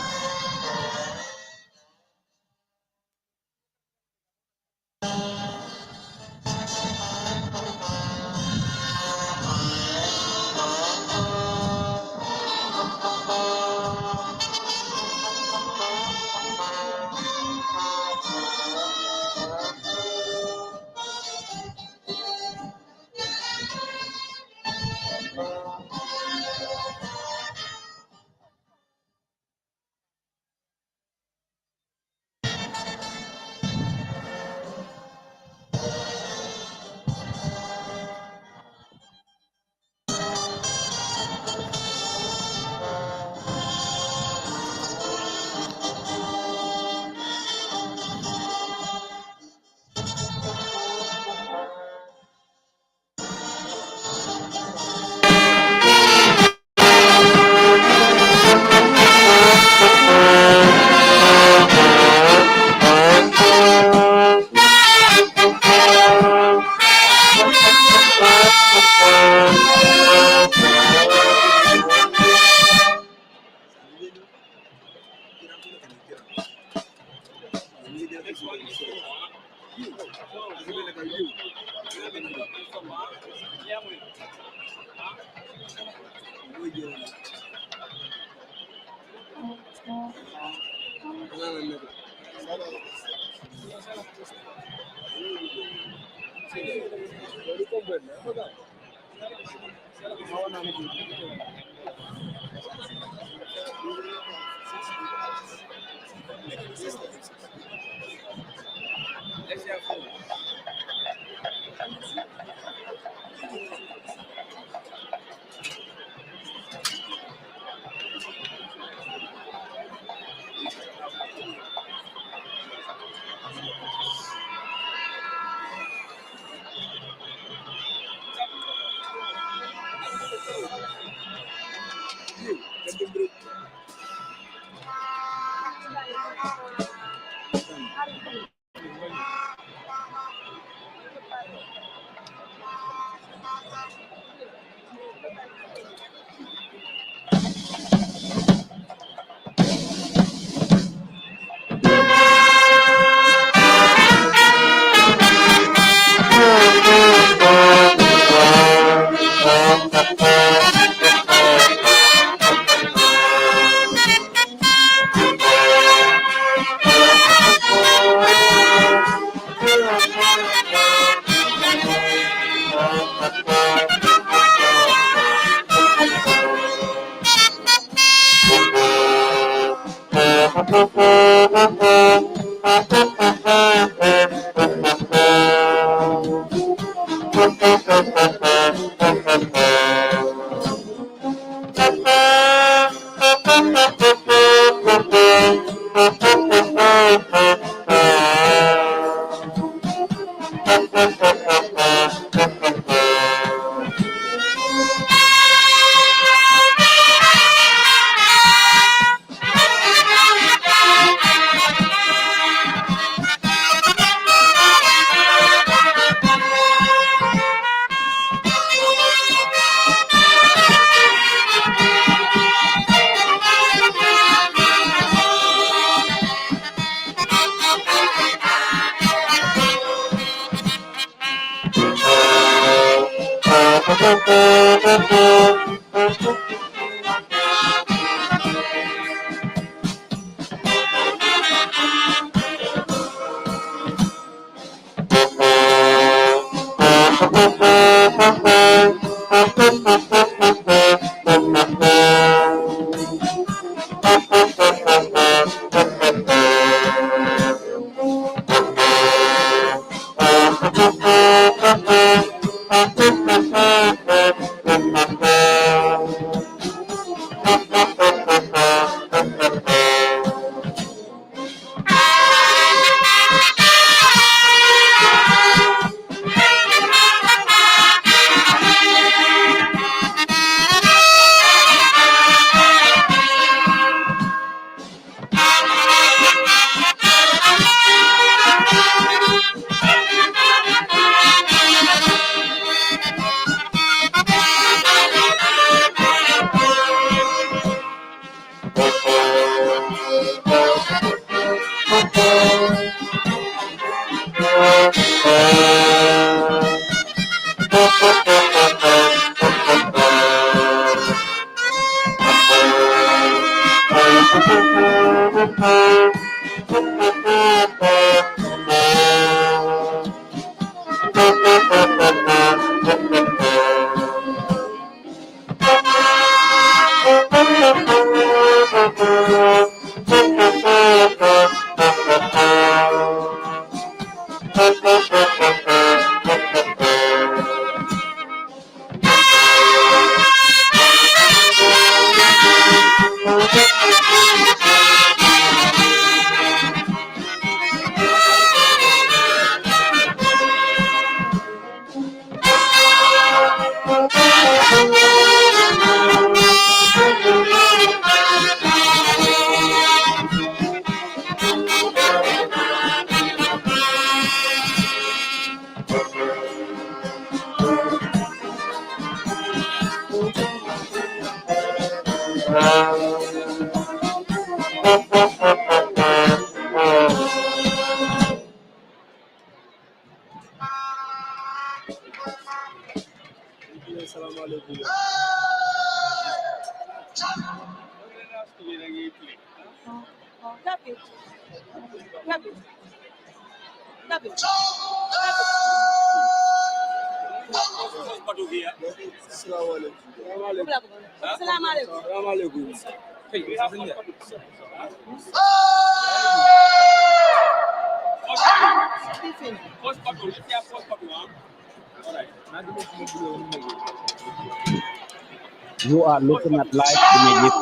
You are looking at live images.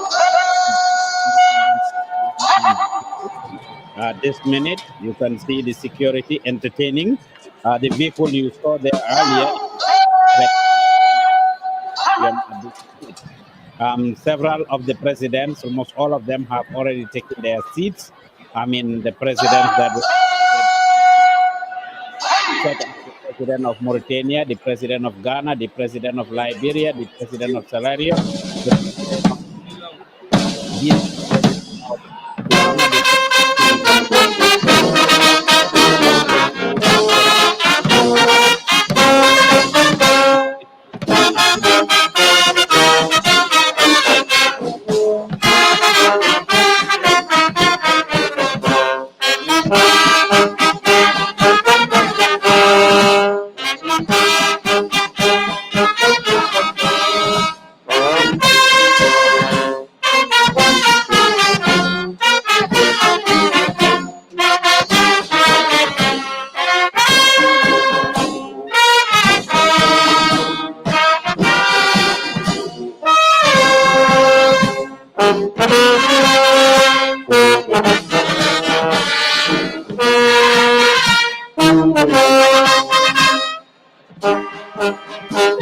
This minute, you can see the security entertaining. The vehicle you saw there earlier. Several of the presidents, almost all of them, have already taken their seats. I mean, the presidents that the president of Mauritania, the president of Ghana, the president of Liberia, the president of Sierra Leone,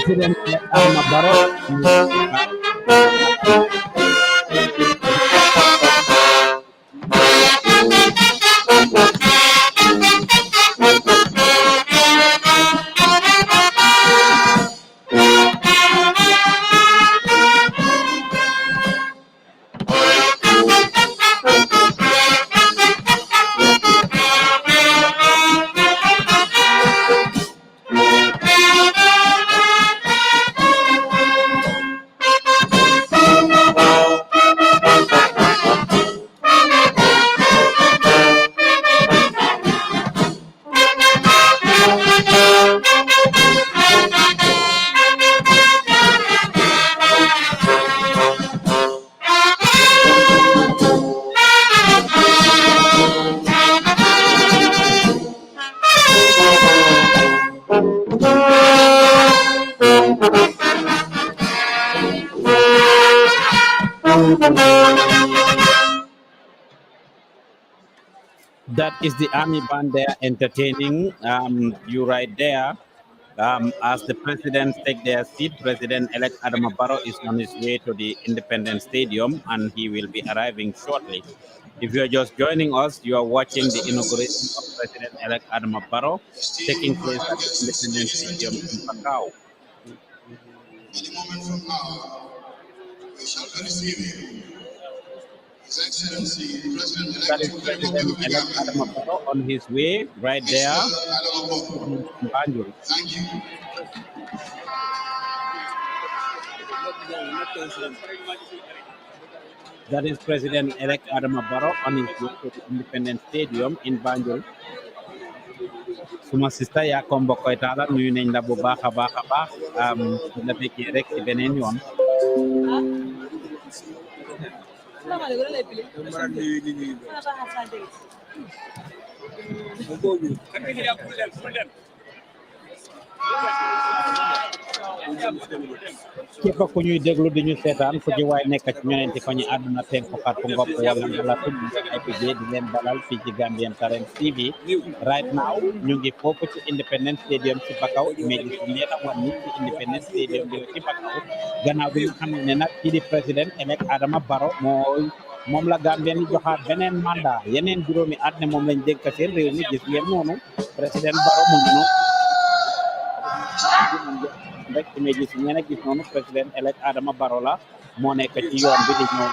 President Adama Barrow. That is the army band there entertaining you right there. As the presidents take their seat, President-elect Adama Barrow is on his way to the Independence Stadium, and he will be arriving shortly. If you are just joining us, you are watching the inauguration of President-elect Adama Barrow taking place at the Independence Stadium in Bakau. Any moment from now, we shall be receiving His Excellency President-elect That is President-elect Adama Barrow on his way right there. Thank you. That is President-elect Adama Barrow on his way to the Independence Stadium in Banjul. Suma sister ya ko mbokk taala nuyu nañ la bu baax a baax la fekkee rek ci beneen yoon. képp ku ñuy déglu di ñu seetaan fu ci waay nekk ci ñeneenti ko ñu àdduna tenku xartu ngopp wala ngala tudd IPG di leen dalal fii ci Gambian Talents TV right now ñu ngi foofu ci Independence Stadium ci Bakau image yi leen a wan ni ci Independence Stadium bi ci Bakau gannaaw bi nga xam ne nag kii di President-elect Adama Barrow moom la Gambien yi joxaat beneen mandat yeneen juróomi at ne moom lañ dénk seen réew mi gis ngeen noonu Président Barrow mu ngi noonu rek image yi ñene gis noonu President-elect Adama Barrow la moo nekk ci yoon bi di ñëw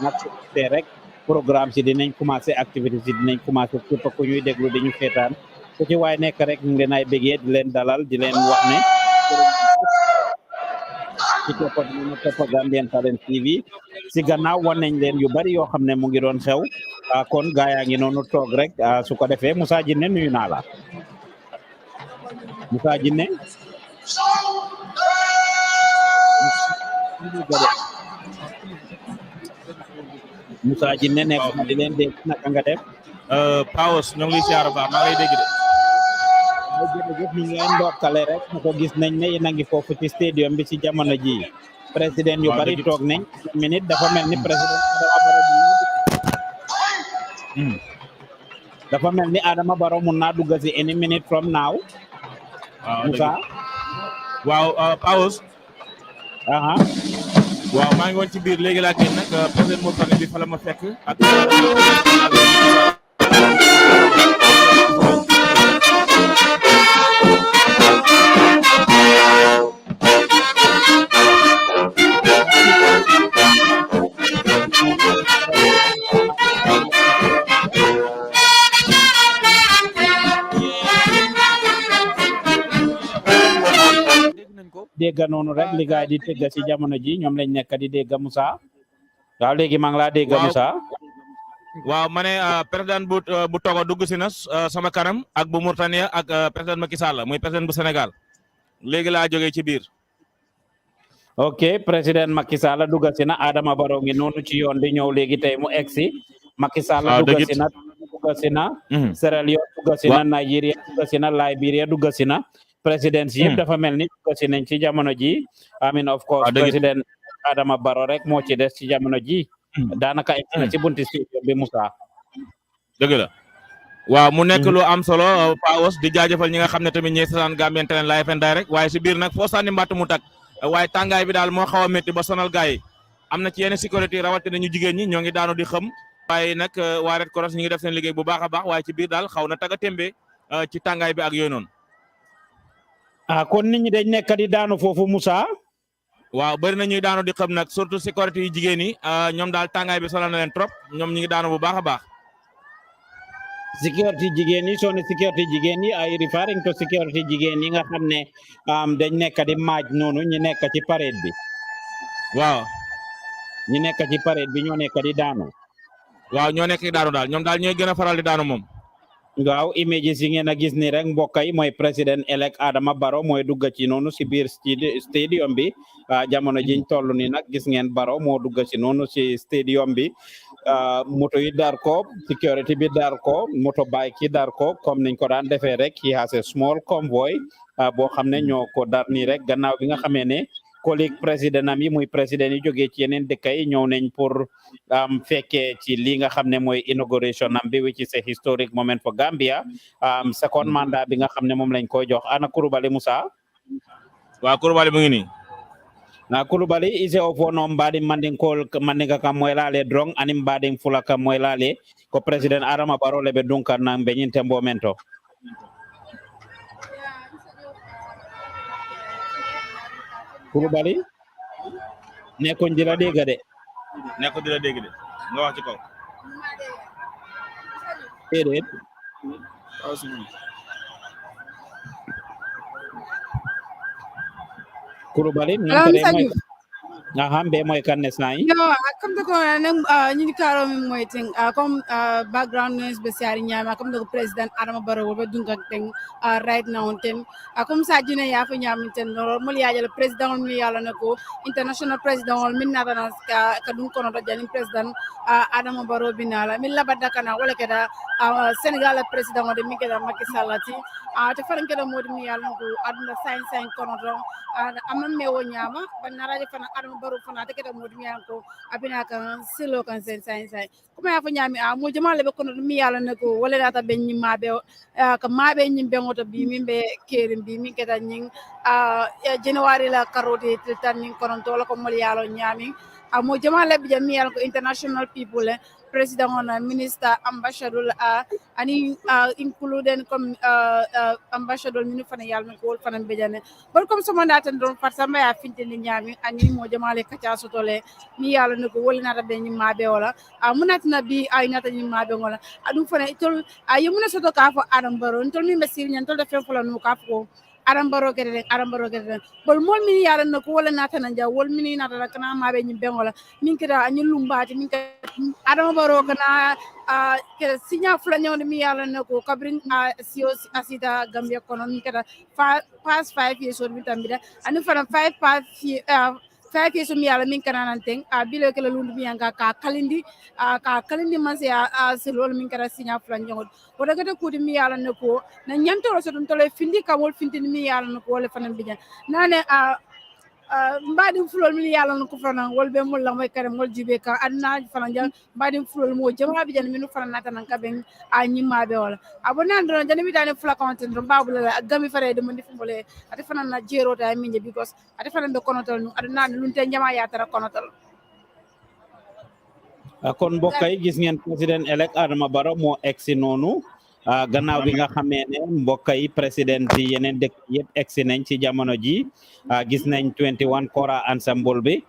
nag te rek programme si dinañ commencé activité si dinañ commencé képp ku ñuy déglu di ñu seetaan ku ci waay nekk rek ñu ngi leen ay bégee di leen dalal di leen wax ne ci topp Gambian Talents TV si gannaaw wan nañ leen yu bari yoo xam ne mu ngi doon xew kon gaa yaa ngi noonu toog rek su ko defee Moussa Jinne nuyu naa la Moussa Jinne Moussa Jinne nekk ma di leen dégg naka nga def Paos ñoo ngi siyaar baax maa ngi dégg de jërëjëf ñu ngi leen ndokkale rek na ko gis nañ ne yéen a ngi foofu ci stadium bi ci jamono ji président yu bari toog nañ minute dafa mel ni président dafa mel ni Adama Barrow mun naa dugg si any minute from now Moussa waaw Paos waaw maa ngi woon ci biir léegi laa génn nag président moo tane bi fa la ma fekk ak dégg noonu rek li gaay di tëgg ci jamono ji ñoom lañ nekk di dégg Moussa waaw léegi maa ngi laa dégg Moussa waaw ma ne président bu Togo dugg si na sama kanam ak bu Mauritanie ak président Macky Sall muy président bu Sénégal léegi laa jógee ci biir ok président Macky Sall dugg si na Adama Barrow ngi noonu ci yoon di ñëw léegi tey mu egsi Macky Sall dugg si na Sierra Leone dugg si na Nigeria dugg si na Liberia dugg si na président yëpp dafa mel ni dugg si nañ ci jamono ji I mean of course président Adama Barrow rek moo ci des ci jamono ji daanaka egsi na ci bunti stadium bi Moussa dëgg la waaw mu nekk lu am solo Paos di jaajëfal ñi nga xam ne tamit ñooy seetaan Gambian Talents live and direct waaye si biir nag foo sànni mbatt mu tak waaye tàngaay bi daal moo xaw a métti ba sonal gars yi am na ci yenn sécurité rawatina ñu jigéen ñi ñoo ngi daanu di xam waaye nag waa Red Cross ñu ngi def seen liggéey bu baax a baax waaye ci biir daal xaw na taga tembe ci tàngaay bi ak yooyu noonu. kon nit ñi dañ nekk di daanu foofu Moussa. waaw bëri na ñuy daanu di xam nag surtout sécurité yi jigéen yi ñoom daal tàngaay bi sonal na leen trop ñoom ñu ngi daanu bu baax a baax. Security jigéen yi soo ne security jigéen yi ay referring to security jigéen yi nga xam ne dañ nekk di maaj noonu ñu nekk ci parade bi. waaw. ñu nekk ci parade bi ñoo nekk di daanu. waaw ñoo nekk di daanu daal ñoom daal ñooy gën a faral di daanu moom. waaw images yi ngeen a gis ni rek mbokk yi mooy président elect Adama Barrow mooy dugg ci noonu si biir stadium bi jamono jiñ toll ni nag gis ngeen Barrow moo dugg ci noonu si stadium bi moto yi dar ko security bi dar ko moto bike yi dar ko comme niñ ko daan defee rek he has a small convoy boo xam ne ñoo ko dar nii rek gannaaw bi nga xamee ne collègue président am yi muy président yi jógee ci yeneen dëkk yi ñëw nañ pour fekkee ci li nga xam ne mooy inauguration am bi which is a historic moment for Gambia second mandat bi nga xam ne moom lañ koy jox ana Kurubali Musa. waaw Kurubali mu ngi nii. na Kurubali ise o fono mbadi mandinkol mandinka kam moylale drong anim mbadin fula kam moylale ko président Adama Barrow lebe dunkan nan be nyinte momento. Kurubali nekkoon di la dégg de. nekkoon di la dégg de nga wax ci kaw. déedéet. Kurubali. Be moy kan ne say yo comme ko nang ñi karo mi moy ting comme background news be siari ñama comme ko president Adama Barrow be dunga teng right now ten comme sa jine ya fa ñam ten no mo yaajal president mi yalla nako international president min na bana ka dum kono do jani president Adama Barrow binala min labada kana wala kada Senegal president de mi kada Macky Sall ti te faran kada modi mi yalla nako aduna sain kono do amam me wo ñama ban na raje fana Adama Barrow fana te keta modi mi ko abina kan silo kan sen sai kuma ya fa ñami mo jama lebe kono mi yalla nako wala data be ñi mabe ka mabe ñi be ngoto bi min be kerim bi min keta ñi January la carotte tan ñi kono to la ko mo yalla ñami mo jama lebe jam mi yalla ko international people president on minister ambassador ani including comme ambassador minu fana yalla ko fana bejane bon comme sama ndatan don fat sama ya fintini nyami ani mo jamale kacha sotole mi yalla nako wolina be ni mabe wala munatna bi ay nata ni mabe ngola adu fana tol yumuna soto ka fo Adam Barrow tol mi mesir nyen tol de fe fula no ka fo Adam Barrow gede bol mol min yalla nako wala nata nanja wol min nata kana mabe ni bengola min kida ani lumbati min ka Adam Barrow kana ke sinya fula nyawde mi yalla nako kabrin asita Gambia kono min kada past 5 years on mitambida ani fana 5 years mi yalla min kana nanteng bilo ke la lundu mi anga ka kalindi manse selol min kada sinya fula nyawde wala gata kudi mi yalla nako na nyanto so dum tole findi ka wol findi mi yalla nako wala fana bijan nane mbadim fulol mi yalla nako fana wol be mol la may kare mol jibe ka adna fana jang mbadim fulol mo jama bijan minu fana nata nan ka ben nyima be wala abona ndo jani mi dane fula content ndo babula gami fare de mon difumole ati fana na jero ta minje because ati fana be konotal nu adna lunte jama ya tara konotal kon mbokk yi gis ngeen président elect Adama Barrow moo egsi noonu gannaaw bi nga xamee ne mbokk yi président yi yeneen dëkk yëpp egsi nañ ci jamono ji gis nañ 21 Kora ensemble bi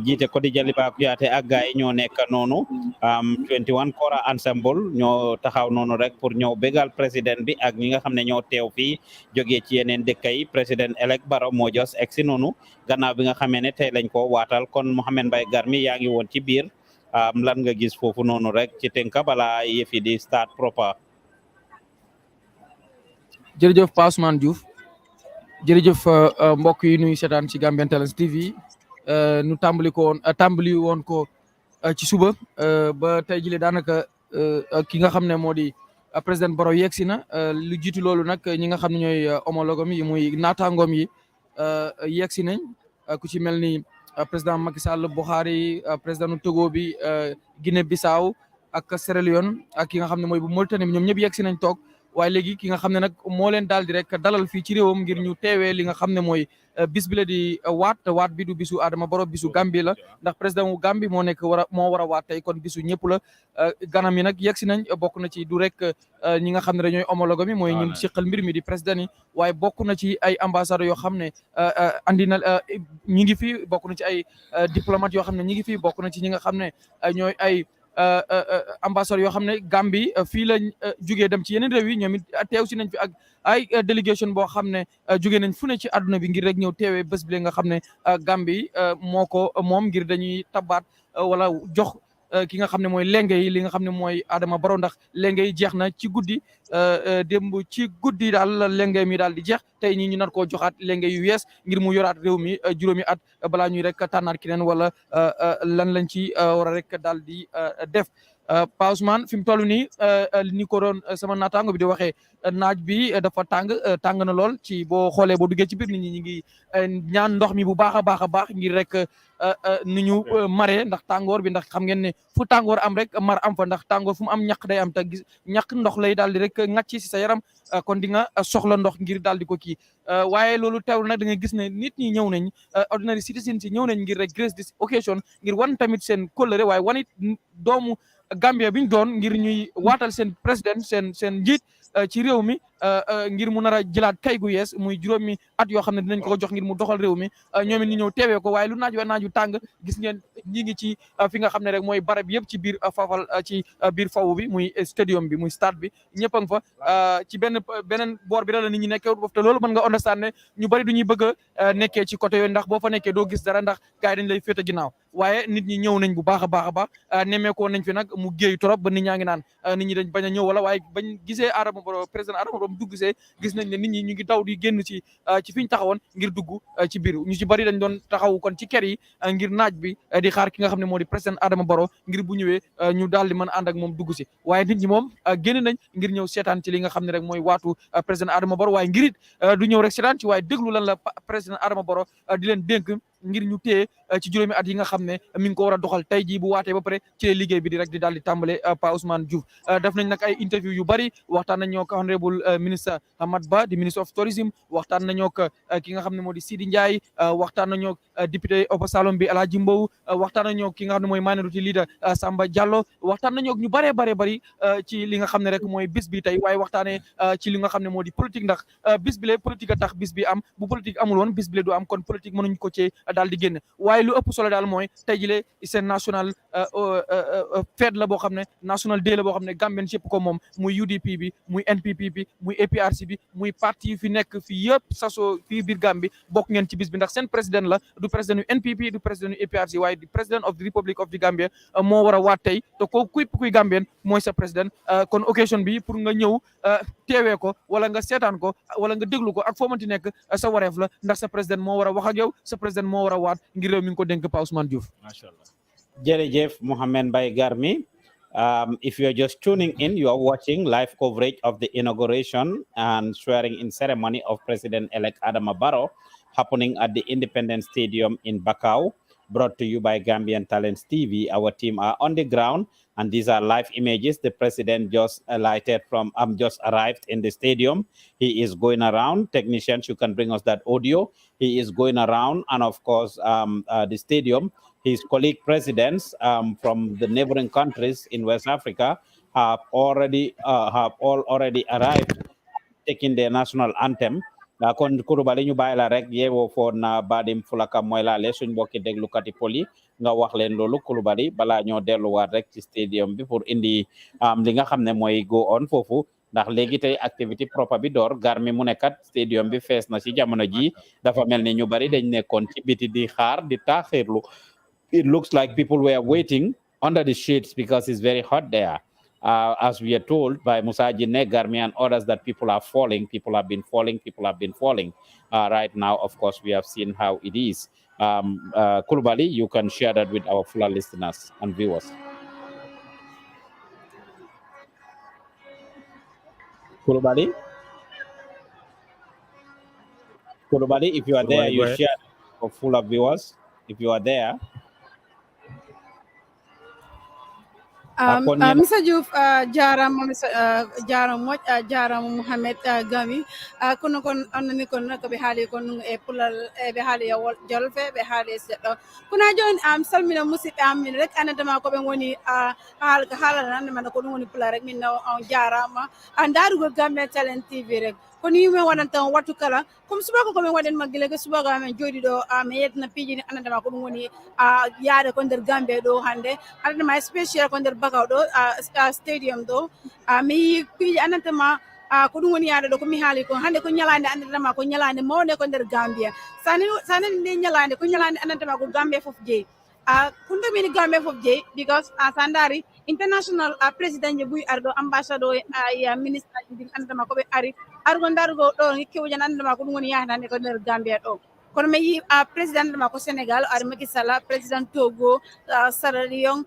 jiite ko di Jaliba Kuyate ak gaay ñoo nekk noonu 21 Kora ensemble ñoo taxaw noonu rek pour ñëw bégal président bi ak ñi nga xam ne ñoo teew fii jógee ci yeneen dëkk yi président elect Barrow moo jos egsi noonu gannaaw bi nga xamee ne tey lañ ko waatal kon Mohamed Mbaye Garmi yaa ngi woon ci biir lan nga gis foofu noonu rek ci tënka bala yëfi di start proper. jërëjëf Pa Ousmane Diouf jërëjëf mbokk yi nuy seetaan ci Gambian Talents TV nu tàmbali woon ko ci suba ba tey jile daanaka ki nga xam ne moo di président Barrow yegsi na lu jiitu loolu nag ñi nga xam ne ñooy homologam yi muy naataangoom yi yegsi nañ ku ci mel ni président Macky Sall Buhari président Togo bi Guinée Bissau ak Sierra Leone ak ki nga xam ne mooy bu Mauritanie bi ñoom ñëpp yegg si nañ toog waaye léegi ki nga xam ne nag moo leen daal di rek dalal fii ci réewam ngir ñu teewee li nga xam ne mooy bis bi la di waat bi du bisu Adama Barrow bisu Gambie la ndax président wu Gambie moo nekk moo war a waat tey kon bisu ñëpp la ganam yi nag yegg si nañ bokk na ci du rek ñi nga xam ne dañooy homologue mi mooy ñun siqal mbir mi di président yi waaye bokk na ci ay ambassadeurs yoo xam ne andi na ñi ngi fi bokk na ci ay diplomate yoo xam ne ñi ngi fi bokk na ci ñi nga xam ne ñooy ay ambassadeurs yoo xam ne Gambie fii lañ jugee dem ci yeneen réew yi ñoom it teew si nañ fi ak ay délégation boo xam ne jugee nañ fu ne ci àdduna bi ngir rek ñëw teewee bés bi nga xam ne Gambie moo ko moom ngir dañuy tabaat wala jox ki nga xam ne mooy lenge yi li nga xam ne mooy Adama Barrow ndax lenge yi jeex na ci guddi démb ci guddi daal la lenge mi daal di jeex tey ñi ñu nar koo joxaat lenge yu yees ngir mu yoraat réew mi juróomi at balaa ñuy rek tànnaat keneen wala lan lañ ci war a rek daal di def Pa Ousmane fi mu toll nii ni ko doon sama naataango bi di waxee naaj bi dafa tàng na lool ci boo xoolee boo duggee ci biir nit ñi ñu ngi ñaan ndox mi bu baax a baax ngir rek ni ñu maree ndax tàngoor bi ndax xam ngeen ne fu tàngoor am rek mar am fa ndax tàngoor fu mu am ñaq day am te gis ñaq ndox lay daal di rek ŋàcc si sa yaram kon di nga soxla ndox ngir daal di ko kii waaye loolu teewul nag da nga gis ne nit ñi ñëw nañ ordinary citizens yi ñëw nañ ngir rek grace this occasion ngir wan tamit seen kóllëre waaye wanit doomu Gambia biñ doon ngir ñuy waatal seen président seen njiit ci réew mi ngir mu nar a jëlaat kay gu yees muy juróomi at yoo xam ne dinañ ko jox ngir mu doxal réew mi ñoom it ñu ñëw teewee ko waaye lu naaju tàng gis ngeen ñi ngi ci fi nga xam ne rek mooy barab yëpp ci biir fafal ci biir fawu bi muy stadium bi muy stade bi ñëpp a nga fa ci beneen boor bi la nit ñi nekkee foofu te loolu mën nga understand ne ñu bari du ñuy bëgg a nekkee ci côté yooyu ndax boo fa nekkee doo gis dara ndax gars yi dañ lay féete ginnaaw waaye nit ñi ñëw nañ bu baax a baax nemmeekoo nañ fi nag mu géey trop ba nit ñaa ngi naan nit ñi dañ bañ a ñëw wala waaye bañ gisee Adama Barrow président Adama Barrow dugg see gis nañ ne nit ñi ñu ngi daw di génn ci fi ñu taxawoon ngir dugg ci biir ñu ci bari dañ doon taxaw kon ci kër yi ngir naaj bi di xaar ki nga xam ne moo di président Adama Barrow ngir bu ñëwee ñu daal di mën a ànd ak moom dugg si waaye nit ñi moom génn nañ ngir ñëw seetaan ci li nga xam ne rek mooy waatu président Adama Barrow waaye ngir it du ñëw rek seetaan ci waaye déglu lan la président Adama Barrow di leen dénk ngir ñu téye ci juróomi at yi nga xam ne mi ngi ko war a doxal tey jii bu waatee ba pare ci liggéey bi di rek di daal di tàmbale Pa Ousmane Diouf def nañ nag ay interview yu bari waxtaan nañoo ak honorable ministre Hamad Bah di ministre of tourism waxtaan nañoo ak ki nga xam ne moo di Sidi Ndiaye waxtaan nañoo ak député Opa Salom bi Alhaji Mbow waxtaan nañoo ki nga xam ne mooy minority leader Samba Diallo waxtaan nañoo ak ñu bari ci li nga xam ne rek mooy bis bi tey waaye waxtaanee ci li nga xam ne moo di politique ndax bis bi le politique a tax bis bi am bu politique amul woon bis bi le du am kon politique mënuñ ko ci daal di génn waaye lu ëpp solo daal mooy tey jile seen national fête la boo xam ne national day la boo xam ne Gambien yëpp ko moom muy UDP bi muy NPP bi muy APRC bi muy parti yi fi nekk fii yëpp sasoo fii biir Gambie bokk ngeen ci bis bi ndax seen président la du président yu NPP du président yu APRC waaye di président of the Republic of the Gambia moo war a waat tey te ko kuy Gambien mooy sa président kon occasion bi pour nga ñëw teewee ko wala nga seetaan ko wala nga déglu ko ak foo mënti nekk sa wareef la ndax sa président moo war a wax ak yow sa président moo war a waat ngir réew mi ngi ko dénk Pa Ousmane Diouf. Masha Allah. Jërëjëf Mohamed Mbaye Garmi. If you're just tuning in, you are watching live coverage of the inauguration and swearing-in ceremony of President-elect Adama Barrow happening at the Independence Stadium in Bakau, brought to you by Gambian Talents TV. Our team are on the ground, and these are live images. The president just just arrived in the stadium. He is going around. Technicians, you can bring us that audio. He is going around, and of course, the stadium. His colleague presidents from the neighboring countries in West Africa have all already arrived, taking their national anthem. Kon kurubali ñu bàyyi la rek yeewoo foon na Badim Fulaka mooy laale suñ mbokki déglukati poli nga wax leen loolu kurubali balaa ñoo delluwaat rek ci stadium bi pour indi li nga xam ne mooy go on foofu ndax léegi tey activité propre bi door Garmi mu nekkat stadium bi fees na ci jamono ji dafa mel ni ñu bari dañ nekkoon ci biti di xaar di taaxirlu. It looks like people were waiting under the shades because it's very hot there. As we are told by Musa Jine, Garmi and others that people are falling, people have been falling. Right now, of course, we have seen how it is. Kulubali, you can share that with our fuller listeners and viewers. Kulubali, if you are there, you share for fuller viewers. If you are there. kon ñen Mr. Diouf jarama jarama jarama Mohamed Gami kono kon annani kon ko be haali kon e pulal e be haali jolfe be haali seddo kuna jon salmina musidɓe amin rek anadama ko be woni haala nan man ko woni pulal rek min on jarama andarugo Gambian Talent TV rek kono yimɓe waɗan tan wattu kala comme subaka komin waɗen maggile ko subaka men jooɗi ɗo mi yetna piiji ni anandama ko ɗum woni yaade ko nder Gambia ɗo hannde anandama spécial ko nder Bakaw ɗo stadium ɗo mi yi piiji anantama ko ɗum woni yaade ɗo komi haali ko hannde ko ñalande anandama ko ñalande mawde ko nder Gambia sani nde ñalande ko ñalande anandama ko Gambia fof jeeyi kunde mini Gambia fof jeeyi because sa ndaari international président je buy arɗo ambassadeur ya ministre ji ɗin andama koɓe ari argo dargo ɗo kewjan andama ko ɗum woni yahdande ko nder Gambia ɗo kono mi yi président andama ko Sénégal ari Macky Sall président Togo Sierra Leone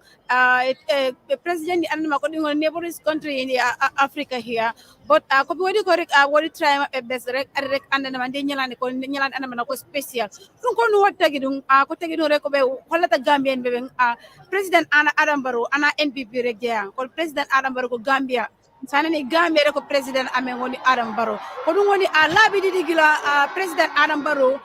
président ɗi andama ko ɗum woni neighboring country in Africa here but ko ɓe waɗi ko rek waɗi try maɓɓe bes rek ari rek andandama nde ñalande ko ñalande andamana ko spécial ɗum ko ɗum waɗi tagi ɗum ko tagi ɗum rek koɓe hollata Gambien ɓe ɓen président Adama Barrow ana NPP rek jeeya kono président Adama Barrow ko Gambia sanani Gambia rek ko président amen woni Adama Barrow ko ɗum woni laabi ɗiɗi gila président Adama Barrow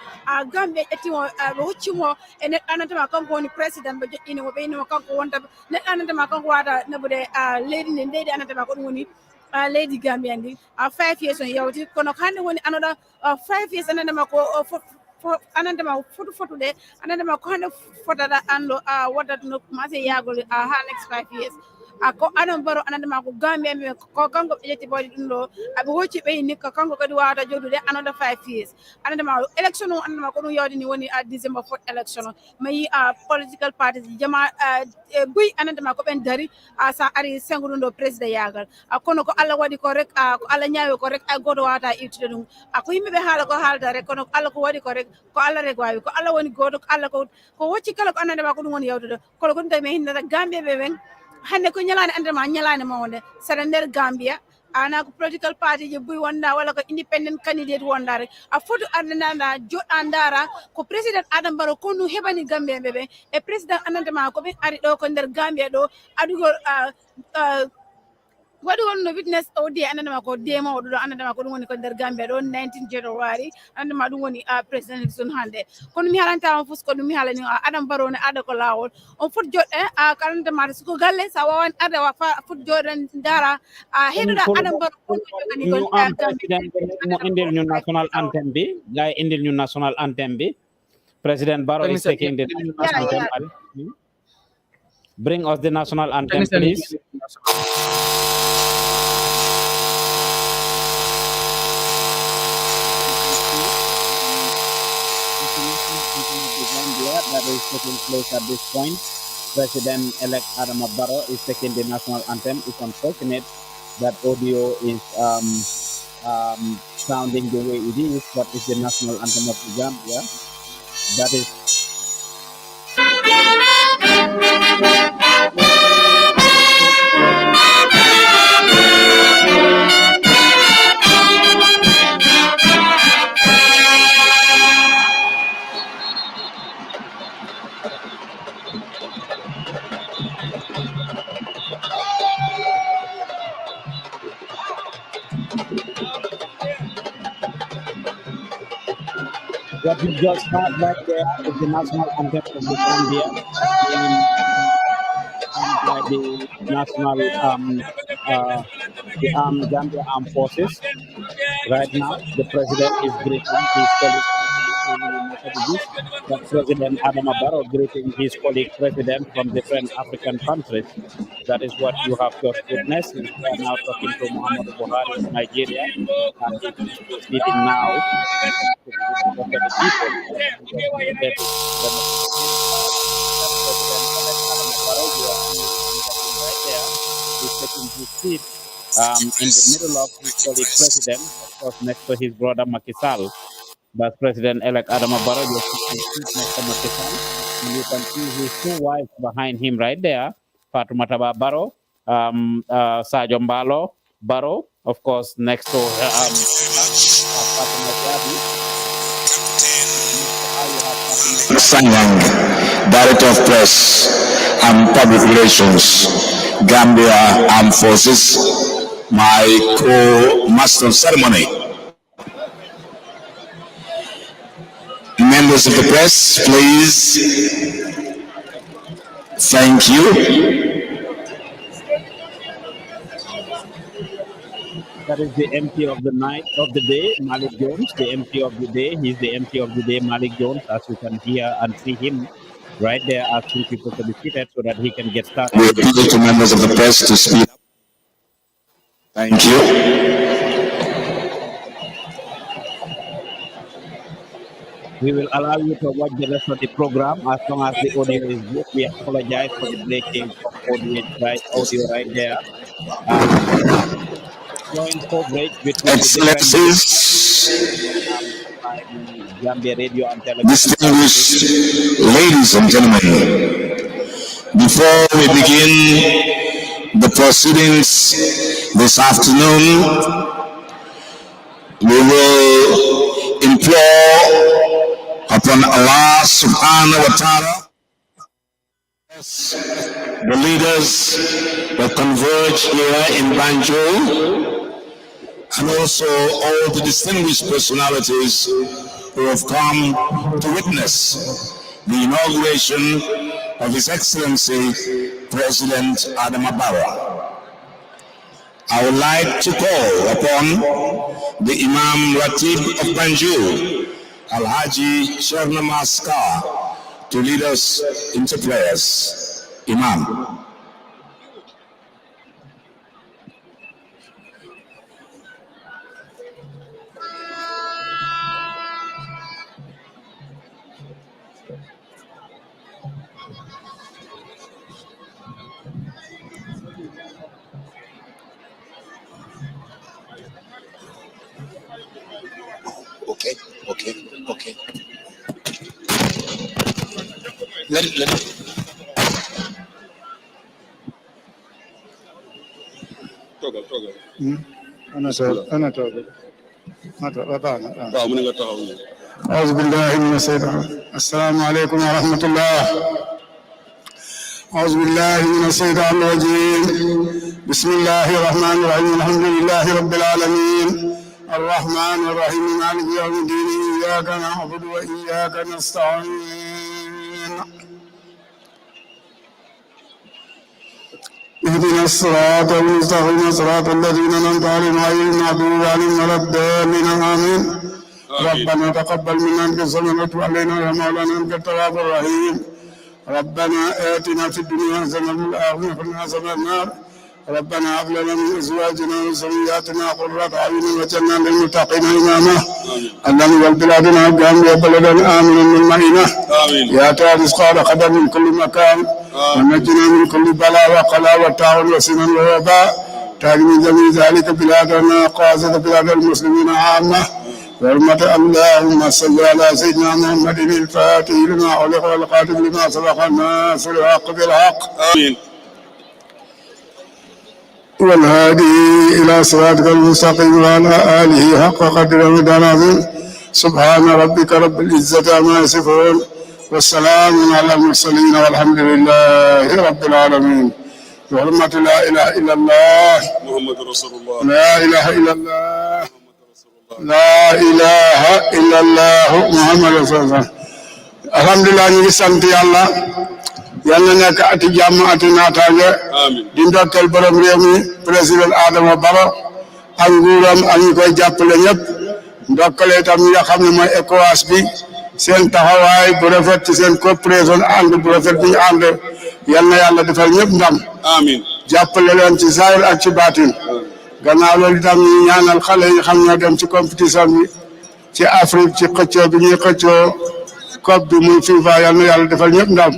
Gambia ƴettimo ɓe hoccimo e neɗɗo anantama kanko woni président ɓe joƴƴinimo ɓe innimo kanko wonta neɗɗo anantama kanko wata nebude leydi ndi leydi anantama ko ɗum woni leydi Gambia ndi 5 years on yawti kono hannde woni anoɗa 5 years anandama ko anandama fotude anandama ko hannde fotata anndo waddata no commencé yaagol ha next 5 years ko Adama Barrow anandama ko Gambia ɓe ko kanko ɓe ƴetti bawɗi ɗum ɗo aɓe hocci ɓeyni ko kanko kadi wawata joɗude another 5 years anandama élection o andama ko ɗum yawde ni woni December 4 élection o mayi political parties jama buy anandama ko ɓen dari sa ari sengo ɗum ɗo président yagal kono ko Allah waɗi ko rek ko Allah ñaawi ko rek goto wawata iwtude ɗum ko yimɓeɓe haala ko haalata rek kono Allah ko waɗi ko rek ko Allah rek wawi ko Allah woni goto ko Allah ko hocci kala ko anandama ko ɗum woni yawtude kono ko ɗum tawi mi hinnata Gambia ɓe ɓen hande ko ñalande andama ñalande mawde saɗa nder Gambia ana ko political party je buy wonda walla ko independent candidate wondare a foto ardanada joɗɗa ndara ko président Adama Barrow ko nu heɓani Gambia ɓe e président anandama ko ɓe ari ɗo ko nder Gambia ɗo aɗugol waɗi wonno witness o de anandama ko dema oɗo ɗo anandama ko ɗum woni ko nder Gambia ɗo 19 January anandama ɗum woni président élection hannde kono mi halantama fus ko ɗum mi haalani Adama Barrow ne aada ko lawol on foti joɗɗe ko anandama siko galle sa wawan arde foti joɗɗen dara heɗuɗa Adama Barrow ko jogani kon président mo indil ñu national anthem bi gay indil ñu national anthem bi President Barrow is taking the national anthem. Bring us the national anthem, please. That is taking place at this point. President-elect Adama Barrow is taking the national anthem. It's unfortunate that audio is sounding the way it is, but it's the national anthem of the Gambia. That is. What you just heard right there is the national anthem of the Gambia, by the national Gambia Armed Forces. Right now, the president is greeting his colleague. But President Adama Barrow greeting his colleague president from different African countries. That is what you have just witnessed. We are now talking to Muhammad Buhari of Nigeria, and he is proceeding now to the people. He's taking his seat in the middle of his colleague president, of course, next to his brother Macky Sall. But President-elect Adama Barrow just next to Macky Sall. And you can see his two wives behind him right there, Fatoumata Barrow, Sadio Mbalo Barrow, of course, next to Sanyang, Director of Press and Public Relations. Gambia Armed Forces, my co-master of ceremony. Members of the press, please. Thank you. That is the MC of the night, of the day, Malik Jones, the MC of the day. He's the MC of the day, Malik Jones, as you can hear and see him right there asking people to be seated so that he can get started. We appeal to members of the press to speak. Thank you. We will allow you to watch the rest of the program as long as the audio is good. We apologize for the breaking of audio right there. Joint coverage between Excellencies, Gambia Radio and Television. distinguished ladies and gentlemen, before we begin the proceedings this afternoon, we will implore upon Allah subhanahu wa ta'ala, the leaders that converge here in Banjul, and also all the distinguished personalities who have come to witness the inauguration of His Excellency President Adama Barrow. I would like to call upon the Imam Ratib of Banjul, Al-Haji Sharna Maskar, to lead us into prayers. Imam. Okay. Let it. أعوذ بالله من الشيطان السلام عليكم ورحمة الله. أعوذ بالله من الشيطان الرجيم. بسم الله الرحمن الرحيم. الحمد لله رب العالمين الرحمن الرحيم مالك يوم الدين إياك نعبد وإياك نستعين. اهدنا الصراط المستقيم صراط الذين أنعمت عليهم غير المغضوب عليهم ولا الضالين آمين. ربنا تقبل منا إنك سميع وتب علينا يا مولانا إنك التواب الرحيم. ربنا آتنا في الدنيا حسنة وفي الآخرة حسنة وقنا النار. ربنا هب لنا من ازواجنا وذرياتنا قرة اعين واجعلنا للمتقين اماما. اللهم اجعل بلادنا جامعة بلدا امنا مطمئنا. يا ترى رزقنا قدر من كل مكان ونجنا من كل بلاء وقلاء وطاعون وسنا ووباء. تاج من جميع ذلك بلادنا قاصد بلاد المسلمين عامة. حرمة اللهم صل على سيدنا محمد الفاتح لما علق والقاتل لما سبق الناس الحق بالحق. امين. والهادي إلى صراطك المستقيم وعلى آله حق قدره ومقداره. سبحان ربك رب العزة عما يصفون والسلام على المرسلين والحمد لله رب العالمين. بحرمة لا إله إلا الله محمد رسول الله. لا إله إلا الله لا إله إلا الله محمد رسول الله. الحمد لله ñu ngi sant Yàlla. Yàlla nekk ati jàmm ati naataange. di ndokkeel borom réew mi président Adama Barrow ak nguuram ak ñi koy jàppale ñëpp. ndokkale itam ñi nga xam ne mooy ECOWAS bi seen taxawaay bu rafet ci seen coopération ànd bu rafet bi ñu ànd. yal na Yàlla defal ñëpp ndam. amiin jàppale leen ci zahir ak ci baatin. gannaaw loolu itam ñu ñaanal xale yi xam ñoo dem ci compétition bi ci Afrique ci xëccoo bi ñuy xëccoo COP bi muy FIFA yal na Yàlla defal ñëpp ndam.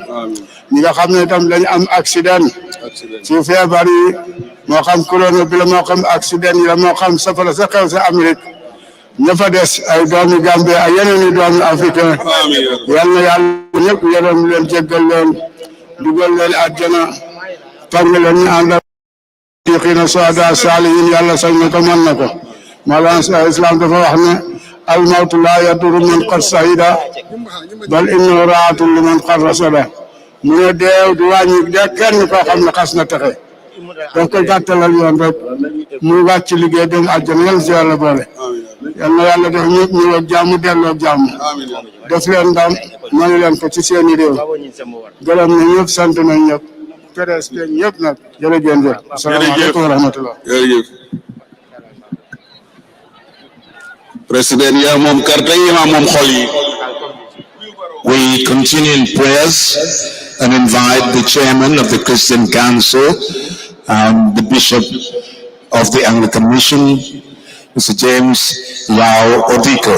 ñi nga xam ne itam dañu am accident ci feebar yi moo xam corona bi la moo xam accident yi la moo xam safara sa xew sa Amérique ña fa des ay doomi Gambie ay yeneen i doomi africain yal na Yàlla ñëpp yërëm leen jéggal leen dugal leen àjjana tàng leen ñu ànd ak diqina soada saalihin Yàlla sañ na ko mën na ko. Mawlana Islam dafa wax ne al mawtu laa yadurru man qad sahida bal innahu raatun liman qad rasada. mu ne deew du wàññi de kenn koo xam ne xas na texe daf koy gàttalal yoon rek muy wàcc liggéey dem àjjana yàlla si yàlla boole yal na yàlla def ñëpp ñëw ak jàmm delloo ak jàmm def leen ndam may leen ko ci seeni réew gërëm na ñëpp sant nañ ñëpp PDS beeg ñëpp nag jërëjëf asalaamaaleykum wa rahmatullah jërëjëf président yaa moom carte yi yaa moom xol yi. We continue in prayers and invite the chairman of the Christian Council, the Bishop of the Anglican Mission, Mr. James Yao Odiko.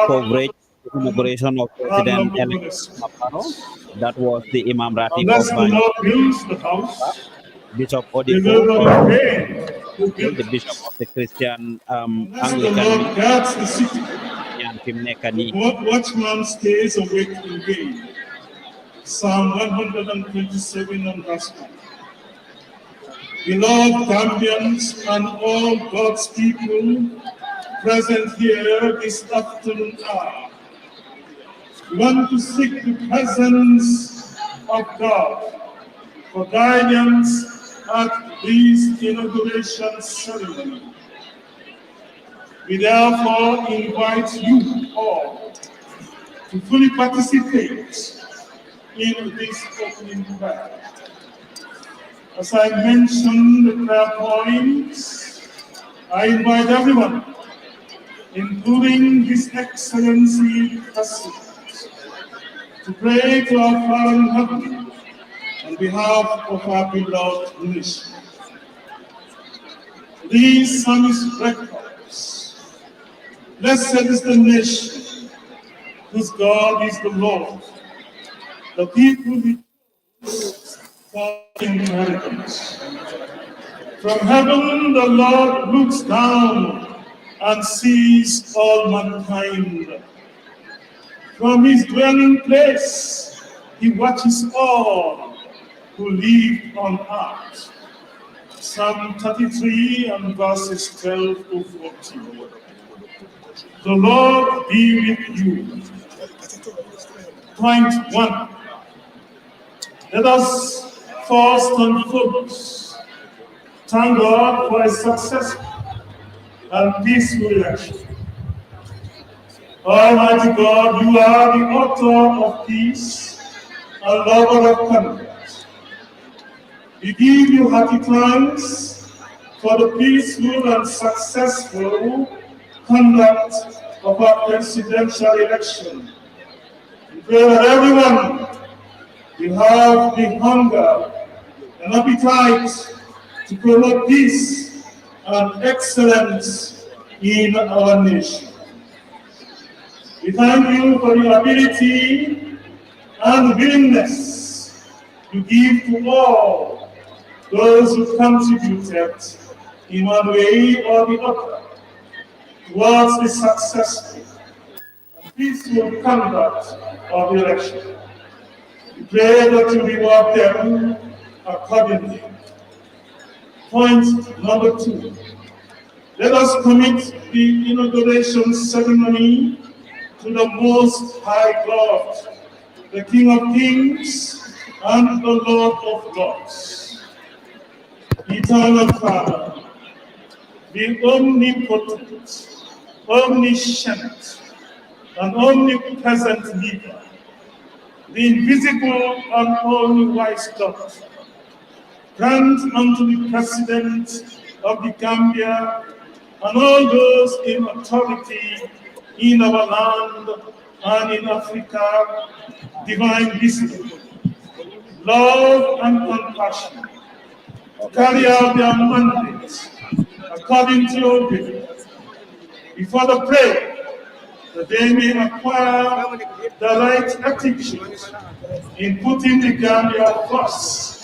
Coverage, inauguration of President Adama Barrow. That was the Imam Ratib of Bishop Odiko, the Bishop of the Christian Anglican Mission. Watchman stays awake in vain. Psalm 127 on verse 1. Beloved Gambians and all God's people present here this afternoon hour, we want to seek the presence of God for guidance at this inauguration ceremony. We therefore invite you all to fully participate in this opening prayer. As I mentioned the prayer points, I invite everyone, including His Excellency President, to pray to our Father in heaven on behalf of our beloved nation. These psalmist records, blessed is the nation whose God is the Lord, the people He chose for inheritance. From heaven the Lord looks down and sees all mankind. From His dwelling place He watches all who live on earth. Psalm 33 and verses 12 to 14. The Lord be with you. Point 1. Let us first and foremost thank God for a successful and peaceful election. Almighty God, you are the author of peace and lover of conduct. We give you hearty thanks for the peaceful and successful conduct of our presidential election. We pray that everyone will have the hunger and appetite to promote peace and excellence in our nation. We thank you for your ability and willingness to give to all those who contributed in one way or the other towards the successful and peaceful conduct of the election. We pray that you reward them accordingly. Point number 2. Let us commit the inauguration ceremony to the Most High God, the King of Kings and the Lord of Lords. Eternal Father, the omnipotent, omniscient, and omnipresent leader, the invisible and only wise God, grant unto the President of the Gambia and all those in authority in our land and in Africa divine wisdom, love and compassion to carry out their mandates according to your will. We further pray that they may acquire the right attitude in putting the Gambia first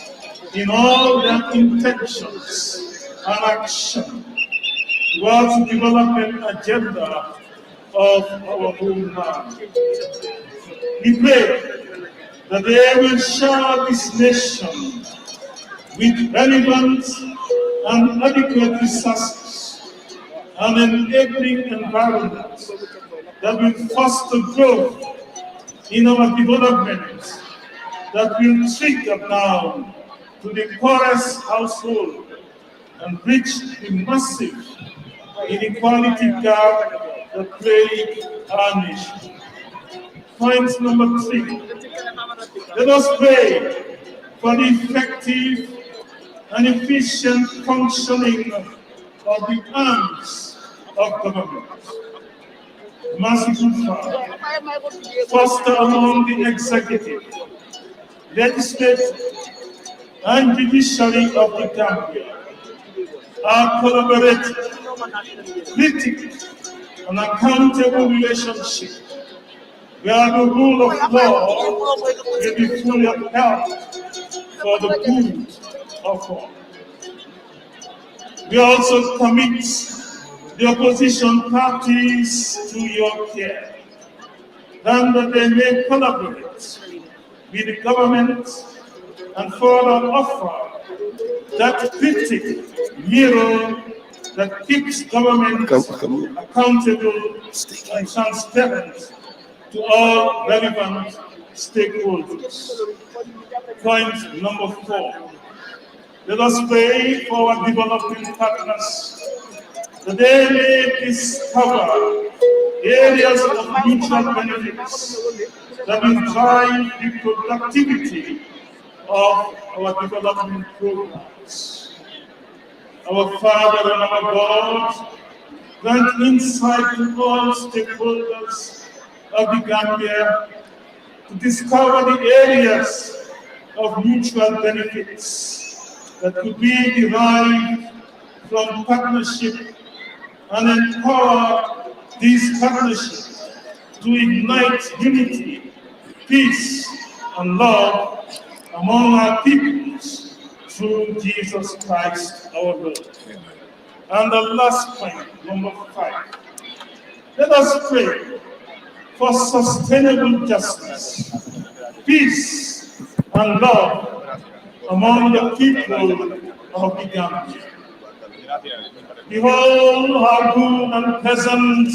in all their intentions and action towards the development agenda of our homeland. We pray that they will shower this nation with relevant and adequate resources and enabling environment that will foster growth in our development, that will trigger down to the poorest household and bridge the massive inequality gap that plague our nation. Point number 3, let us pray for the effective and efficient functioning of the arms of government. Merciful Father, foster among the executive, legislative, and judiciary of the Gambia our collaborative, critical, and accountable relationship, where the rule of law will be fully upheld for the good of all. We also commit the opposition parties to your care, and that they may collaborate with the government and further offer that critical mirror that keeps government accountable and transparent to all relevant stakeholders. Point number 4. Let us pray for our developing partners that they may discover areas of mutual benefits that will drive the productivity of our development programs. Our Father and our God, grant insight to all stakeholders of the Gambia to discover the areas of mutual benefits that could be derived from partnership and empower these partnerships to ignite unity, peace, and love among our peoples through Jesus Christ our Lord. And the last point, number 5. Let us pray for sustainable justice, peace, and love among the people of the Gambia. Behold how good and pleasant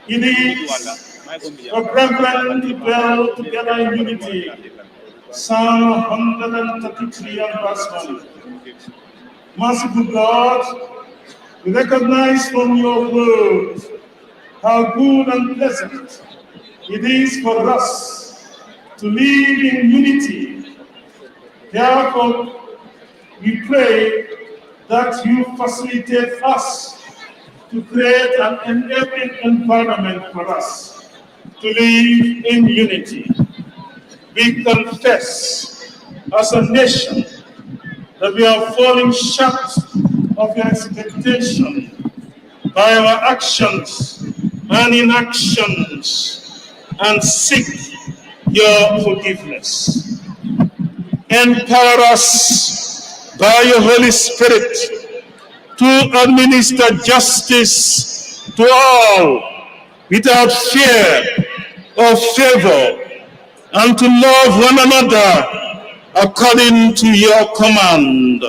it is for brethren to dwell together in unity. Psalm 133 and verse 1. Merciful God, we recognize from your word how good and pleasant it is for us to live in unity. Therefore, we pray that you facilitate us to create an enabling environment for us to live in unity. We confess as a nation that we are falling short of your expectation by our actions and inactions, and seek your forgiveness. Empower us by your Holy Spirit to administer justice to all without fear or favor, and to love one another according to your command.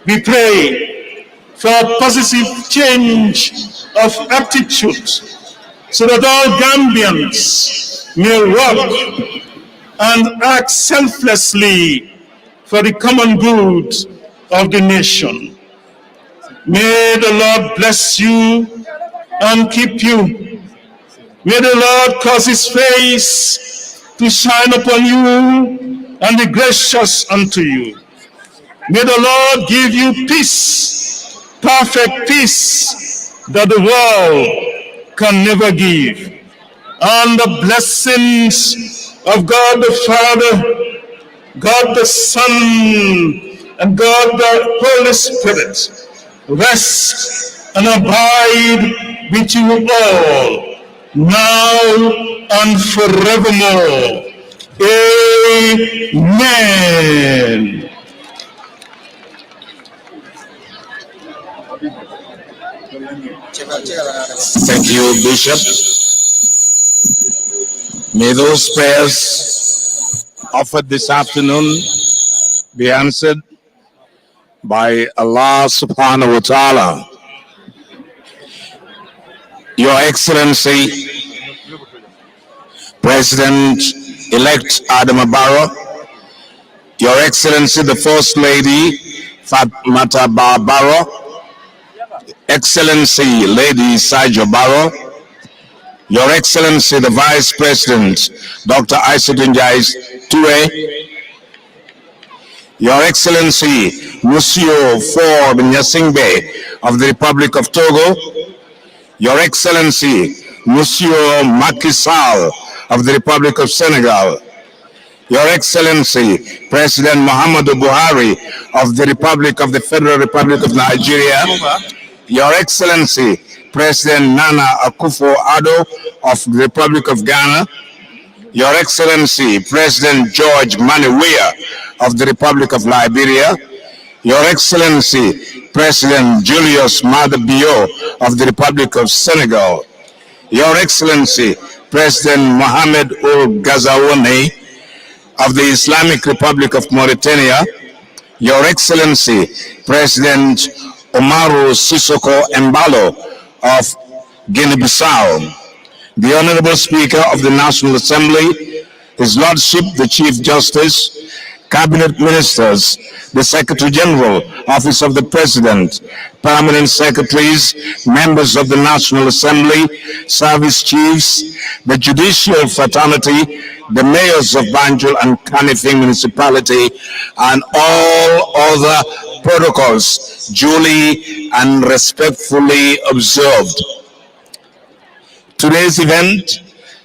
We pray for a positive change of attitude so that all Gambians may work and act selflessly for the common good of the nation. May the Lord bless you and keep you. May the Lord cause his face to shine upon you and be gracious unto you. May the Lord give you peace, perfect peace that the world can never give. And the blessings of God the Father, God the Son, and God the Holy Spirit rest and abide with you all, now and forevermore. Amen. Thank you, Bishop. May those prayers offered this afternoon be answered by Allah subhanahu wa ta'ala. Your Excellency, President-elect Adama Barrow, Your Excellency, the First Lady, Fatmata Barrow, Excellency, Lady Sajo Barrow, Your Excellency, the Vice President, Dr. Isaac Njais Toure, Your Excellency, Monsieur Ford Nyasingbe of the Republic of Togo, Your Excellency, Monsieur Macky Sall of the Republic of Senegal, Your Excellency, President Muhammadu Buhari of the Federal Republic of Nigeria, Your Excellency, President Nana Akufo-Addo of the Republic of Ghana, Your Excellency, President George Mani Weah of the Republic of Liberia, Your Excellency, President Julius Maada Bio of the Republic of Senegal, Your Excellency, President Mohamed Ould Ghazouani of the Islamic Republic of Mauritania, Your Excellency, President Umaru Sissoco Embalo of Guinea-Bissau, the Honorable Speaker of the National Assembly, His Lordship the Chief Justice, Cabinet Ministers, the Secretary General, Office of the President, Permanent Secretaries, members of the National Assembly, Service Chiefs, the Judicial Fraternity, the mayors of Banjul and Kanifing Municipality, and all other protocols duly and respectfully observed. Today's event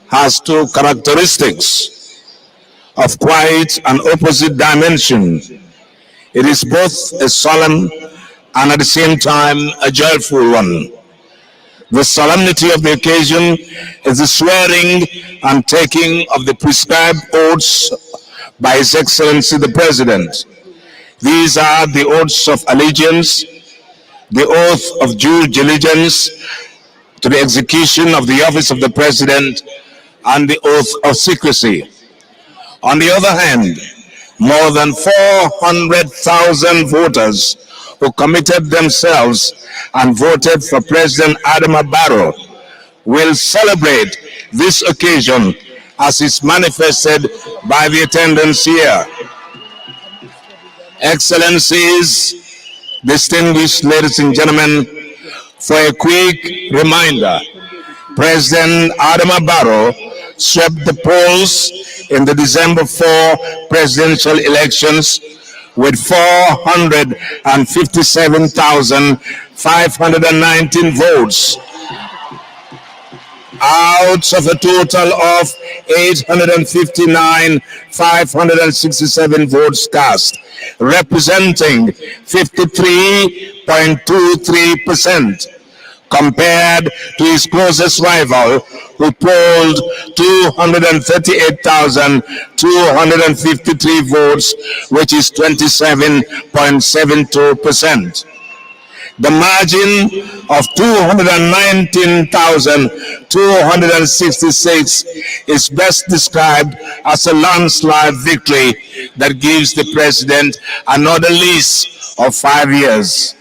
has two characteristics of quite an opposite dimension. It is both a solemn and at the same time a joyful one. The solemnity of the occasion is the swearing and taking of the prescribed oaths by His Excellency the President. These are the oaths of allegiance, the oath of due diligence to the execution of the office of the President, and the oath of secrecy. On the other hand, more than 400,000 voters who committed themselves and voted for President Adama Barrow will celebrate this occasion as is manifested by the attendance here. Excellencies, distinguished ladies and gentlemen, for a quick reminder, President Adama Barrow swept the polls in the December 4 presidential elections with 457,519 votes out of a total of 859,567 votes cast, representing 53.23%. compared to his closest rival, who polled 238,253 votes, which is 27.72%. The margin of 219,266 is best described as a landslide victory that gives the president another lease of 5 years.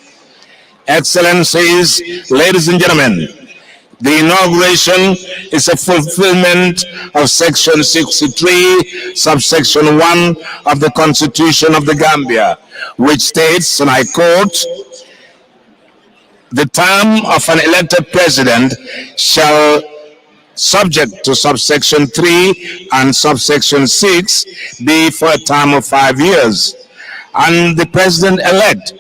Excellencies, ladies and gentlemen, the inauguration is a fulfillment of Section 63, subsection 1 of the Constitution of the Gambia, which states, and I quote, "The term of an elected president shall, subject to subsection 3 and subsection 6, be for a term of 5 years, and the president-elect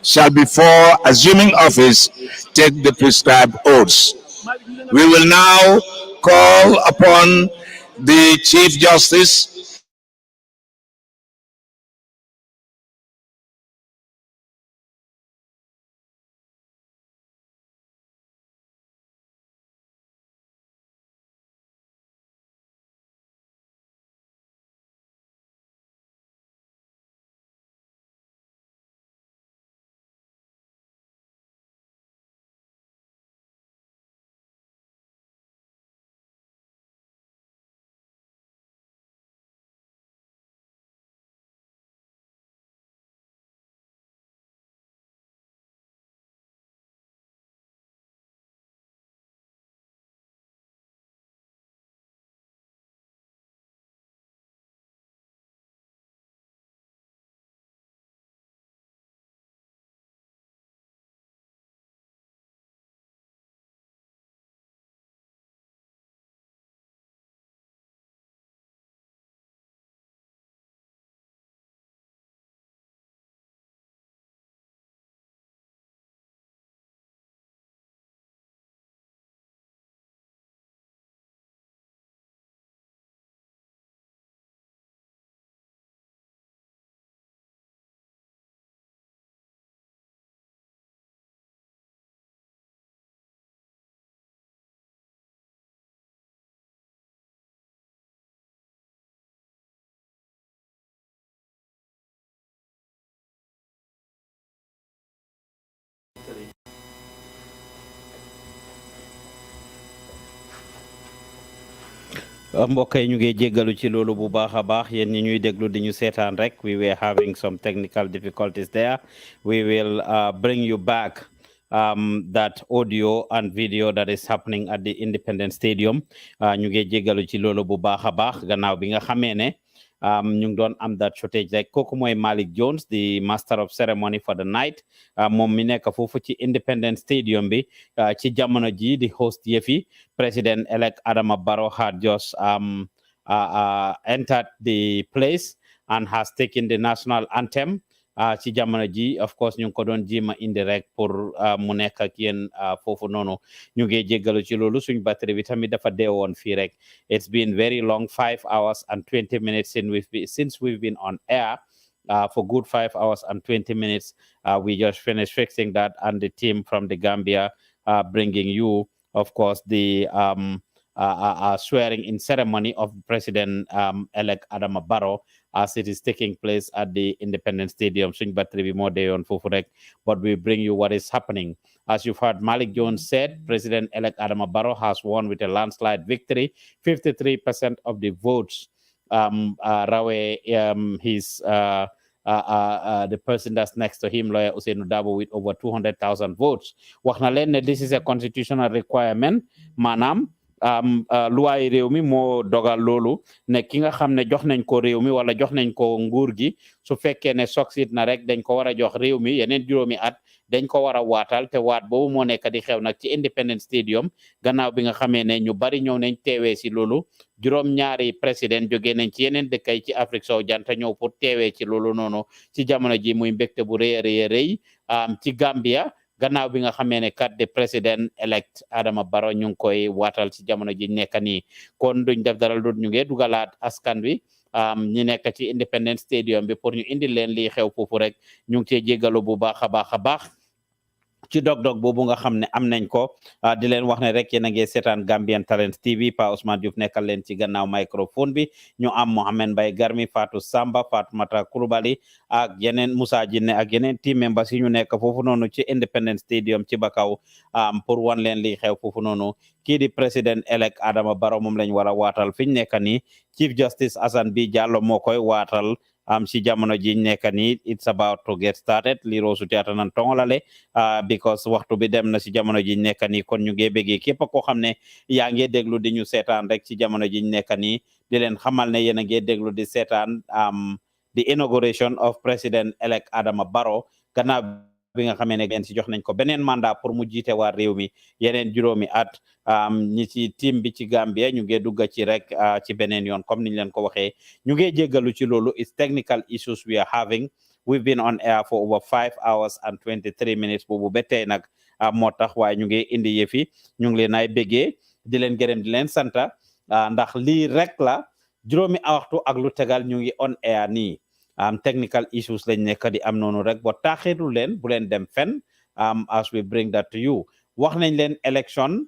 shall, before assuming office, take the prescribed oaths." We will now call upon the Chief Justice mbokk yi ñu ngi jéggalu ci loolu bu baax a baax yéen ñi ñuy déglu di ñu seetaan rek we were having some technical difficulties there we will bring you back that audio and video that is happening at the Independence Stadium ñu ngi jéggalu ci loolu bu baax a baax gannaaw bi nga xamee ne ñu ngi doon am that shortage rek kooku mooy Malick Jones the master of ceremony for the night moom mi nekk foofu ci Independence Stadium bi ci jamono ji di host yëfi President elect Adama Barrow had just entered the place and has taken the national anthem ci jamono ji of course ñu ngi ko doon jima indi rek pour mu nekk ak yéen foofu noonu ñu ngi jéggalu ci loolu suñ batterie bi tamit dafa deewoon fii rek it's been very long 5 hours and 20 minutes since we've been on air for good 5 hours and 20 minutes we just finished fixing that and the team from the Gambia bringing you of course the swearing in ceremony of President elect Adama Barrow as it is taking place at the Independence Stadium. But we bring you what is happening. As you've heard, Malick Jones said, President-elect Adama Barrow has won with a landslide victory, 53% of the votes. The person that's next to him, lawyer Ousainou Darboe, with over 200,000 votes. Wax na leen ne this is a constitutional requirement, maanaam luwaay réew mi moo dogal loolu ne ki nga xam ne jox nañ ko réew mi wala jox nañ ko nguur gi su fekkee ne succeed na rek dañ ko war a jox réew mi yeneen juróomi at dañ ko war a waatal te waat boobu moo nekk di xew nag ci Independence Stadium gannaaw bi nga xamee ne ñu bari ñëw nañ teewee si loolu juróom-ñaari président jógee nañ ci yeneen dëkk yi ci Afrique sowu jant ñëw pour teewee ci loolu noonu ci jamono ji muy mbégte bu rëy a rëy ci Gambia gannaaw bi nga xamee ne kat de président elect Adama Barrow ñu ngi koy waatal ci jamono ji nekk nii kon duñ def dara lu ñu ngi dugalaat askan wi ñi nekk ci Independence Stadium bi pour ñu indi leen lii xew foofu rek ñu ngi cee jégalu bu baax a baax ci dog-dog boobu nga xam ne am nañ ko di leen wax ne rek yéen a ngi seetaan Gambian Talents TV Pa Ousmane Diouf nekkal leen ci gannaaw microphone bi ñu am Mohamed Mbaye Garmi Fatou Samba Fatoumata Coulibaly ak yeneen Moussa Jinne ak yeneen team members yi ñu nekk foofu noonu ci Independence Stadium ci Bakaw pour wan leen li xew foofu noonu kii di président elect Adama Barrow moom lañ war a waatal fi ñu nekk nii Chief Justice Assane B Jallow moo koy waatal si jamono ji nekk nii it's about to get started li roosu teata nan tongolale because waxtu bi dem na si jamono ji nekk nii kon ñu ngi bëggee képp koo xam ne yaa ngi déglu di ñu seetaan rek ci jamono ji nekk nii di leen xamal ne yéen a ngi déglu di seetaan the inauguration of President elect Adama Barrow gannaaw bi nga xamee ne ngeen si jox nañ ko beneen mandat pour mu jiite waa réew mi yeneen juróomi at ñi ci team bi ci Gambia ñu ngi dugga ci rek ci beneen yoon comme niñ leen ko waxee ñu ngi jéggalu ci loolu it's technical issues we are having we've been on air for over 5 hours and 23 minutes boobu ba tey nag moo tax waaye ñu ngi indi yëfi ñu ngi leen ay béggee di leen gërëm di leen santa ndax lii rek la juróomi waxtu ak lu tegal ñu ngi on air nii technical issues lañ nekk di am noonu rek ba taaxiru leen bu leen dem fen as we bring that to you wax nañ leen election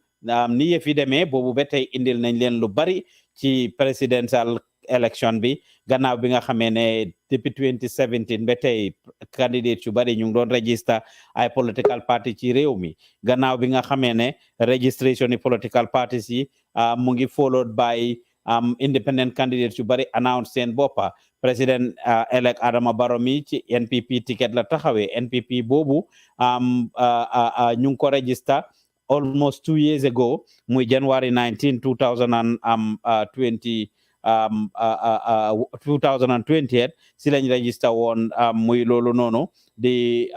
ni yëf yi demee boobu ba tey indil nañ leen lu bari ci presidential election bi gannaaw bi nga xamee ne depuis 2017 ba tey candidate yu bari ñu ngi doon register ay political party ci réew mi gannaaw bi nga xamee ne registration yi political parties yi mu ngi followed by independent candidates yu bari announce seen boppa président elect Adama Barrow mi ci NPP ticket la taxawee NPP boobu ñu ngi ko register almost 2 years ago muy January 19 2020 2020 si lañ register woon muy loolu noonu di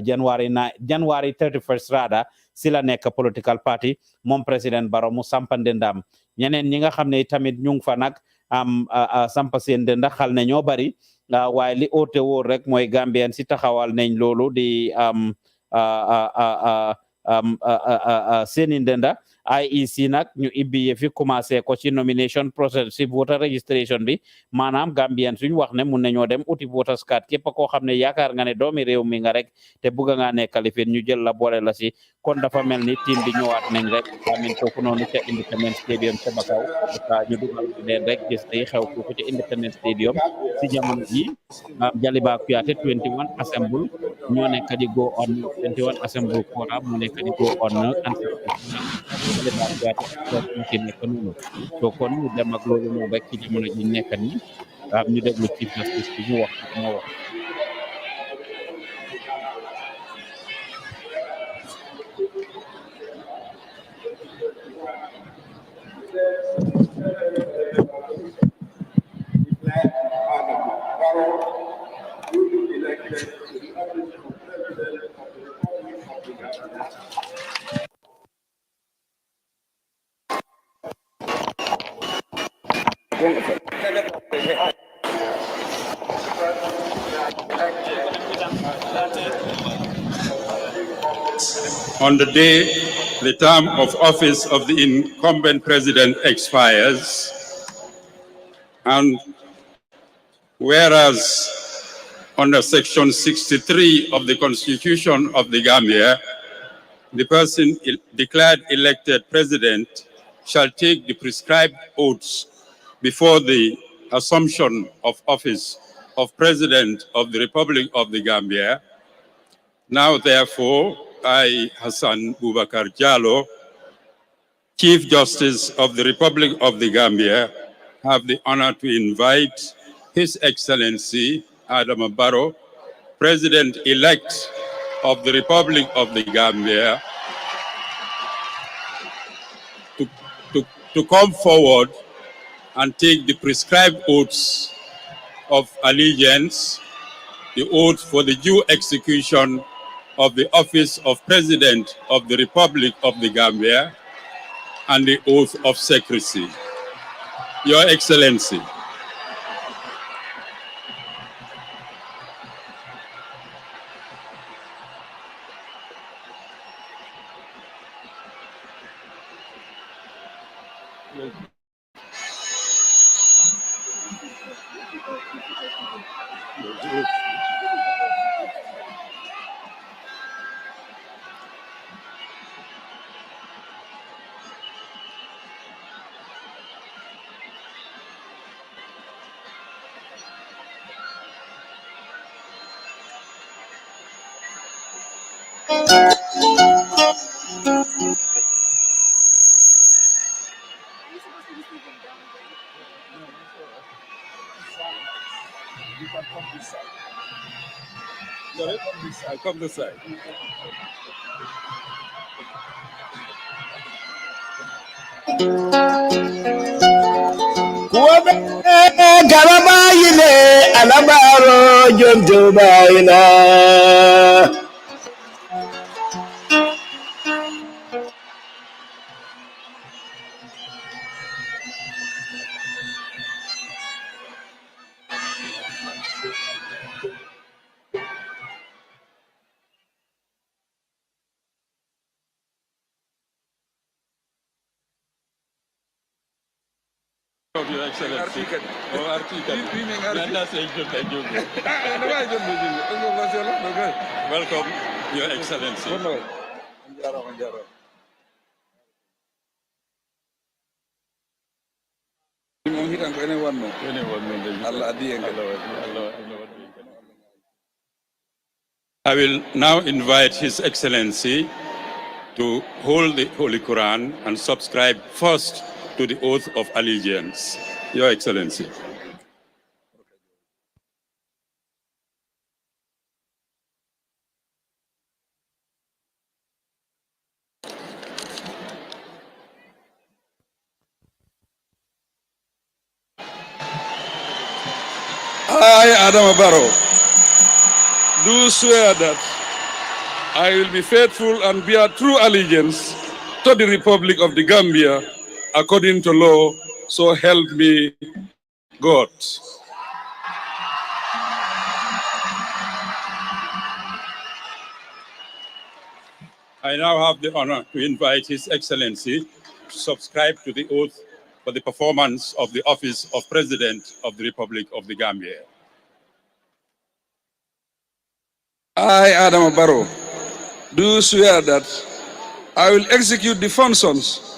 January 31st rather si la nekk political party moom président Barrow mu sampande ndam ñeneen ñi nga xam ne tamit ñu ngi fa nag sampa seen dënda xal ne ñoo bari waaye li oote wóor rek mooy Gambian si taxawal nañ loolu di seeni ndënda IEC nag ñu ibbi fi commencé ko ci nomination process si voter registration bi maanaam Gambian suñ wax ne mun nañoo dem uti voters card képp koo xam ne yaakaar nga ne doomi réew mi nga rek te bugga nga nekkali fi ñu jël la boole la si kon dafa mel ni team bi ñëwaat nañ rek amin foofu noonu ca Independence Stadium ca Bakaw ñu dugal leen rek gis day xew foofu ca Independence Stadium si jamono ji Jaliba Kuyate 21 Assemble ñoo nekk di go on 21 Assemble Forum mu nekk di go on Anthems bële daal jaate ci nekk noonu so kon ñu dem ak loolu moom rek ci jamono ji nekk ni ñu déglu Chief Justice bi mu wax moo wax. On the day the term of office of the incumbent president expires, and whereas under Section 63 of the Constitution of the Gambia, the person declared elected president shall take the prescribed oaths before the assumption of office of President of the Republic of the Gambia. Now, therefore, I, Hassan Boubacar Jallow, Chief Justice of the Republic of the Gambia, have the honor to invite His Excellency Adama Barrow, President-elect of the Republic of the Gambia, to come forward and take the prescribed oaths of allegiance, the oath for the due execution of the office of President of the Republic of the Gambia, and the oath of secrecy. Your Excellency. Come this side. Garabayine alabaro jonjobayina. Your Excellency. Welcome, Your Excellency. I will now invite His Excellency to hold the Holy Quran and subscribe first to the oath of allegiance. Your Excellency. I, Adama Barrow, do swear that I will be faithful and bear true allegiance to the Republic of the Gambia according to law, so help me God. I now have the honor to invite His Excellency to subscribe to the oath for the performance of the office of President of the Republic of the Gambia. I, Adama Barrow, do swear that I will execute the functions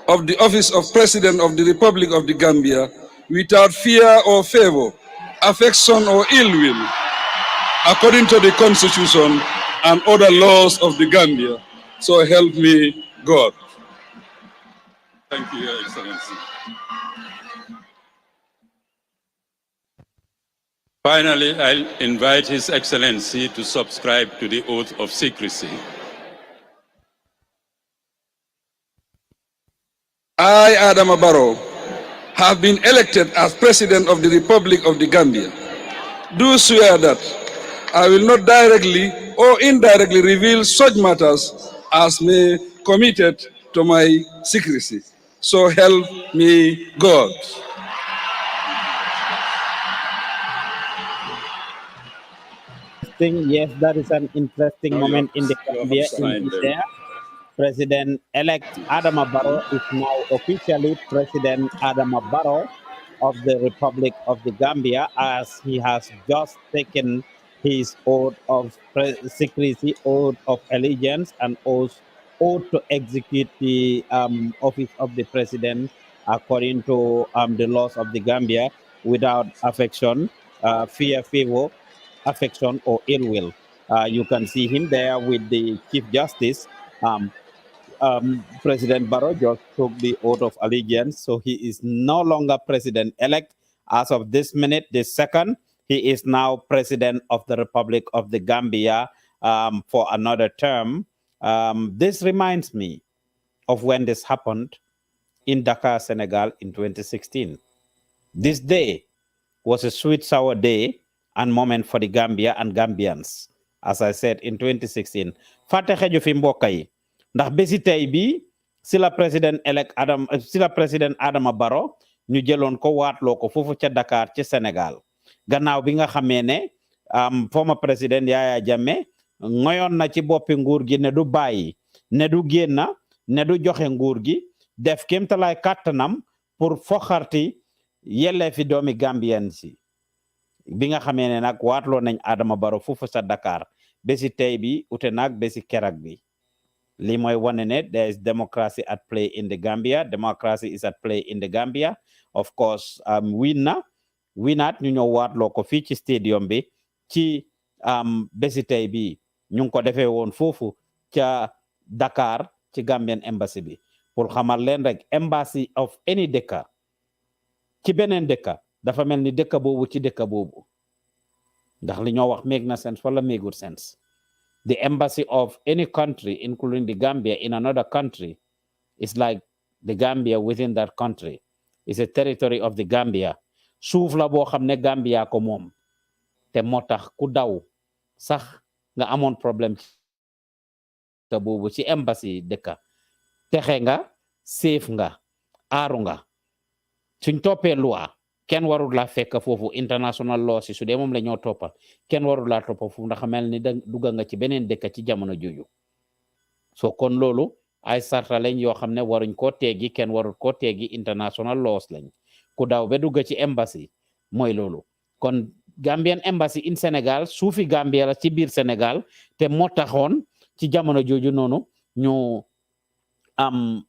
of the office of President of the Republic of the Gambia without fear or favor, affection or ill will, according to the Constitution and other laws of the Gambia. So help me God. Thank you, Your Excellency. Finally, I'll invite His Excellency to subscribe to the oath of secrecy. I, Adama Barrow, have been elected as President of the Republic of the Gambia. Do swear that I will not directly or indirectly reveal such matters as may committed to my secrecy. So help me God. Yes, that is an interesting Now moment in the you have Gambia. signed Indeed, them. there, President-elect Adama Barrow is now officially President Adama Barrow of the Republic of the Gambia, as he has just taken his oath of secrecy, oath of allegiance, and oath to execute the office of the president according to the laws of the Gambia without affection, fear, favor, affection, or ill will. You can see him there with the Chief Justice. President Barrow just took the oath of allegiance, so he is no longer president-elect. As of this minute, this second, he is now president of the Republic of the Gambia for another term. This reminds me of when this happened in Dakar, Senegal in 2016. This day was a sweet, sour day and moment for the Gambia and Gambians. As I said in 2016, fàtte xeju fi mbokk yi ndax bési tey bi si la président Adama Barrow ñu jëloon ko waatloo ko foofu ca Dakar ci Sénégal gannaaw bi nga xamee ne former président Yaya Jammeh ngoyoon na ci boppi nguur gi ne du bàyyi ne du génna ne du joxe nguur gi def kéemtalaay kàttanam pour foxarti yelle fi doomi Gambien si bi nga xamee ne nag waatloo nañ Adama Barrow foofu sa Dakar bési tey bi ute nag bési kerak bi li mooy wane ne there is democracy at play in the Gambia. Democracy is at play in the Gambia. Of course, winaat ñu ñëw waatloo ko fii ci stadium bi ci bési tey bi ñu ngi ko defee woon foofu ca Dakar ci Gambian embassy bi pour xamal leen rek embassy of any dëkka ci beneen dëkka dafa mel ni dëkka boobu ci dëkka boobu ndax li ñoo wax make na sense wala make good sense. The embassy of any country, including the Gambia, in another country, is like the Gambia within that country. It's a territory of the Gambia. Suuf la boo xam ne Gambia ko moom te moo tax ku daw sax nga amoon problème te boobu ci embassy dëkka texe nga safe nga aaru nga suñ toppee loi kenn warul laa fekk foofu international law si su dee moom la ñoo toppa kenn warul laa toppa foofu ndax mel ni dugga nga ci beneen dëkk ci jamono jooju so kon loolu ay sarta lañ yoo xam ne waruñ koo teegi kenn warul koo teegi international laws lañ ku daw ba dugga ci embassy mooy loolu kon Gambian embassy in Sénégal suufi Gambia la ci biir Sénégal te moo taxoon ci jamono jooju noonu ñu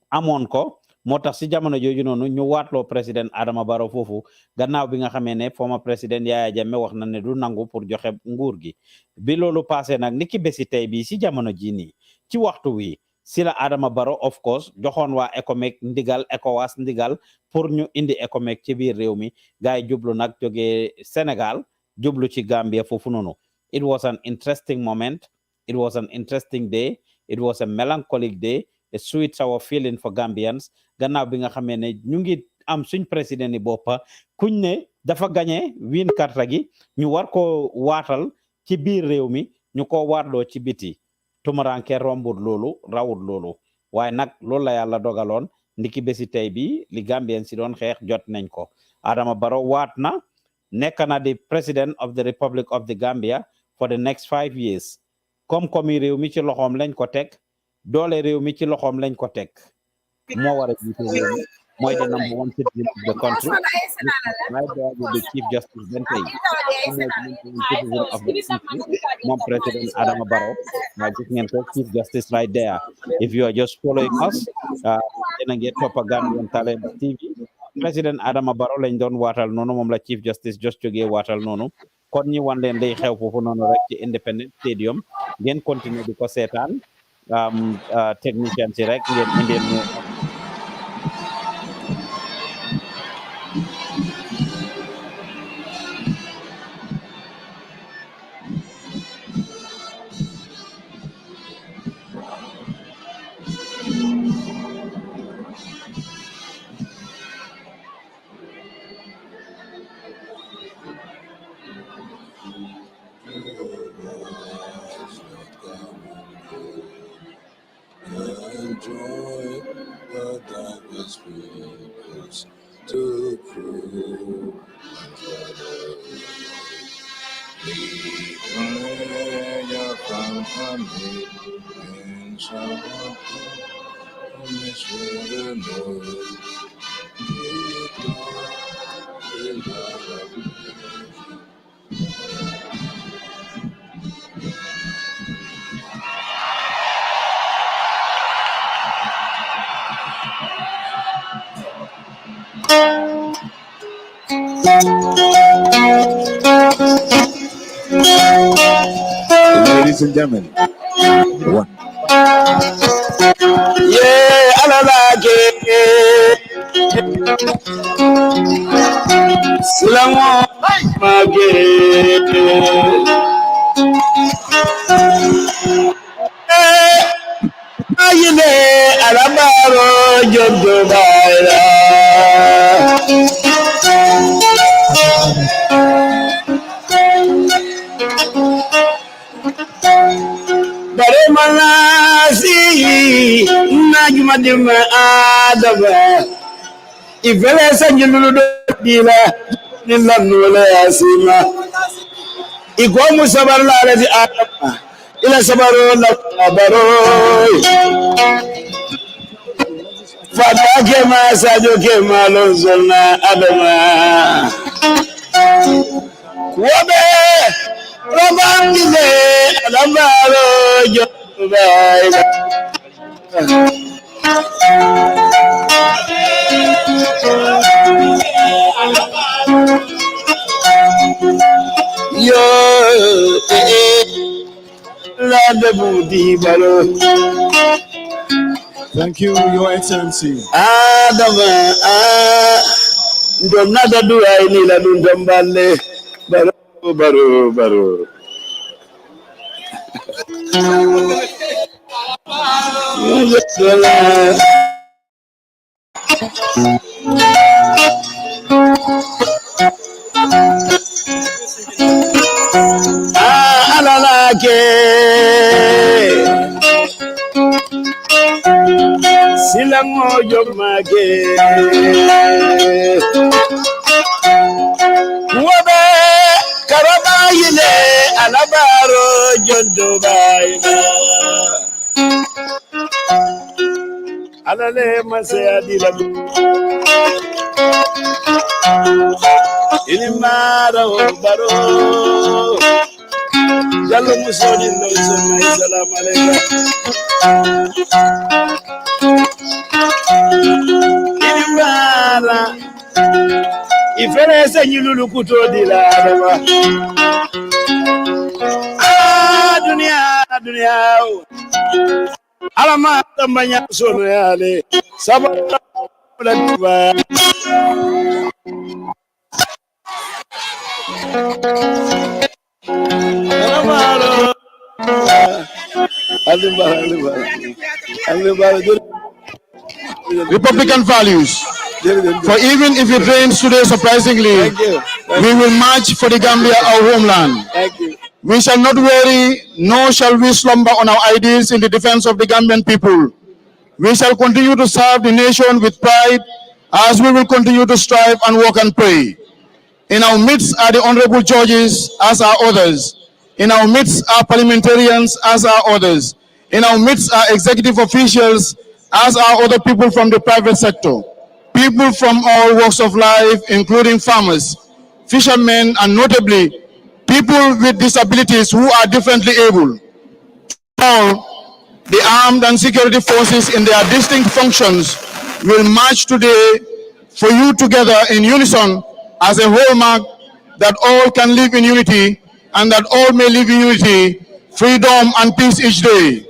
amoon ko moo tax si jamono jooju noonu ñu waatloo président Adama Barrow foofu gannaaw bi nga xamee ne former président Yaya Jammeh wax na ne du nangu pour joxe nguur gi bi loolu passé nag niki bési tey bi si jamono ji nii ci waxtu wi si la Adama Barrow of course joxoon waa ECOMEC ndigal ECOWAS ndigal pour ñu indi ECOMEC ci biir réew mi gars yi jublu nag jógee Sénégal jublu ci Gambia foofu noonu. It was an interesting moment. It was an interesting day. It was a melancholic day. A sweet sour feeling for Gambians gannaaw bi nga xamee ne ñu ngi am suñ président ni boppa kuñ ne dafa gagné win karta gi ñu war ko waatal ci biir réew mi ñu ko waatloo ci biti tumaranke rombut loolu rawut loolu waaye nag loolu la yàlla dogaloon ndiki bési tey bi li Gambien si doon xeex jot nañ ko Adama Barrow waat na nekk na di president of the Republic of the Gambia for the next 5 years koom-koomi réew mi ci loxoom lañ ko teg doole réew mi ci loxoom lañ ko teg moo war a jiite réew mi mooy the number one citizen of the country right there with the Chief Justice Ben Tey citizen of the country moom président Adama Barrow gis ngeen ko Chief Justice right there if you are just following us yéen a ngi toppa Gambian Talents TV président Adama Barrow lañ doon waatal noonu moom la Chief Justice just jógee waatal noonu kon ñi wan leen day xew foofu noonu rek ci Independence Stadium ngeen continuer di ko seetaan technicien si rek ngeen indil ñu the darkest peoples to prove we pray your company and shall promise the Lord. Ladies and gentlemen, one. Yeah, alalake. Silamo mage. Ayine alabaro jojo baila. Bare manasi najuma dima adaba. Ifele sanjulu dila nilanule asima. Ikomu sabarla alati adaba. Ila sabaro la baro. Fata kema sajo kema lonzona adama. Wabe Robangile alabaro jobai. Yo la debudi balo. Thank you, Your Excellency. Adama ndo nada dua ini la dundambale baro baro baro. Alalake Silango jomage Wabe Karabayile Alabaro Jondobaina Alale Masaya Dilabu Inimara Baro Jallo Musoni Lozona Salam Alaikum Inimara Ifere Senyulu Kutodila Adama Dunia Alama Tambanya Sono Yale Sabata Diva Republican values. For even if it rains today, surprisingly, we will march for the Gambia, our homeland. Thank you. We shall not worry, nor shall we slumber on our ideals in the defense of the Gambian people. We shall continue to serve the nation with pride as we will continue to strive and work and pray. In our midst are the honorable judges as are others. In our midst are parliamentarians as are others. In our midst are executive officials as are other people from the private sector. People from all walks of life, including farmers, fishermen, and notably, people with disabilities who are differently able. All the armed and security forces in their distinct functions will march today for you together in unison as a hallmark that all can live in unity and that all may live in unity, freedom and peace each day.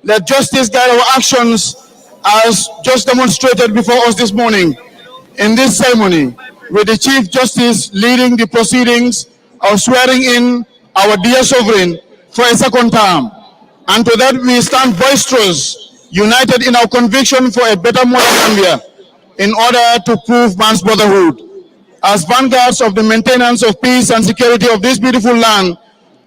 Let justice guide our actions as just demonstrated before us this morning in this ceremony, with the Chief Justice leading the proceedings of swearing in our dear sovereign for a second term. And to that we stand boisterous, united in our conviction for a better modern Gambia in order to prove man's brotherhood. As vanguards of the maintenance of peace and security of this beautiful land,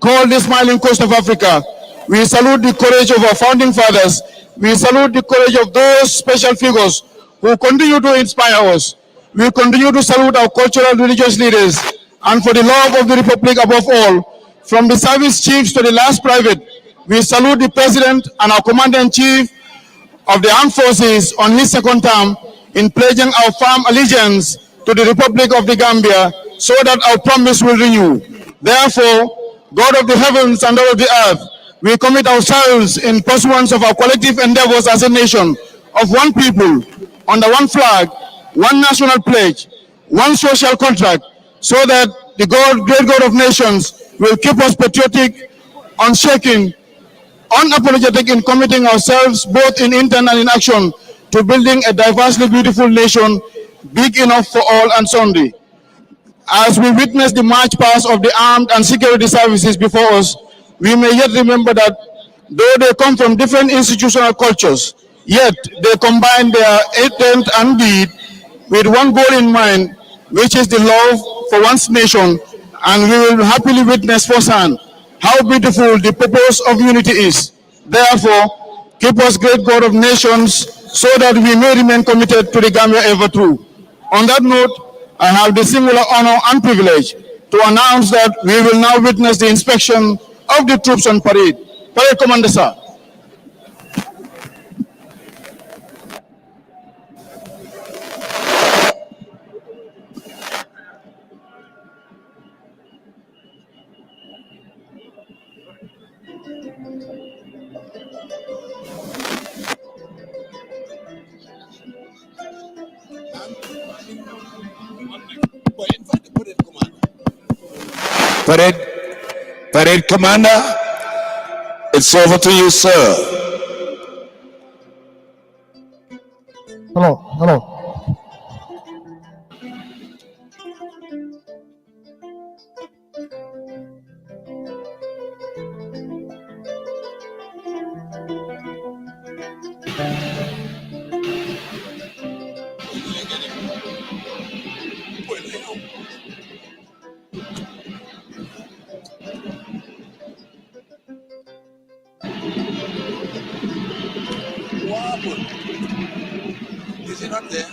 called the smiling coast of Africa, we salute the courage of our founding fathers, We salute the courage of those special figures who continue to inspire us. We continue to salute our cultural and religious leaders, and for the love of the Republic above all, from the service chiefs to the last private, we salute the President and our Commander-in-Chief of the Armed Forces on his second term in pledging our firm allegiance to the Republic of the Gambia so that our promise will renew. Therefore, God of the heavens and all of the earth, we commit ourselves in pursuance of our collective endeavors as a nation of one people, under one flag, one national pledge, one social contract, so that the great God of nations will keep us patriotic, unshaken, unapologetic in committing ourselves both in intent and in action to building a diversely beautiful nation, big enough for all and sundry. As we witness the march past of the armed and security services before us, we may yet remember that though they come from different institutional cultures, yet they combine their intent and deed with one goal in mind, which is the love for one's nation, and we will happily witness firsthand how beautiful the purpose of unity is. Therefore, keep us, great God of nations, so that we may remain committed to the Gambia ever true. On that note, I have the singular honor and privilege to announce that we will now witness the inspection of the troops on parade. Parade Commander, sir. Parade Commander, it's over to you, sir. Hello. Is it up there?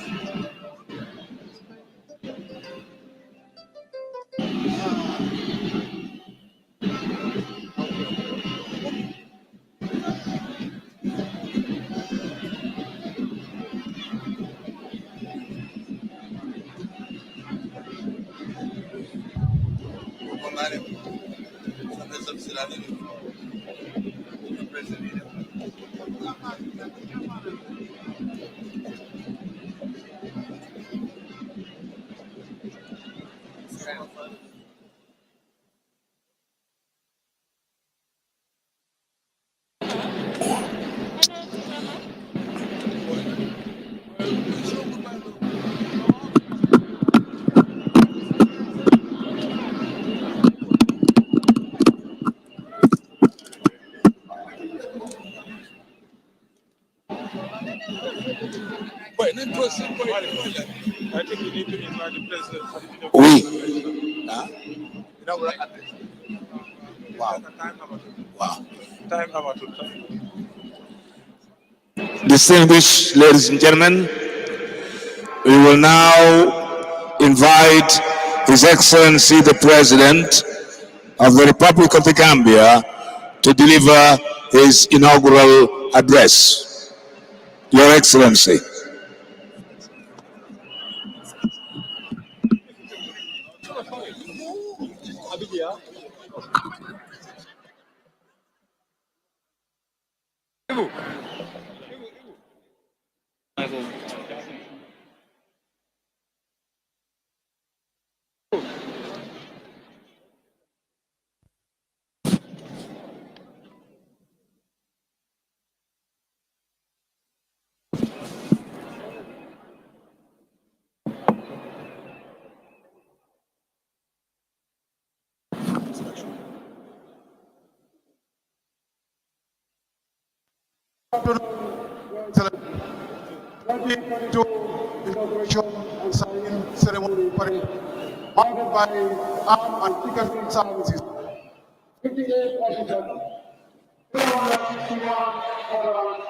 I think we need to invite the president for the inauguration. Oui. Wow. Time amateur. Distinguished ladies and gentlemen, we will now invite His Excellency the President of the Republic of the Gambia to deliver his inaugural address. Your Excellency. Inauguration and signing ceremony parade, marked by armed and security services. 58 officers, 261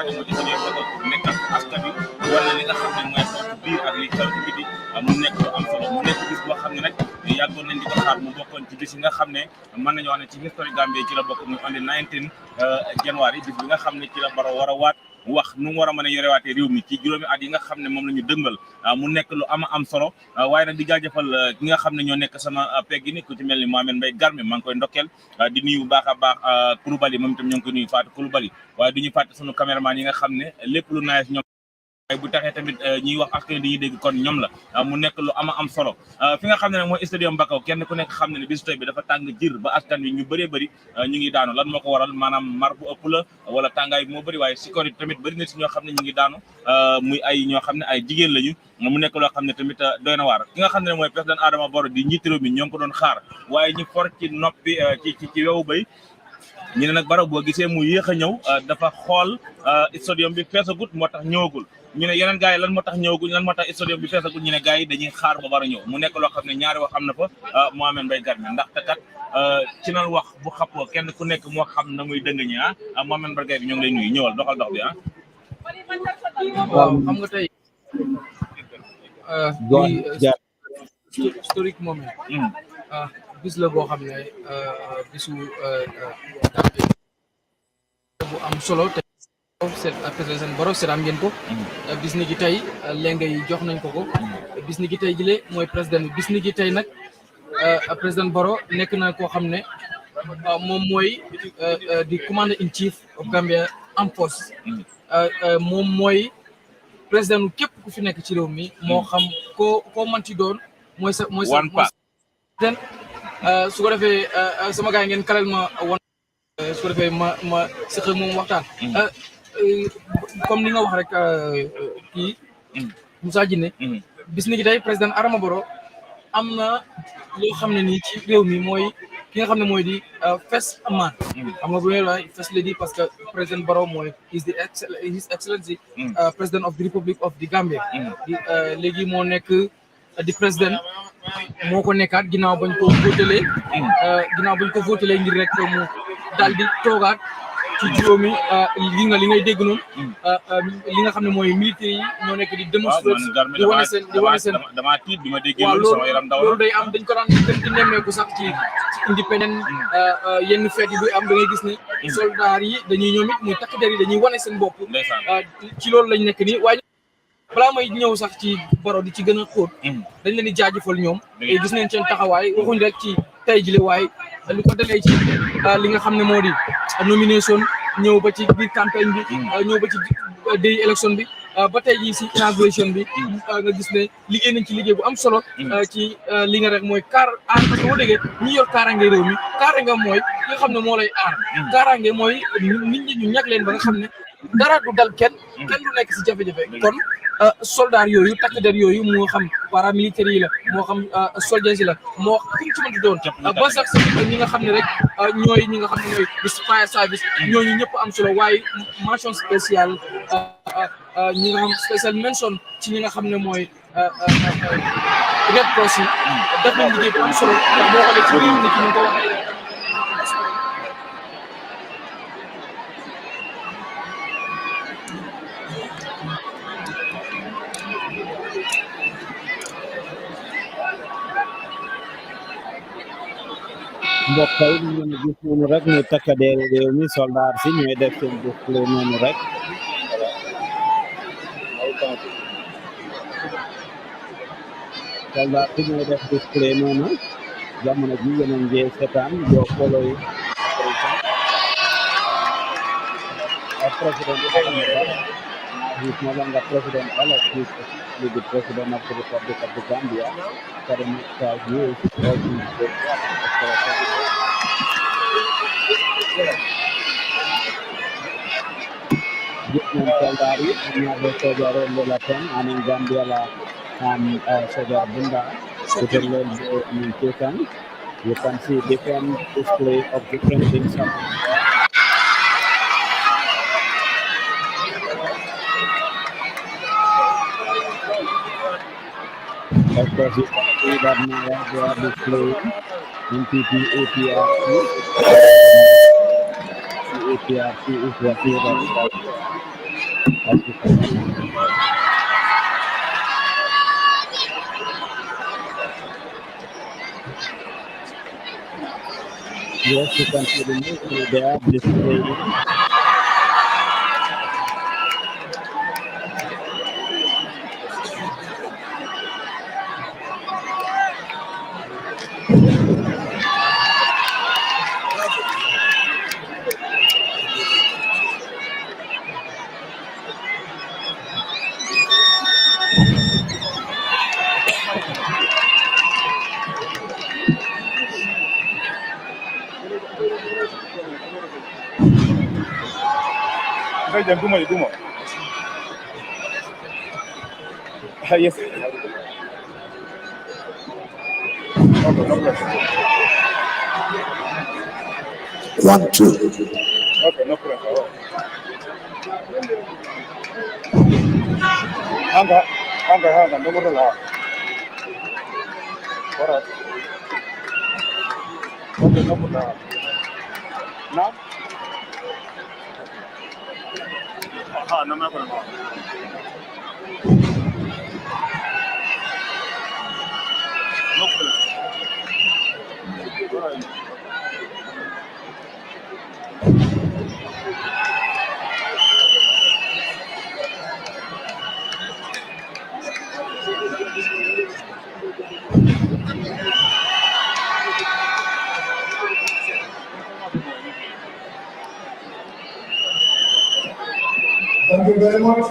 ne mooy stadium Barrow nekkal askan wi wala li nga xam ne mooy xew ci biir ak li xew ci biti mu nekk lu am solo mu nekk bis boo xam ne nag yàggoon nañ di ko xaar mu bokkoon ci bis yi nga xam ne mën nañu wax ne ci history Gambie ci la bokk muy on the 19 January bis bi nga xam ne ci la Barrow war a waat wax nu mu war a mën a yorewaatee réew mi ci juróomi at yi nga xam ne moom la ñu dëngal mu nekk lu am solo waaye nag di jaajëfal ki nga xam ne ñoo nekk sama pegg ni ku ci mel ni Mohamed Mbaye Garmi maa ngi koy ndokkeel di nuyu bu baax a baax Koulibaly moom itam ñoo ngi koy nuyu Fatou Koulibaly waaye du ñu fàtte sunu caméraman yi nga xam ne lépp lu naaj ñoom bu taxee tamit ñuy wax askan di ñuy dégg kon ñoom la mu nekk lu am solo fi nga xam ne nag mooy stadium Bakau kenn ku nekk xam ne ne bisu tey bi dafa tàng jir ba askan wi ñu bëree bëri ñu ngi daanu lan moo ko waral maanaam mar bu ëpp la wala tàngaay bi moo bëri waaye sécurité tamit bëri na si ñoo xam ne ñu ngi daanu muy ay ñoo xam ne ay jigéen lañu mu nekk loo xam ne tamit doy na waar ki nga xam ne mooy président Adama Barrow di njiitu réew mi ñoo ngi ko doon xaar waaye ñu for ci noppi ci wewu bay ñu ne nag Barrow boo gisee mu yéex a ñëw dafa xool stadium bi feesagut moo tax ñëwagul ñu ne yeneen gars yi lan moo tax ñëwaguñ lan moo tax stadium bi feesagul ñu ne gars yi dañuy xaar ba Barrow ñëw mu nekk loo xam ne ñaari wax am na fa Mohamed Mbaye Garmi ndaxte kat ci nan wax bu xappoo kenn ku nekk moo xam na muy dëng ñi Mohamed Mbaye Garmi ñoo ngi lay nuyu ñëwal doxal dox bi waaw xam nga tey historique moment bis la boo xam ne bisu bu am solo te président Barrow seetaan ngeen ko bis ni ki tey lenge yi jox nañ ko bis ni ki tey jile mooy président bi bis ni ki tey nag président Barrow nekk na koo xam ne moom mooy di commander in chief of Gambia Armed Forces moom mooy président képp ku fi nekk ci réew mi moo xam koo manti doon mooy sa président su ko defee sama gars yi ngeen kalal ma wan su ko defee ma si xëy moom waxtaan comme ni nga wax rek kii Moussa Djine bis ni ki tey président Adama Barrow am na loo xam ne nii ci réew mi mooy ki nga xam ne mooy di first man xam nga bu ñuy wax first lady parce que président Barrow mooy his excellency president of the Republic of the Gambia léegi moo nekk di président moo ko nekkaat ginnaaw bañ ko votelee ngir rek mu daal di toogaat ci juróomi li ngay dégg noonu li nga xam ne mooy militaire yi ñoo nekk di démonstrer di wane seen dama tiit bi ma déggee loolu day am dañ ko daan gën di nemmeeku sax ci indépendant yenn fête yi du am da ngay gis ne soldats yi dañuy ñoom it muy takk der yi dañuy wane seen bopp ci loolu lañ nekk nii waaye balaa may ñëw sax ci Barrow di ci gën a xóot dañ leen di jaajëfal ñoom te gis neen seen taxawaay waxuñ rek ci tey jile waaye lu ko dalee ci li nga xam ne moo di nomination ñëw ba ci biir campagne bi ñëw ba ci day élection bi ba tey jii si inauguration bi nga gis ne liggéey nañ ci liggéey bu am solo ci li nga rek mooy aar parce que boo déggee ñi yor kaaraange réew mi kaaraange mooy li nga xam ne moo lay aar kaaraange mooy nit ñi ñu ñag leen ba nga xam ne dara du dal kenn du nekk si jafe-jafe kon soldats yooyu takk der yooyu moo xam paramilitaires yi la moo xam soldats yi la moo xam ci mënti doon ba sax ñi nga xam ne rek ñooy ñi nga xam ne ñooy di fire service ñooñu ñëpp am solo waaye mention spéciale ñi nga xam spécial mention ci ñi nga xam ne mooy Red Cross yi def nañ liggéey bu am solo ndax boo xoolee ci biir nit ñi ko waxee mbokk yi ñu ngi gis noonu rek muy takkadeer réew mi soldat si ñooy def seen display noonu rek soldat si ñooy def display noonu jamono ji yéen a ngi seetaan yoo follow yi président he is no longer president elect, he is officially the president of the Republic of the Gambia for the next 5 years. Jitman Saldari, another soldier on the Latin, and in Gambia, soldier Bunda, you can see different display of different things happening. Of course, you can see that now they are displaying NPP APRC. APRC is what we are. Thank you so much. Yes, you can see the news there displaying. Yes. Okay, no problem. 1, 2. Okay, no problem. Hanga, no more law. All right. Okay, no problem. Now? Aha, no problem. No problem. All right. Thank you very much.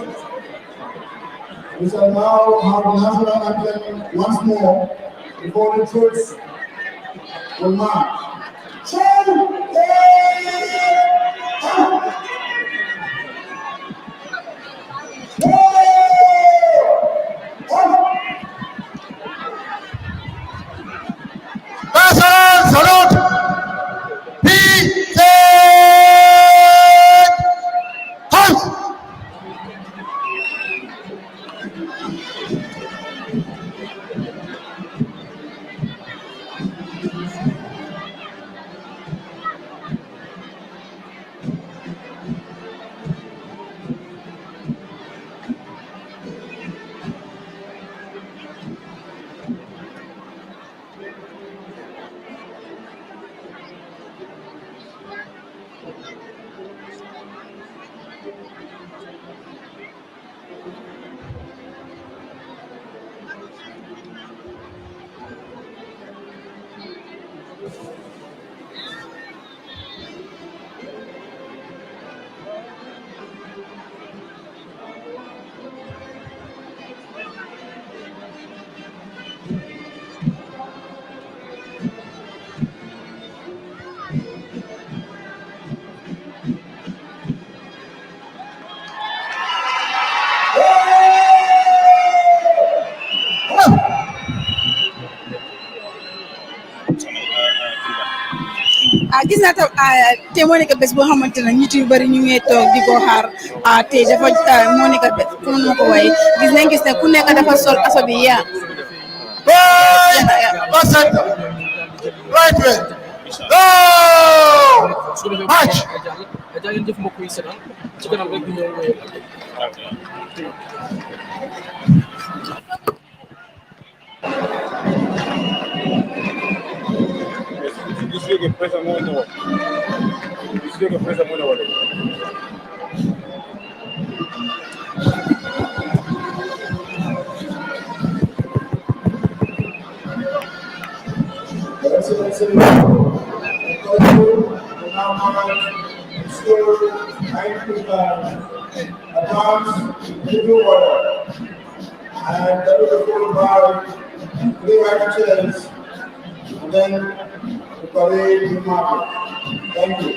We shall now have the national anthem once more before the troops will march. Salute! Peace! gis naa tam te moo nekk bés boo xamante ne nit yu bëri ñu ngi toog di ko xaar te dafa moo nekk bés comme nu ma ko waaye gis ne ku nekk dafa sol aso bi yaa Right way. Go! March! Desliga, presa muito. Desliga, presa muito. Excellency, the country will now march and serve advance into order. And that will be followed by 3 white chairs, and then the parade will march. Thank you.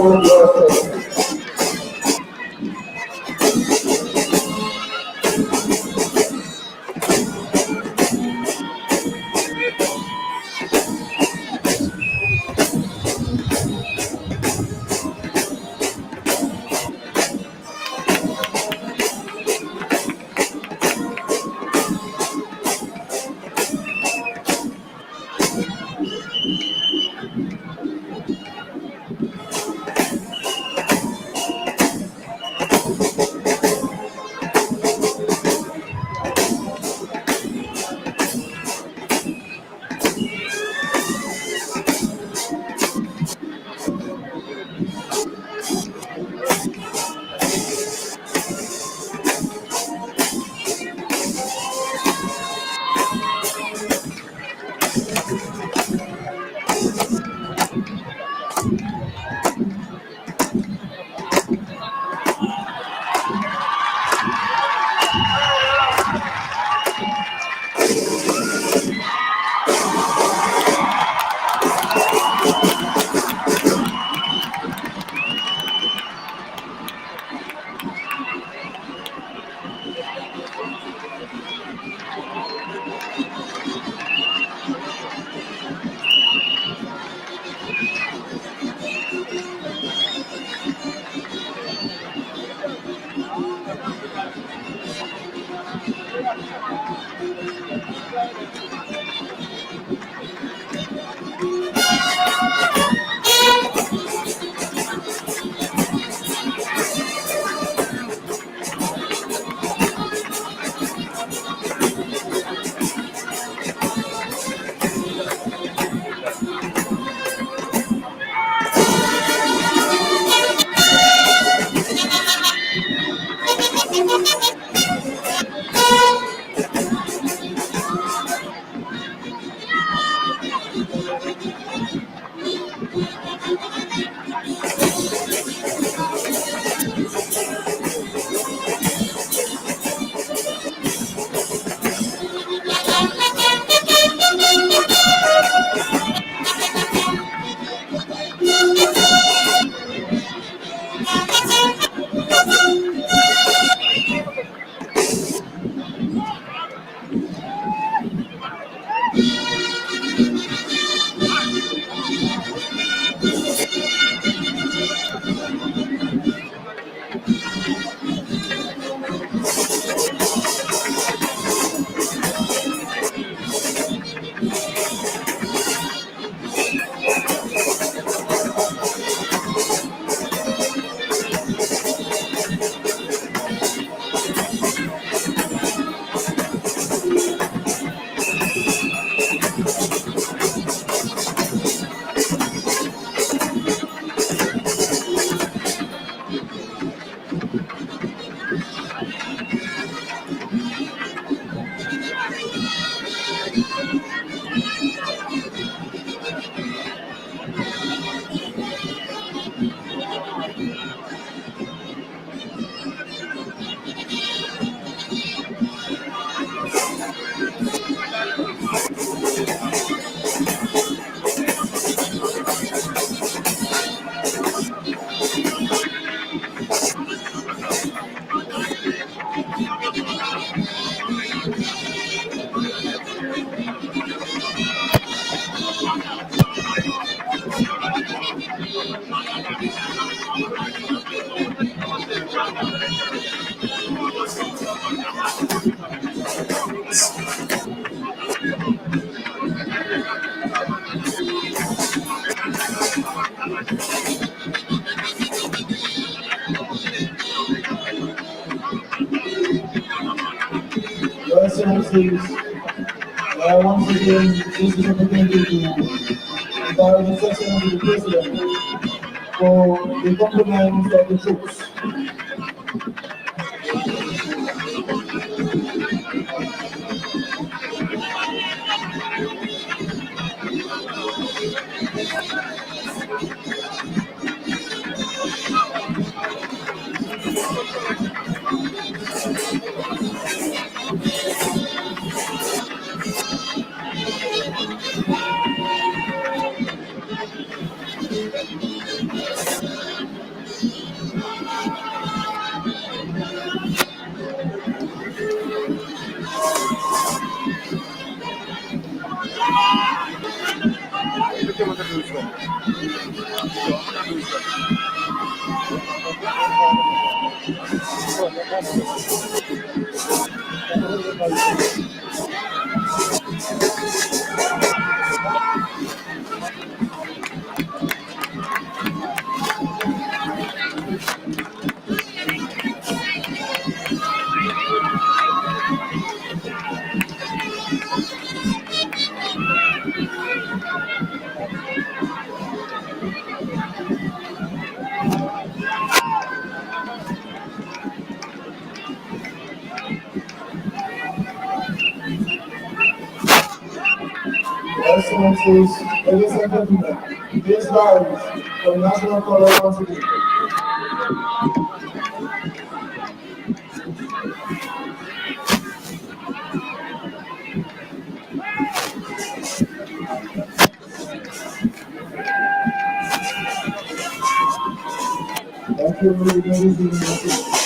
before your presence. Your Excellencies, once again, this is an opportunity to invite His Excellency the President for the compliments of the troops. Excellencies, ladies and gentlemen, this varies from national color once again. Thank you, ladies and gentlemen.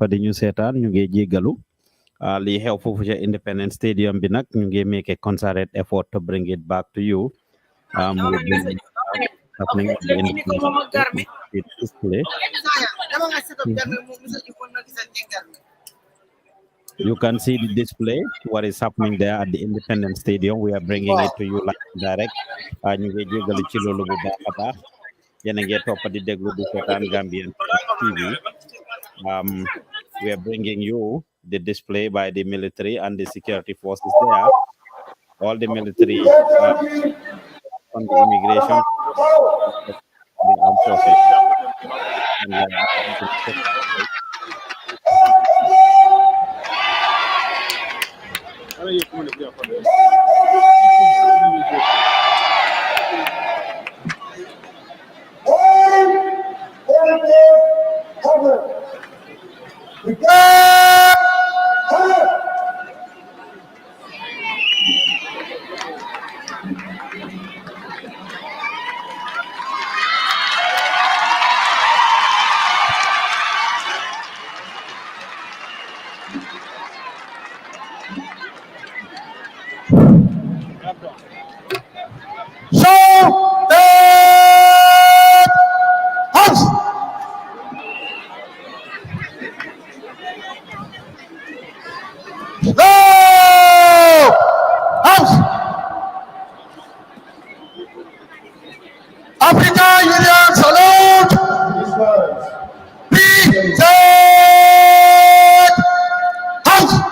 Di ñu seetaan ñu ngi jéggalu li xew foofu ca Independence Stadium bi nag ñu ngi make a concerted effort to bring it back to you. Happening at the Independence display. You can see the display, what is happening there at the Independence Stadium. We are bringing it to you live and direct. Ñu ngi jéggalu ci loolu bu baax a baax. Yéen a ngi topp di déglu di seetaan Gambian TV. We are bringing you the display by the military and the security forces there. All the military on the immigration, the armed forces. African Union salute. PZ House.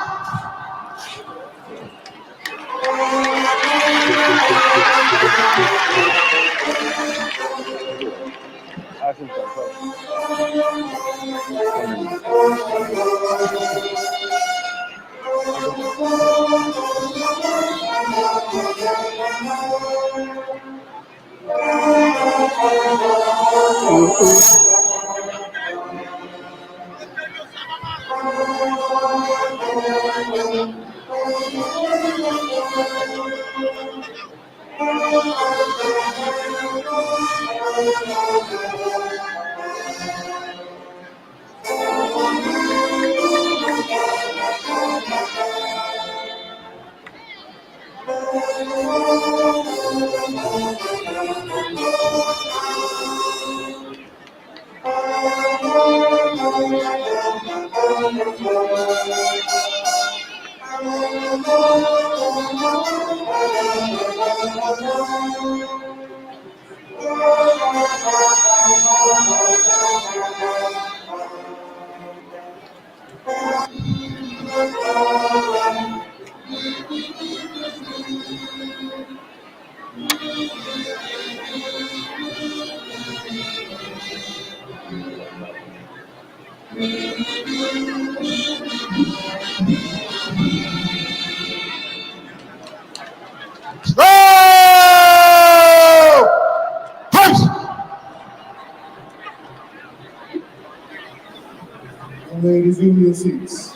May resume your seats.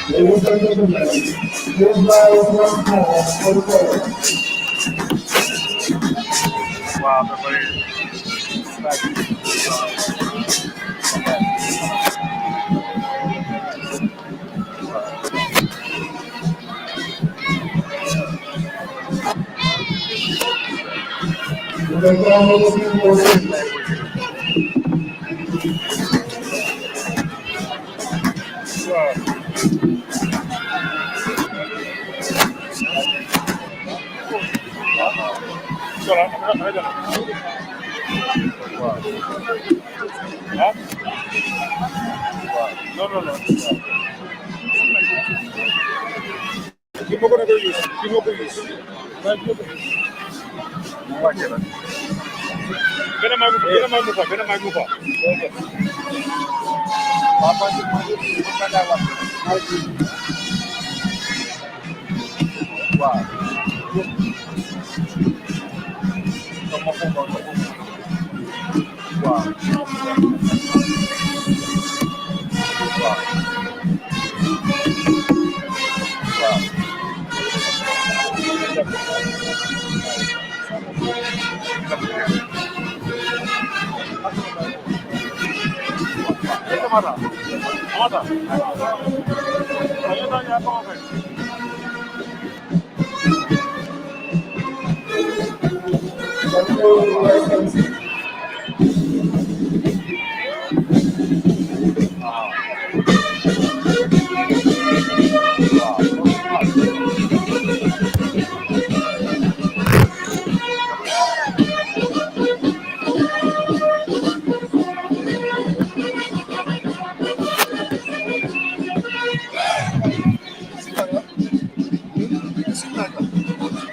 Ladies and gentlemen, please rise once more for the photo. The crowd is in motion.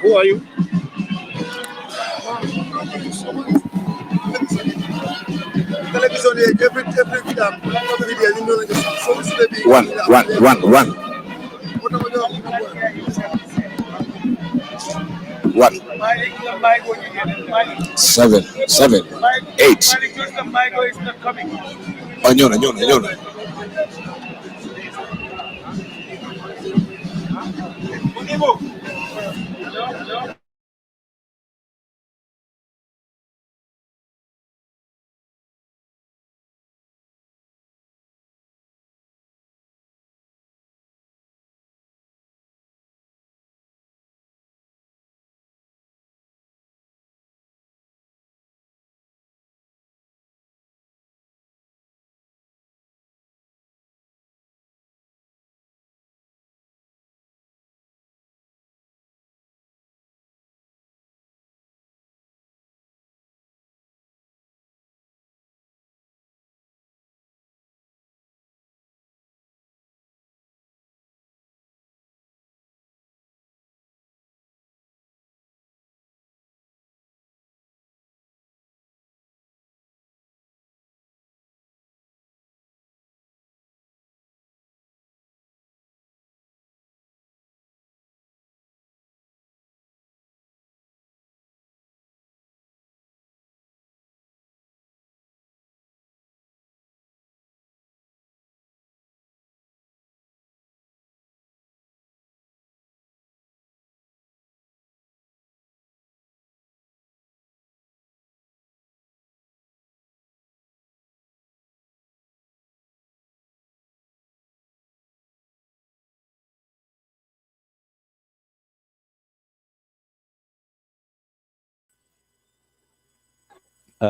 Who are you? One. 7, 8. Anyona.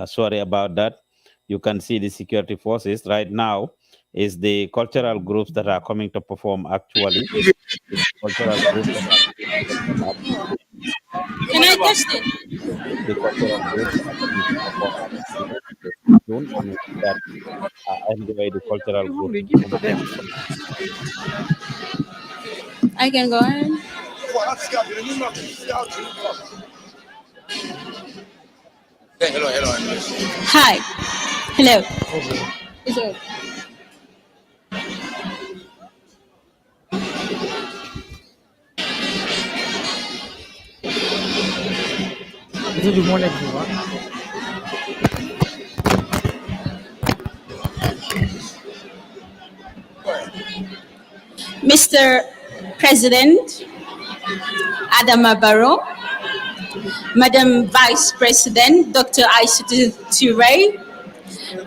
Sorry about that. You can see the security forces right now is the cultural groups that are coming to perform actually. Cultural groups that are Can I touch it? the cultural groups that are coming to perform soon, and that enjoy the cultural groups. I can go ahead. Hello. Hi. Hello. Is it? Itu di mana itu, Pak? Mr. President Adama Barrow, Madam Vice President Dr. Aissatou Touré,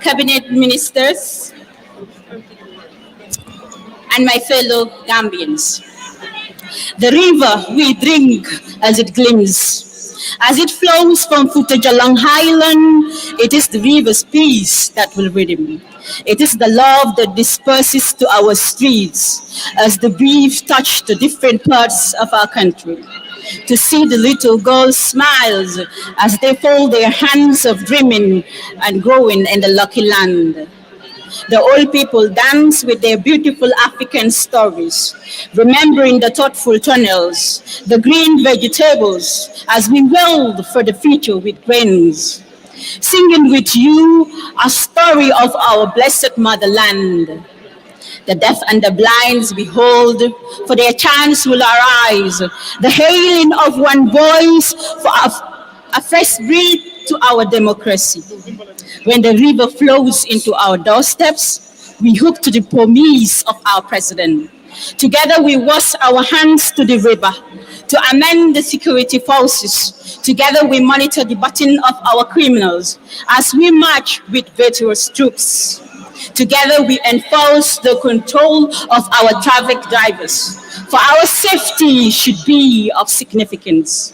Cabinet Ministers, and my fellow Gambians. The river we drink as it gleams. As it flows from footage along highland, it is the river's peace that will redeem. It is the love that disperses to our streets as the breeze touch the different parts of our country. To see the little girls' smiles as they fold their hands of dreaming and growing in the lucky land. The old people dance with their beautiful African stories, remembering the thoughtful tunnels, the green vegetables, as we weld for the future with grains. Singing with you a story of our blessed motherland. The deaf and the blind behold, for their chance will arise. The hailing of one voice for a fresh breath to our democracy. When the river flows into our doorsteps, we hook to the promise of our president. Together we wash our hands to the river to amend the security forces. Together we monitor the button of our criminals as we march with virtuous troops. Together we enforce the control of our traffic drivers. For our safety should be of significance.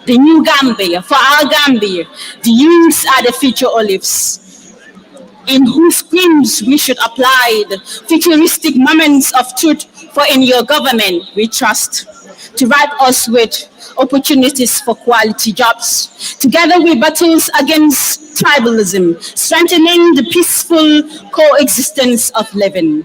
The new Gambia, for our Gambia, the youths are the future olives, in whose creams we should apply the futuristic moments of truth, for in your government we trust, to write us with opportunities for quality jobs. Together we battle against tribalism, strengthening the peaceful coexistence of living.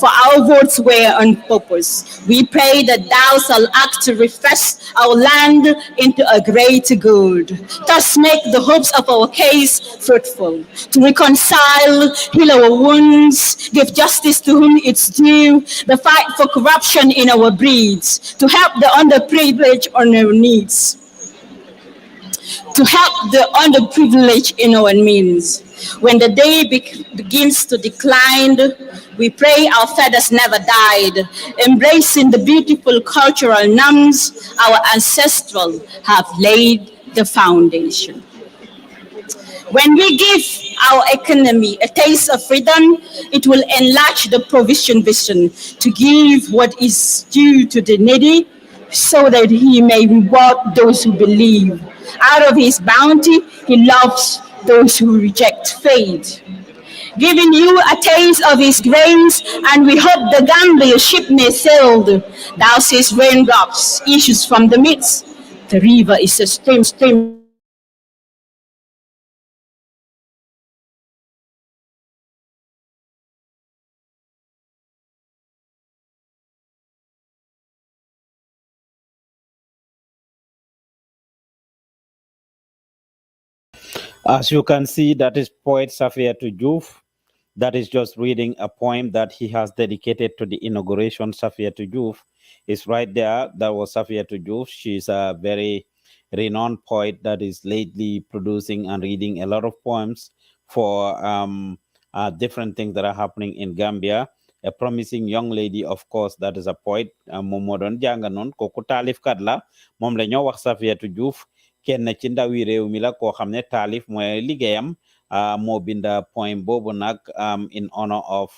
For our votes were on purpose. We pray that thou shalt act to refresh our land into a greater good. Thus make the hopes of our case fruitful. To reconcile, heal our wounds, give justice to whom it's due, the fight for corruption in our breeds, to help the underprivileged on their needs. To help the underprivileged in our means. When the day begins to decline, we pray our feathers never died, embracing the beautiful cultural norms our ancestors have laid the foundation. When we give our economy a taste of freedom, it will enlarge the provision vision to give what is due to the needy, so that he may reward those who believe. Out of his bounty, he loves those who reject faith. Giving you a taste of his grace, and we hope the Gambia ship may sail. Thou seest raindrops issues from the midst. The river is a stream. As you can see, that is poet Safia Tujuf. That is just reading a poem that he has dedicated to the inauguration. Safia Tujuf is right there. That was Safia Tujuf. She's a very renowned poet that is lately producing and reading a lot of poems for different things that are happening in Gambia. A promising young lady, of course, that is a poet. Momodon Janganon, Koku Talif Kadla, Mom Lenyo wax Safia Tujuf. Kenn ci ndawi réew mi la koo xam ne taalif mooy liggéeyam moo binda poem boobu nag in honor of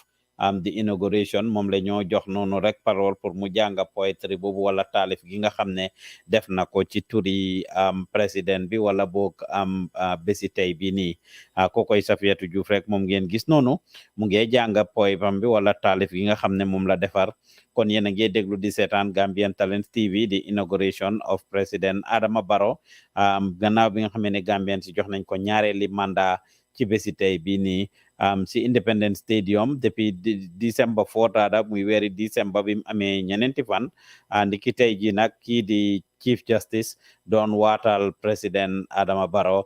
the inauguration moom la ñoo jox noonu rek parole pour mu jànga poetry boobu wala taalif gi nga xam ne def na ko ci turi président bi wala boog bési tey bi nii kokoy Safiatou Diouf rek moom ngeen gis noonu mu ngi jànga poem bi wala taalif gi nga xam ne moom la defar kon yéen a ngi déglu di seetaan Gambian Talents TV di inauguration of President Adama Barrow gannaaw bi nga xam ne Gambian si jox nañ ko ñaareeli mandat ci bési tey bii nii si Independence Stadium depuis December 4 muy weeri December bi mu amee ñeneenti fan ndiki tey ji nag kii di Chief Justice doon waatal President Adama Barrow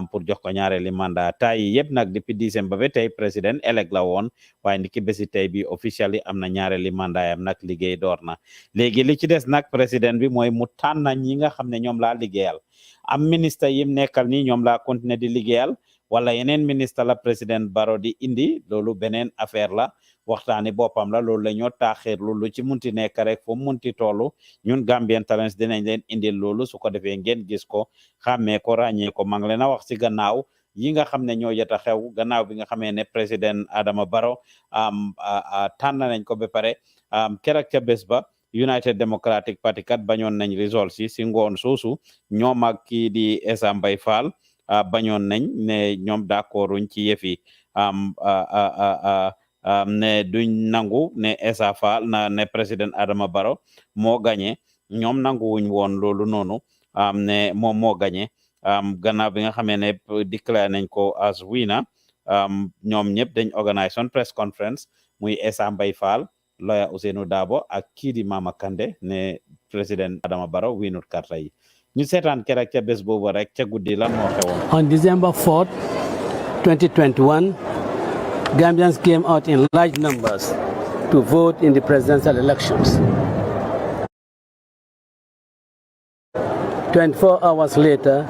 pour jox ko ñaareeli mandat tay yëpp nag depuis December ba tey président elect la woon waaye ndiki bési tey bi officially am na ñaareeli mandat yam nag liggéey door na léegi li ci des nag président bi mooy mu tànn ñi nga xam ne ñoom laa liggéeyal am ministre yim nekkal nii ñoom laa continuer di liggéeyal wala yeneen ministre la président Barrow di indi loolu beneen affaire la waxtaani boppam la loolu la ñoo taaxeer loolu ci munti nekk rek fu munti tollu ñun Gambian Talents dinañ leen indil loolu su ko defee ngeen gis ko xàmmee ko ràññee ko maa ngi leen a wax ci gannaaw yi nga xam ne ñoo jota xew gannaaw bi nga xamee ne président Adama Barrow tànn nañ ko ba pare keroog ca bés ba United Democratic Party kat bañoon nañ results yi si ngoon soosu ñoom ak kii di Essa Mbay Fall bañoon nañ ne ñoom d'accorduñ ci yëf yi ne duñ nangu ne Essa Fall ne président Adama Barrow moo gagné ñoom nanguwuñ woon loolu noonu ne moom moo gagné gannaaw bi nga xamee ne déclare nañ ko as winner ñoom ñëpp dañ organise on press conference muy Essa Mbay Fall lawyer Ousainou Darboe ak kii di Mama Kandeh ne président Adama Barrow winut karta yi ñu seetaan keroog ca bés boobu rek ca guddi lan moo xewoon. On December 4th, 2021, Gambians came out in large numbers to vote in the presidential elections. 24 hours later,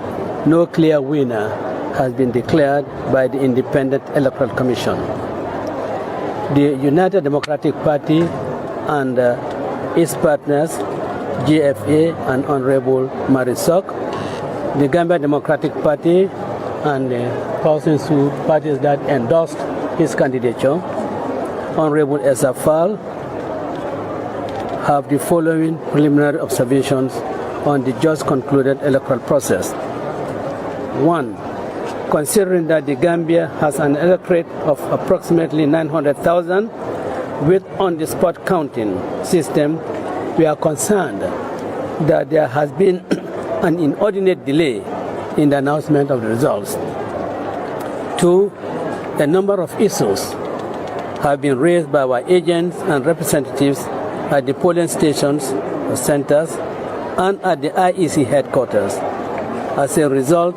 no clear winner has been declared by the Independent Electoral Commission. The United Democratic Party and its partners, GFA and Honorable Marisok, the Gambia Democratic Party and persons who parties that endorsed his candidature, Honorable Essa Fall, have the following preliminary observations on the just concluded electoral process. 1. Considering that the Gambia has an electorate of approximately 900,000 with on-the-spot counting system, we are concerned that there has been an inordinate delay in the announcement of the results. 2. A number of issues have been raised by our agents and representatives at the polling stations, centers, and at the IEC headquarters. As a result,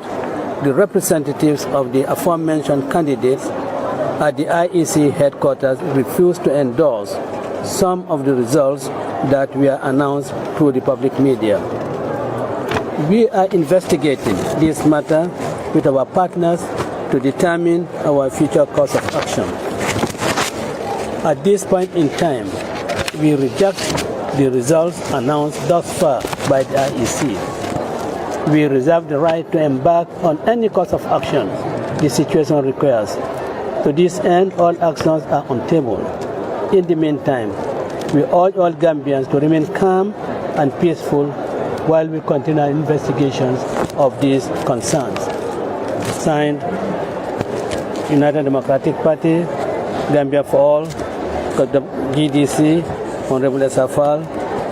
the representatives of the aforementioned candidates at the IEC headquarters refused to endorse some of the results that were announced through the public media. We are investigating this matter with our partners to determine our future course of action. At this point in time, we reject the results announced thus far by the IEC. We reserve the right to embark on any course of action the situation requires. To this end, all actions are on table. In the meantime, we urge all Gambians to remain calm and peaceful while we continue our investigations of these concerns. Signed, United Democratic Party, Gambia for All, GDC, Honorable Essa Fall,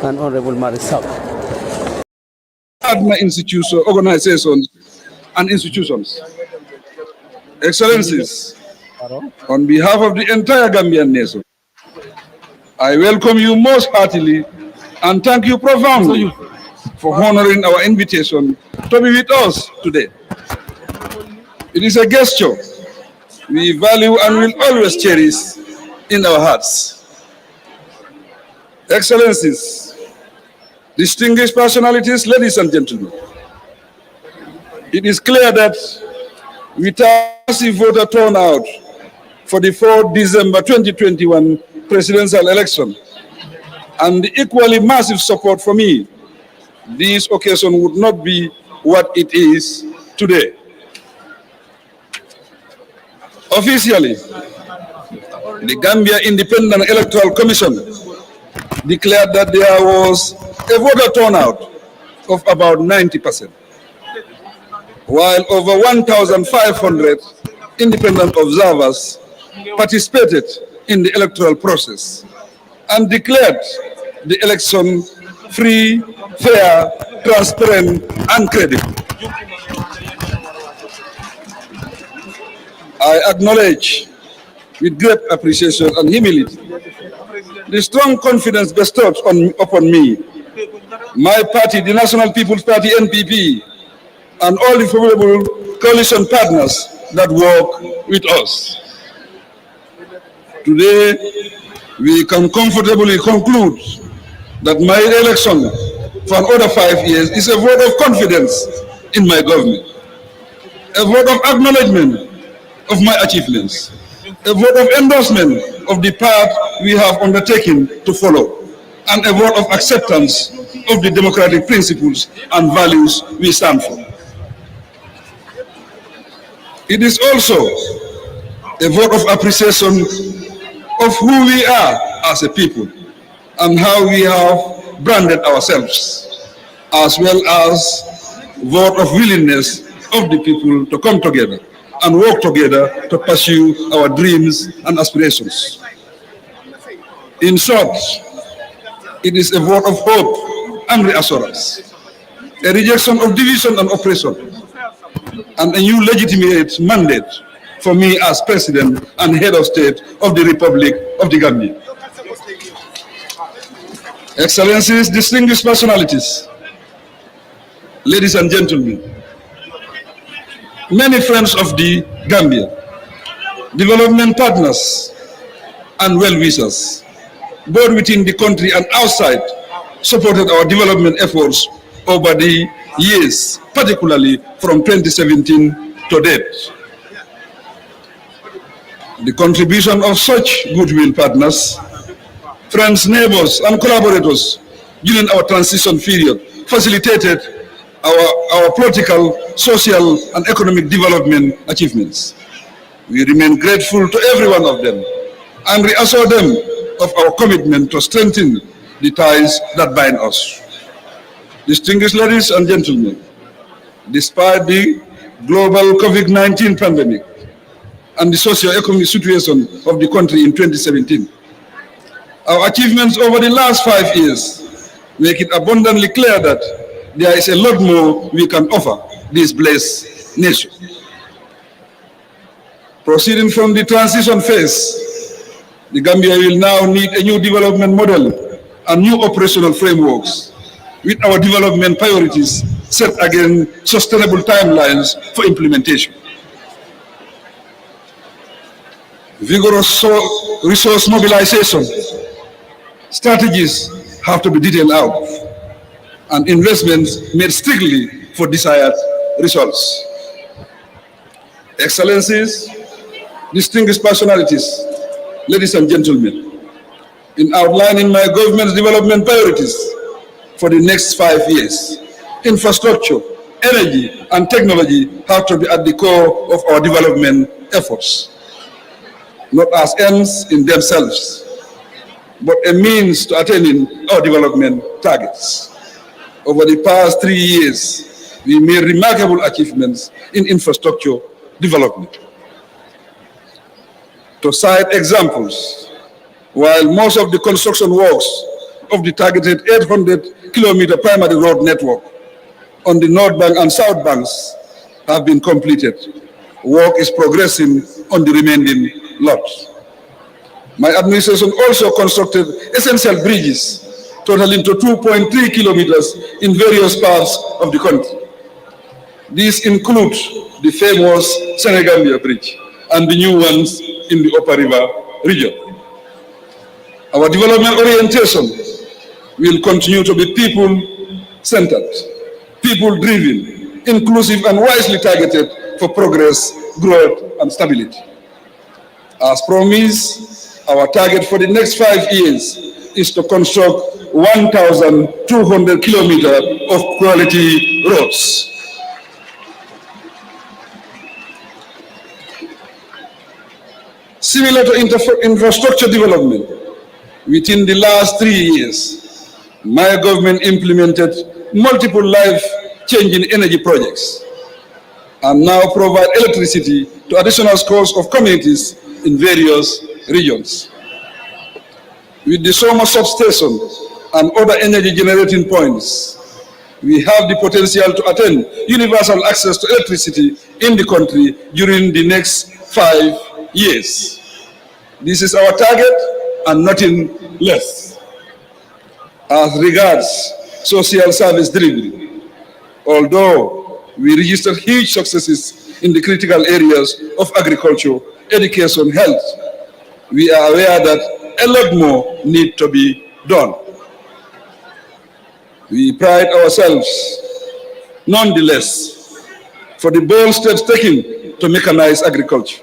and Honorable Marisok. Partner institutions, organizations, and institutions. Excellencies, on behalf of the entire Gambian nation, I welcome you most heartily and thank you profoundly for honoring our invitation to be with us today. It is a gesture we value and will always cherish in our hearts. Excellencies, distinguished personalities, ladies and gentlemen, it is clear that with a massive voter turnout for the 4th December 2021 presidential election and the equally massive support for me, this occasion would not be what it is today. Officially, the Gambia Independent Electoral Commission declared that there was a voter turnout of about 90%, while over 1,500 independent observers participated in the electoral process and declared the election free, fair, transparent, and credible. I acknowledge with great appreciation and humility the strong confidence bestowed upon me, my party, the National People's Party, NPP, and all the favorable coalition partners that work with us. Today, we can comfortably conclude that my election for another 5 years is a vote of confidence in my government, a vote of acknowledgement of my achievements, a vote of endorsement of the path we have undertaken to follow, and a vote of acceptance of the democratic principles and values we stand for. It is also a vote of appreciation of who we are as a people and how we have branded ourselves, as well as vote of willingness of the people to come together and work together to pursue our dreams and aspirations. In short, it is a vote of hope and reassurance, a rejection of division and oppression, and a new legitimate mandate for me as President and Head of State of the Republic of the Gambia. Excellencies, distinguished personalities, ladies and gentlemen, many friends of the Gambia, development partners, and well-wishers, both within the country and outside, supported our development efforts over the years, particularly from 2017 to date. The contribution of such goodwill partners, friends, neighbors, and collaborators during our transition period facilitated our political, social, and economic development achievements. We remain grateful to every one of them and reassure them of our commitment to strengthen the ties that bind us. Distinguished ladies and gentlemen, despite the global COVID-19 pandemic and the socio-economic situation of the country in 2017, our achievements over the last 5 years make it abundantly clear that there is a lot more we can offer this blessed nation. Proceeding from the transition phase, the Gambia will now need a new development model and new operational frameworks, with our development priorities set against sustainable timelines for implementation. Vigorous resource mobilization strategies have to be detailed out, and investments made strictly for desired results. Excellencies, distinguished personalities, ladies and gentlemen, in outlining my government's development priorities for the next 5 years, infrastructure, energy, and technology have to be at the core of our development efforts, not as ends in themselves, but a means to attaining our development targets. Over the past 3 years, we made remarkable achievements in infrastructure development. To cite examples, while most of the construction works of the targeted 800-kilometer primary road network on the North Bank and South Banks have been completed, work is progressing on the remaining lots. My administration also constructed essential bridges totaling to 2.3 kilometers in various parts of the country. These include the famous Senegambia Bridge and the new ones in the Upper River region. Our development orientation will continue to be people-centered, people-driven, inclusive, and wisely targeted for progress, growth, and stability. As promised, our target for the next 5 years is to construct 1,200 kilometers of quality roads. Similar to infrastructure development, within the last 3 years, my government implemented multiple life-changing energy projects and now provide electricity to additional scores of communities in various regions. With the Soma substation and other energy generating points, we have the potential to attain universal access to electricity in the country during the next 5 years. This is our target and nothing less. As regards social service delivery, although we registered huge successes in the critical areas of agriculture, education, health, we are aware that a lot more needs to be done. We pride ourselves, nonetheless, for the bold steps taken to mechanize agriculture,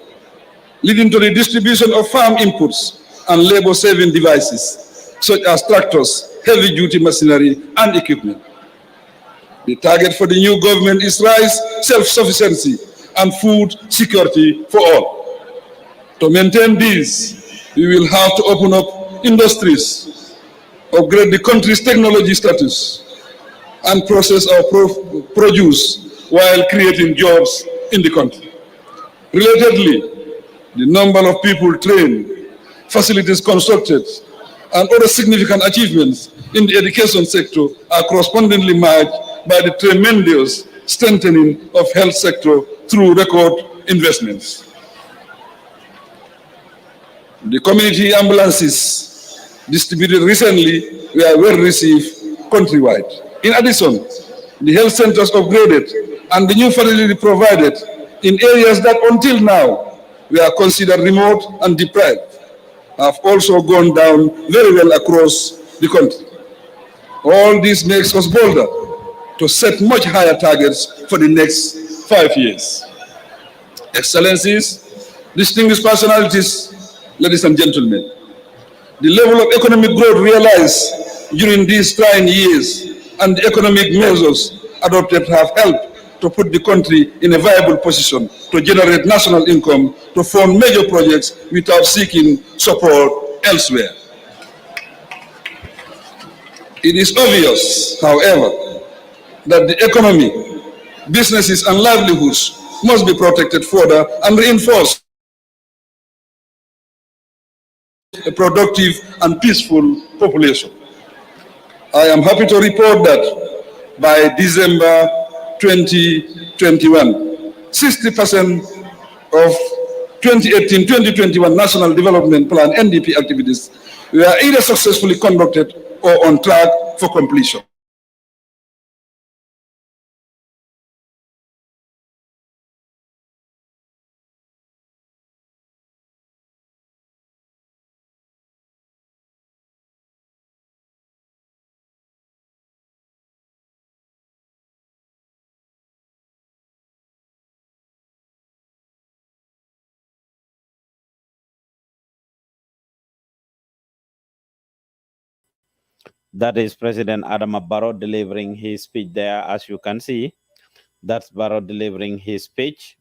leading to the distribution of farm inputs and labor-saving devices, such as tractors, heavy-duty machinery, and equipment. The target for the new government is rice self-sufficiency and food security for all. To maintain these, we will have to open up industries, upgrade the country's technology status, and process our produce while creating jobs in the country. Relatedly, the number of people trained, facilities constructed, and other significant achievements in the education sector are correspondingly matched by the tremendous strengthening of health sector through record investments. The community ambulances distributed recently were well received countrywide. In addition, the health centers upgraded and the new facility provided in areas that until now were considered remote and deprived have also gone down very well across the country. All this makes us bolder to set much higher targets for the next 5 years. Excellencies, distinguished personalities, ladies and gentlemen, the level of economic growth realized during these trying years and the economic measures adopted have helped to put the country in a viable position to generate national income to fund major projects without seeking support elsewhere. It is obvious, however, that the economy, businesses, and livelihoods must be protected further and reinforced a productive and peaceful population. I am happy to report that by December 2021, 60% of 2018-2021 National Development Plan NDP activities were either successfully conducted or on track for completion. That is President Adama Barrow delivering his speech there, as you can see. That's Barrow delivering his speech.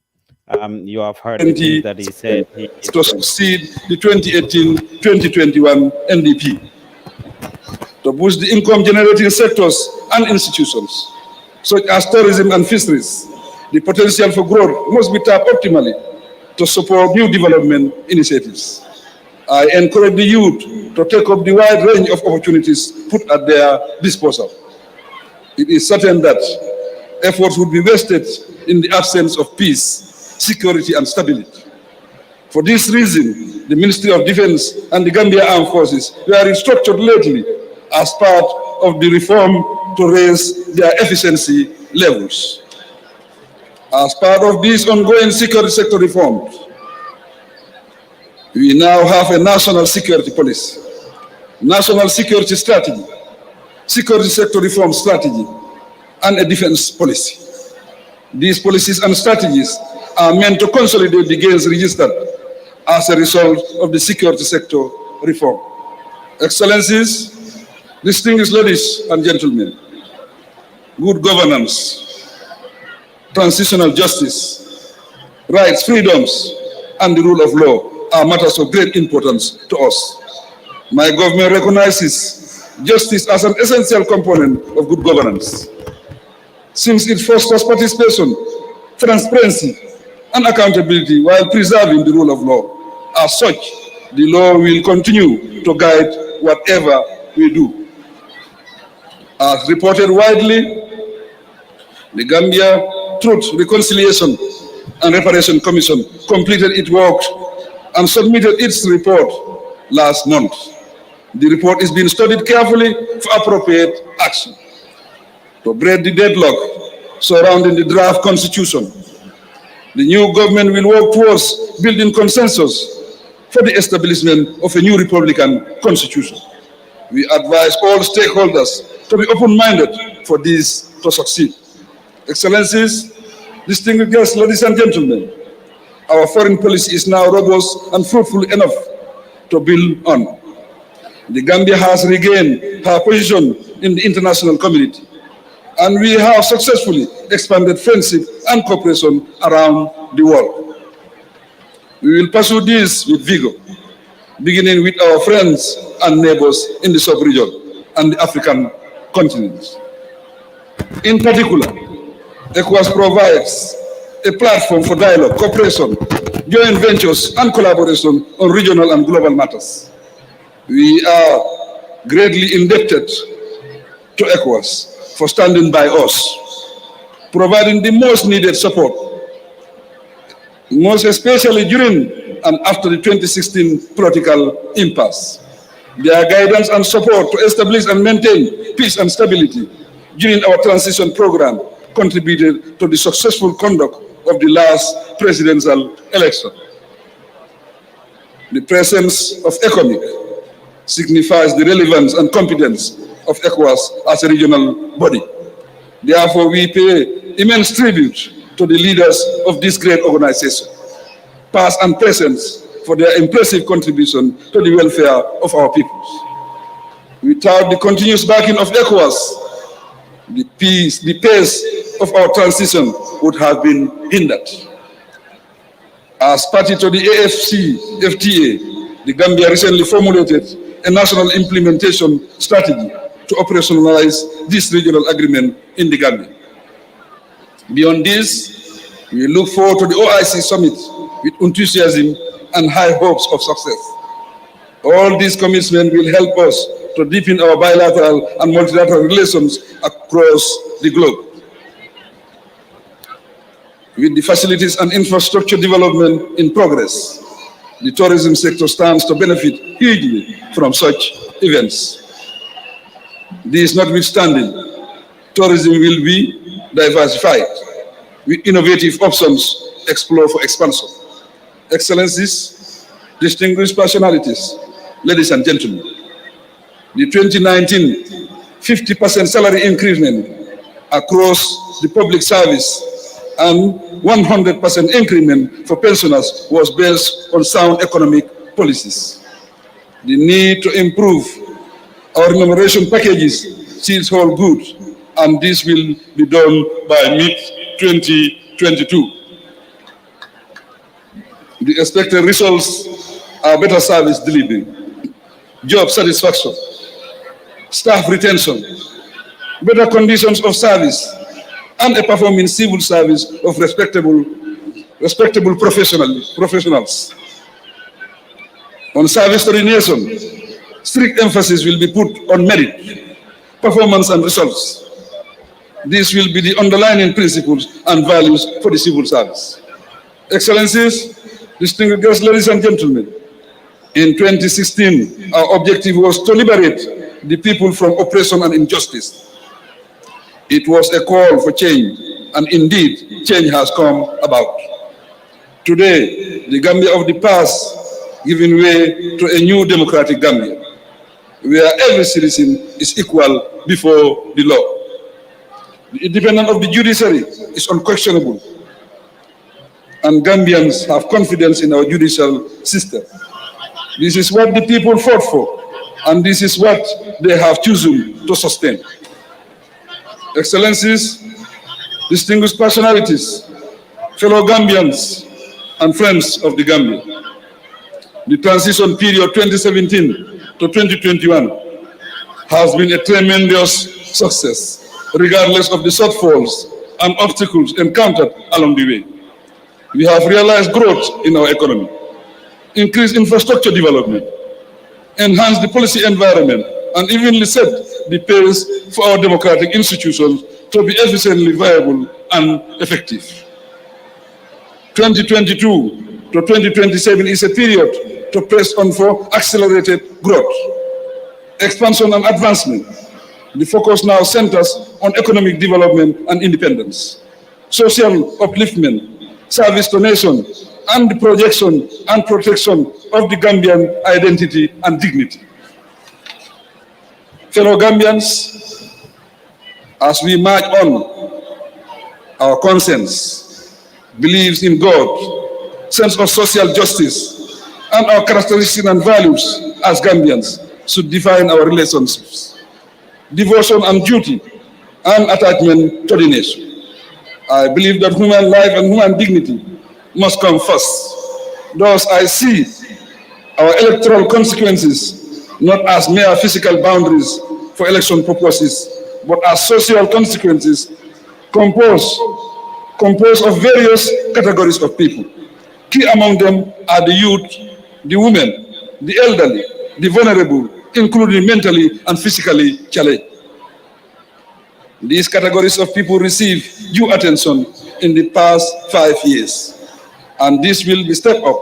You have heard the things that he said. To succeed the 2018-2021 NDP. To boost the income-generating sectors and institutions, such as tourism and fisheries, the potential for growth must be tapped optimally to support new development initiatives. I encourage the youth to take up the wide range of opportunities put at their disposal. It is certain that efforts would be wasted in the absence of peace, security, and stability. For this reason, the Ministry of Defense and the Gambia Armed Forces were restructured lately as part of the reform to raise their efficiency levels. As part of these ongoing security sector reforms, we now have a national security policy, national security strategy, security sector reform strategy, and a defense policy. These policies and strategies are meant to consolidate the gains registered as a result of the security sector reform. Excellencies, distinguished ladies and gentlemen, good governance, transitional justice, rights, freedoms, and the rule of law are matters of great importance to us. My government recognizes justice as an essential component of good governance, since it fosters participation, transparency, and accountability while preserving the rule of law. As such, the law will continue to guide whatever we do. As reported widely, the Gambia Truth, Reconciliation, and Reparation Commission completed its work and submitted its report last month. The report is being studied carefully for appropriate action. To break the deadlock surrounding the draft constitution, the new government will work towards building consensus for the establishment of a new Republican constitution. We advise all stakeholders to be open-minded for this to succeed. Excellencies, distinguished guests, ladies and gentlemen, our foreign policy is now robust and fruitful enough to build on. The Gambia has regained her position in the international community, and we have successfully expanded friendship and cooperation around the world. We will pursue this with vigor, beginning with our friends and neighbors in the sub-region and the African continent. In particular, ECOWAS provides a platform for dialogue, cooperation, joint ventures, and collaboration on regional and global matters. We are greatly indebted to ECOWAS for standing by us, providing the most needed support, most especially during and after the 2016 political impasse. Their guidance and support to establish and maintain peace and stability during our transition program contributed to the successful conduct of the last presidential election. The presence of ECOMIC signifies the relevance and competence of ECOWAS as a regional body. Therefore, we pay immense tribute to the leaders of this great organization, past and present, for their impressive contribution to the welfare of our peoples. Without the continuous backing of ECOWAS, the pace of our transition would have been hindered. As party to the AFCFTA, the Gambia recently formulated a national implementation strategy to operationalize this regional agreement in the Gambia. Beyond this, we look forward to the OIC summit with enthusiasm and high hopes of success. All these commitments will help us to deepen our bilateral and multilateral relations across the globe. With the facilities and infrastructure development in progress, the tourism sector stands to benefit hugely from such events. This notwithstanding, tourism will be diversified with innovative options explored for expansion. Excellencies, distinguished personalities, ladies and gentlemen, the 2019 50% salary increment across the public service and 100% increment for pensioners was based on sound economic policies. The need to improve our remuneration packages seems hold good, and this will be done by mid-2022. The expected results are better service delivery, job satisfaction, staff retention, better conditions of service, and a performing civil service of respectable professionals. On service to the nation, strict emphasis will be put on merit, performance, and results. These will be the underlying principles and values for the civil service. Excellencies, distinguished guests, ladies and gentlemen, in 2016, our objective was to liberate the people from oppression and injustice. It was a call for change, and indeed, change has come about. Today, the Gambia of the past giving way to a new democratic Gambia, where every citizen is equal before the law. The independence of the judiciary is unquestionable, and Gambians have confidence in our judicial system. This is what the people fought for, and this is what they have chosen to sustain. Excellencies, distinguished personalities, fellow Gambians, and friends of the Gambia, the transition period 2017 to 2021 has been a tremendous success, regardless of the shortfalls and obstacles encountered along the way. We have realized growth in our economy, increased infrastructure development, enhanced the policy environment, and evenly set the pace for our democratic institutions to be efficiently viable and effective. 2022 to 2027 is a period to press on for accelerated growth, expansion, and advancement. The focus now centers on economic development and independence, social upliftment, service to nation, and the projection and protection of the Gambian identity and dignity. Fellow Gambians, as we march on, our conscience, believes in God, sense of social justice, and our characteristics and values as Gambians should define our relationships. Devotion and duty and attachment to the nation. I believe that human life and human dignity must come first. Thus, I see our electoral consequences not as mere physical boundaries for election purposes, but as social consequences composed of various categories of people. Key among them are the youth, the women, the elderly, the vulnerable, including mentally and physically challenged. These categories of people receive due attention in the past 5 years, and this will be stepped up.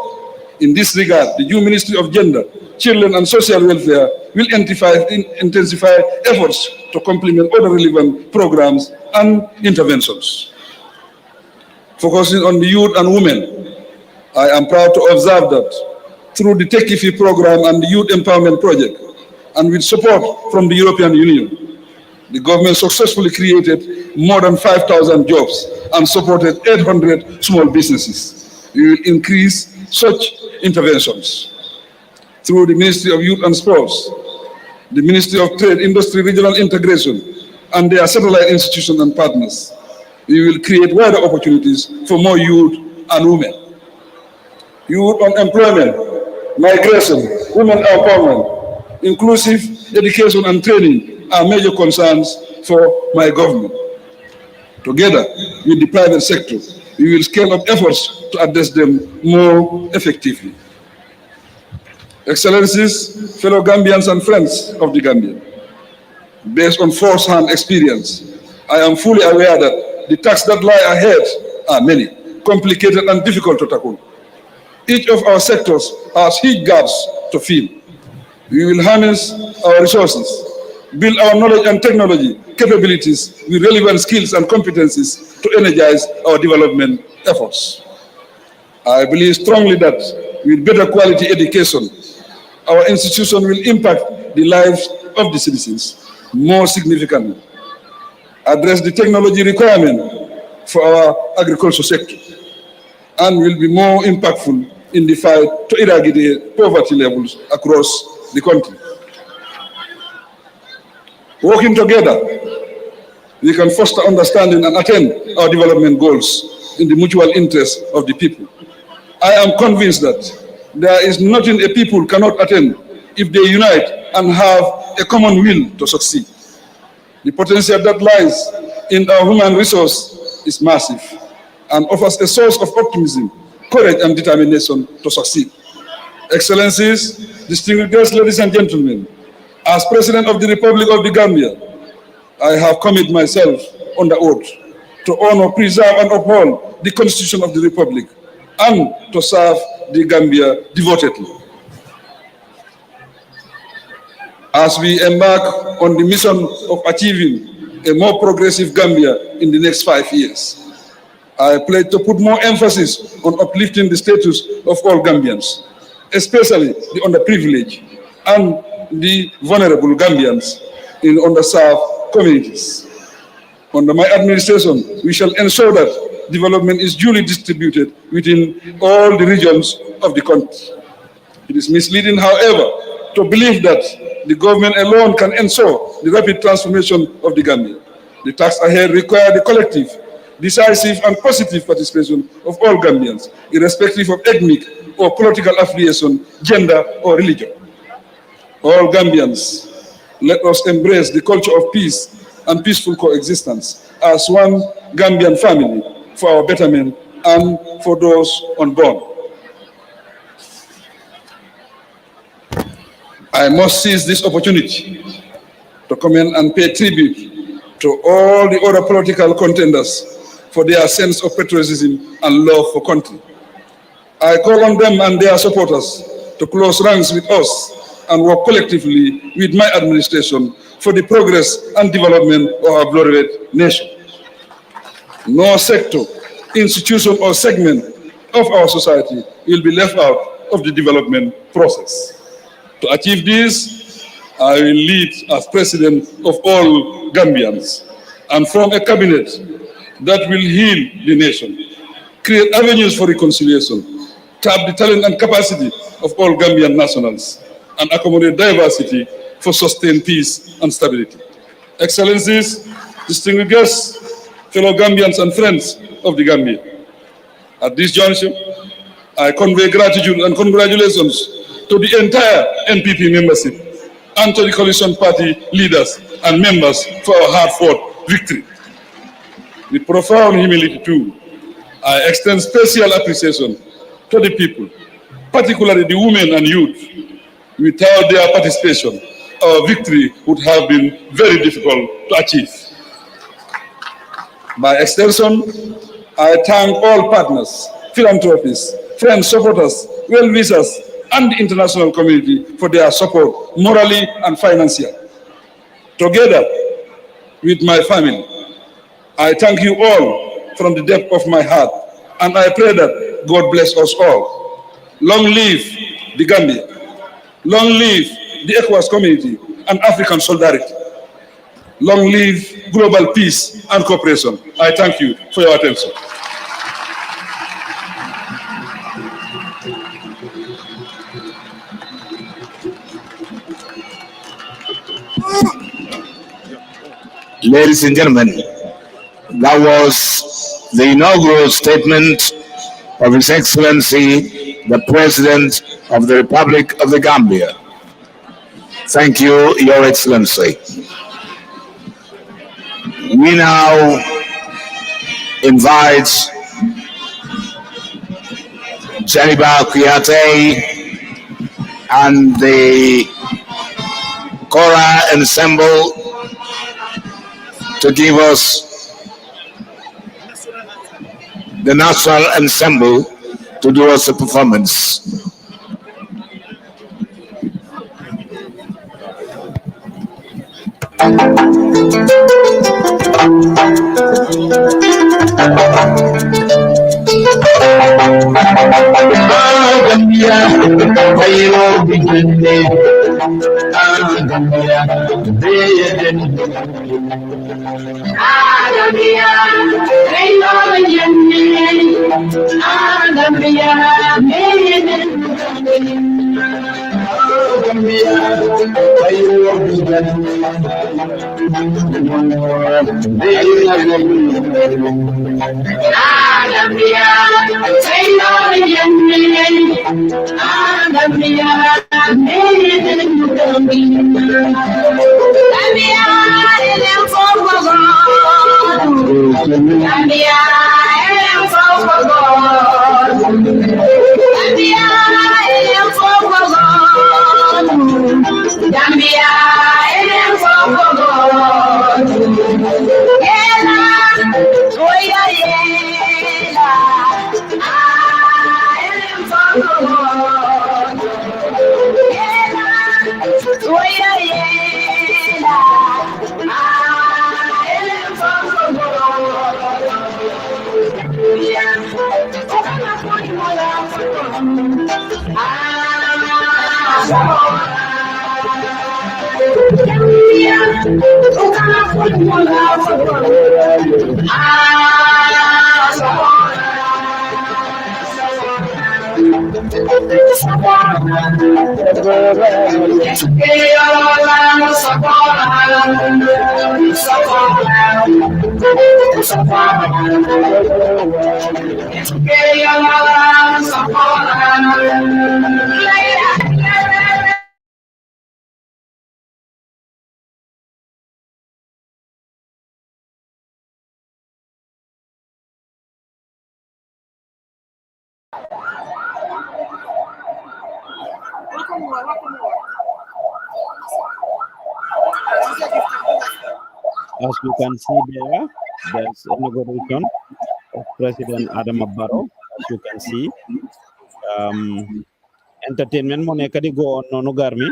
In this regard, the new Ministry of Gender, Children and Social Welfare will intensify efforts to complement other relevant programs and interventions. Focusing on the youth and women, I am proud to observe that through the Tekifi program and the Youth Empowerment Project, and with support from the European Union, the government successfully created more than 5,000 jobs and supported 800 small businesses. We will increase such interventions. Through the Ministry of Youth and Sports, the Ministry of Trade, Industry, Regional Integration, and their satellite institutions and partners, we will create wider opportunities for more youth and women. Youth on employment, migration, women empowerment, inclusive education and training are major concerns for my government. Together with the private sector, we will scale up efforts to address them more effectively. Excellencies, fellow Gambians and friends of the Gambia, based on first-hand experience, I am fully aware that the tasks that lie ahead are many, complicated and difficult to tackle. Each of our sectors has huge gaps to fill. We will harness our resources, build our knowledge and technology capabilities with relevant skills and competencies to energize our development efforts. I believe strongly that with better quality education, our institution will impact the lives of the citizens more significantly, address the technology requirement for our agricultural sector, and will be more impactful in the fight to eradicate poverty levels across the country. Working together, we can foster understanding and attain our development goals in the mutual interest of the people. I am convinced that there is nothing a people cannot attain if they unite and have a common will to succeed. The potential that lies in our human resource is massive and offers a source of optimism, courage, and determination to succeed. Excellencies, distinguished guests, ladies and gentlemen, as President of the Republic of the Gambia, I have committed myself under oath to honor, preserve, and uphold the Constitution of the Republic and to serve the Gambia devotedly. As we embark on the mission of achieving a more progressive Gambia in the next 5 years, I pledge to put more emphasis on uplifting the status of all Gambians, especially the underprivileged and the vulnerable Gambians in underserved communities. Under my administration, we shall ensure that development is duly distributed within all the regions of the country. It is misleading, however, to believe that the government alone can ensure the rapid transformation of the Gambia. The tasks ahead require the collective, decisive, and positive participation of all Gambians, irrespective of ethnic or political affiliation, gender, or religion. All Gambians, let us embrace the culture of peace and peaceful coexistence as one Gambian family for our betterment and for those unborn. I must seize this opportunity to commend and pay tribute to all the other political contenders for their sense of patriotism and love for country. I call on them and their supporters to close ranks with us and work collectively with my administration for the progress and development of our beloved nation. No sector, institution, or segment of our society will be left out of the development process. To achieve this, I will lead as president of all Gambians and form a cabinet that will heal the nation, create avenues for reconciliation, tap the talent and capacity of all Gambian nationals, and accommodate diversity for sustained peace and stability. Excellencies, distinguished guests, fellow Gambians and friends of the Gambia, at this juncture, I convey gratitude and congratulations to the entire NPP membership and to the coalition party leaders and members for our hard-fought victory. With profound humility too, I extend special appreciation to the people, particularly the women and youth. Without their participation, our victory would have been very difficult to achieve. By extension, I thank all partners, philanthropists, friends, supporters, well-wishers, and the international community for their support, morally and financially. Together with my family, I thank you all from the depth of my heart, and I pray that God bless us all. Long live the Gambia. Long live the ECOWAS community and African solidarity. Long live global peace and cooperation. I thank you for your attention. Ladies and gentlemen, that was the inaugural statement of His Excellency, the President of the Republic of the Gambia. Thank you, Your Excellency. We now invite Jaliba Kuyate and the Kora Ensemble to give us the National Ensemble to do us a performance. As you can see there, there's inauguration of President Adama Barrow. As you can see, entertainment mo nekk di go on nonu garmi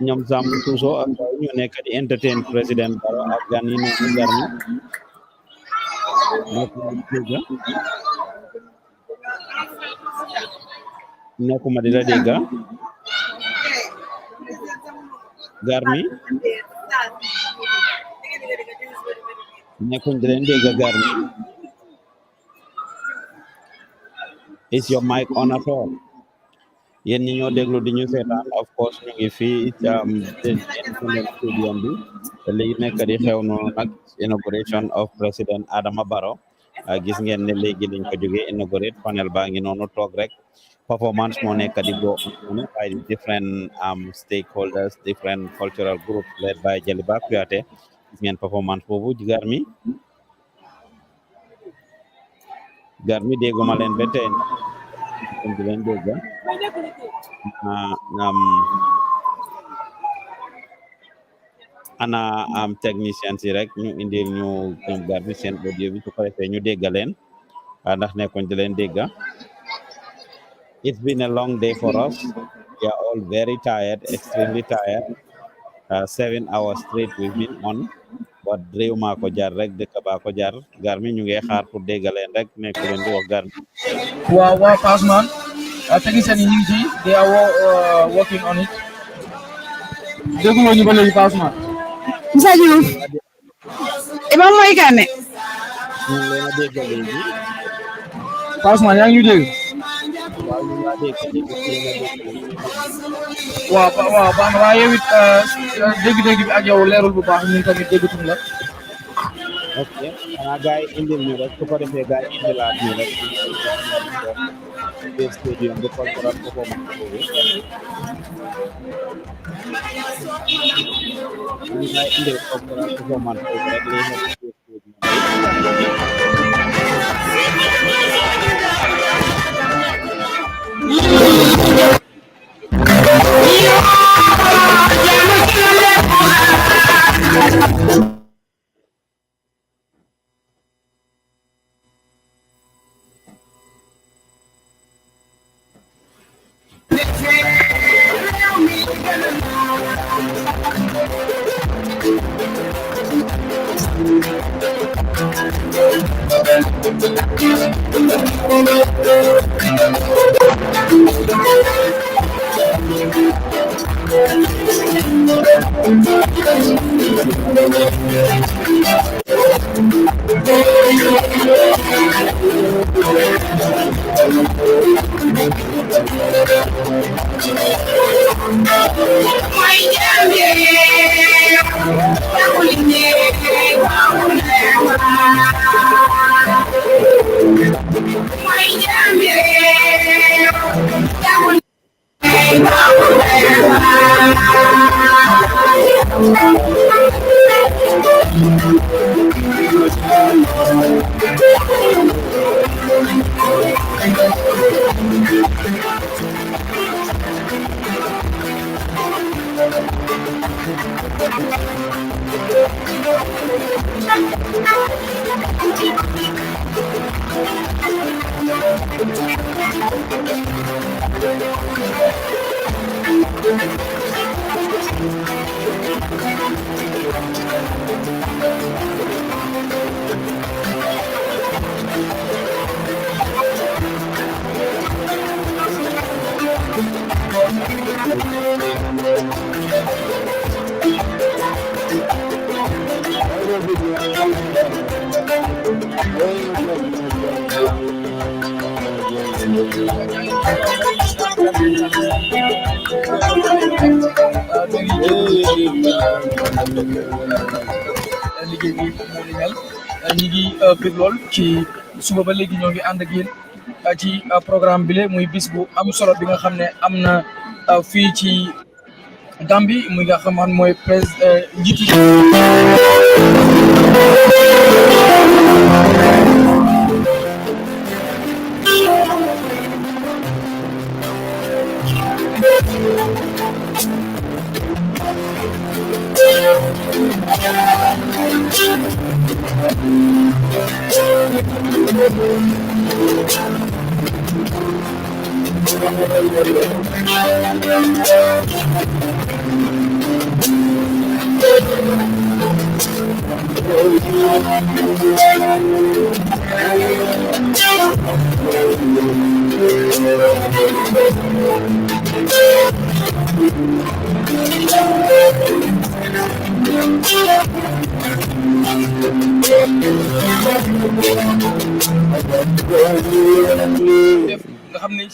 ñom sam tuso ak ñu nekk di entertain President Barrow ak gan yi nonu garmi nekuma di la dégga garmi nekkuñ di leen dégga garmi Is your mic on at all? Yéen ñi ñoo déglu di ñu seetaan of course ñu ngi fii Independence Stadium bi li nekk di xew noonu nag inauguration of President Adama Barrow gis ngeen ne léegi liñ ko jógee inaugurate panel baa ngi noonu toog rek performance moo nekk di go on by different stakeholders, different cultural groups led by Jaliba Kuyate. Gis ngeen performance boobu Garmi dégguma leen ba tey di leen dégg ana technicien si rek ñu indil ñu ñoom Garmi seen audio bi su ko defee ñu dégg leen ndax nekkoon di leen dégg. It's been a long day for us. We are all very tired, extremely tired. 7 hours straight we've been on. But réew maa ko jar rek dëkk baa ko jar Garmi ñu ngi xaar pour dégg leen rek nekk leen di wax Garmi. Wow, Pasman. Technician yi ñu ngi ci, they are working on it. Dégguloo ñu ba léegi Pasman. Moussa Diouf. Imam mooy Kane. ñu ngi leen a dégg léegi. Pasman yaa ngi ñu dégg. waaw ñu ngi laa dégg waaw baax na waaye yow it dégg-dégg bi ak yow leerul bu baax ñun tamit déggatuñ la. ok xanaa gars yi indil ñu rek su ko defee gars yi indilaat ñu rek biir stadium bi cultural performance boobu ñu ngay indil cultural performance boobu rek lay nekk biir stadium liggéey bi moo ni mel ñi ngi bëgg lool ci suba ba léegi ñoo ngi ànd ak yéen ci programme bi muy bis bu am solo bi nga xam ne am na fii ci Gambie muy nga xamaan mooy njiitu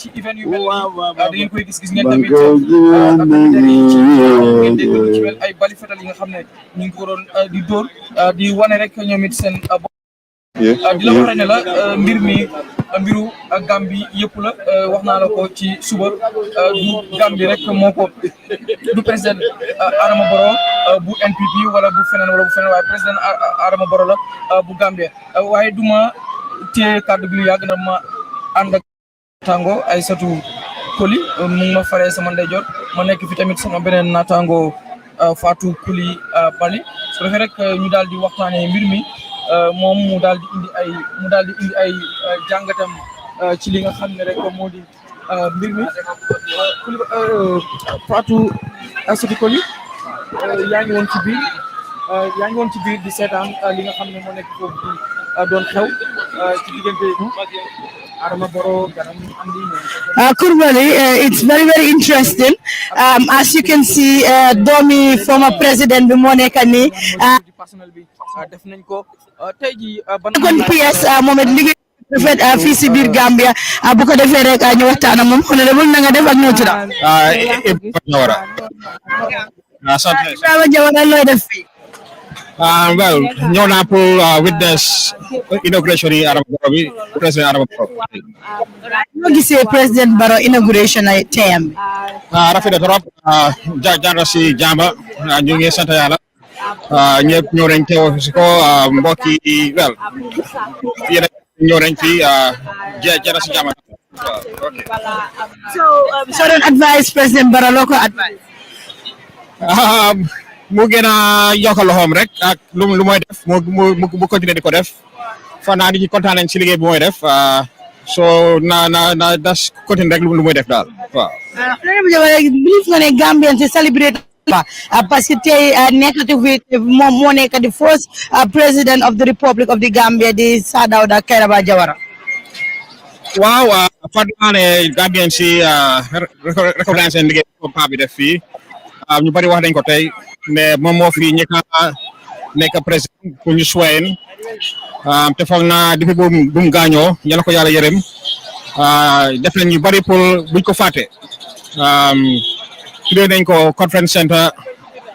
ci event yu mel nii da ngeen koy gis ngeen tamit ngeen dégg lu ci mel ay bali fetal yi nga xam ne ñu ngi ko doon di dóor di wane rek ñoom it seen di la wax ne la mbir mi mbiru Gambie yëpp la wax naa la ko ci suba du Gambie rek moo ko du président Adama Barrow bu NPP wala bu feneen waaye président Adama Barrow la bu Gambie waaye duma téye kàddu bi lu yàgg na ma ànd ak naataango Aïssatou Koli mu ngi ma faree sama ndeyjoor ma nekk fi tamit sama beneen naataango Fatou Koli Bali su defee rek ñu daal di waxtaanee mbir mi moom mu daal di indi ay jàngatam ci li nga xam ne rek moo di mbir mi Fatou Aïssatou Koli yaa ngi woon ci biir di seetaan li nga xam ne moo nekk foofu doon xew ci diggante Adama Barrow Kurbali, it's very, very interesting. As you can see, Domi, former president, Bimonekani, PS, Mohamed Ligue, fii si biir Gambia, bu ko defee rek ñu waxtaan ak moom honorable na nga def ak ñoo ci da. Ibrahima Jawara looy def fii. Well, ñëw naa pour witness inauguration yi Adama Barrow bi président Adama Barrow. Noo gisee président Barrow inauguration ay teyam bi. Rafet na trop jaar si jàmba ñu ngi sant yàlla ñëpp ñëw nañ teew si ko mbokk yi well yéen ñëw nañ fi jaar si jàmba. So doon advice président Barrow loo ko advice. mu gën a yokk loxoom rek ak lu mooy def mu continuer di ko def fa naa di kontaan nañ si liggéey bu mooy def so na das continuer rek lu mooy def daal waaw. believe nga ne Gambian ci celebrate parce que tey nekkati fi moom moo nekk di first president of the Republic of the Gambia di Sir Dawda Kairaba Jawara. waaw fàttali naa ne Gambian si reconnaissance seen liggéey bu paa bi def fii ñu bari wax nañ ko tey. mais moom moo fi ñëkk a nekk président pour ñu soyen te foog naa depuis bu mu gaañoo yal na ko yàlla yërëm def nañ ñu bari pour buñ ko fàtte tuddee nañ ko conference center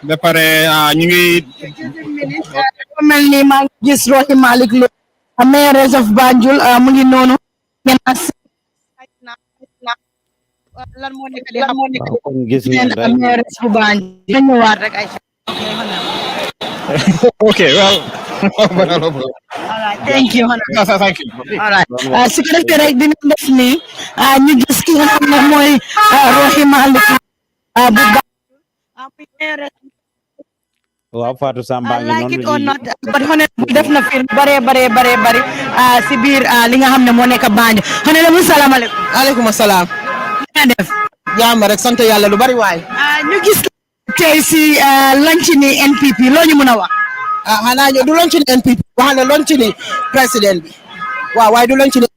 ba pare ñu ngi mel ni maa ngi gis Rohey Malick Lo mayoress of Banjul mu ngi noonu lan moo nekk di xam kon gis ngeen rek mayoress bu Banjul ñu ñëwaat rek ay okay well thank you thank you all right su ko defee rek dina def ni ñu gis ki nga xam ne mooy Rohey Malick bu Banjul waaw Fatou Samba ngi like it or not but honorable def na fi bare si biir li nga xam ne moo nekk Banjul honorable salaamaaleykum. aleykum salaam. nga def. jaam rek sant yàlla lu bari waay. ñu gis tey si lunch ni NPP loo ñu mën a wax. xanaa du lunch ni NPP wax na lunch ni président bi waaw waaye du lunch ni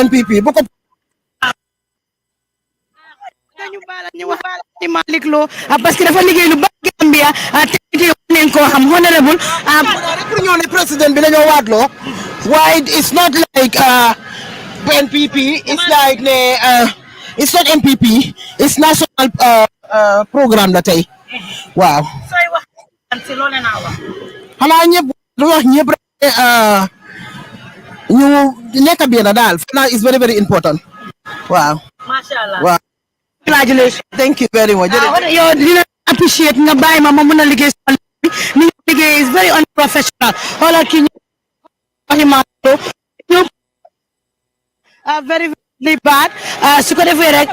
NPP bu ko. ñu baal ñu wax ci Malick Lo parce que dafa liggéey lu bari Gambia te nañ ko xam honorable rek pour ñoo ne président bi dañoo waatloo waaye it's not like NPP it's like ne it's not NPP it's national programme la tey waaw sooy wax ci loolu naa wax xanaa ñëpp du wax ñëpp rek ñu nekk bien daal fana is very very important waaw mashallah waaw congratulations thank you very much yow dina appreciate nga bàyyi ma mën a liggéey sama ni liggéey is very unprofessional xoolal ki ñu very very bad su ko defee rek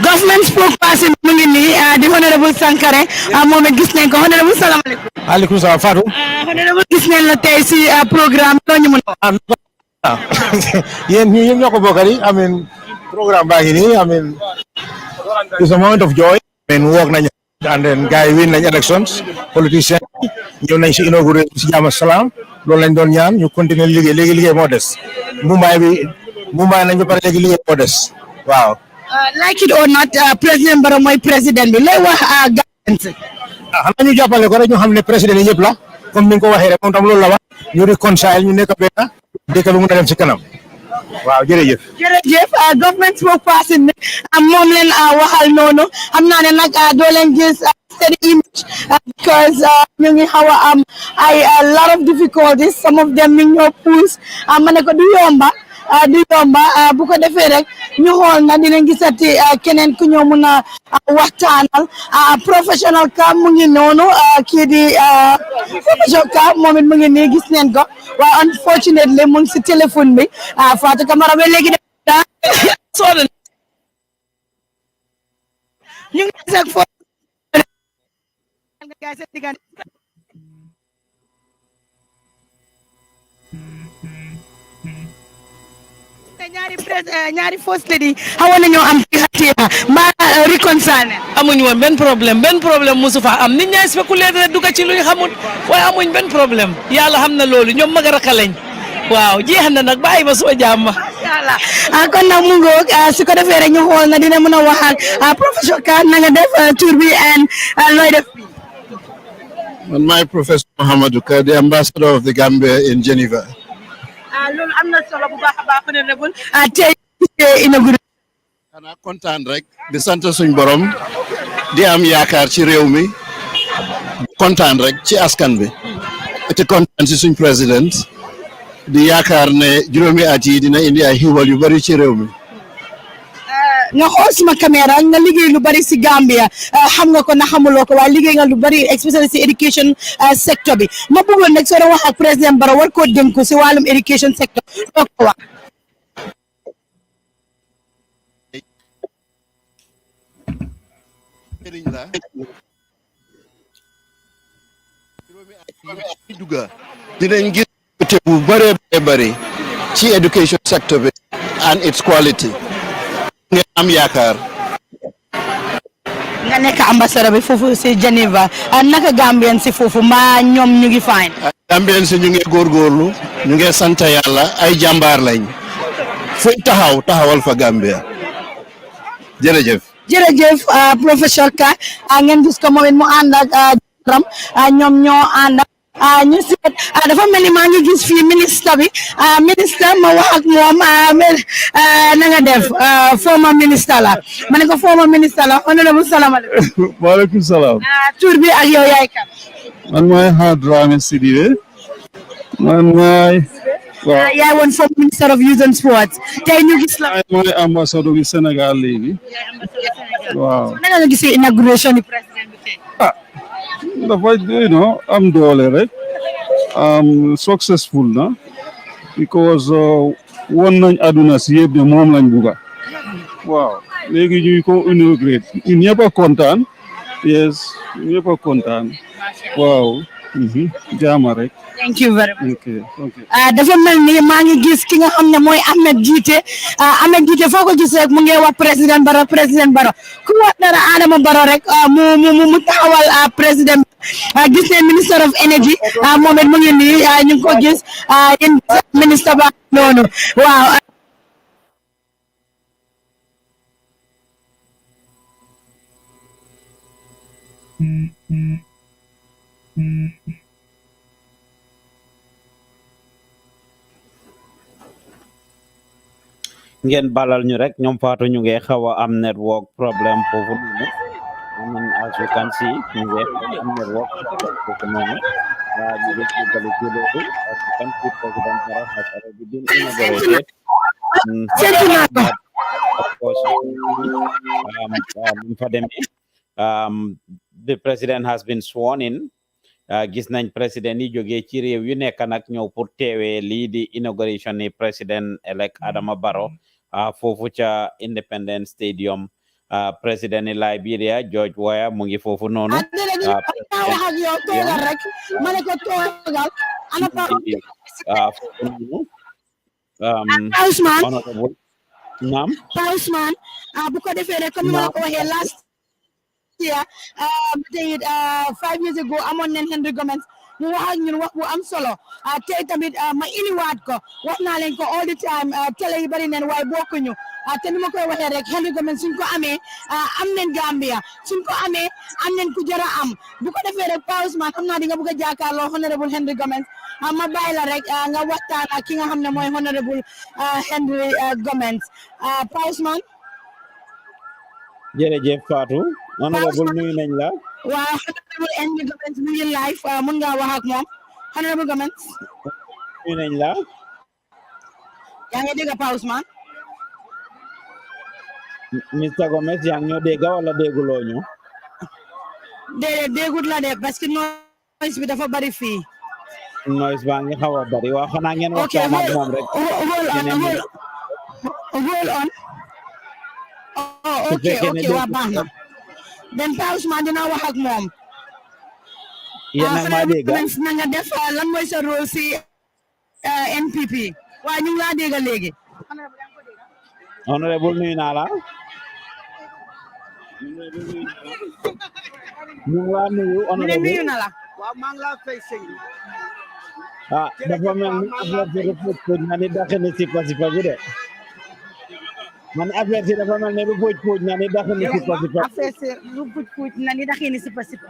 government spokesperson mu ngi nii di honorable Sankare moom it gis nañ ko honorable salaamaaleykum. aleykum salaam Fatou. honorable gis nañ la tey si programme loo ñu mën a wax. yéen ñii ñëpp ñoo ko bokkali amin programme baa ngi nii amin it's a moment of joy. amin woog nañu and then gars yi win nañ elections politiciens ñëw nañ si inauguration si jàmm salaam loolu lañ doon ñaan ñu continuer liggéey léegi liggéey moo des Mumbai nañ ba pare léegi liggéey moo des waaw. like it or not président Barrow mooy président bi lay wax gàllankoor. xanaa ñu jàppale ko rek ñu xam ne président yi ñëpp la comme ni nga ko waxee rek moom tam loolu la wax ñu réconcile ñu nekk benn dëkk bi mun a dem si kanam waaw jërëjëf. jërëjëf government spokesperson bi moom leen waxal noonu xam naa ne nag doo leen gis steady image because ñu ngi xaw a am ay lot of difficulties some of them ñu ñoo puus ma ne ko du yomba bu ko defee rek ñu xool na dinañ gisati keneen ku ñoo mun a waxtaanal professional ka mu ngi noonu kii di professional ka moom it mu ngi nii gis neen ko waaye unfortunately mu ngi si téléphone bi Fatou Camara ba léegi de ñu ngi sek fo ñaari first lady xawoon nañoo am tiixa ma reconcile amuñ woon benn problème musu fa am nit ñay spéculer rek dugg ci luñ xamul waaye amuñ benn problème yàlla xam na loolu ñoom mag a rakalañ waaw jeex na nag bàyyi ba soo jàmm kon nag mu ngoog su ko defee rek ñu xool na dina mën a wax ak professeur Ka na nga def tour bi and looy def man maay Professor Mohamedou Ka, the ambassador of the Gambia in Geneva. loolu am na solo bu baax a baax honorable tey inauguration xanaa kontaan rek di sant suñ borom di am yaakaar ci réew mi kontaan rek ci askan bi te kontaan ci suñ président di yaakaar ne juróomi at yi dina indi ay xiiwal yu bari ci réew mi nga xool suma caméra nga liggéey lu bari si Gambia xam nga ko na xamuloo ko waaye liggéey nga lu bari especially si education sector bi ma bëggoon nag soo doon wax ak président Barrow war koo dénku si wàllum education sector doo ko wax dinañ gis bu bëree bëri ci education sector bi and its quality nga am yaakaar nga nekk ambassadeur bi foofu si Geneva naka Gambian si foofu mbaa ñoom ñu ngi fine Gambian si ñu ngi góorgóorlu ñu ngi sant yàlla ay jàmbaar lañ fuñ taxawal fa Gambia jërëjëf professeur Ka ngeen gis ko moom it mu ànd ak ram ñoom ñoo ànd ñu seet dafa mel ni maa ngi gis fii ministre bi ministre ma wax ak moom na nga def former ministre la ma ne ko former ministre la honorable salaamaaleykum waaleykum salaam tur bi ak yow yaay kan man maay Hadrame Sidibé man maay waaw yaay woon former minister of youth and sports tey ñu gis la mooy ambassadeur bi Sénégal léegi waaw naka nga gisee inauguration ni président bi tey dafa am doole rek successful na because won nañ aduna si yëpp ne moom lañ buga waaw léegi ñuy ko inaugurate ñun ñëpp a kontaan yes ñëpp a kontaan waaw jaama rek thank you very much okay dafa mel ni maa ngi gis ki nga xam ne mooy Ahmed Jite foo ko gis rek mu ngi wax président Barrow ku wax dara Adama Barrow rek mu taxawal président gis ne minister of energy moom it mu ngi nii ñu ngi ko gis yéen ministre ba noonu waaw ngeen balal ñu rek ñoom Fatou ñu ngi xaw a am network problème foofu noonu as you can see ñu ngi am network foofu noonu ñu ngi jubali ci loolu as you can see président Barrow has already been inaugurated of course fa demee the president has been sworn in gis nañ président yi jógee ci réew yu nekk nag ñëw pour teewee lii di inauguration ni président elect Adama Barrow foofu ca Independence Stadium président ni Liberia George Weah mu ngi foofu noonu naam Ousmane bu ko defee rek comme ma la ko waxee last year 5 years ago amoon nañ Henry Gomez mu wax ak ñun wax bu am solo tey tamit ma iniwaat ko wax naa leen ko all the time télé yi bari neen waaye bokkuñu te ni ma koy waxee rek Henry Gomez suñ ko amee am neen Gambia suñ ko amee am neen ku jara am bu ko defee rek Pa Ousmane xam naa di nga bëgg a jàkkaarloo honorable Henry Gomez ma bàyyi la rek nga waxtaan ak ki nga xam ne mooy honorable Henry Gomez Pa Ousmane. jërëjëf Fatou. honorable nuyu nañ la. waaw honorable Henry Gomez mu ngi live mun nga wax ak moom honorable Gomez. nuyu nañ la. yaa ngi dégg Pa Ousmane. Mr Gomez yaa ngi ñoo dégg wala dégguloo ñu. déedéet déggut la de parce que noise bi dafa bari fii. noise baa ngi xaw a bari waaw xanaa ngeen waxtaan ak moom rek. hold on. ok waa baax na. den Pa Ousmane dina wax ak moom. yéen a maa dégg na nga def lan mooy sa rôle si NPP waaye ñu ngi laa dégg léegi. honorable nuyu naa la. ñu ngi laa nuyu honorable nuyu na la. waaw maa ngi laa fay sëñ bi. dafa mel ni affaire bi rek puuj na ni dax ni sipa sipa bi de. man affaire si dafa mel ni lu puuj na ni dax ni sipa sipa. affaire si lu puuj na ni dax ni sipa sipa.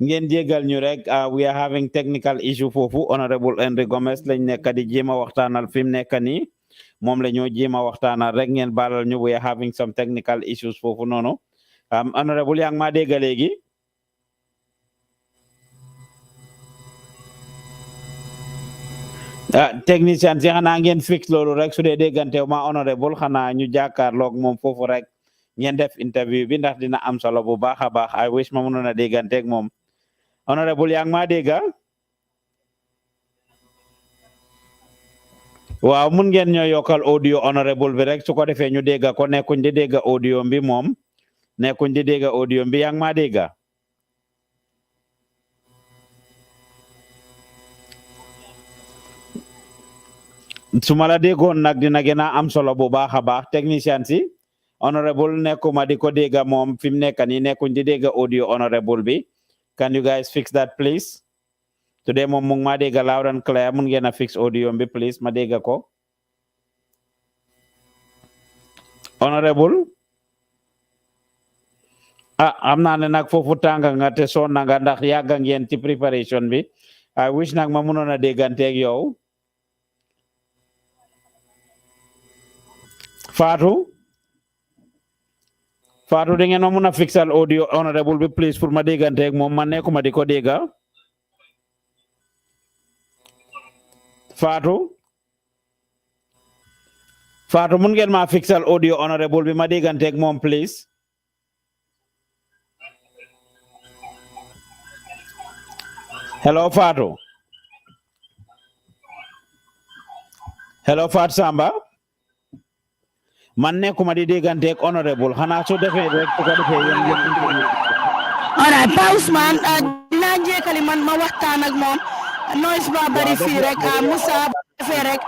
ngeen jégal ñu rek we are having technical issue foofu honorable Henry Gomez lañ nekk di jéema waxtaanal fi mu nekk nii moom la ñoo jéema waxtaanal rek ngeen baalal ñu we are having some technical issues foofu noonu honorable yaa ngi maa dégg léegi technicien si xanaa ngeen fix loolu rek su dee déggante ma honorable xanaa ñu jàkkaarloog moom foofu rek ngeen def interview bi ndax dina am solo bu baax a baax I wish ma mënoon a dégganteeg moom honorable yaa ngi maa dégg waaw mun ngeen ñoo yokkal audio honorable bi rek su ko defee ñu dégg ko nekkuñ di dégg audio bi moom nekkuñ di dégg audio bi yaa ngi maa dégg su ma la déggoon nag dina gën a am solo bu baax a baax technicien si honorable nekkuma di ko dégg moom fi mu nekk nii nekkuñ di dégg audio honorable bi can you guys fix that please today moom mu ngi maa dégg loud and clear mun ngeen a fix audio bi please ma dégg ko honorable am naa ne nag foofu tànga nga te sonn nga ndax yàgga ngeen ci préparation bi I wish nag ma mënoon a dégganteeg yow Fatou di ngeen ma mun a fixal audio honorable bi please pour ma dégganteeg moom man nekkuma di ko dégga Fatou mun ngeen ma fixal audio honorable bi ma dégganteeg moom please hello Fatou Samba man nekkuma di dégganteeg honorable xanaa su defee rek su ko defee yéen alright Pa Ousmane dinaa jékkali man ma waxtaan ak moom noise ba bari fii rek Moussa defee rek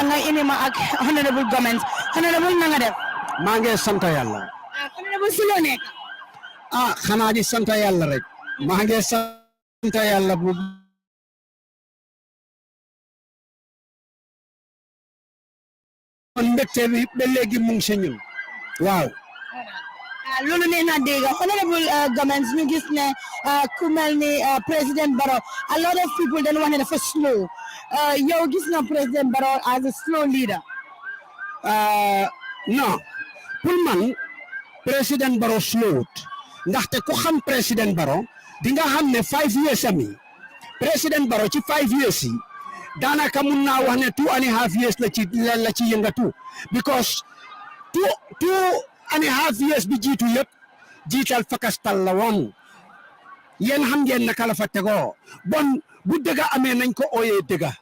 nga indi ma ak honorable Gomez honorable na nga def maa ngi sant yàlla honorable si loo nekk xanaa di sant yàlla rek maa ngi sant yàlla bu kon mbégte bi ba léegi mu ngi si ñun waaw loolu nee na dégg honorable Gomez ñu gis ne ku mel ni président Barrow a lot of people dañ wax ne dafa slow yow gis na président Barrow as a slow leader non pour man président Barrow slowut ndaxte ku xam président Barrow di nga xam ne 5 years ami président Barrow ci 5 years yi daanaka mun naa wax ne 2.5 years la ci yëngatu because 2.5 years bi jiitu yëpp jiital fakastal la woon yéen xam ngeen naka la fa tegoo bon bu dëgga amee nañ ko ooyee dëgga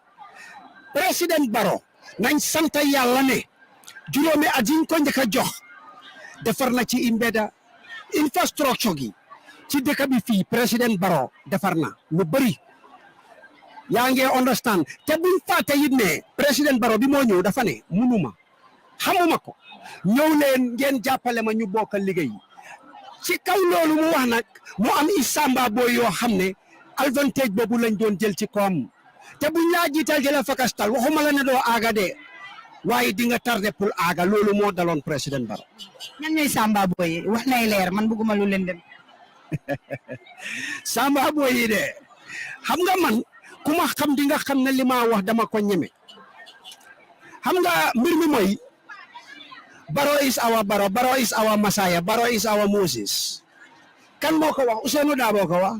président Barrow nañ sant yàlla ne juróomi at yiñ ko njëkk a jox defar na ci imbeda infrastructure gi ci dëkk bi fii président Barrow defar na lu bëri yaa ngi understand te buñ fàtte it ne président Barrow bi moo ñëw dafa ne munuma xamuma ko ñëw leen ngeen jàppale ma ñu bokk liggéey ci kaw loolu mu wax nag mu am isamba boy yoo xam ne advantage boobu lañ doon jël ci koom te buñ laa jiital jëlee fakastal waxuma la ne doo aaga de waaye di nga tardé pour aaga loolu moo daloon président Barrow. ñan ñooy samba boy yi wax nay leer man bëgguma lu leen dem. samba boy yi de xam nga man ku ma xam di nga xam ne li ma wax dama ko ñeme xam nga mbir mi mooy Barrow is our Barrow, Barrow is our Messiah, Barrow is our Moses. Kan moo ko wax Ousainou Darboe ko wax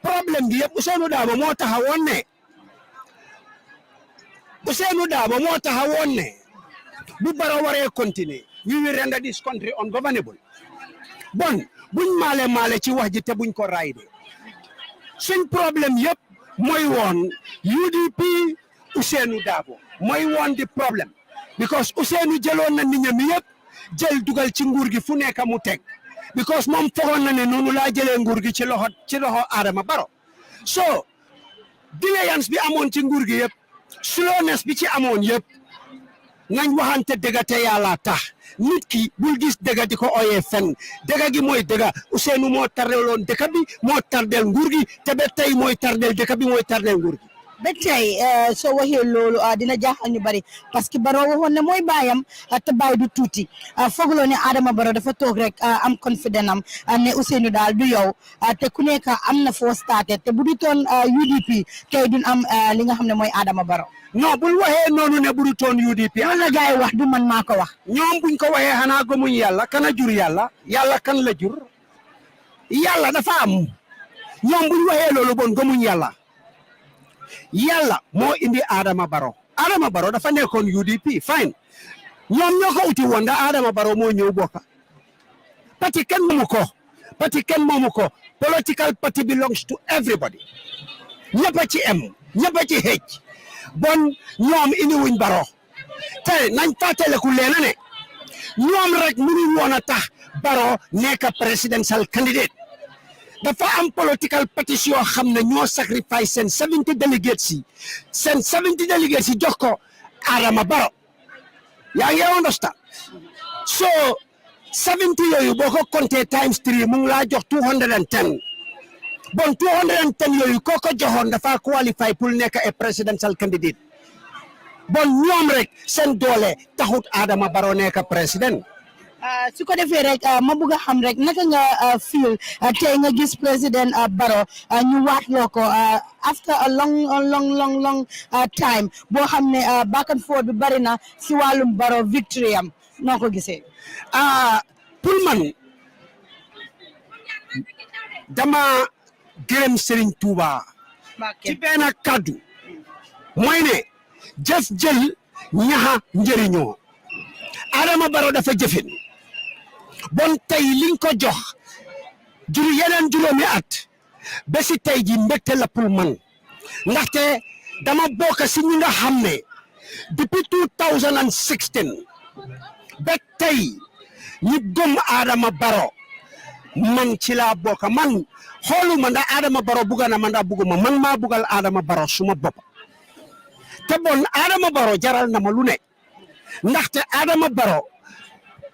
problème bi yëpp Ousainou Darboe moo taxawoon ne Ousainou Darboe moo taxawoon ne bu Barrow waree continuer we will render this country ungovernable bon buñ maale ci wax ji te buñ ko raayde suñ problème yëpp mooy woon UDP Ousainou Darboe mooy woon di problème because Ousainou jëloon na nit ñi yëpp jël dugal ci nguur gi fu nekk mu teg because moom foogoon na ne noonu laa jëlee nguur gi ci loxo Adama Barrow so déviance bi amoon ci nguur gi yëpp slowness bi ci amoon yëpp nañ waxante dëgg te yàlla tax nit ki bul gis dëgg di ko oyee fen dëgg gi mooy dëgg Ousainou moo tardeloon dëkk bi moo tardel nguur gi te ba tey mooy tardel dëkk bi mooy tardel nguur gi ba tey soo waxee loolu dina jaaxal ñu bari parce que Barrow waxoon ne mooy baayam te baay du tuuti foogloo ne Adama Barrow dafa toog rek am confident am ne Ousainou daal du yow te ku nekk am na foo starté te bu du toon UDP tey duñ am li nga xam ne mooy Adama Barrow. non bul waxee noonu ne bu du toon UDP. loolu la gars yi wax du man maa ko wax. ñoom buñ ko waxee xanaa gëmuñ yàlla kan a jur yàlla yàlla kan la jur yàlla dafa am ñoom buñ waxee loolu bon gëmuñ yàlla. yàlla moo indi Adama Barrow Adama Barrow dafa nekkoon UDP fine ñoom ñoo ko uti woon da Adama Barrow moo ñëw bokka parti kenn moomu ko political party belongs to everybody ñëpp a ci em ñëpp a ci xëj bon ñoom indi wuñ Barrow te nañ fàttaliku leen ne ñoom rek mënuñ woon a tax Barrow nekk presidential candidate dafa am political parties yoo xam ne ñoo sacrifice seen 70 delegates yi jox ko Adama Barrow yaa ngi understand so 70 yooyu boo ko compté times 3 mu ngi laa jox 210 bon 210 yooyu koo ko joxoon dafa qualify pour nekk a presidential candidate bon ñoom rek seen doole taxut Adama Barrow nekk président. su ko defee rek ma bëgg a xam rek naka nga feel tey nga gis président Barrow ñu waatloo ko after a long time boo xam ne back and forth bi bari na si wàllum Barrow victory am noo ko gisee. pour man dama gërëm Serigne Touba ci benn kaddu mooy ne jël ñaxa njëriñoo Adama Barrow dafa jëfin bon tey liñ ko jox yeneen juróomi at ba si tey ji mbégte la pour man ndaxte dama bokk si ñi nga xam ne depuis 2016 ba tey ñu gëm Adama Barrow man ci laa bokk man xooluma ndax Adama Barrow bugga na ma ndax bugguma man maa buggal Adama Barrow suma bopp te bon Adama Barrow jaral na ma lu ne ndaxte Adama Barrow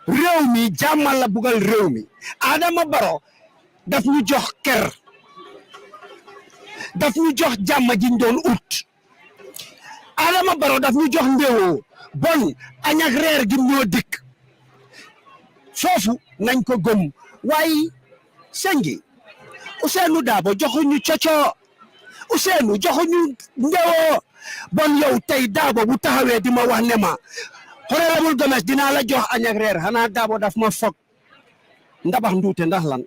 réew mi jàmmal la bugal réew mi Adama Barrow daf ñu jox kër daf ñu jox jàmm jiñ doon ut Adama Barrow daf ñu jox ndéwoo bon añ ak reer gi ñoo dikk foofu nañ ko gëm waaye sengi Ousainou Darboe joxuñu coco Ousainou joxuñu ndéwoo bon yow tey Darboe bu taxawee di ma wax ne ma Honorable Gomes dinaa la jox añ ak reer xanaa Darboe daf ma foog ndabax nduute ndax lan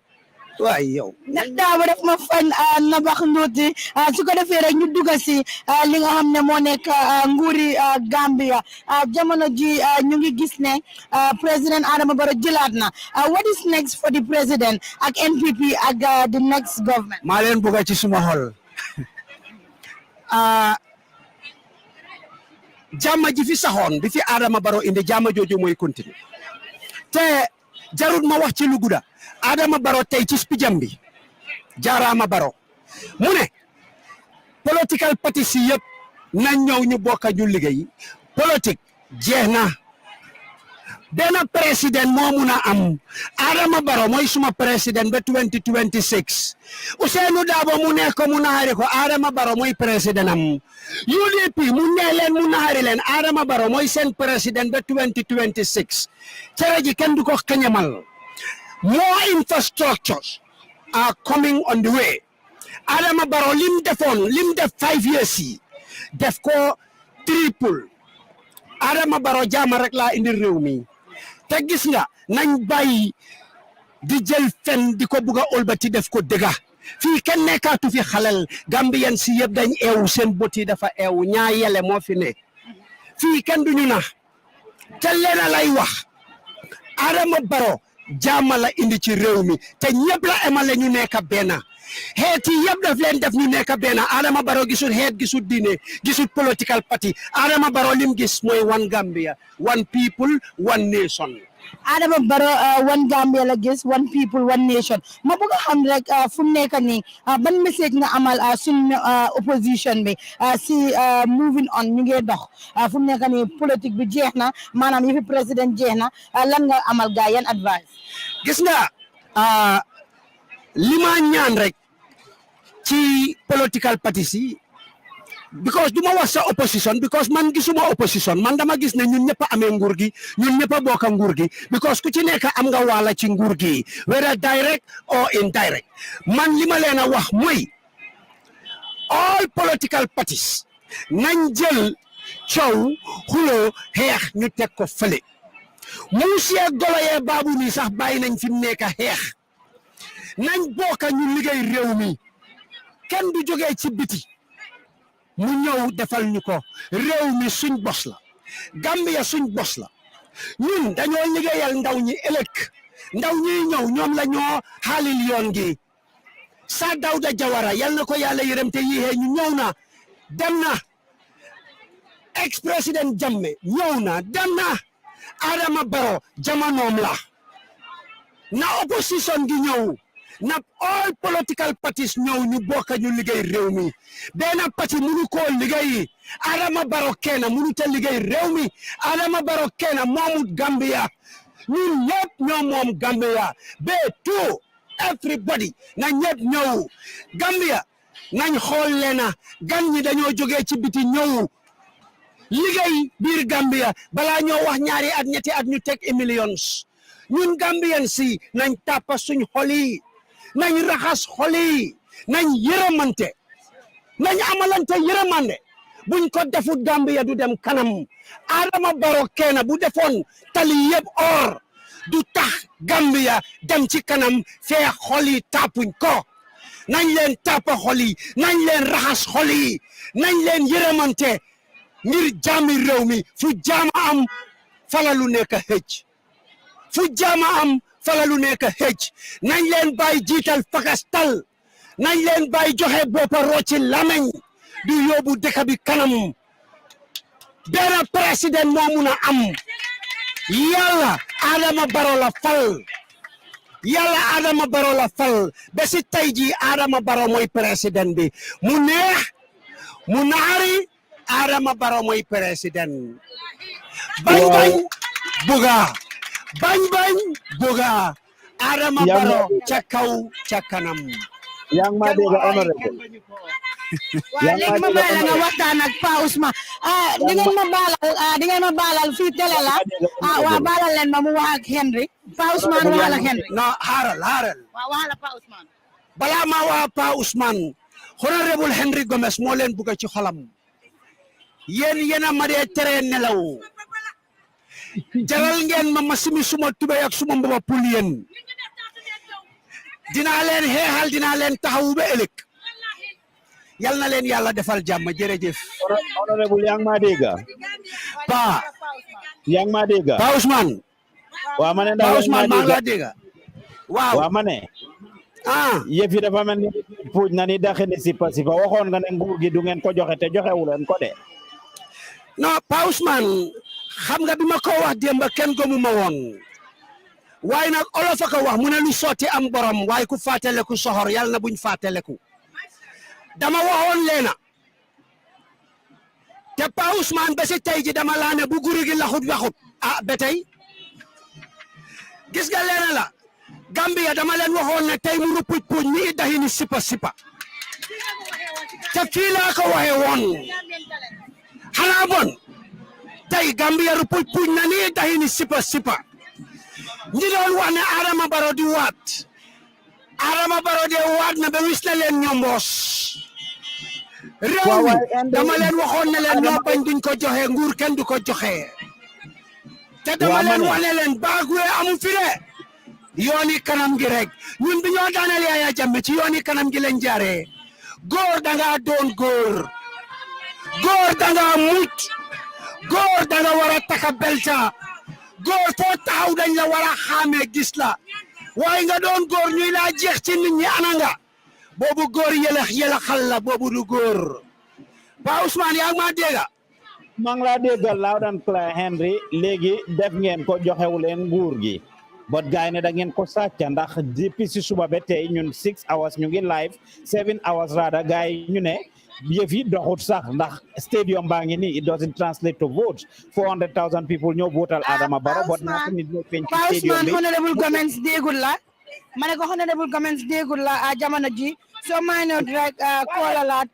waaye yow. ndax Darboe daf ma fañ nabax nduuti su ko defee rek ñu dugg si li nga xam ne moo nekk nguuri Gambia jamono ji ñu ngi gis ne président Adama Barrow jëlaat na what is next for the president ak NPP ak the next government. maa leen bëgg ci suma xol jàmm ji fi saxoon bi fi Adama Barrow indi jàmm jooju mooy continuer te jarut ma wax ci lu gudda Adama Barrow tey ci spijam bi jaaraama Barrow mu ne political parties yi yëpp nañ ñëw ñu bokk ñu liggéey politique jeexna benn président moo mun a am Adama Barrow mooy suma président ba 2026 Ousainou Darboe mu nekk mu naxari ko Adama Barrow mooy président am UDP mu ne leen mu naxari leen Adama Barrow mooy seen président ba 2026 cere ji kenn du ko xañamal more infrastructures are coming on the way Adama Barrow lim def 5 years yi def ko triple Adama Barrow jaama rek laa indi réew mi te gis nga nañ bàyyi di jël fen di ko bugg a olbati def ko dëgga fii kenn nekkaatu fi xalal Gambian si yëpp dañ eewu seen boti dafa eewu ñaa yele moo fi ne fii kenn duñu nax te leena lay wax Adama Barrow jaama la indi ci réew mi te ñëpp la emale ñu nekk benn xeet yi yëpp daf leen def ñu nekk benn Adama Barrow gisul xeet gisul diine gisul political party Adama Barrow lim gis mooy one Gambia one people one nation. Adama Barrow one Gambia la gis one people one nation ma bëgg a xam rek fu mu nekk nii ban message nga amal suñ opposition bi si moving on ñu ngi dox fu mu nekk nii politique bi jeex na maanaam yëfi président jeex na lan nga amal gaa yan advice. gis nga li ma ñaan rek ci political parties yi because du ma wax sa opposition because man gisuma opposition man dama gis ne ñun ñëpp a amee nguur gi ñun ñëpp a bokk nguur gi because ku ci nekk am nga wàlla ci nguur gi whether direct or indirect man li ma leen a wax mooy all political parties nañ jël coow xuloo xeex ñu teg ko fële muusee golo yee baabu nii sax bàyyi nañ fi mu nekk xeex nañ bokk ñu liggéey réew mi kenn du jógee ci biti mu ñëw defal ñu ko réew mi suñ bos la Gambia suñ bos la ñun dañoo liggéeyal ndaw ñi ëllëg ndaw ñi ñëw ñoom la ñoo xaalil yoon gi Sir Dawda Jawara yal na ko yàlla yërëm te yéexee ñu ñëw na dem na ex président Jammeh ñëw na dem na Adama Barrow jamonoom la na opposition gi ñëw na all political parties ñëw ñu bokk ñu liggéey réew mi benn parti mënu koo liggéey Adama Barrow kenn mënu te liggéey réew mi Adama Barrow kenn moomut Gambia ñun ñëpp ñoo moom Gambia be tout everybody na ñëpp ñëw Gambia nañ xool leena gan ñi dañoo jógee ci biti ñëw liggéey biir Gambia balaa ñoo wax ñaari at ñetti at ñu teg millions ñun Gambian si nañ tàppa suñ xol yi nañ raxas xol yi nañ yërëmante nañ amalante yërëmande buñ ko defut Gambia du dem kanam Adama Barrow kenn bu defoon tali yëpp or du tax Gambia dem ci kanam fee xol yi tàppuñ ko nañ leen tàppa xol yi nañ leen raxas xol yi nañ leen yërëmante ngir jaami réew mi fu jaama am fala lu nekk xëj fu jaama am fala lu nekk xëj nañ leen bàyyi jiital fakastal nañ leen bàyyi joxe boppa rocci lameñ du yóbbu dëkk bi kanam benn président moo mun a am yàlla Adama Barrow la fal yàlla Adama Barrow la fal ba si tey jii Adama Barrow mooy président bi mu neex mu naari Adama Barrow mooy président bañ buga bañ buga Adama Barrow ca kaw ca kanam yang ma dégg honorable waaw léegi ma bàyyi la nga waxtaan ak Pa Ousman di ngeen ma baalal fii télé la waa baalal leen ma mu wax ak Henry Pa Ousman wax ak Henry non xaaral waaw wax la Pa Ousman balaa ma wax Pa Ousman honorable Henry Gomez moo leen bugg ci xolam yéen a ma dee tere nelaw jaral ngeen ma simi suma tubéy ak suma mbuba pour yéen dinaa leen xeexal dinaa leen taxawu ba ëllëg yal na leen yàlla defal jàmm jërëjëf. honorable yang ma dégg Pa yang ma dégg Pa Ousman waaw ma ne Pa Ousman maa la dégg waaw ma ne yëf yi dafa mel ni puuj na ni daxe ni sipa waxoon nga ne nguur gi du ngeen ko joxe te joxewu leen ko de non Pa Ousman xam nga bi ma ko wax démb kenn gëmu ma woon waaye nag olof a ko wax mu ne lu sotti am borom waaye ku fàttaleku soxor yàlla na buñ fàttaleku dama waxoon leena te Pa Ousmane ba si tey ji dama laa ne bu guru gi laxut waxut ba tey gis nga leen la Gambia dama leen waxoon ne tey mu rupuj puuj mi dahi ni sipa sipa te fii laa ko waxe woon xanaa bon tey Gambia rupuj puuj na ni dahi ni sipa sipa ñi doon wax ne Adama Barrow di waat Adama Barrow de waat na ba wis na leen ñomboos réew mi dama leen waxoon ne leen ñoo bañ duñ ko joxe nguur kenn du ko joxe te dama leen wax ne leen baaguwe amu fi de yooni kanam gi rek ñun bi ñoo daanal Yaya Jammeh ci yooni kanam gi lañ jaaree góor danga doon góor danga mucc góor danga war a taka belta góor foo taxaw dañ la war a xàmmee gis la waaye nga doon góor ñuy laa jeex ci nit ñi ananga boobu góor yelaxal la boobu du góor Pa Ousmane yaa ngi maa dégga maa ngi laa déggal loud and clear Henry léegi def ngeen ko joxewu leen nguur gi but gaay ne da ngeen ko sàcca ndax depuis si suba ba tey ñun 6 hours ñu ngi live 7 hours rather gaay ñu ne yëf yi doxut sax ndax stadium baa ngi nii it doesn't translate to votes 400,000 people ñoo votal Adama Barrow but ñaata nit ñoo feeñ ci stadium bi honorable comments déggul la ma ne ko honorable comments déggul la jamono ji soo may noot rek koolalaat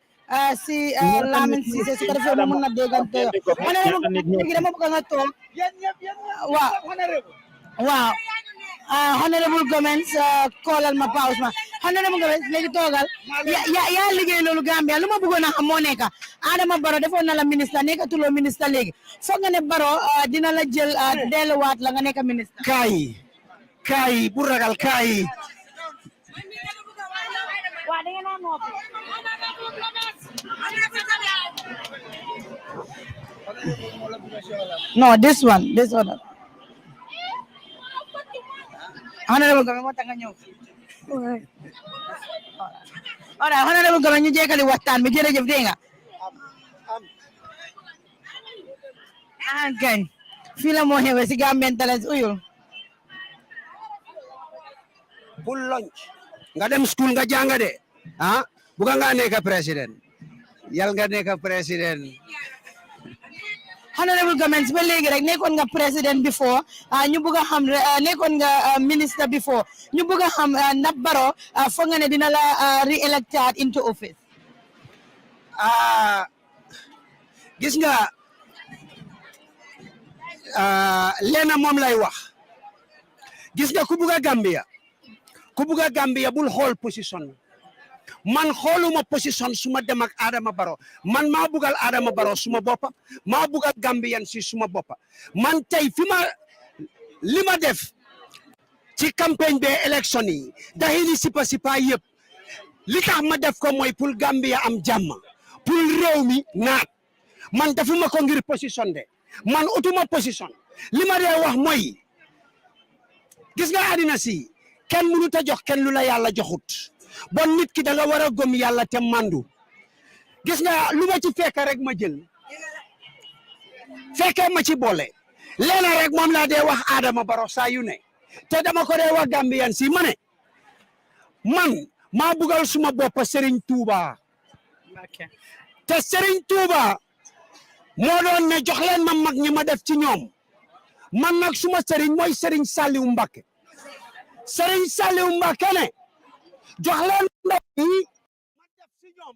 si Lamin Cissé su ko defee mu mun na déggante honorable léegi dama bëgg nga toog waaw honorable comments koolal ma Pa Ousmane honorable comments léegi toogal yaa liggéey loolu Gambia lu ma bëggoon a xam moo nekk Adama Barrow defoon na la ministre nekkatuloo ministre léegi foog nga ne Barrow dina la jël delluwaat la nga nekk ministre kaay bu ragal kaay no this one honorable government moo tax nga ñëw ora honorable government ñu jekkali waxtaan bi jërëjëf dégg nga gañ fii la moo xewe si Gambian Talents uyul bul lunch nga dem school nga jàng de buga nga nekk président yal nga nekk président honorable government ba léegi rek nekkoon nga président before ñu bëgg a xam nekkoon nga minister before ñu bëgg a xam ndax Barrow foog nga ne dina la re-elected into office gis nga leena moom lay wax gis nga ku bëgg a Gambia bul xool position man xooluma position suma dem ak Adama Barrow man maa bugal Adama Barrow suma boppa maa bugal Gambian si suma boppa man tey li ma def ci campagne be élection yi daxili sipa yëpp li tax ma def ko mooy pour Gambia am jàmm pour réew mi naat man defuma ko ngir position de man utuma position li ma dee wax mooy gis nga àddina si kenn mënut a jox kenn lu la yàlla joxut bon nit ki da nga war a gëm yàlla te mandu gis nga lu ma ci fekk rek ma jël fekkee ma ci boole leena rek moom laa dee wax Adama Barrow saa yu ne te dama ko dee wax Gambian si ma ne man maa bugal suma bopp Serigne Touba te Serigne Touba moo doon ne jox leen ma mag ñi ma def ci ñoom man nag suma Serigne mooy Serigne Saliou Mbacké Serigne Saliou Mbacké ne jox leen ndaw ñi ma def ci ñoom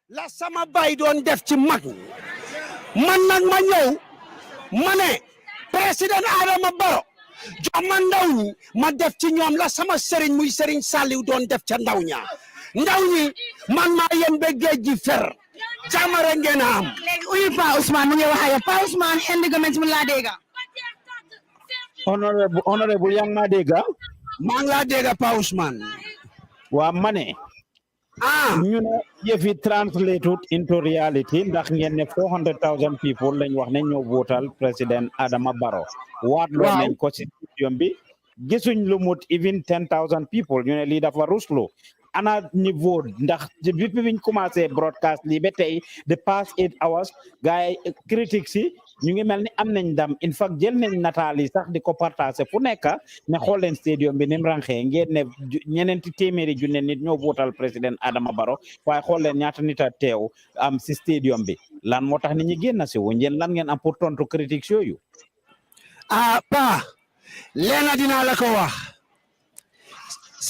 la sama baay doon def ci mag man nag ma ñëw ma ne président Adama Barrow jox ma ndaw ñi ma def ci ñoom la sama Serigne muy Serigne Saliou doon def ca ndaw ña ndaw ñi man maa yem ba géej gi fer jaamare ngeen a am léegi uyu Pa Ousmane mu ngi wax ak Pa Ousmane xendi government mu laa dégg honorable yang ma dégg maa ngi laa dégg Pa Ousmane waa ma ne ñu ne yëfi translated into reality ndax ngeen ne 400,000 people lañ wax ne ñoo votal président Adama Barrow waat loo nañ ko ci stadium bi gisuñ lu mut even 10,000 people ñu ne lii dafa ruslu ana niveau ndax depuis biñ commencé broadcast lii ba tey the past 8 hours gars yi critiques yi ñu ngi mel ni am nañ ndam in fact jël nañ nataal yi sax di ko partagé fu nekk ne xool leen stadium bi ni mu ranxee ngeen ne ñeneenti téeméeri junne nit ñoo votal président Adama Barrow waaye xool leen ñaata nit a teew am si stadium bi lan moo tax nit ñi génn si wuñ yéen lan ngeen am pour tontu critiques yooyu. Pa leena dinaa la ko wax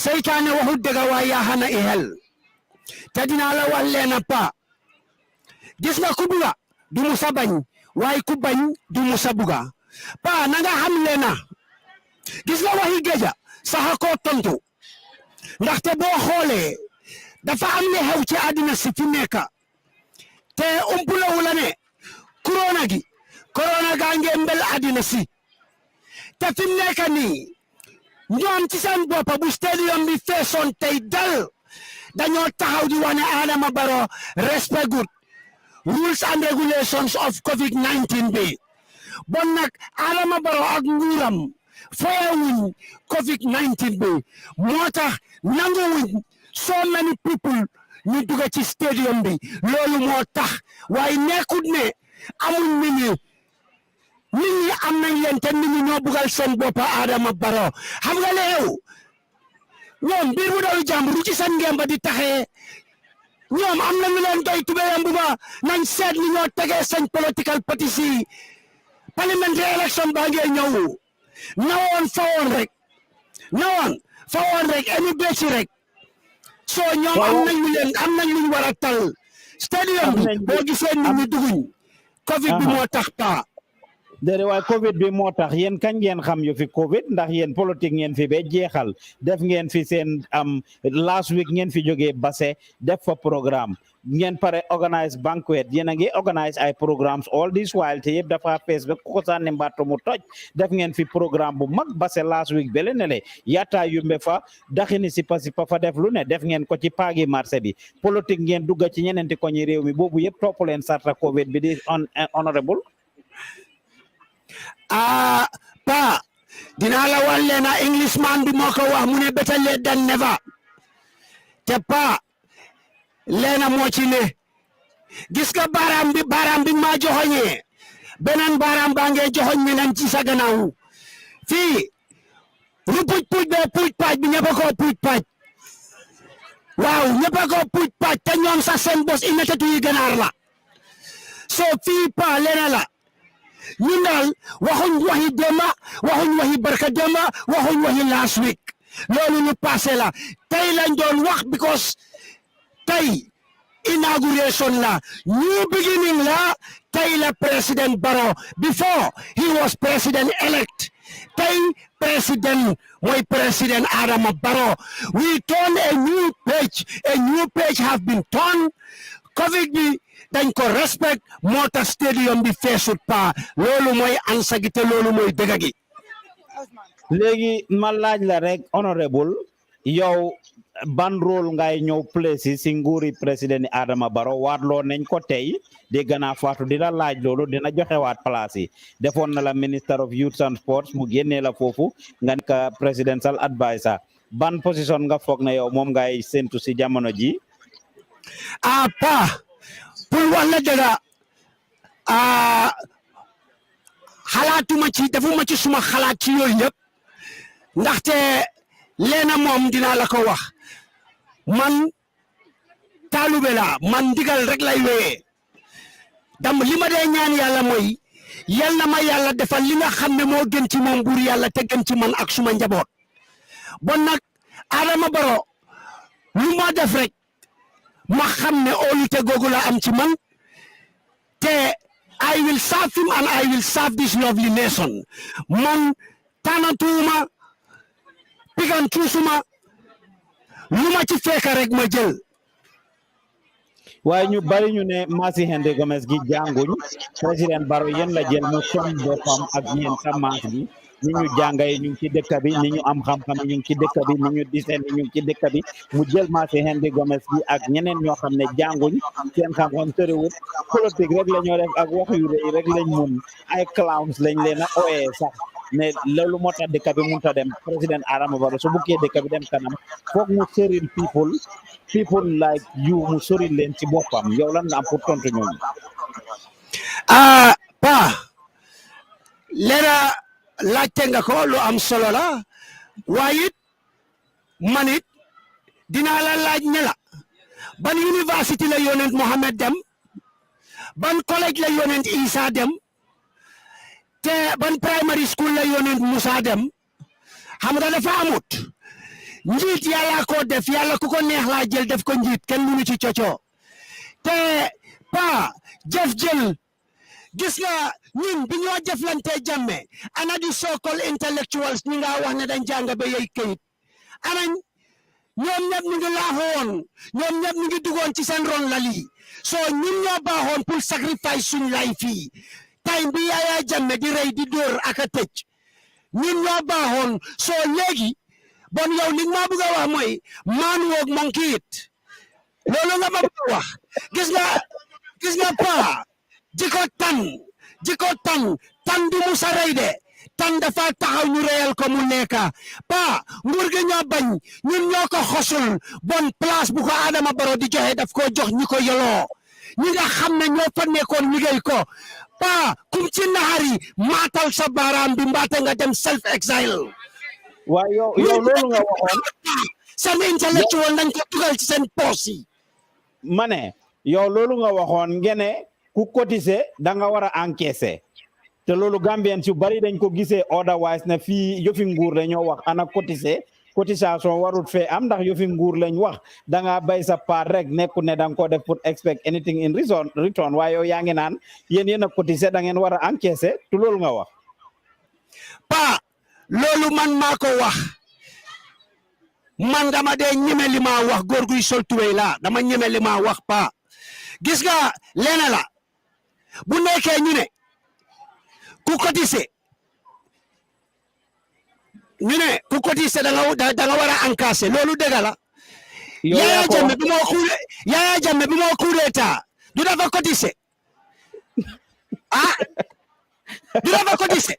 seytaane waxut dëgg waaye yaa xana i xel te dinaa la wax leena pa gis nga ku buga du musa bañ waaye ku bañ du musa buga pa na nga xam leena gis nga waxi géja saxa koo tontu ndaxte boo xoolee dafa am ne xew ci àddina si fi nekk te umpulawu la ne corona gaa nge mbel àddina si te fi mu nekk nii ñoom ci seen bopp bu stadium bi feesoon tey dal dañoo taxaw di wane Adama Barrow respect good rules and regulations of COVID-19 bi bon nag Adama Barrow ak nguuram foyewuñ COVID-19 bi moo tax nanguwuñ so many people ñu dugg ci stadium bi loolu moo tax waaye nekkut ne amuñ nit ñi am nañ leen te nit ñi ñoo bugal seen bopp Adama Barrow xam nga leew ñoom biir bu doon jàmbur ci seen ngemba di taxee ñoom am nañu leen doy tubéyam bu ba nañ seet ni ñoo tegee seen political parties yi parliamentary election baa ngee ñëw nawoon fawoon rek enu beeci rek so ñoom am nañ luñ war a tal stadium bi boo gisee nit ñi duguñ covid bi moo tax pa déedéet waaye Covid bi moo tax yéen kañ ngeen xam yu fi Covid ndax yéen politique ngeen fi ba jeexal def ngeen fi seen last week ngeen fi jógee Basse def fa programme ngeen pare organise banquet yéen a ngi organise ay programmes all this while te yëpp dafa fees ba ku ko sànni mbattu mu toj def ngeen fi programme bu mag Basse last week bele ne le yaata yumbe fa daxini si fa def lu ne def ngeen ko ci paagi marché bi politique ngeen dugga ci ñeneenti koñi réew mi boobu yëpp topp leen sarta Covid bi di honorable pa dinaa la wan leen Englishman bi moo ko wax mu ne better late than never te pa leena moo ci ne gis nga baaraam bi maa joxoñee beneen baaraam baa ngee joxoñ ñeneen ci sa gannaaw fii ru puuj bee puuj paaj bi ñëpp a koo puuj paaj waaw ñëpp a koo puuj paaj te ñoom sax seen bos i netetu yi ganaar la so fii pa leena la ñun daal waxuñ waxi démba waxuñ waxi barka démba waxuñ waxi last week loolu lu passé la tey lañ doon wax because tey inauguration la new beginning la tey la President Barrow before he was president elect tey president mooy President Adama Barrow we turn a new page have been turned covid bi dañ ko respect moo tax stadium bi feesut pa loolu mooy ansa gi te loolu mooy dëgg gi léegi ma laaj la rek honorable yow ban rôle ngay ñëw place si nguuri président Adama Barrow waatloo nañ ko tey dégg naa Fatou dina laaj loolu dina joxewaat place yi defoon na la minister of youth and sports mu génnee la foofu nga nekk presidential adviser ban position nga foog na yow moom ngay séntu si jamono ji pa pour wax la dëgg xalaatuma ci defuma ci suma xalaat ci yooyu yëpp ndaxte leena moom dinaa la ko wax man taalube la man ndigal rek lay wéyee dam li ma dee ñaan yàlla mooy yal na ma yàlla defal li nga xam ne moo gën ci moom buur yàlla te gën ci man ak suma njaboot bon nag Adama Barrow lu ma def rek ma xam ne óolute googu la am ci man te I will serve him and I will serve this lovely nation man tànnatuuma pigan tuusuma lu ma ci fekk rek ma jël waaye ñu bari ñu ne Mercy Hende Gomez gi jànguñ président Barrow yéen la jël mu soñ boppam ak ñeen sa maas bi ni ñu jàngay ñu ngi ci dëkk bi ni ñu am xam-xam ñu ngi ci dëkk bi ni ñu diseen ñu ngi ci dëkk bi mu jël Mercy Hende Gomez gi ak ñeneen ñoo xam ne jànguñ seen xam-xam tëriwut politique rek la ñoo def ak wax yu rëy rek lañ mun ay clowns lañ leen a ooyee sax ne loolu moo tax dëkk bi mënut a dem président Adama Barrow su buggee dëkk bi dem kanam foog mu sëril people like you mu sëril leen ci boppam yow lan nga am pour tontu ñooñu. Pa leena laajte nga ko lu am solo la waaye it man it dinaa la laaj ne la ban university la yonent Mohamed dem ban college la yonent Isa dem te ban primary school la yonent Musa dem xam nga dafa amut njiit yàlla ko def yàlla ku ko neex laa jël def ko njiit kenn mënu ci coco te pa jël gis nga ñun bi ñoo jëflante jàmme ana di so-called intellectuals ñi nga wax ne dañ jàng ba yey kayit anañ ñoom ñëpp ñu ngi laaxoon ñoom ñëpp ñu ngi dugoon ci seen ron la lii soo ñun ñoo baaxoon pour sacrifice suñ lay fii time bi Yaya Jammeh di rey di dóor ak a tëj ñun ñoo baaxoon soo léegi bon yow li ma bëgg a wax mooy man woog monkey it loolu nga ma bëgg a wax gis nga pa jiko tan du musa rey de tan dafa taxaw ñu reyal ko mu nekka pa nguur gi ñoo bañ ñun ñoo ko xosul bon place bu ko Adama Barrow di joxe daf ko jox ñi ko yoloo ñi nga xam ne ñoo fa nekkoon liggéey ko pa kum ci naxari maatal sa baaraam bi mbaate nga dem self exile waaw yow loolu nga waxoon seen intellectual nañ ko dugal ci seen poos yi ma ne yow loolu nga waxoon ngene ku cotiser da nga war a encaisser te loolu Gambien yu bari dañ ko gisee otherwise na fii yëfi nguur la ñoo wax ana cotisation warut fee am ndax yëfi nguur lañ wax da nga bay sa part rek nekku ne da nga ko def pour expect anything in return waaye yow yaa ngi naan yéen a cotiser da ngeen war a encaisser te loolu nga wax pa loolu man maa ko wax man dama dee ñeme li ma wax góor guy sol tuwéy la dama ñeme li ma wax pa gis nga leena la bu nekkee ñu ne ku cotiser da nga war a encaisser loolu dëgg la Yaya Jammeh bi moo kuureeta du dafa cotiser du dafa cotiser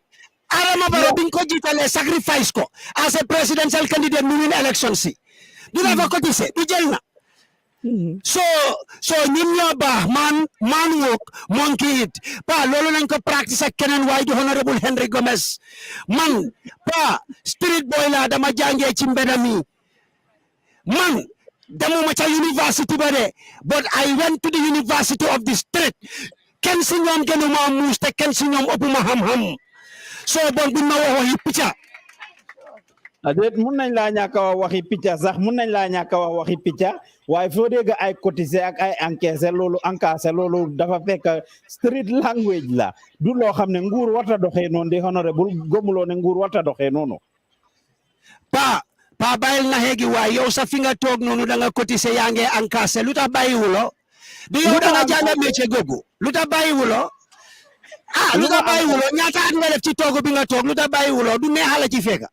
Adama Barrow biñ ko jiitalee sacrifice ko as a presidential candidate mu win election si du dafa cotiser du jël na so ñun ñoo baax man woog monkey it pa loolu nañ ko practice ak keneen waaye di honorable Henry Gomez man pa street boy la dama jàngee ci mbedami man demuma ca university ba de but I went to the university of the street kenn si ñoom gënuma muus te kenn si ñoom ëppuma xam-xam so bon buñ ma waxi picca déet mun nañ laa ñàkk a wax waxi picca sax mun nañ laa ñàkk a wax waxi picca waaye foo dégg ay cotiser ak ay encaisser loolu dafa fekk street language la du loo xam ne nguur warta doxee noonu di honorable gëmuloo ne nguur warta doxee noonu pa bàyyil na xeegi waaye yow sa fi nga toog noonu da nga cotiser yaa ngi encaisser lu tax bàyyiwuloo du yow da nga jàng métier googu lu tax bàyyiwuloo lu tax bàyyiwuloo ñaata at nga def ci toogu bi nga toog lu tax bàyyiwuloo du neexala ci fekka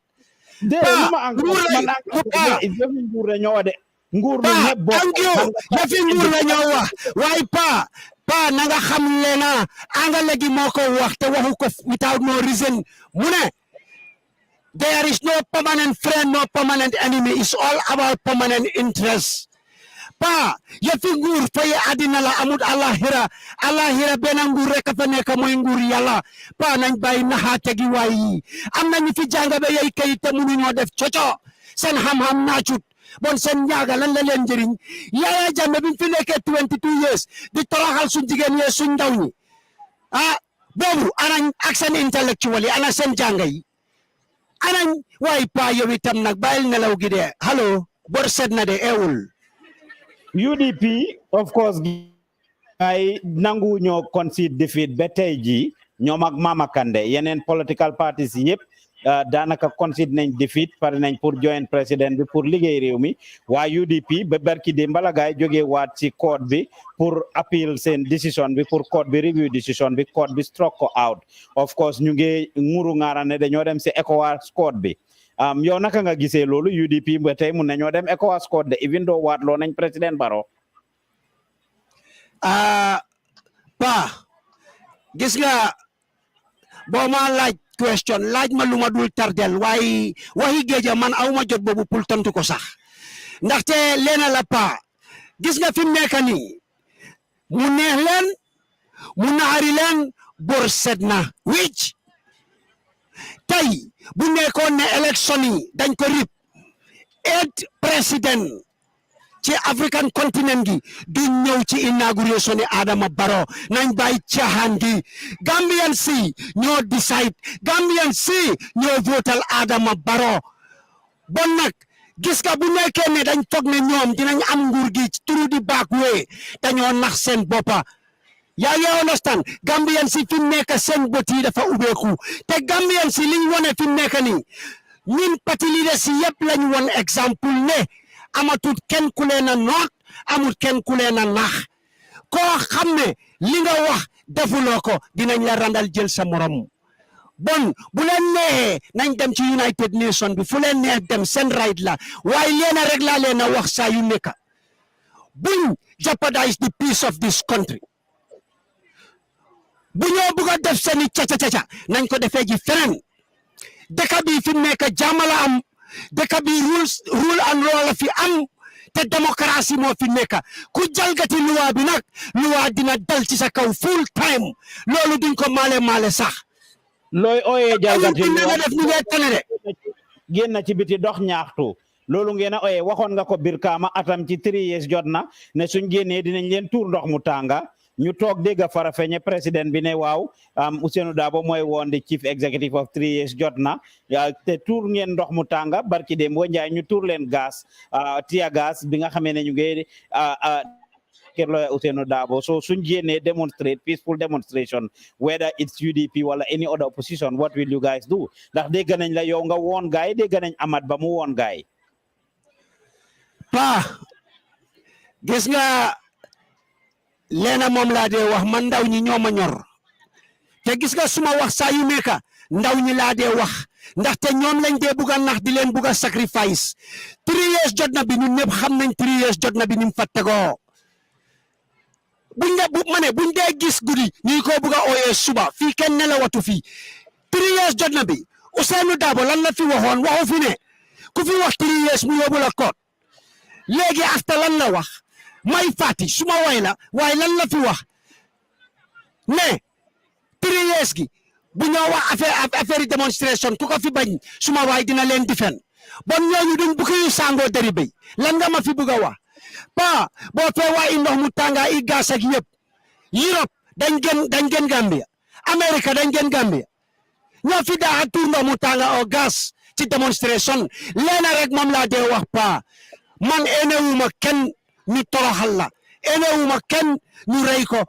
nguur la ñoo de nguur lu ñëpp bokk yafi nguur la ñoo wax waaye pa na nga xam leena angale gi moo ko wax te waxu ko without no reason mu ne there is no permanent friend no permanent enemy it's all about permanent interest pa yafi nguur fay àddina la amut allahira benn nguur rek fa nekk mooy nguur yàlla pa nañ bàyyi naxaate gi waay yi am nañu fi jàng ba yey kayit te mënuñoo def coco seen xam-xam naacut bon seen ñaaga lan la leen njëriñ Yaya Jammeh bi fi nekkee 22 years di toroxal suñ jigéen yee suñ ndaw ñi boobu anañ ak seen intellectual yi ana seen jàng yi anañ waay pa yow itam nag bàyyil nelaw gi de hallo bor set na de eewul UDP of course ay nangu ñoo concede defeat ba tey ji ñoom ak Mama Kandeh yeneen political parties yëpp daanaka concede nañ defeat pare nañ pour join président bi pour liggéey réew mi waa UDP ba barki de mbalagaay jógee waat ci court bi pour appeal seen décision bi pour court bi review décision bi court bi struck ko out of course ñu ngi nguru ngaara ne dañoo dem si ECOWAS court bi yow naka nga gisee loolu UDP ba tey mun nañoo dem ECOWAS court de even though waat loo nañ président Barrow pa gis nga boo ma laaj question laaj ma lu ma dul tardel waaye waxi géeja man awma jot boobu pour tontu ko sax ndaxte leena la pa gis nga fi mu nekk nii mu neex leen mu naxari leen bor set na wicc tey bu nekkoon ne élection yi dañ ko rip 8 président ci African continent gi du ñëw ci inauguration ni Adama Barrow nañ bàyyi caaxaan gi Gambian si ñoo decide Gambian si ñoo votal Adama Barrow bon nag gis nga bu nekkee ne dañ foog ne ñoom dinañ am nguur gi turu di back way dañoo nax seen boppa yaa ngi understand Gambian si fi mu nekk seen bët yi dafa ubbeeku te Gambian si liñ wone fi mu nekk nii ñun parti leader si yëpp lañ won exemple ne amatut kenn ku leen a noot amut kenn ku leen a nax koo xam ne li nga wax defuloo ko dinañ la randal jël sa morom bon bu leen neexee nañ dem ci United Nations bi fu leen neex dem seen right la waaye leena rek laa leen a wax saa yu nekk buñ jeopardize the peace of this country bu ñoo bugg a def seeni caca nañ ko defee ji feneen dëkk bi fi mu nekk jàmm la am dëkk bi rule and law la fi am te démocratie moo fi nekk ku jalgati luwa bi nag luwa dina dal ci sa kaw full time loolu duñ ko maale sax looy ooyee jalgati nga def ni ngay tane de génn ci biti dox ñaaxtu loolu ngeen a ooyee waxoon nga ko Brikama atam ci 3 years jot na ne suñ génnee dinañ leen tuur ndox mu tànga ñu toog dégg Farafenni président bi ne waaw Ousainou Darboe mooy woon di chief executive of 3 years jot na te tuur ngeen ndox mu tànga barki dem boo njaay ñu tuur leen gaz tear gas bi nga xamee ne ñu ngi kër lawyer Ousainou Darboe so suñ génnee demonstrate peaceful demonstration whether it's UDP wala any other opposition what will you guys do ndax dégg nañ la yow nga woon gaay dégg nañ Amat Bah mu woon gaay gis nga leena moom laa dee wax man ndaw ñi ñoo ma ñor te gis nga suma wax saa yu nekk ndaw ñi laa dee wax ndaxte ñoom lañ dee bugg a nax di leen bugg a sacrifice 3 years jot na bi ñun ñëpp xam nañ 3 years jot na bi ni mu fa tegoo buñ dee gis guddi ñuy ko bugg a ooyee suba fii kenn nelawatu fii 3 years jot na bi Ousainou Darboe lan la fi waxoon waxu fi ne ku fi wax 3 years mu yóbbu la koot léegi after lan la wax may fàtti suma way la waaye lan la fi wax ne 3 years gi bu ñoo wax affaire démonstration ku ko fi bañ suma waay dina leen difen bon ñooñu duñ bukki yu sangoo dari béy lan nga ma fi bugg a wax pa boo fee waa i ndox mu tànga i gas ak yëpp Europe dañ gën Gambia America dañ gën Gambia ñoo fi daa tuur ndox mu tànga o gas ci démonstration leena rek moom laa dee wax pa man enewuma kenn ñu toroxal la enewuma kenn ñu rey ko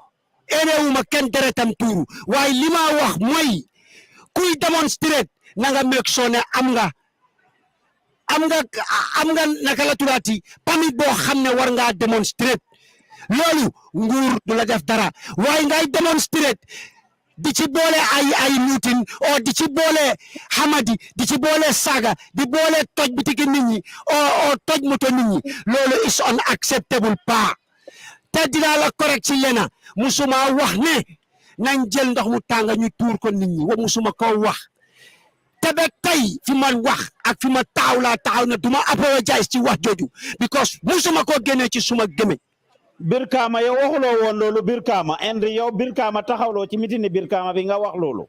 enewuma kenn deretam tuuru waaye li ma wax mooy kuy démonstrer na nga make sure ne am nga naka la turaati pamit boo xam ne war ngaa démonstrer loolu nguur du la def dara waaye ngay démonstrer di ci boole ay meeting o di ci boole xamadi di ci boole saga di boole toj bitiki nit ñi o toj moto nit ñi loolu is unacceptable pa te dinaa la correct ci lena musuma wax ne nañ jël ndox mu tànga ñu tuur ko nit ñi wa musuma ko wax te ba tey fi man wax ak fi ma taxaw na duma apologize ci wax jooju because musuma ko génnee ci suma gémmiñ Brikama yow waxuloo woon loolu Brikama Henry yow Brikama taxawloo ci meeting ni Brikama bi nga wax loolu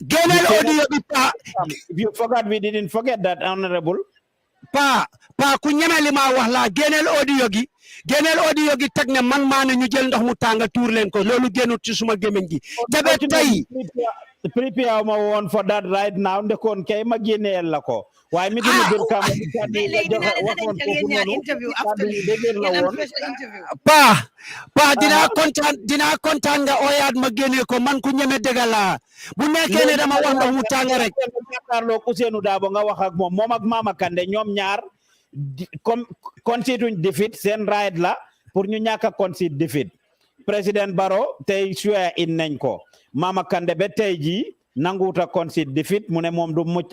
génneel audio bi pa you forgot we didn't forget that honorable pa ku ñeme li ma wax la génneel audio gi teg ne man maa ne ñu jël ndox mu tànga tuur leen ko loolu génnut ci suma gémmiñ gi te ba tey prepare ma woon for that right now ndekoon kay ma génneel la ko waaye mi dina Brikama pa dinaa kontaan nga ooyaat ma génne ko man ku ñeme dëgg la bu nekkee ne dama wax ndox mu tànga rek jàkkaarloog Ousainou Darboe nga wax ak moom ak Mama Kandeh ñoom ñaar comme concede defeat seen right la pour ñu ñàkk a concede defeat président Barrow tey swear in nañ ko Mama Kandeh ba tey jii nanguuta concede defeat mu ne moom du mucc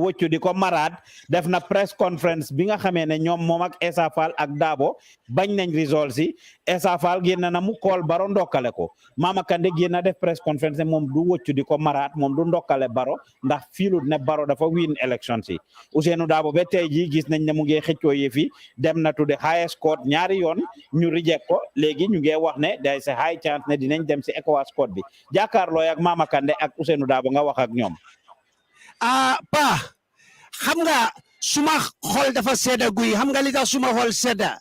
wëccu di ko maraat def na press conference bi nga xamee ne ñoom moom ak Essa Faal ak Dabo bañ nañ result si Essa Faal génn na mu kool Barrow ndokkale ko Mama Kandeh génn na def press conference ne moom du wëccu di ko maraat moom du ndokkale Barrow ndax fiilut ne Barrow dafa win election si Ousainou Darboe ba tey jii gis nañ ne mu ngi xëccoo yëfi dem na to the highest court ñaari yoon ñu reject ko léegi ñu ngi wax ne there is a high chance ne dinañ dem si ECOWAS court bi jàkkaarloo ak Mama Kandeh ak Ousainou Darboe nga wax ak ñoom pa xam nga suma xol dafa sedda guy xam nga li tax suma xol sedda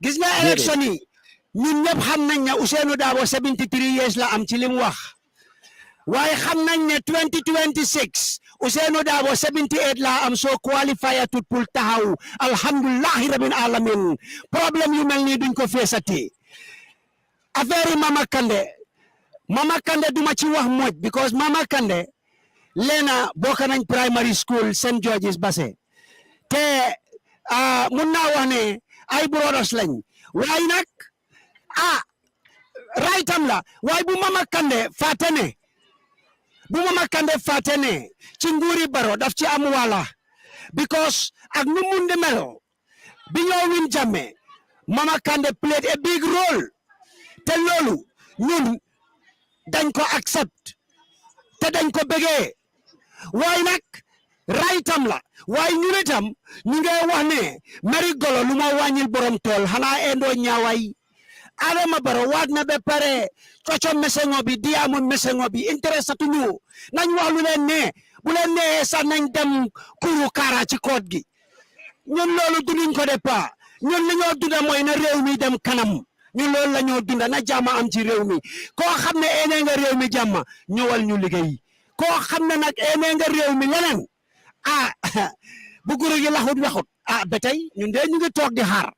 gis nga élection yi ñun ñëpp xam nañ ne Ousainou Darboe 73 years la am ci lim wax waaye xam nañ ne 2026 Ousainou Darboe 78 la am soo qualifié tout pour taxaw alhamdulillahi rabbil alamin problème yu mel nii duñ ko feesati affaire yi Mama Kandeh duma ci wax moj because Mama Kandeh leena bokk nañ primary school St George's Basse te mun naa wax ne ay brothers lañ waaye nag raytam la waaye bu Mama Kandeh fàtte ne ci nguuri Barrow daf ci am wala because ak nu mun di mel bi ñoo win Jammeh Mama Kandeh played a big role te loolu ñun dañ ko accept te dañ ko bëggee waaye nag raytam la waaye ñun itam ñu ngi wax ne mari golo lu ma wàññil borom tool xanaa endoo ñaaway Adama Barrow waat na ba pare coco mesengo bi diamu mesengo bi intéressatu ñu nañ wax lu leen ne bu leen nee sax nañ dem kuru kaara ci koot gi ñun loolu dunuñ ko de pa ñun li ñoo dunda mooy na réew mi dem kanam ñun loolu la ñoo dunda na jàmm am ci réew mi koo xam ne eenee nga réew mi jàmm ñëwal ñu liggéey koo xam ne nag eenee nga réew mi leneen bu guru gi laxut waxut ba tey ñun de ñu ngi toog di xaar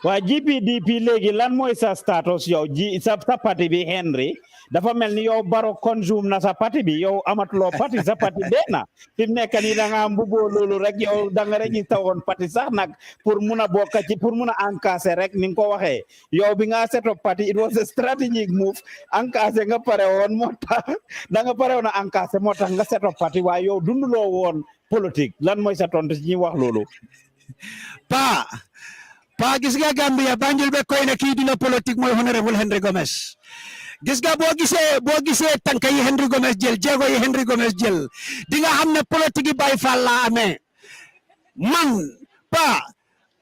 waa GPDP léegi lan mooy sa status yow sa parti bi Henry dafa mel ni yow Barrow consume na sa parti bi yow amatuloo parti sa parti dee na fi mu nekk nii da nga mbuboo loolu rek yow da nga registré woon parti sax nag pour mun a bokk ci pour mun a encaisser rek ni nga ko waxee yow bi nga set up parti it was a strategic move encaisser nga pare woon moo tax da nga pare woon a encaisser moo tax nga set up parti waaye yow dunduloo woon politique lan mooy sa tontu ci ñuy wax loolu pa gis nga Gambia Banjul be koy ne kii dina politique mooy honorable Henry Gomez gis nga boo gisee tànk yi Henry Gomez jël jéego yi Henry Gomez jël di nga xam ne politique yi Baye Fall laa amee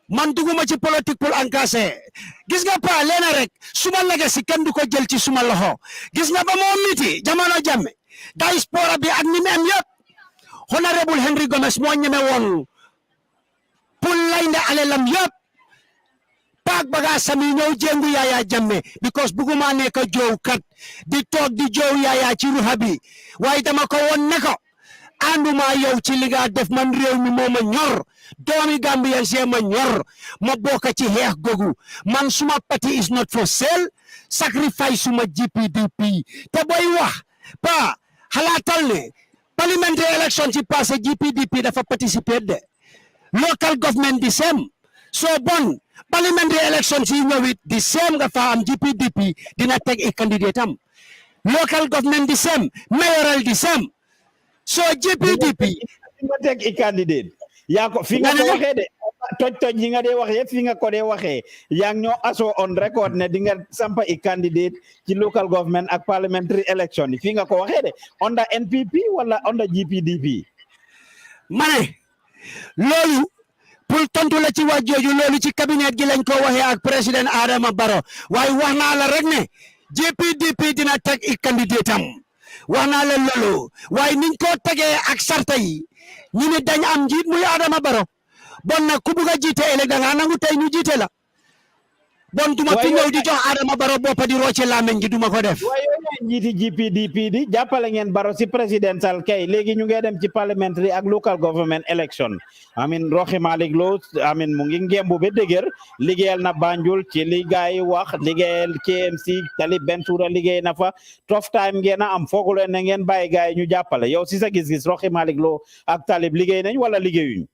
man duguma ci politique pour encaisser gis nga pa leena rek suma legacy kenn du ko jël ci suma loxo gis nga ba moo miti jamono Jammeh diaspora bi ak ni mu am yëpp honorable Henry Gomez moo ñeme woon pour lay nde alelam yëpp paak bagaasam yi ñëw jéngu Yaya Jammeh because buguma nekk joow kat di toog di joow Yaya ci ruxa bi waaye dama ko woon ne ko ànduma yow ci li nga def man réew mi moo ma ñor doomi Gambian see ma ñor ma bokk ci xeex gogu man suma parti is not for sale sacrifice suma GPDP te boy wax pa xalaatal ne parliamentary election ci passé GPDP dafa participer de local government di same so bon parliamentary election ci ñëwit di same nga fa am GPDP dina teg i candidate am local government di same mayoral di same so GPDP nga teg i candidate yaa ko fi nga ko waxee de toj yi nga dee waxee fi nga ko dee waxee yaa ngi ñoo aso on record ne di nga sampa i candidate ci local government ak parliamentary election yi fi nga ko waxee de under NPP wala under GPDP ma ne loolu pour tontu la ci wax jooju loolu ci cabinet gi lañ ko waxee ak président Adama Barrow waaye wax naa la rek ne GPDP dina teg i candidate am wax naa la loolu waaye niñ ko tegee ak sarta yi ñu ne dañ am njiit muy Adama Barrow bon nag ku bugg a jiite ëllëg da nga nangu tey ñu jiite la bon duma fi ñëw di jox Adama Barrow boppa di rocce laameñ gi duma ko def waaye njiiti GPDP di jàppale ngeen Barrow si presidential kay léegi ñu ngi dem ci parliamentary ak local government election amin Rohey Malick Lowe amin mu ngi ngembu ba dëgër liggéeyal na Banjul ci li gaay wax liggéeyal KMC Talib Bensouda liggéey na fa tough time ngeen a am foogu leen na ngeen bàyyi gaay ñu jàppale yow si sa gis-gis Rohey Malick Lowe ak Talib liggéey nañ wala liggéeyuñ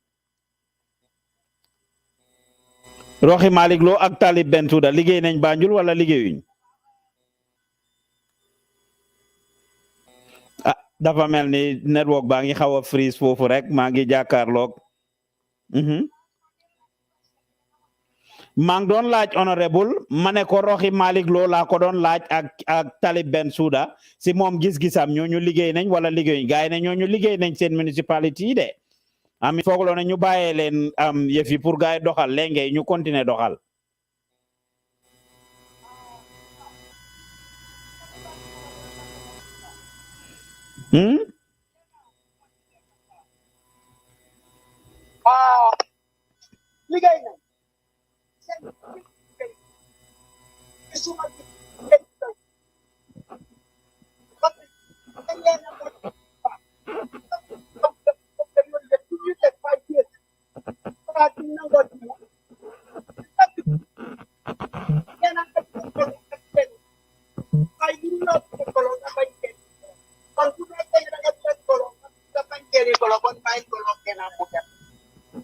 Rohey Malick Lowe ak Talib Bensouda liggéey nañ Banjul wala liggéeyuñ dafa mel ni network baa ngi xaw a freeze foofu rek maa ngi jàkkaarloog maa ngi doon laaj honorable ma ne ko Roxi Malick Lo laa ko doon laaj ak Talib Bensouda si moom gis-gisam ñooñu liggéey nañ wala liggéeyuñ gaay ne ñooñu liggéey nañ seen municipalité yi de ami foogloo ne ñu bàyyee leen yëf yi pour gaay doxal léegi ñu continuer doxal liggéey nañ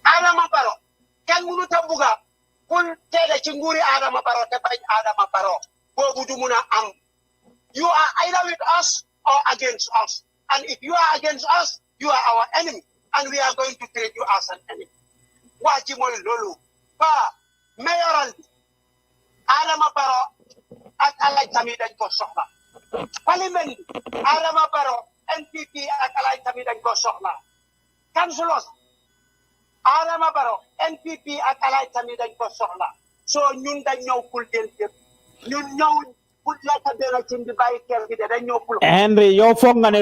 Adama Barrow kenn mënu ta buga kul teede ci nguuri Adama Barrow te bañ Adama Barrow boobu du mun a am you are either with us or against us and if you are against us you are our enemy and we are going to treat you as an enemy waa ji mooy loolu ba mayoral bi Adama Barrow ak Alhaji Tammy dañ ko soxla parlement bi Adama Barrow NPP ak Alhaji Tammy dañ ko soxla councilors Adama Barrow NPP ak Alhaji Tammy dañ ko soxla so ñun dañ ñëw kul del yëpp ñun ñëw kul lekk benn ci di bàyyi kër gi de dañ ñëw kul Henry yow foog nga ne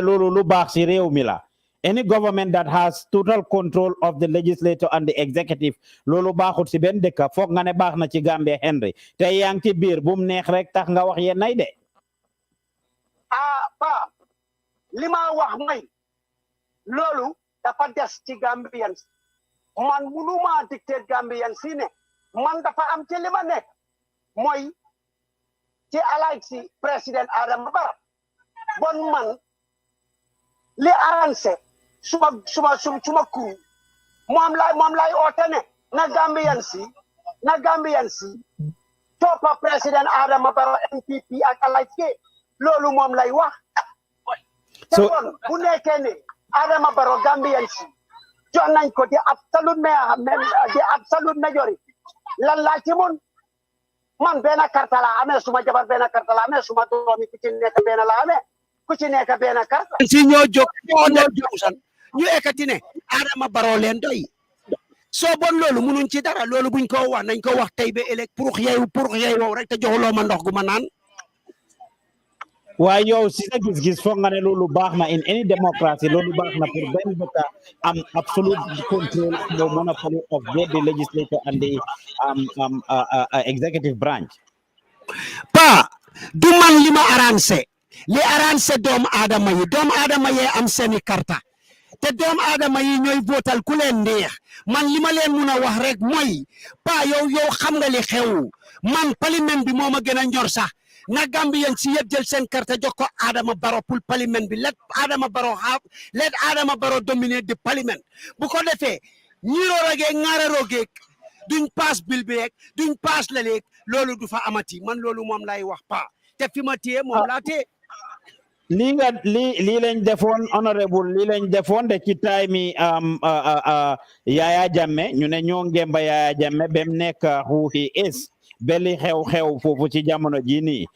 loolu lu baax si réew mi la any government that has total control of the legislature and the executive loolu baaxut si benn dëkk foog nga ne baax na ci Gambia Henry te yaa ngi ci biir bu mu neex rek tax nga wax yéen nay de pa li ma wax mooy loolu dafa des ci Gambian man munuma dictate Gambian si ne man dafa am ci li ma nekk mooy ci Alhaji président Adama Barrow bon man li arrangé suma kuru moom lay oote ne na Gambian si toppa président Adama Barrow NPP ak Alhaji loolu moom lay wax te bon bu nekkee ne Adama Barrow Gambian si jox nañ ko di absolute majority lan laa ci mun man benn karta la amee suma jabar benn karta la amee suma doomi ku ci nekk benn la amee ku ci nekk benn karta si ñoo jóg ñu ekkati ne Adama Barrow leen doy soo bon loolu munuñ ci dara loolu buñ ko wax nañ ko wax tey ba ëllëg pour xëy wow rek te joxuloo ma ndox gu ma naan waaye yow si sa gis-gis foog nga ne loolu baax na in any democracy loolu baax na pour benn dëkk am absolute control the monopoly of both the legislature and the executive branch pa du man li ma arrangé li arrangé doomu aadama yi am seeni karta te doomu aadama yi ñooy votal ku leen neex man li ma leen mun a wax rek mooy pa yow xam nga li xew man parlement bi moo ma gën a ñor sax na Gambian si yëpp jël seen carte jox ko Adama Barrow pour parlement bi let Adama Barrow dominate the parlement bu ko defee ñiiroo ragee ŋaararoo geeg duñ paas bil bi rek duñ paas la léeg loolu du fa amati man loolu moom lay wax pa te fi ma téye moom laa téye lii lañ defoon honorable lii lañ defoon de ci time Yaya Jammeh ñu ne ñoo ngemba Yaya Jammeh bem nekk who he is beli xew foofu ci jamono ji nii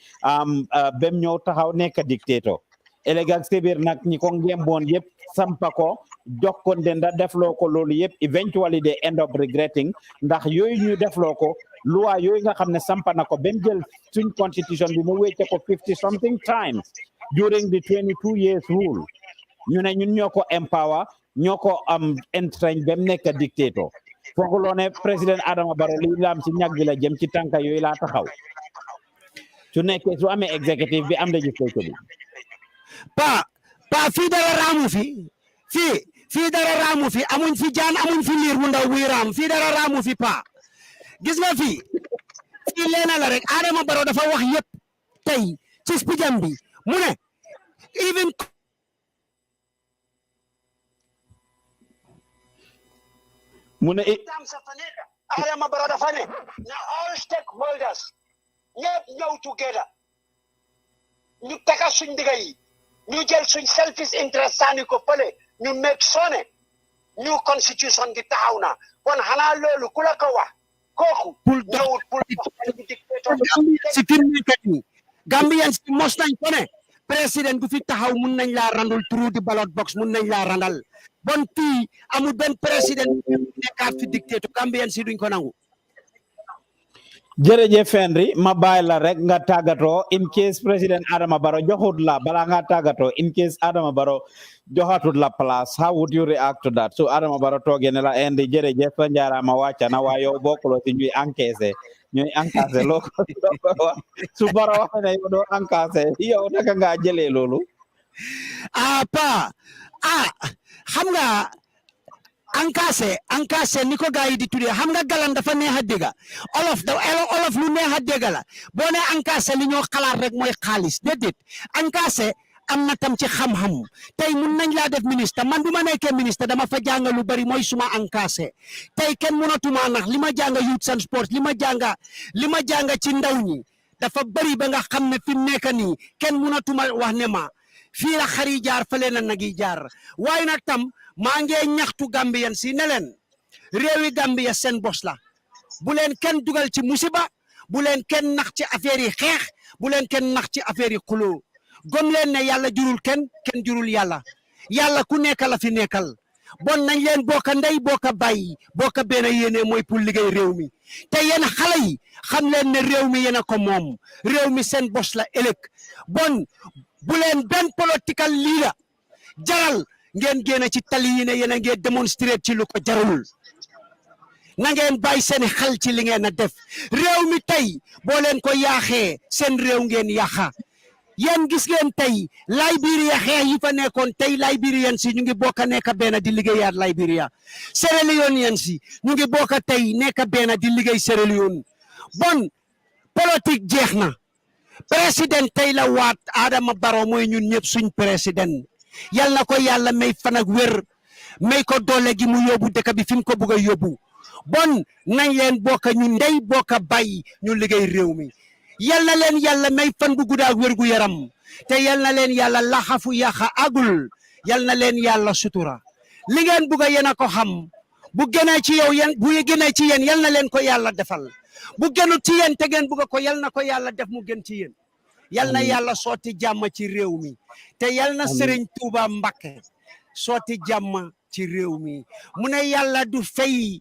bem ñëw taxaw nekk dictator élégal sibir nag ñi ko ngemboon yëpp sampa ko jox ko ndenda defloo ko loolu yëpp eventually they end up regretting ndax yooyu ñu defloo ko loi yooyu nga xam ne sampa na ko bem jël suñ constitution bi mu wécce ko 50 something times during the 22 years rule ñu ne ñun ñoo ko empower ñoo ko entrain bem nekk dictator fooguloo ne président Adama Barrow li laam ci ñag bi la jëm ci tànka yooyu laa taxaw su nekkee su amee executive bi am législature bi pa fii dara raamu fii dara raamu fi amuñ fi jaan amuñ fi liir bu ndaw buy raam fii dara raamu fi pa gis nga fii leena la rek Adama Barrow dafa wax yëpp tey ci spijam bi mu ne even Adama Barrow dafa ne na all stakeholders ñëpp ñëw together ñu taka suñ digga yi ñu jël suñ selfish interest sànni ko fële ñu make sone new constitution gi taxaw na kon xanaa loolu ku la ko wax kooku ñëwut pour si fi mu nekk nii Gambian si mos nañ ko ne président bu fi taxaw mun nañ laa randul through the ballot box mun nañ laa randal bon fii amul benn président nekkaat fi dictateur Gambian si duñ ko nangu. jërëjëf Henry ma bàyyi la rek nga tàggatoo in case président Adama Barrow joxut la bala nga tàggatoo in case Adama Barrow joxatut la place how would you react to that so Adama Barrow toogee ne la indi jërëjëf sa njaaraama wàcca na waaye yow bokkuloo ci ñuy encaissé loo ko wax su Barrow wax ne yow doo encaissé yow naka nga jëlee loolu xam nga encaissé ni ko gars yi di tuddee xam nga galan dafa neex a dégg olof lu neex a dégg la boo ne encaissé li ñoo xalaat rek mooy xaalis déedéet encaissé am na tam ci xam-xam tey mun nañ laa def ministre man bu ma nekkee ministre dama fa jàng lu bari mooy suma encaissé tey kenn mënatuma nax li ma jàng youth and sport li ma jàng ci ndaw ñi dafa bari ba nga xam ne fi mu nekk nii kenn mënatuma wax ne ma fii la xar yi jaar fële na nag yi jaar waaye nag tam maa ngi ñaxtu Gambian si ne leen réewi Gambia seen bos la bu leen kenn dugal ci musiba bu leen kenn nax ci affaire yi xeex bu leen kenn nax ci affaire yi xuloo gom leen ne yàlla jurul kenn jurul yàlla ku nekk la fi nekkal bon nañ leen bokka ndey bokka bàyyi bokka benn yéene mooy pour liggéey réew mi te yéen xale yi xam leen ne réew mi yéen a ko moom réew mi seen bos la ëllëg bon bu leen benn political leader jaral ngeen génn ci tali yi ne yéen a ngeen démonstrer ci lu ko jarul na ngeen bàyyi seen xel ci li ngeen a def réew mi tey boo leen ko yaaxee seen réew ngeen yaaxa yéen gis ngeen tey Liberia xeex yi fa nekkoon tey Liberian si ñu ngi bokk nekk benn di liggéeyaat Liberia Sierra Leone si ñu ngi bokk tey nekk benn di liggéey Sierra Leone bon politique jeex na président tey la waat Adama Barrow mooy ñun ñëpp suñ président yal na ko yàlla may fan ak wér may ko doole gi mu yóbbu dëkk bi fi mu ko bëgg a yóbbu bon nañ leen bokk ñu ndey bokk bàyyi ñu liggéey réew mi yal na leen yàlla may fan bu guddaa wér gu yaram te yal na leen yàlla laxafu yaxa agul yal na leen yàlla sutura li ngeen bëgg a yéen a ko xam bu gënee ci yow yéen bu gënee ci yéen yal na leen ko yàlla defal bu gënut ci yéen te ngeen bëgg ko yal na ko yàlla def mu gën ci yéen yal na yàlla sotti jàmm ci réew mi te yal na Serigne Touba Mbacké sotti jàmm ci réew mi mu ne yàlla du fay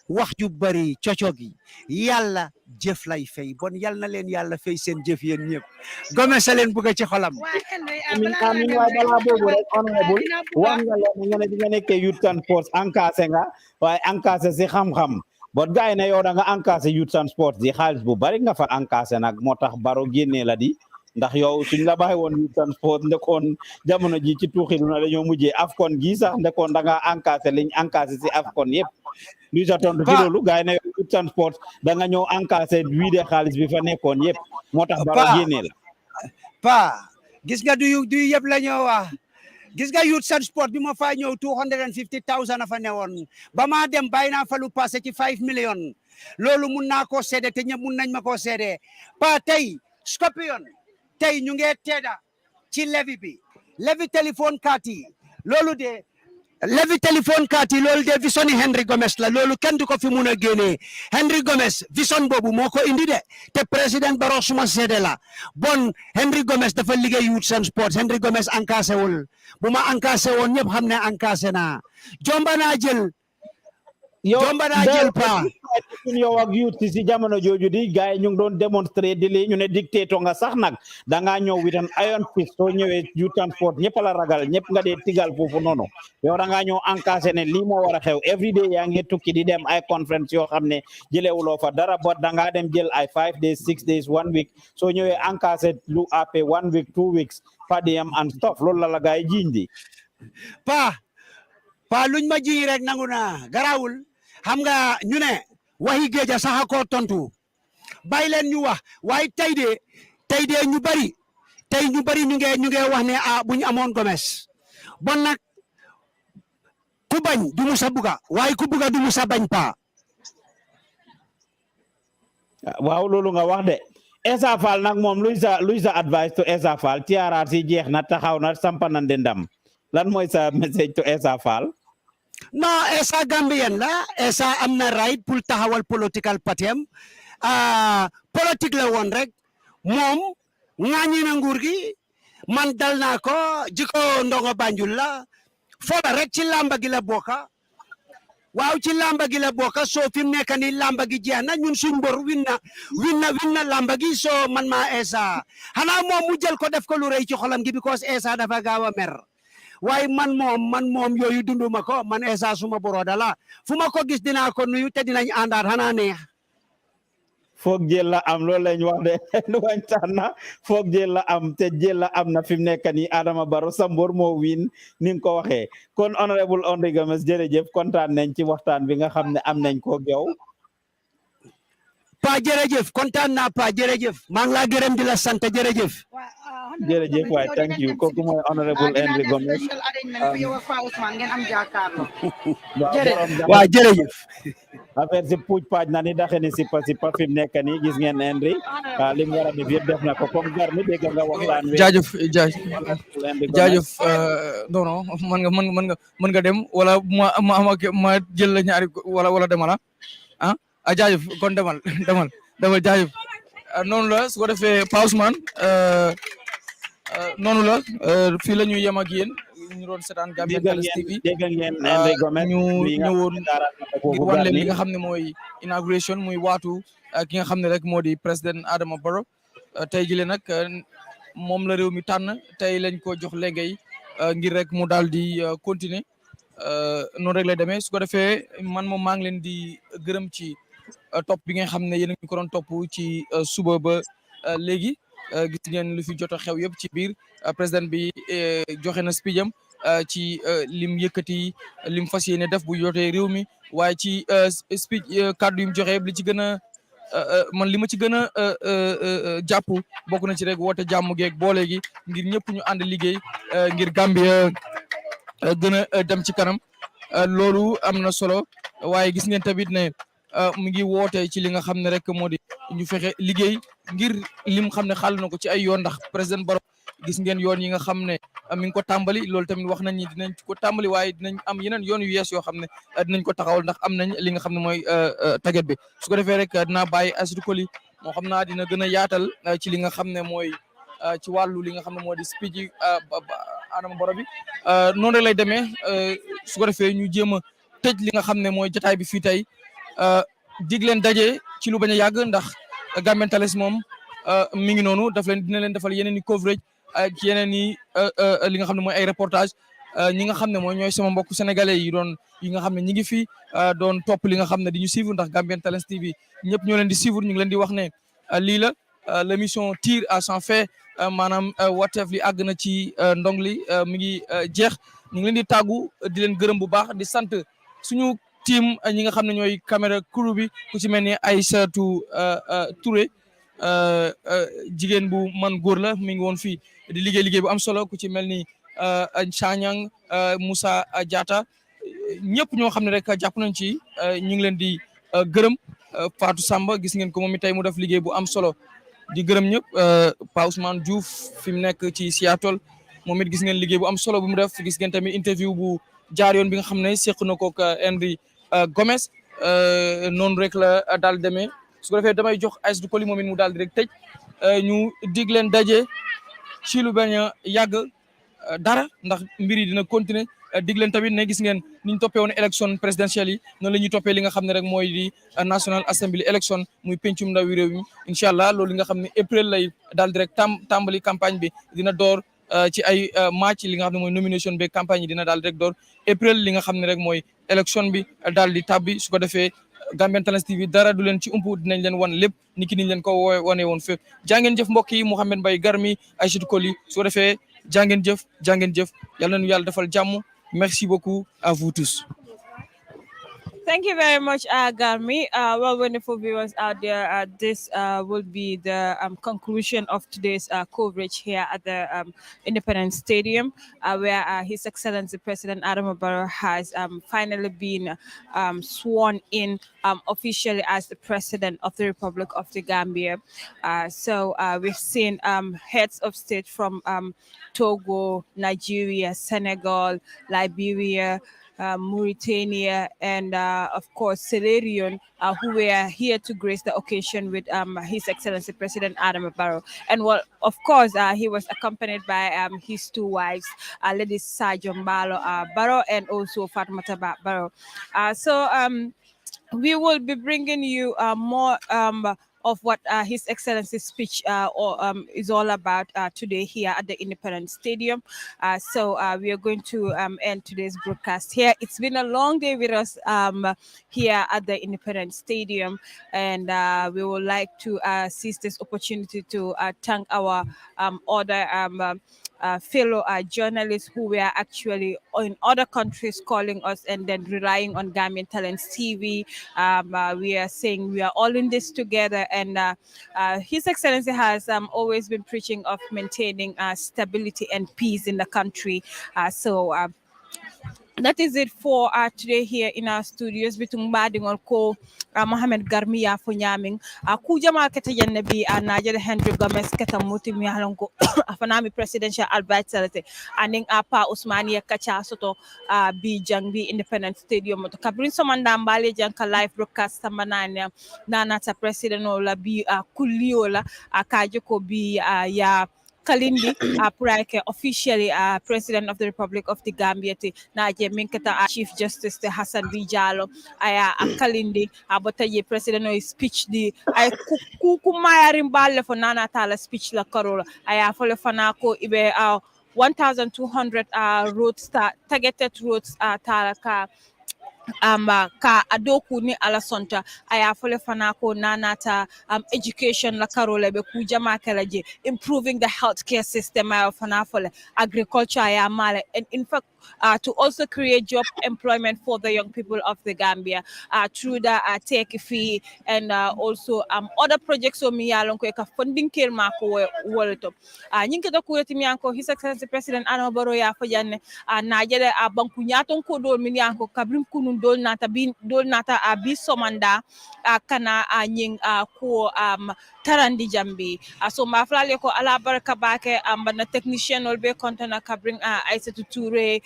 wax ju bari coco gi yàlla jëf lay fay bon yal na leen yàlla fay seen jëf yéen ñëpp gome sa leen bugg ci xolam amin waaye balaa boobu rek honorable wax nga leen nga ne di nga nekkee youth and sports encaissé nga waaye encaissé si xam-xam bot gaay ne yow da nga encaissé youth and sports di xaalis bu bari nga fa encaissé nag moo tax Barrow génnee la di ndax yow suñ la baxee woon youth and sports ndekoon jamono ji ci tuuxilu na dañoo mujjee AFCON gi sax ndekoon da nga encaissé liñ encaissé si AFCON yëpp luy sa tontu ci loolu gaay ne yow youth and sports da nga ñëw encaissé wiide xaalis bi fa nekkoon yëpp moo tax Barrow génnee la gis nga du yëpp la ñoo wax gis nga youth and sport bi ma faa ñëw 250,000 fa newoon ba maa dem bàyyi naa fa lu passé ci 5 millions loolu mun naa koo seede te ñëpp mun nañ ma koo seede tey Scorpion tey ñu ngi teeda ci levi téléphone carte yi loolu de levi téléphone carte yi loolu de vision yi Henry Gomez la loolu kenn du ko fi mun a génnee Henry Gomez vision boobu moo ko indi de te président Barrow suma seede la bon Henry Gomez dafa liggéey youth and sport Henry Gomez encaissé wul bu ma encaissé woon ñëpp xam ne encaissé naa jomba naa jël pa yow ak youth si jamono jooju di gars yi ñu ngi doon démontrer di li ñu ne dictateur nga sax nag da ngaa ñëw with an iron fist soo ñëwee youth and sport ñëpp la ragal ñëpp nga dee tigal foofu noonu yow da ngaa ñëw encaissé ne lii moo war a xew every day yaa ngi tukki di dem ay conference yoo xam ne jëlewuloo fa dara bot da ngaa dem jël ay 5 days 6 days 1 week soo ñëwee encaissé lu après 1 week 2 weeks pa diem and stuff loolu la gars yi jiiñ di pa luñ ma jiiñ rek nangu naa garawul xam nga ñu ne waxi géeja sax ko tontu bàyyi leen ñu wax waaye tey de ñu bari ñu ngi wax ne bu ñu amoon Gomez bon nag ku bañ du musa buga waaye ku buga du musa bañ pa waaw loolu nga wax de Essa Fall nag moom luy sa advice to Essa Fall TRRC jeex na taxaw na sampa na ndendam lan mooy sa message to Essa Fall. non Essa Gambien la Essa am na right pour taxawal political party am politique la woon rek moom ŋaañi na nguur gi man dal naa ko jiko ndongo Banjul la fola rek ci lamba gi la bokka waaw ci lamba gi la bokka soo fi mu nekk nii lamba gi jeex na ñun suñ mbor win na lamba gi soo man maa Essa xanaa moom mu jël ko def ko lu rëy ci xolam gi because Essa dafa gaaw a mer waaye man moom yooyu dunduma ko man Essa suma boroda la fu ma ko gis dinaa ko nuyu te dinañ àndaat xanaa neex foog jël la am loolu lañ wax de lu wañ tax na foog jël la am te jël la am na fi mu nekk nii Adama Barrow Sambor moo win ni nga ko waxee kon honorable Ondeh Gomez jërëjëf kontaan nañ ci waxtaan bi nga xam ne am nañ ko yow pa jërëjëf kontaan naa pa jërëjëf maa ngi laa gërëm di la sant jërëjëf jërëjëf waay thank you kooku mooy honorable Ondeh Gomez waaw jërëjëf affaire si puuj paaj na ni daxe ni sipa fi mu nekk nii gis ngeen Henry li mu war a def yëpp def na ko comme gar mi dégg nga waxtaan wi jaajëf non mën nga dem wala ma jël la ñaari wala demala jaajëf kon demal jaajëf noonu la su ko defee Pa Ousmane noonu la fii la ñuy yem ak yéen ñu doon seetaan Gambian Talents TV ñu ñëwoon di wan leen li nga xam ne mooy inauguration muy waatu ki nga xam ne rek moo di président Adama Barrow tey jii nag moom la réew mi tànn tey lañ ko jox léegi ngir rek mu daal di continuer noonu rek lay demee su ko defee man moom maa ngi leen di gërëm ci topp bi nga xam ne yéen a ngi ko doon topp ci suba ba léegi gis ngeen lu fi jot a xew yëpp ci biir président bi joxe na speech am ci lim yëkkati lim fas yéene def bu jotee réew mi waaye ci speech kàddu yi mu joxe li ci gën a man li ma ci gën a jàpp bokk na ci rek woote jàmm geeg boole gi ngir ñëpp ñu ànd liggéey ngir Gambia gën a dem ci kanam loolu am na solo waaye gis ngeen tamit ne mu ngi woote ci li nga xam ne rek moo di ñu fexe liggéey ngir lim xam ne xàll na ko ci ay yoon ndax président Barrow gis ngeen yoon yi nga xam ne mi ngi ko tàmbali loolu tamit wax nañ ni dinañ ko tàmbali waaye dinañ am yeneen yoon yu yees yoo xam ne dinañ ko taxawal ndax am nañ li nga xam ne mooy taget bi su ko defee rek dinaa bàyyi Aïssatou Coly moo xam naa dina gën a yaatal ci li nga xam ne mooy ci wàllu li nga xam ne moo di speech yi Adama Barrow bi noonu rek lay demee su ko defee ñu jéem a tëj li nga xam ne mooy jotaay bi fii tey dig leen daje ci lu bañ a yàgg ndax Gambian Talents moom mi ngi noonu dina leen defal yeneen i coverage ci yeneen i li nga xam ne mooy ay reportage ñi nga xam ne mooy ñooy sama mbokk sénégalais yi nga xam ne ñi ngi fi doon topp li nga xam ne di ñu suivre ndax Gambian Talents TV ñëpp ñoo leen di suivre ñu ngi leen di wax ne lii la l'émission tire à sans fin maanaam wateef li àgg na ci ndong li mi ngi jeex ñu ngi leen di tàggu di leen gërëm bu baax di sant suñu team ñi nga xam ne ñooy caméra crew bi ku ci mel ni Aïssatou Touré jigéen bu man góor la mi ngi woon fii di liggéey bu am solo ku ci mel ni Chanyang Moussa Diatta ñëpp ñoo xam ne rek jàpp nañ ci ñu ngi leen di gërëm Fatou Samba gis ngeen ko moom tey mu def liggéey bu am solo di gërëm ñëpp Pa Ousmane Diouf fi mu nekk ci Seattle moom it gis ngeen liggéey bu am solo bu mu def gis ngeen tamit interview bu jaar yoon bi nga xam ne seq na kook Henry Gomez noonu rek la daal demee su ko defee damay jox Aïssatou Coly moom it mu daal di rek tëj ñu dig leen daje ci lu bañ a yàgg dara ndax mbir yi dina continuer dig leen tamit ne gis ngeen ni ñu toppee woon élection présidentielle yi noonu la ñuy toppee li nga xam ne rek mooy di National Assembly élection muy pencum ndawi réew mi incha allah loolu li nga xam ne april lay daal di rek tàmbali campagne bi dina door ci ay match li nga xam ne mooy nomination bi campagne yi dina daal di rek door april li nga xam ne rek mooy élection bi daal di tàbbi su ko defee Gambian Talents TV dara du leen ci umpu dinañ leen wan lépp ni ki niñ leen ko wane woon fépp jaa ngeen jëf mbokk yi Mouhamed Mbaye Garmi Aïssatou Coly su ko defee jaa ngeen jëf yal na nu yàlla defal jàmm merci beaucoup à vous tous. Thank you very much, Garmi. Well, wonderful viewers out there, this will be the conclusion of today's coverage here at the Independence Stadium, where His Excellency President Adama Barrow has finally been sworn in officially as the President of the Republic of the Gambia. So we've seen heads of state from Togo, Nigeria, Senegal, Liberia, Mauritania, and of course Sierra Leone, who were here to grace the occasion with His Excellency President Adama Barrow. And well, of course, he was accompanied by his two wives, Lady Sajon Barrow and also Fatmata Barrow. So we will be bringing you more of what His Excellency's speech is all about today here at the Independence Stadium. So we are going to end today's broadcast here. It's been a long day with us here at the Independence Stadium, and we would like to seize this opportunity to thank our other fellow journalists who were actually in other countries calling us and then relying on Gambian Talents TV. We are saying we are all in this together, and His Excellency has always been preaching of maintaining stability and peace in the country. So that is it for today here in our studios. Bitung badingol ko Mohamed Garmi ya fo nyaming ku jama kete jenne bi Najere Henry Gomez kete muti mi halonko afanami presidential advisor aning pa Usmania kacha soto bi jangbi Independent Stadium to kabrin somanda mbale janka live broadcast samananya nanata president ola bi kuliola akajoko bi ya Kalindi Purake officially President of the Republic of the Gambia te Naje Minkata Chief Justice te Hassan Bijalo aya Kalindi abota ye President no speech di ay kukumaya rimbale for nana tala speech la karola aya fole fanako ibe 1,200 roads targeted roads tala ka ka adoku ni alasonta aya fole fanako nanata education la karole be kujama kalaje improving the healthcare system aya fanafole agriculture aya male, and in fact to also create job employment for the young people of the Gambia through the tech fee and also other projects so mi yalon ko ka funding kel mako wolto nyinke do ko timi anko His Excellency President Adama Barrow ya fajanne najede banku nyaton ko dol min yanko kabrim kunun dol nata abi somanda kana nying ko tarandi jambi so ma flale ko ala baraka bake bana technician ol be kontana kabring Aissatou Touré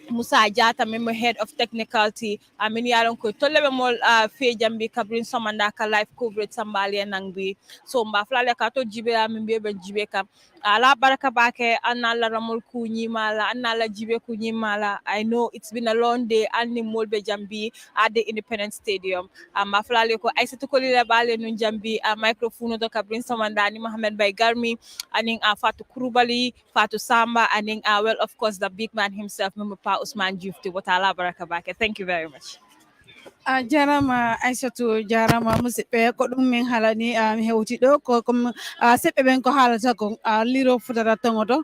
Musa Jata member head of technicality min yaron ko tollebe mol fe jambi kabrin somanda ka live coverage sambali nangbi so mba flale ka to jibe min be jibe kam ala baraka bake anala ramol ku nyimala anala jibe ku nyimala. I know it's been a long day anni molbe jambi at the Independence Stadium ma flale ko Aissatou ko lila bale nun jambi microphone to kabrin somanda ni Mohamed Bay Garmi aning Fatou Kurubali Fatou Samba aning well of course the big man himself Mpa Usman Jufti watala baraka bake. Thank you very much. Jarama Aissatou jarama musidɓe ko ɗum min halani hewti ɗo ko comme seɓɓe ɓen ko haalata ko liro futata tongoto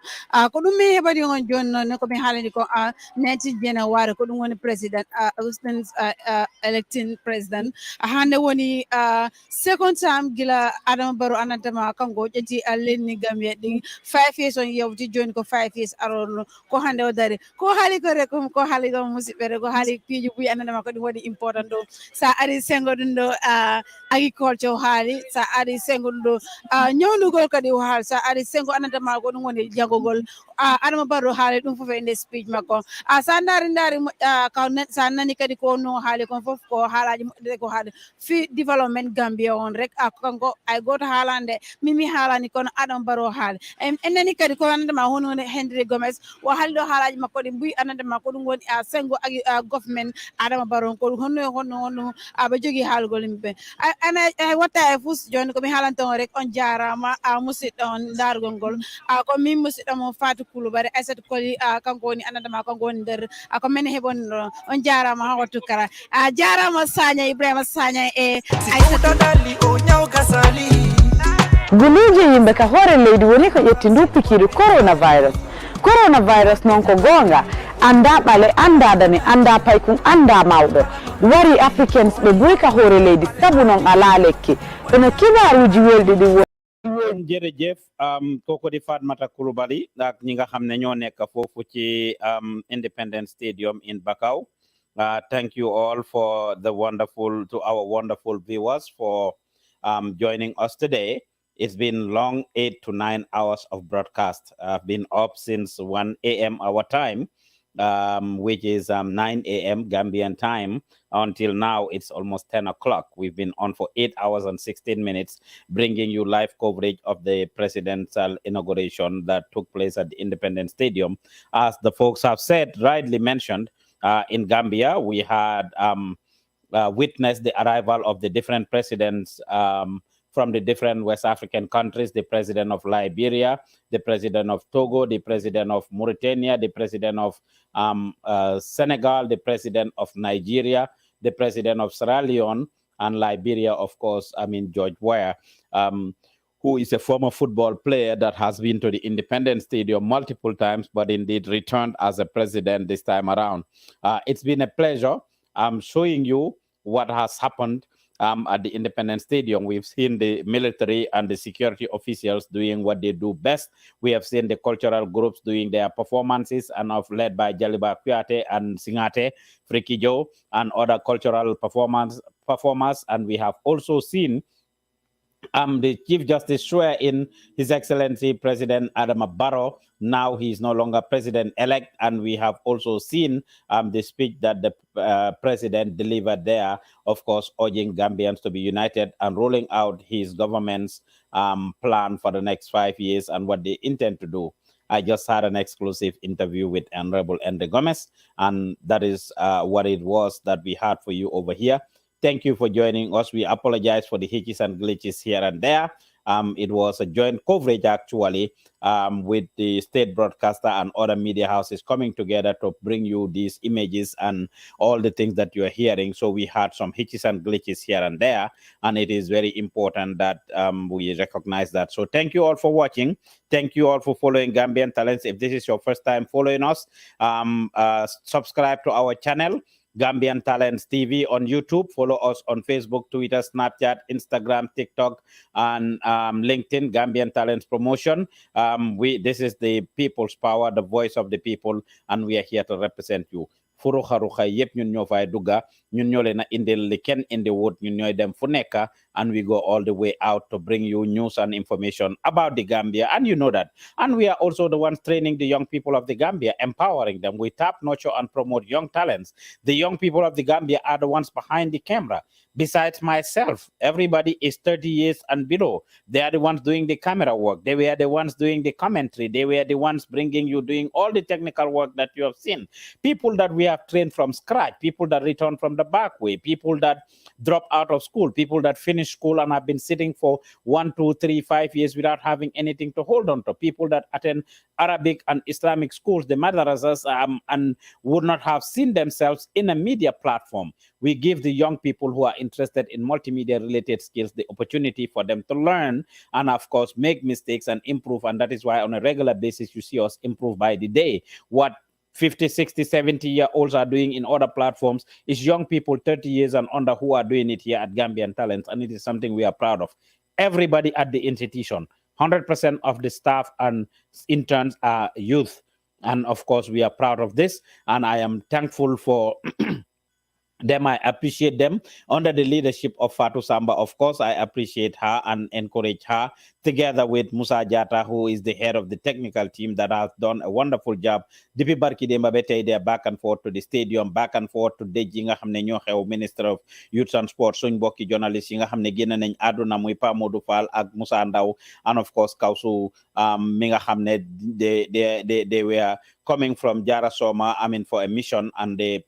ko ɗum min heɓani on joni noon ko min haalani ko 19 January ko ɗum woni président electing président hande woni second time gila Adama Barrow anantama kanko ƴetti lenni Gambia ɗin 5 years on yewti joni ko 5 years arono ko hande o dari ko haali ko rek ko haali ko musidɓe ko haali piiji buyi anandama ko ɗum woni important ɗo sa ari sengo ɗum ɗo agriculture haali sa ari sengo ɗum ɗo ñawnugol kadi o haali sa ari sengo anandama ko ɗum woni jagogol Adama Barrow haali ɗum fof e nder speech makko sa ndaari sa nani kadi ko no haali kon fof ko haalaji moƴƴude ko haali fi development Gambia on rek kanko ay goto haalande mimi haalani kono Adama Barrow haali en nani kadi ko anandama hono Henry Gomez o haali ɗo haalaji makko ɗi mbuyi anandama ko ɗum woni sengo government Adama Barrow ko hono aɓe jogui haalugol yimɓe ay watta e fus joni komi haalanton rek on jarama musidɗo on dargol ngol ko min musidɗo mo Fatou Coulibaly Aissatou Koli kanko woni anandama kanko woni nder ko men heɓoni ɗo on jarama ha wattu kara jarama Sagna Ibrahima Sagna e Aissatou o ñawka sali guluji yimɓe ka hoore leydi woni ko ƴetti ndu pikiiɗo coronavirus noon ko gonga anda ɓale anda dane anda paykun anda mawɗo wari africains ɓe boyka hoore leydi sabu noon ala lekki ene kibaruji welɗi ɗi jërëjëf kooku di Fatmata Coulibaly ak ñi nga xam ne ñoo nekk foofu ci Independence Stadium in Bakau. Thank you all for our wonderful viewers for joining us today. It's been long 8 to 9 hours of broadcast. I've been up since 1 a.m. our time, which is 9 a.m. Gambian time. Until now, it's almost 10 o'clock. We've been on for 8 hours and 16 minutes, bringing you live coverage of the presidential inauguration that took place at the Independence Stadium. As the folks have said, rightly mentioned, in Gambia, we had witnessed the arrival of the different presidents from the different West African countries, the president of Liberia, the president of Togo, the president of Mauritania, the president of Senegal, the president of Nigeria, the president of Sierra Leone, and Liberia, of course, George Weah, who is a former football player that has been to the Independence Stadium multiple times, but indeed returned as a president this time around. It's been a pleasure showing you what has happened at the Independence Stadium. We've seen the military and the security officials doing what they do best. We have seen the cultural groups doing their performances, and led by Jaliba Kuyate and Singate, Frikijo, and other cultural performers. And we have also seen the Chief Justice swear in His Excellency President Adama Barrow. Now he is no longer president-elect, and we have also seen the speech that the president delivered there, of course, urging Gambians to be united and rolling out his government's plan for the next 5 years and what they intend to do. I just had an exclusive interview with Honorable Endre Gomez, and that is what it was that we had for you over here. Thank you for joining us. We apologize for the hitches and glitches here and there. It was a joint coverage, actually, with the state broadcaster and other media houses coming together to bring you these images and all the things that you're hearing. So we had some hitches and glitches here and there, and it is very important that we recognize that. So thank you all for watching. Thank you all for following Gambian Talents. If this is your first time following us, subscribe to our channel, Gambian Talents TV on YouTube. Follow us on Facebook, Twitter, Snapchat, Instagram, TikTok, and LinkedIn, Gambian Talents Promotion. This is the people's power, the voice of the people, and we are here to represent you. Furuxa yep ñun ñoo fay dugga ñun ñoo leen a indil li kenn indi wut ñun ñooy dem fu nekk, and we go all the way out to bring you news and information about the Gambia, and you know that. And we are also the ones training the young people of the Gambia, empowering them. We tap, nurture, and promote young talents. The young people of the Gambia are the ones behind the camera. Besides myself, everybody is 30 years and below. They are the ones doing the camera work. They were the ones doing the commentary. They were the ones bringing you, doing all the technical work that you have seen. People that we have trained from scratch, people that return from the back way, people that drop out of school, people that finish school and have been sitting for 1, 2, 3, 5 years without having anything to hold on to, people that attend Arabic and Islamic schools, the madrasas, and would not have seen themselves in a media platform. We give the young people who are interested in multimedia related skills the opportunity for them to learn and, of course, make mistakes and improve. And that is why on a regular basis, you see us improve by the day. What 50, 60, 70-year-olds are doing in other platforms is young people 30 years and under who are doing it here at Gambian Talents. And it is something we are proud of. Everybody at the institution, 100% of the staff and interns are youth. And of course, we are proud of this. And I am thankful for them. I appreciate them under the leadership of Fatou Samba. Of course, I appreciate her and encourage her, together with Musa Jata, who is the head of the technical team that has done a wonderful job. Depuis barki demba ba tay they back and forth to the stadium, back and forth to dëj yi nga xamne ñoo xew Minister of Youth and Sport, suñ bokki journalist yi nga xamne génn nañ aduna muy Pa Modou Fall ak Musa Ndaw, and of course Kawsu mi nga xamne they were coming from Jara Soma, for a mission, and they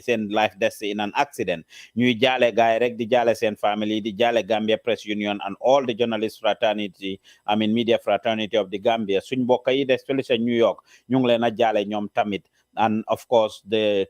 send life death in an accident. Ñuy jaale gaay rek di jaale seen family, di jaale Gambia Press Union and all the journalist fraternity, media fraternity of the Gambia. Suñ mbokk yi des fële sa New York, ñu ngi leen a jaale ñoom tamit. And of course, the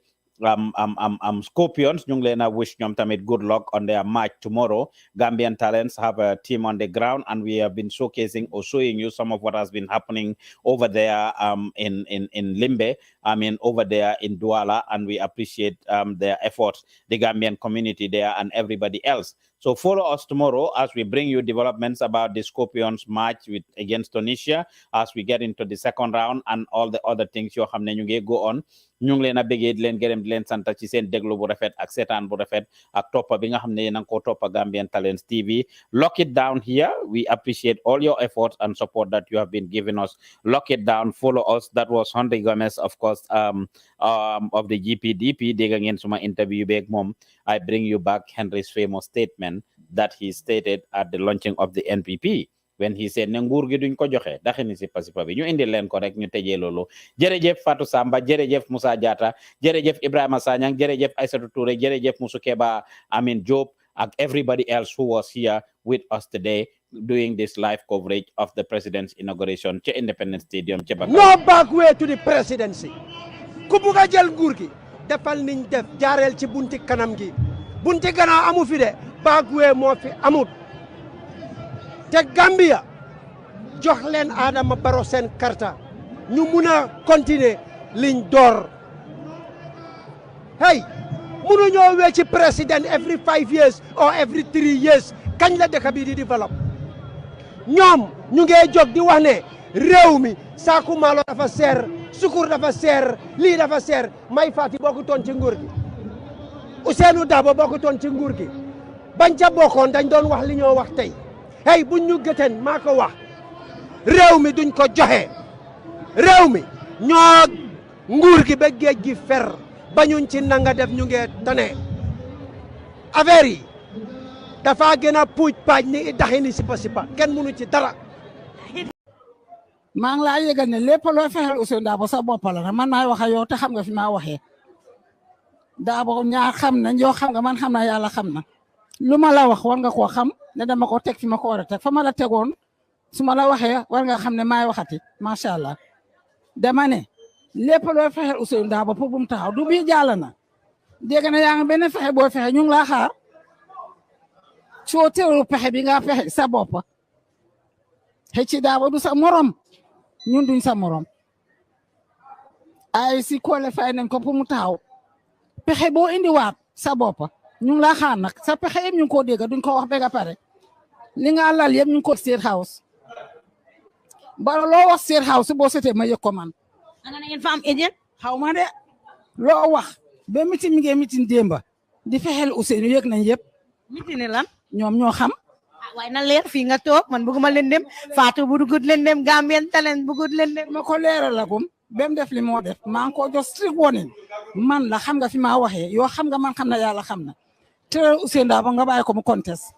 Scorpions. Ñu ngi leen a wish ñoom tamit good luck on their match tomorrow. Gambian Talents have a team on the ground, and we have been showcasing or showing you some of what has been happening over there in Limbe. I mean, over there in Douala, and we appreciate their efforts, the Gambian community there and everybody else. So follow us tomorrow as we bring you developments about the Scorpions match against Tunisia as we get into the second round and all the other things yoo xam ne ñu ngi go on. ñu ngi leen a bëggee di leen gërëm di leen sant ci seen déglu bu rafet ak seetaan bu rafet ak toppa bi nga xam ne yéen a ngi ko toppa Gambian Talents TV. Lock it down here. We appreciate all your efforts and support that you have been giving us. Lock it down. Follow us. That was Henry Gomez, of course, of the GPDP. Dégg ngeen suma interview beeg moom. I bring you back Henry's famous statement that he stated at the launching of the NPP. When he said ne nguur gi duñ ko joxe daxini si pasipa bi ñu indi leen ko rek ñu tëjee loolu. Jërëjëf Fatou Samba, jërëjëf Moussa Diatta, jërëjëf Ibrahima Sanyang, jërëjëf Aïssatou Touré, jërëjëf Musu Keba Amin Job and everybody else who was here with us today doing this live coverage of the president's inauguration ci Independence Stadium ci Bakau. No back way to the presidency. Ku bugg a jël nguur gi defal niñ def jaareel ci bunti kanam gi bunti gannaaw amu fi de back way moo fi amut. te Gambia jox leen Adama Barrow seen karta ñu mun a continuer liñ door hey mënuñoo wee ci président every 5 years or every 3 years kañ la dëkk bi di develop ñoom ñu ngee jóg di wax ne réew mi saaku maalo dafa seer sukur dafa seer lii dafa seer may fàtti bokkutoon ci nguur gi Ousseynou Dabo bokkutoon ci nguur gi bañ ca bokkoon dañ doon wax li ñoo wax tey hey buñ ñu gëteen maa ko wax réew mi duñ ko joxe réew mi ñoo nguur gi ba géej gi fer bañuñ ci nanga def ñu ngee tane affaire yi dafa gën a puuj paaj ni daxini sipa sipa kenn mënu ci dara. maa ngi laa yëgal ne lépp loo fexeel Ousseynou Dabo sa bopp la man maay wax ak yow te xam nga fi maa waxee Dabo ñaar xam nañ yoo xam nga man xam naa yàlla xam na lu ma la wax war nga koo xam ne dama ko teg fi ma ko war a teg fa ma la tegoon su ma la waxee war nga xam ne maay waxati macha allah dama ne lépp loo fexeel Ousseynou Dabo pour bu mu taxaw du bii jàll na dégg na yaa ngi benn fexe boo fexe ñu ngi laa xaar soo teewlu pexe bi nga fexe sa bopp xëy ci Dabo du sa morom ñun duñ sa morom ay si qualifié nañ ko pour mu taxaw pexe boo indiwaat sa bopp ñu ngi laa xaar nag sa pexe yëpp ñu ngi koo dégg duñ ko wax ba nga pare li nga lal yëpp ñu ngi ko State House ba loo wax State House boo setee ma yëg ko man. ana ngeen fa am agent xaw ma de loo wax ba mitin mi ngi mitin démba di fexeel Ousseynou yëg nañ yëpp. mitin lan ñoom ñoo xam. waaye na leer fii nga toog man bëgguma leen dem Fatou bu dugut leen dem Gambian Talents bëggut leen dem. ma ko leeral la gum ba mu def li moo def maa ngi ko jox strict warning man la xam nga fi maa waxee yoo xam nga man xam na yàlla xam na. tere Ousseynou Dabo nga bàyyi ko mu contest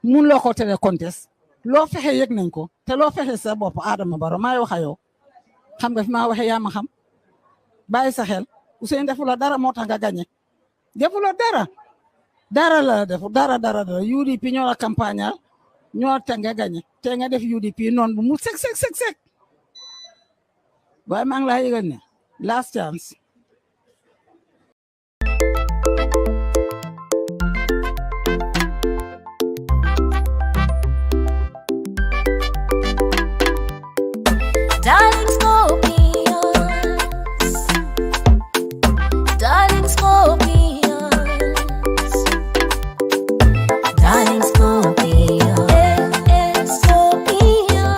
mun loo ko tere contest loo fexe yëg nañ ko te loo fexe sa bopp Adama Barrow maay wax ak yow xam nga fi maa waxee yaa ma xam bàyyi sa xel Ousseynou defu la dara moo tax nga gagné defu la dara la defu dara UDP ñoo la campagne ñoo tax nga gagné te nga def UDP noonu bu mu sek waaye maa ngi laa yëgal ne last chance. Darling Scorpions, darling Scorpions, darling Scorpions, Scorpions,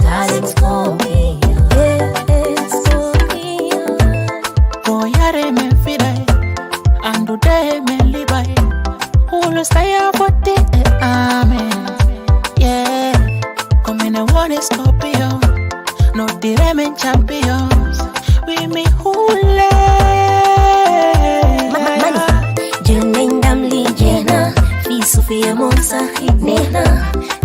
darling Scorpions, Scorpions. Boy, I me fidai, and today me libai. Who stay up for the amen? Yeah, come in and one Scorpio. No diamond champions, we me hule. Mani, Junin damli jena, fi Sofia monsa hidena,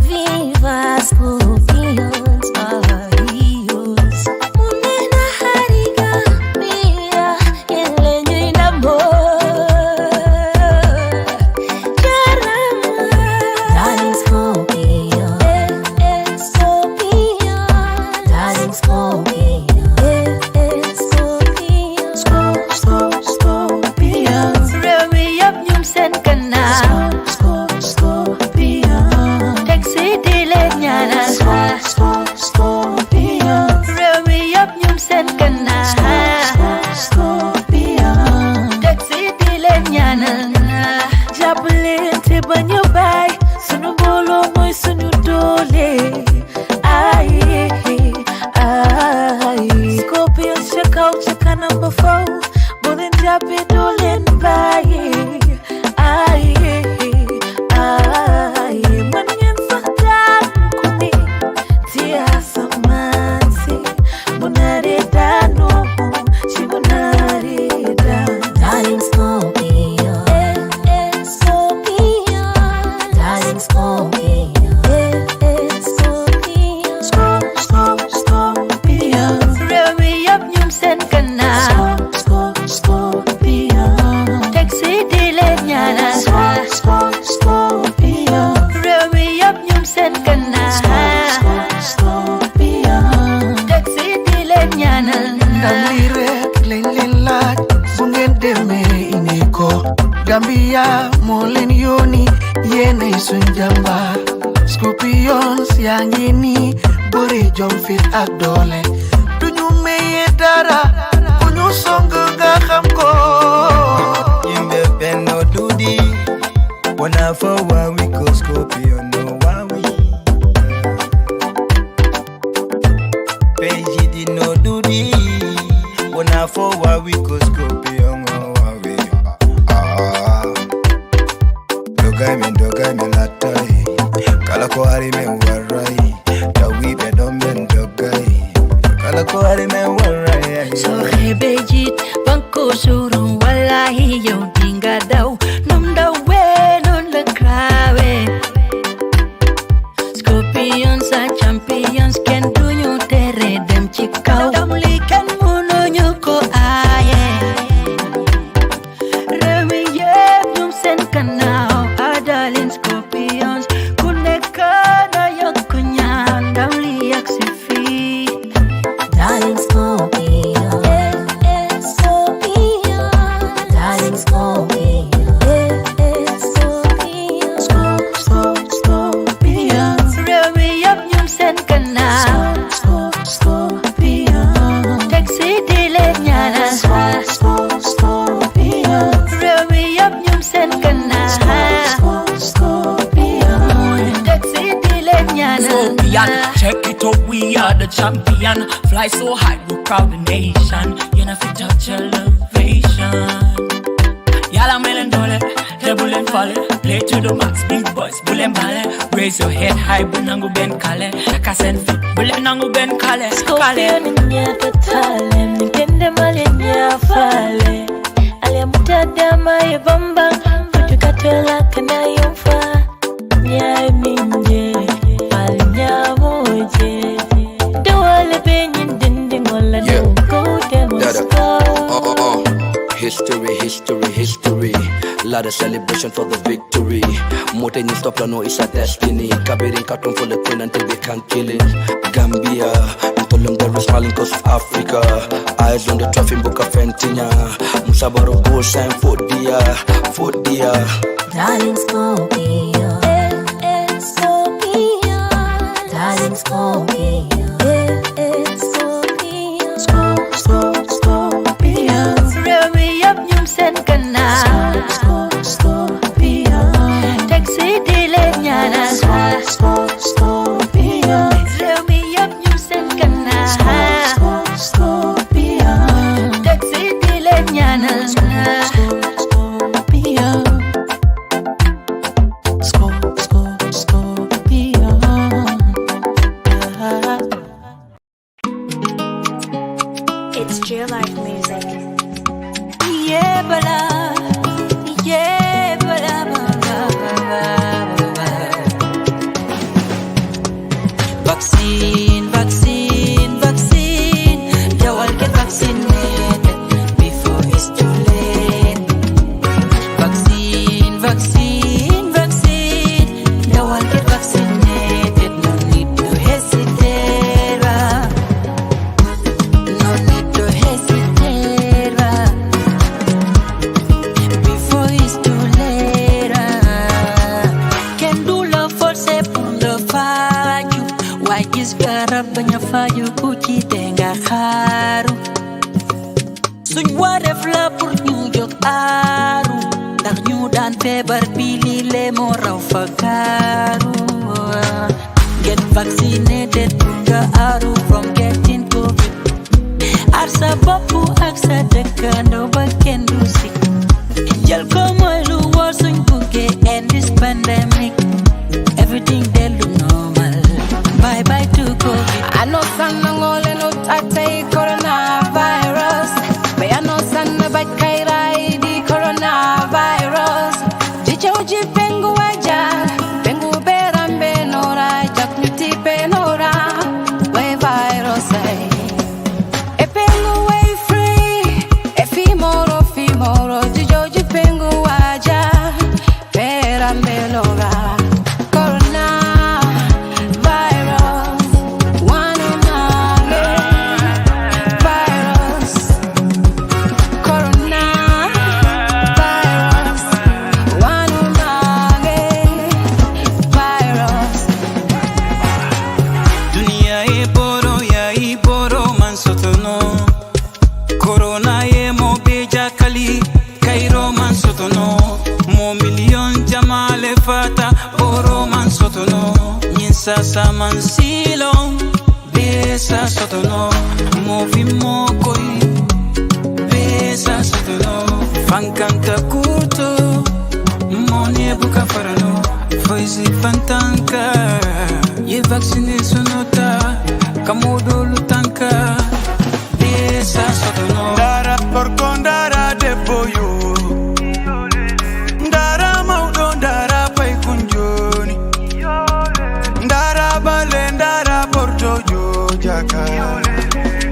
viva Scorpions, arios. Munena hariga, mira, yelenyo inamo. Jarama, darling Scorpions, Scorpions, darling Scorpions, Scorpions, Scorpions. number 4 bulin jabi dolin bayi ay maningen faktan kuni tia samansi bunari danu si bunari dan Darling Scorpio, Scorpio, darling Scorpio, Scorpio. Remy up nyum sen kana Scorpio. Taxi dile nyana Scorpio. Remy up nyum sen kana Scorpio. Taxi dile nyana Namire len laaj bu ngeen demee ine ko Gambia moo leen yónni yéenay suñ jàmbaar Scorpions yaa ngi nii bëri jom fit ak doole duñu meye dara ku ñu song nga xam ko Yimbe benno dudi Wana for Wawi ko Scorpio no Wawi Peji di no dudi Wana for Wawi ko Scorpio no Wawi Dogai me latai Kala ko hari me warai Tawi be domben dogai Kala ko hari me warai So rebejit bangko surung wallahi yo dinga daw num daw we non le krawe Scorpions are champions can do you tere dem chikau damli kan muno nyuko aye Remy yep num sen kanao adalin Scorpions kunekana yokunyan damli yaksifi darling Scorpio, Scorpio, darling Scorpio, Scorpio. Remy up nyum sen kana Scorpio. Taxi dile nyana Scorpio. Remy up nyum sen kana Scorpio. Taxi dile nyana Scorpion, check it out, we are the champion. Fly so high, we proud the nation. You know, fit touch elevation. Yalla melon dollar, the bullet falling. Play to the max, big boys, bullet ballet. Raise your head high, bunangu ben kale. Kasen fit, bullet nangu ben kale. Scorpio ninya totale Nikende mali nya fale Alia mutada mai bambang Putukatola kana yumfa Nyai minje Pali nyamoje Dawale benyin dinding wala nungo demonsko History. Lot of celebration for the victory. Mountain in stop, no, it's a destiny. Kabirin cartoon for the queen until they can't kill it. Gambia, Ntolong there is smiling cause of Africa. Eyes on the trophy book of Fentina. Musabaro goal sign for dia. darling Scorpio, Scorpio, darling Scorpio, Scorpio. Remy up nyum sen kana Scorpio. Taxi dile nyana Scorpio. Remy up nyum sen kana Scorpio. Taxi dile nyana Scorpio. Scorpio. it's Jill Life Music. Yeah, bala. Vaccine. You all get vaccinated before it's too late. Vaccine. You all get vaccinated. No need to hesitate. Before it's too late. Can do love for say pundo faju. Why is garab banya faju kuchi tenga haru. Suñ waref la pour ñu jog aaru. Ndax ñu daan feebar bi li le mo raw fa kaaru. Get vaccinated, punga aru from getting COVID. Arsa bopu aksa coronavirus. Bayano sana bakairai di coronavirus. Jijoji pengu waja, pengu berambe nora, jakmiti penora, way virus ay. E pengu way free, e fimoro, jijoji pengu waja, berambe nora. Sasa mansilong besa sotono movi mokoi besa sotono fankanta kurto monie buka farano foisi fantanka ye vaccine sonota kamodo lutanka besa sotono dara por condara de boyo dara maudo dara pai kunjoni Ndara porto jo jaka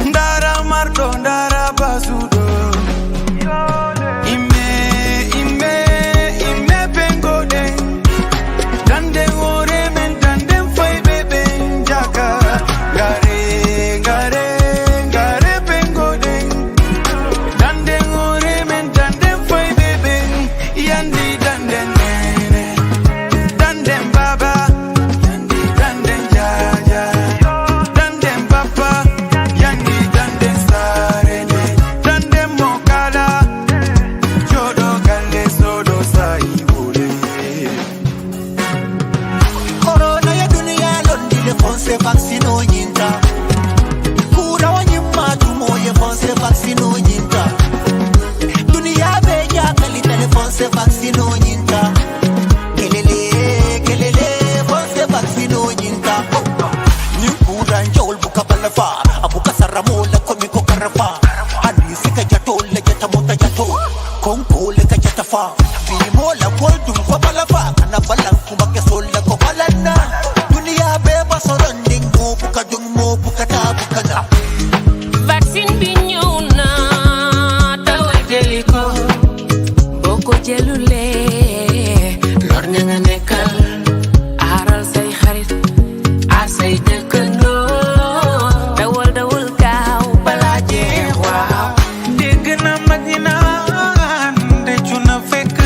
Ndara marto ndara basudo Ime pengo de Dande ore men dande fai bebe jaka Gare pengo de Dande ore men dande fai bebe Yandi dande nene Dande baba Vaccino yinta Kura wanyima tumoye fonse vaccino yinta Dunia beja kali telefonse vaccino yinta Kelele fonse vaccino yinta Nyukura njol buka balafa Abuka saramola komiko karafa Hani sika jato le jata mota jato Konko le ka jata fa Bimola koldu fa balafa Kana balang kumake sola ko balana Dunia beba soronding mo buka dung mo buka ta buka na Vaccine binyuna tawa jeliko boko jelule lor nga nekkal aral say xarit ar say dëkkandoo dawal gaaw bala jeex waaw dégg na mag ñi naan decu na fekk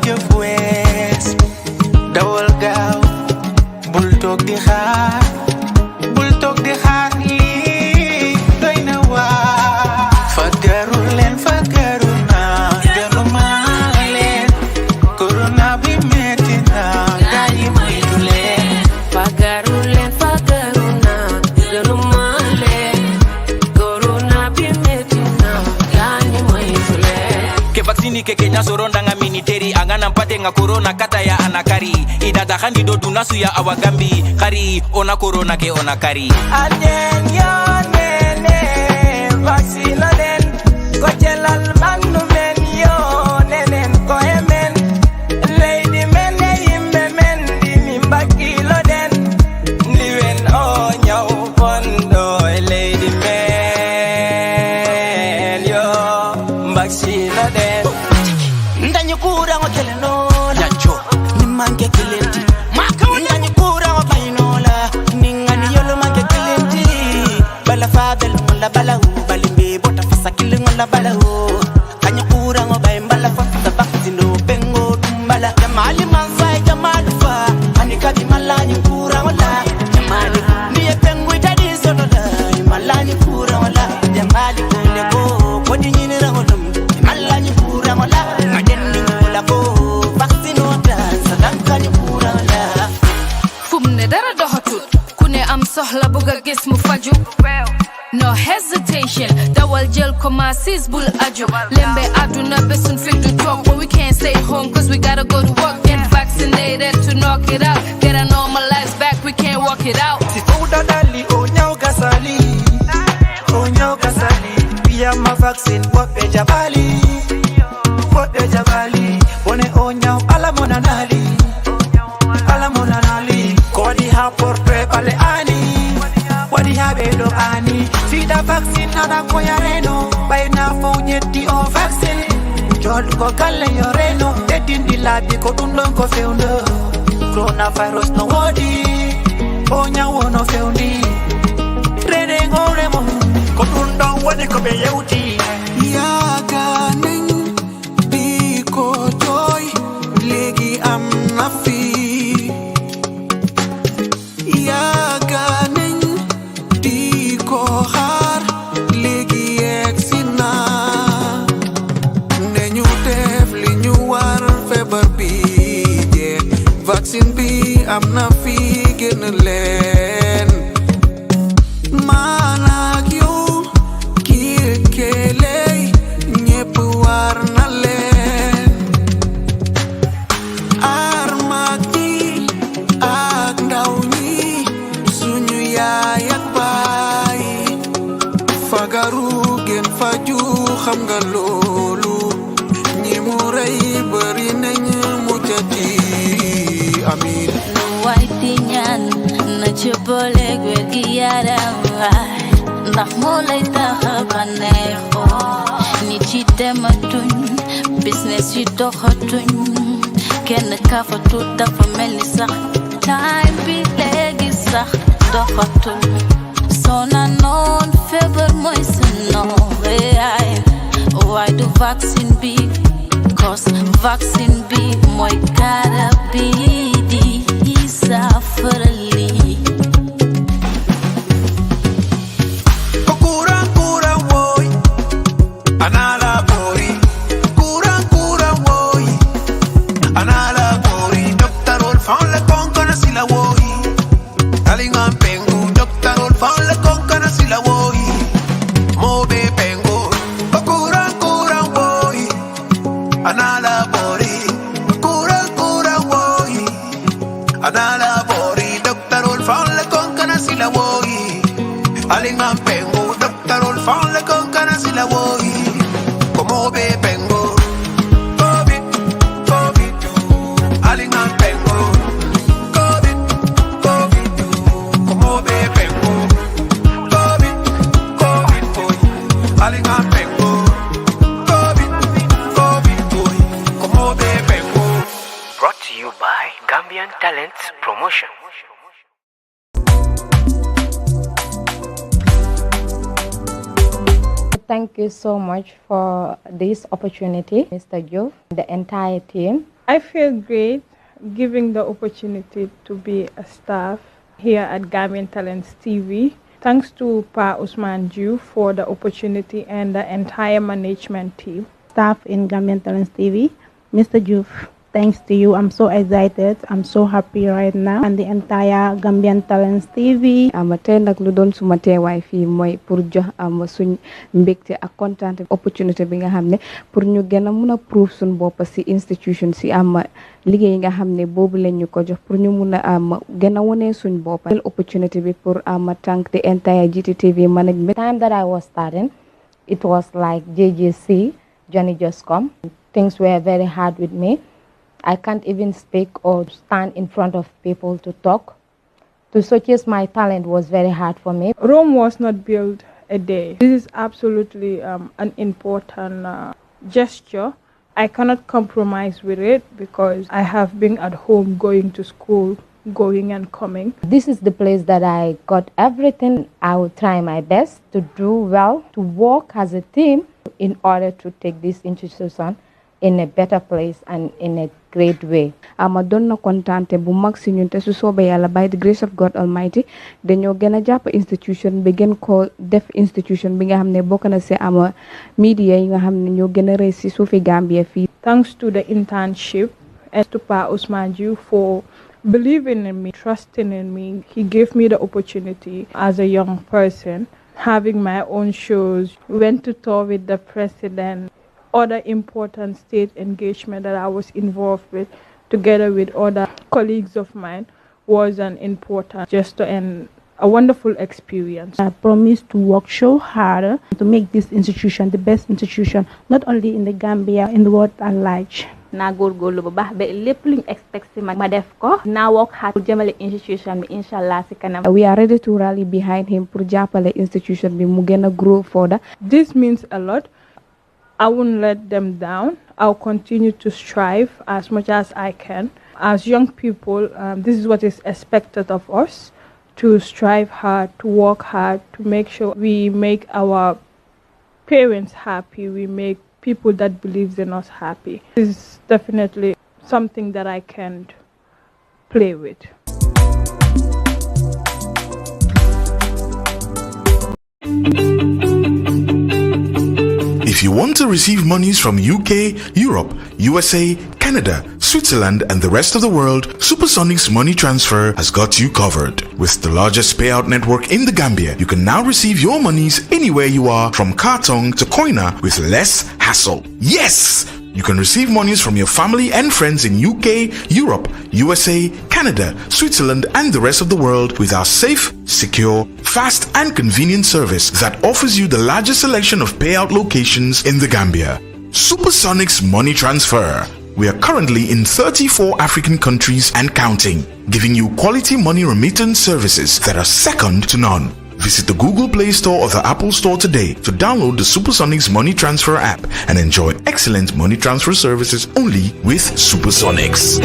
jëf wees dawal gaaw bul toog di xaar lii doy na waa fagaru na jaruma leen corona bi metti na gaa yi moytu leen fagaru na jaruma leen corona bi metti na gaa yi moytu leen ke vaccini ke Kenya soronda nga miniteri angana mpate nga corona kata ya anakari idada khandi do dunasu ya awagambi kari ona corona ke ona kari Anyen yo nene vaccine den ko jelal magnu men yo nenen ko emen lady men yimbe men di mimbaki lo den niwen o nyaw bondo lady men yo vaccine den ndanyu kura ngo keleno lacho nimanke kilenti ndanyu kura ngo bainola ningani yolo manke kilenti bala fabel ngola bala hu balimbe bota fasakile ngola bala hu kanyu kura ngo baimbala fa tabakino pengo dumbala jamali manfai jamali fa anikati malani kura ngola jamali niye pengo itadi sonola malani kura ngola jamali kule ko kodi nyine rangolum malani kura ngola ngadendi ngola ko vaccine ota sadanka kura ngola fumne dara doxatul ku ne am soxla bëgg a gis mu faju no hesitation dawal jël commences bul aju lembe aduna besun fit to talk when we can't stay home cause we gotta go to work get vaccinated to knock it out get our normal lives back we can't walk rock it out. Sifuda dali onyao kasali, onyao kasali. Pia ma vaccine wote jabali, wote jabali. Bone onyao alamona nali, alamona nali. Kodi ha porte pale ani, wadi ha bedo ani. Sida vaccine nana koya reno, bay na fonyeti o vaccine. Jol ko kale yoreno, edindi labi ko tundon ko feundo. Coronavirus no wodi, onya wono feundi. Rene ngoremo, ko tundon wodi ko be yeuti. Yaga ning di ko joy, legi am nafi. Yaga ning di ko har, legi exina. Nenyu def li ñu war febar bi je, vaccine bi am nafi génn leen. Man ak yow kii kele ñépp war na leen. Aar mag ñi ak ndaw ñi, suñu yaay ak baay. Fagaru gën faju xam nga loolu, ñi mu rey bari nañ mu jati. Amin. No white ñaan na ci boole wér gi yaram waay, ndax moo lay tax a bànneexoo. Nit yi dematuñ, business yi doxatuñ, kenn kafatul dafa mel ni sax time bi léegi sax doxatul. soo na noon feebar mooy sa noon yaay, waaye du vaccine bi, cause vaccine bi mooy garab bi di saafara lii. Kurang kurang woy, anala bori. Kurang kurang woy, anala bori. Doctor Olfan le konkana sila woy, talingan pengu. Doctor Olfan le konkana sila woy, mobe pengu. Kurang kurang woy, anala bori. Kurang kurang woy, anala bori. Doctor Olfan le konkana sila woy, alingan pengu. Doctor Olfan le konkana sila woy, como be pengu. Covid, Covid, alingan pengu. Covid, Covid, como be pengu. Covid, Covid, boy, alingan pengu. Covid, Covid, boy, como be pengu. Brought to you by Gambian Talents Promotion. Thank you so much for this opportunity, Mr. Jove, the entire team. I feel great giving the opportunity to be a staff here at Gambian Talents TV. Thanks to Pa Usman Ju for the opportunity and the entire management team. Staff in Gambian Talents TV, Mr. Juf, thanks to you. I'm so excited. I'm so happy right now. And the entire Gambian Talents TV. Tey nag lu doon suma teewaay fii mooy pour jox suñ mbégte ak kontaan opportunité bi nga xam ne pour ñu gën a mun a prove suñ bopp si institution si liggéey nga xam ne boobu lañ ñu ko jox pour ñu mun a gën a wone suñ bopp. Opportunity bi pour thank the entire GTTV management. The time that I was starting, it was like JJC, Johnny Just Come. Things were very hard with me. I can't even speak or stand in front of people to talk. To showcase my talent was very hard for me. Rome was not built a day. This is absolutely an important gesture. I cannot compromise with it because I have been at home going to school, going and coming. This is the place that I got everything. I will try my best to do well, to work as a team in order to take this institution in a better place and in a great way. ama doon na kontante bu mag si ñun te su soobee yàlla by the grace of God Almighty dañoo gën a jàpp institution bi gën ko def institution bi nga xam ne bokk na si ama media yi nga xam ne ñoo gën a rëy si suufi Gambia fii. Thanks to the internship and to Pa Usman Ju for believing in me, trusting in me. He gave me the opportunity as a young person, having my own shows, went to tour with the president, other important state engagement that I was involved with, together with other colleagues of mine, was an important gesture and a wonderful experience. I promise to work so hard to make this institution the best institution, not only in the Gambia, in the world at large. Na góorgóorlu bu baax ba lépp luñ expect ci ma def ko na work hard pour jëmale institution bi inshallah ci kanam. We are ready to rally behind him pour jàppale institution bi mu gën a grow further. This means a lot. I won't let them down. I'll continue to strive as much as I can. As young people, this is what is expected of us, to strive hard, to work hard, to make sure we make our parents happy, we make people that believe in us happy. This is definitely something that I can't play with. If you want to receive monies from UK, Europe, USA, Canada, Switzerland, and the rest of the world, Supersonic's money transfer has got you covered. With the largest payout network in the Gambia, you can now receive your monies anywhere you are, from Kartong to Koina, with less hassle. Yes! You can receive monies from your family and friends in UK, Europe, USA, Canada, Switzerland, and the rest of the world with our safe, secure, fast, and convenient service that offers you the largest selection of payout locations in the Gambia. Supersonic's money transfer. We are currently in 34 African countries and counting, giving you quality money remittance services that are second to none. Visit the Google Play Store or the Apple Store today to download the Supersonic's Money Transfer app and enjoy excellent money transfer services only with Supersonics.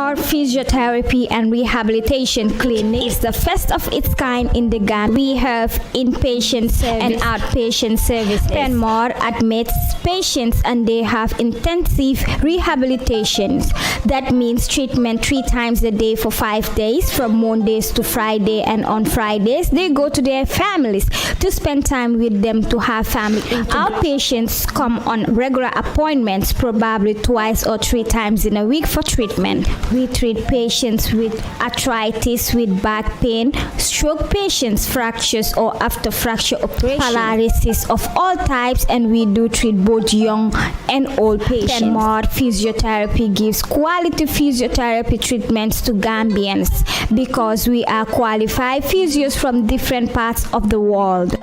Physiotherapy and Rehabilitation Clinic is the first of its kind in the Gambia. We have inpatient service and outpatient services. Penmore admits patients and they have intensive rehabilitations. That means treatment 3 times a day for 5 days, from Mondays to Friday, and on Fridays they go to their families to spend time with them, to have family. Outpatients come on regular appointments, probably 2 or 3 times in a week for treatment. We treat patients with arthritis, with back pain, stroke patients, fractures or after fracture operation, paralysis of all types, and we do treat both young and old patients. Penmore Physiotherapy gives quality physiotherapy treatments to Gambians because we are qualified physios from different parts of the world.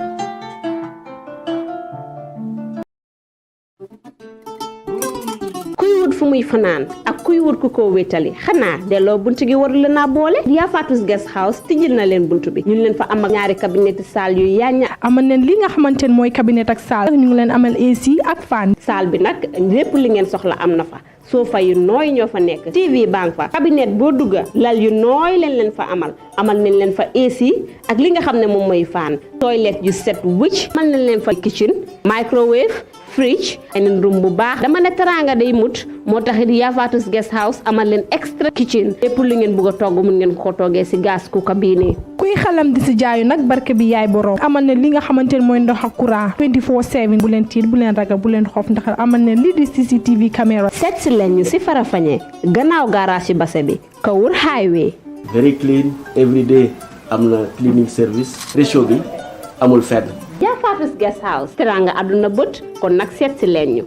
fu muy fanaan ak kuy wut ku ko wétali xanaa delloo buntu gi war la naa boole Yaa Faatu's Guest House tijjil na leen buntu bi ñu leen fa am ak ñaari cabinet salle yu yaña amal leen li nga xamantene mooy cabinet ak salle ñu ngi leen amal AC ak fan salle bi nag lépp li ngeen soxla am na fa sofa yu nooy ñoo fa nekk TV bank fa cabinet boo dugga lal yu nooy leen fa amal nañ leen fa AC ak li nga xam ne moom mooy fan toilet yu set wicc amal nañ leen fa kitchen microwave fridge and room bu baax dama ne teranga day mut moo taxit Yaa Faatu's Guest House amal leen extra kitchen lépp lu ngeen bëgg a togg mun ngeen ko toggee si gas cooker bii nii kuy xalam di si jaayu nag barke bi yaay borom amal ne li nga xamantene mooy ndox ak courant 24/7 bu leen tiit bu leen ragal bu leen xof ndax amal ne li di CCTV caméra set si leen ñu si Farafenni gannaaw garage Basse bi Kawur highway very clean every day am na cleaning service ratio bi amul fenn Yaa Faatu's Guest House teranga aduna bët kon nag seet si leen ñu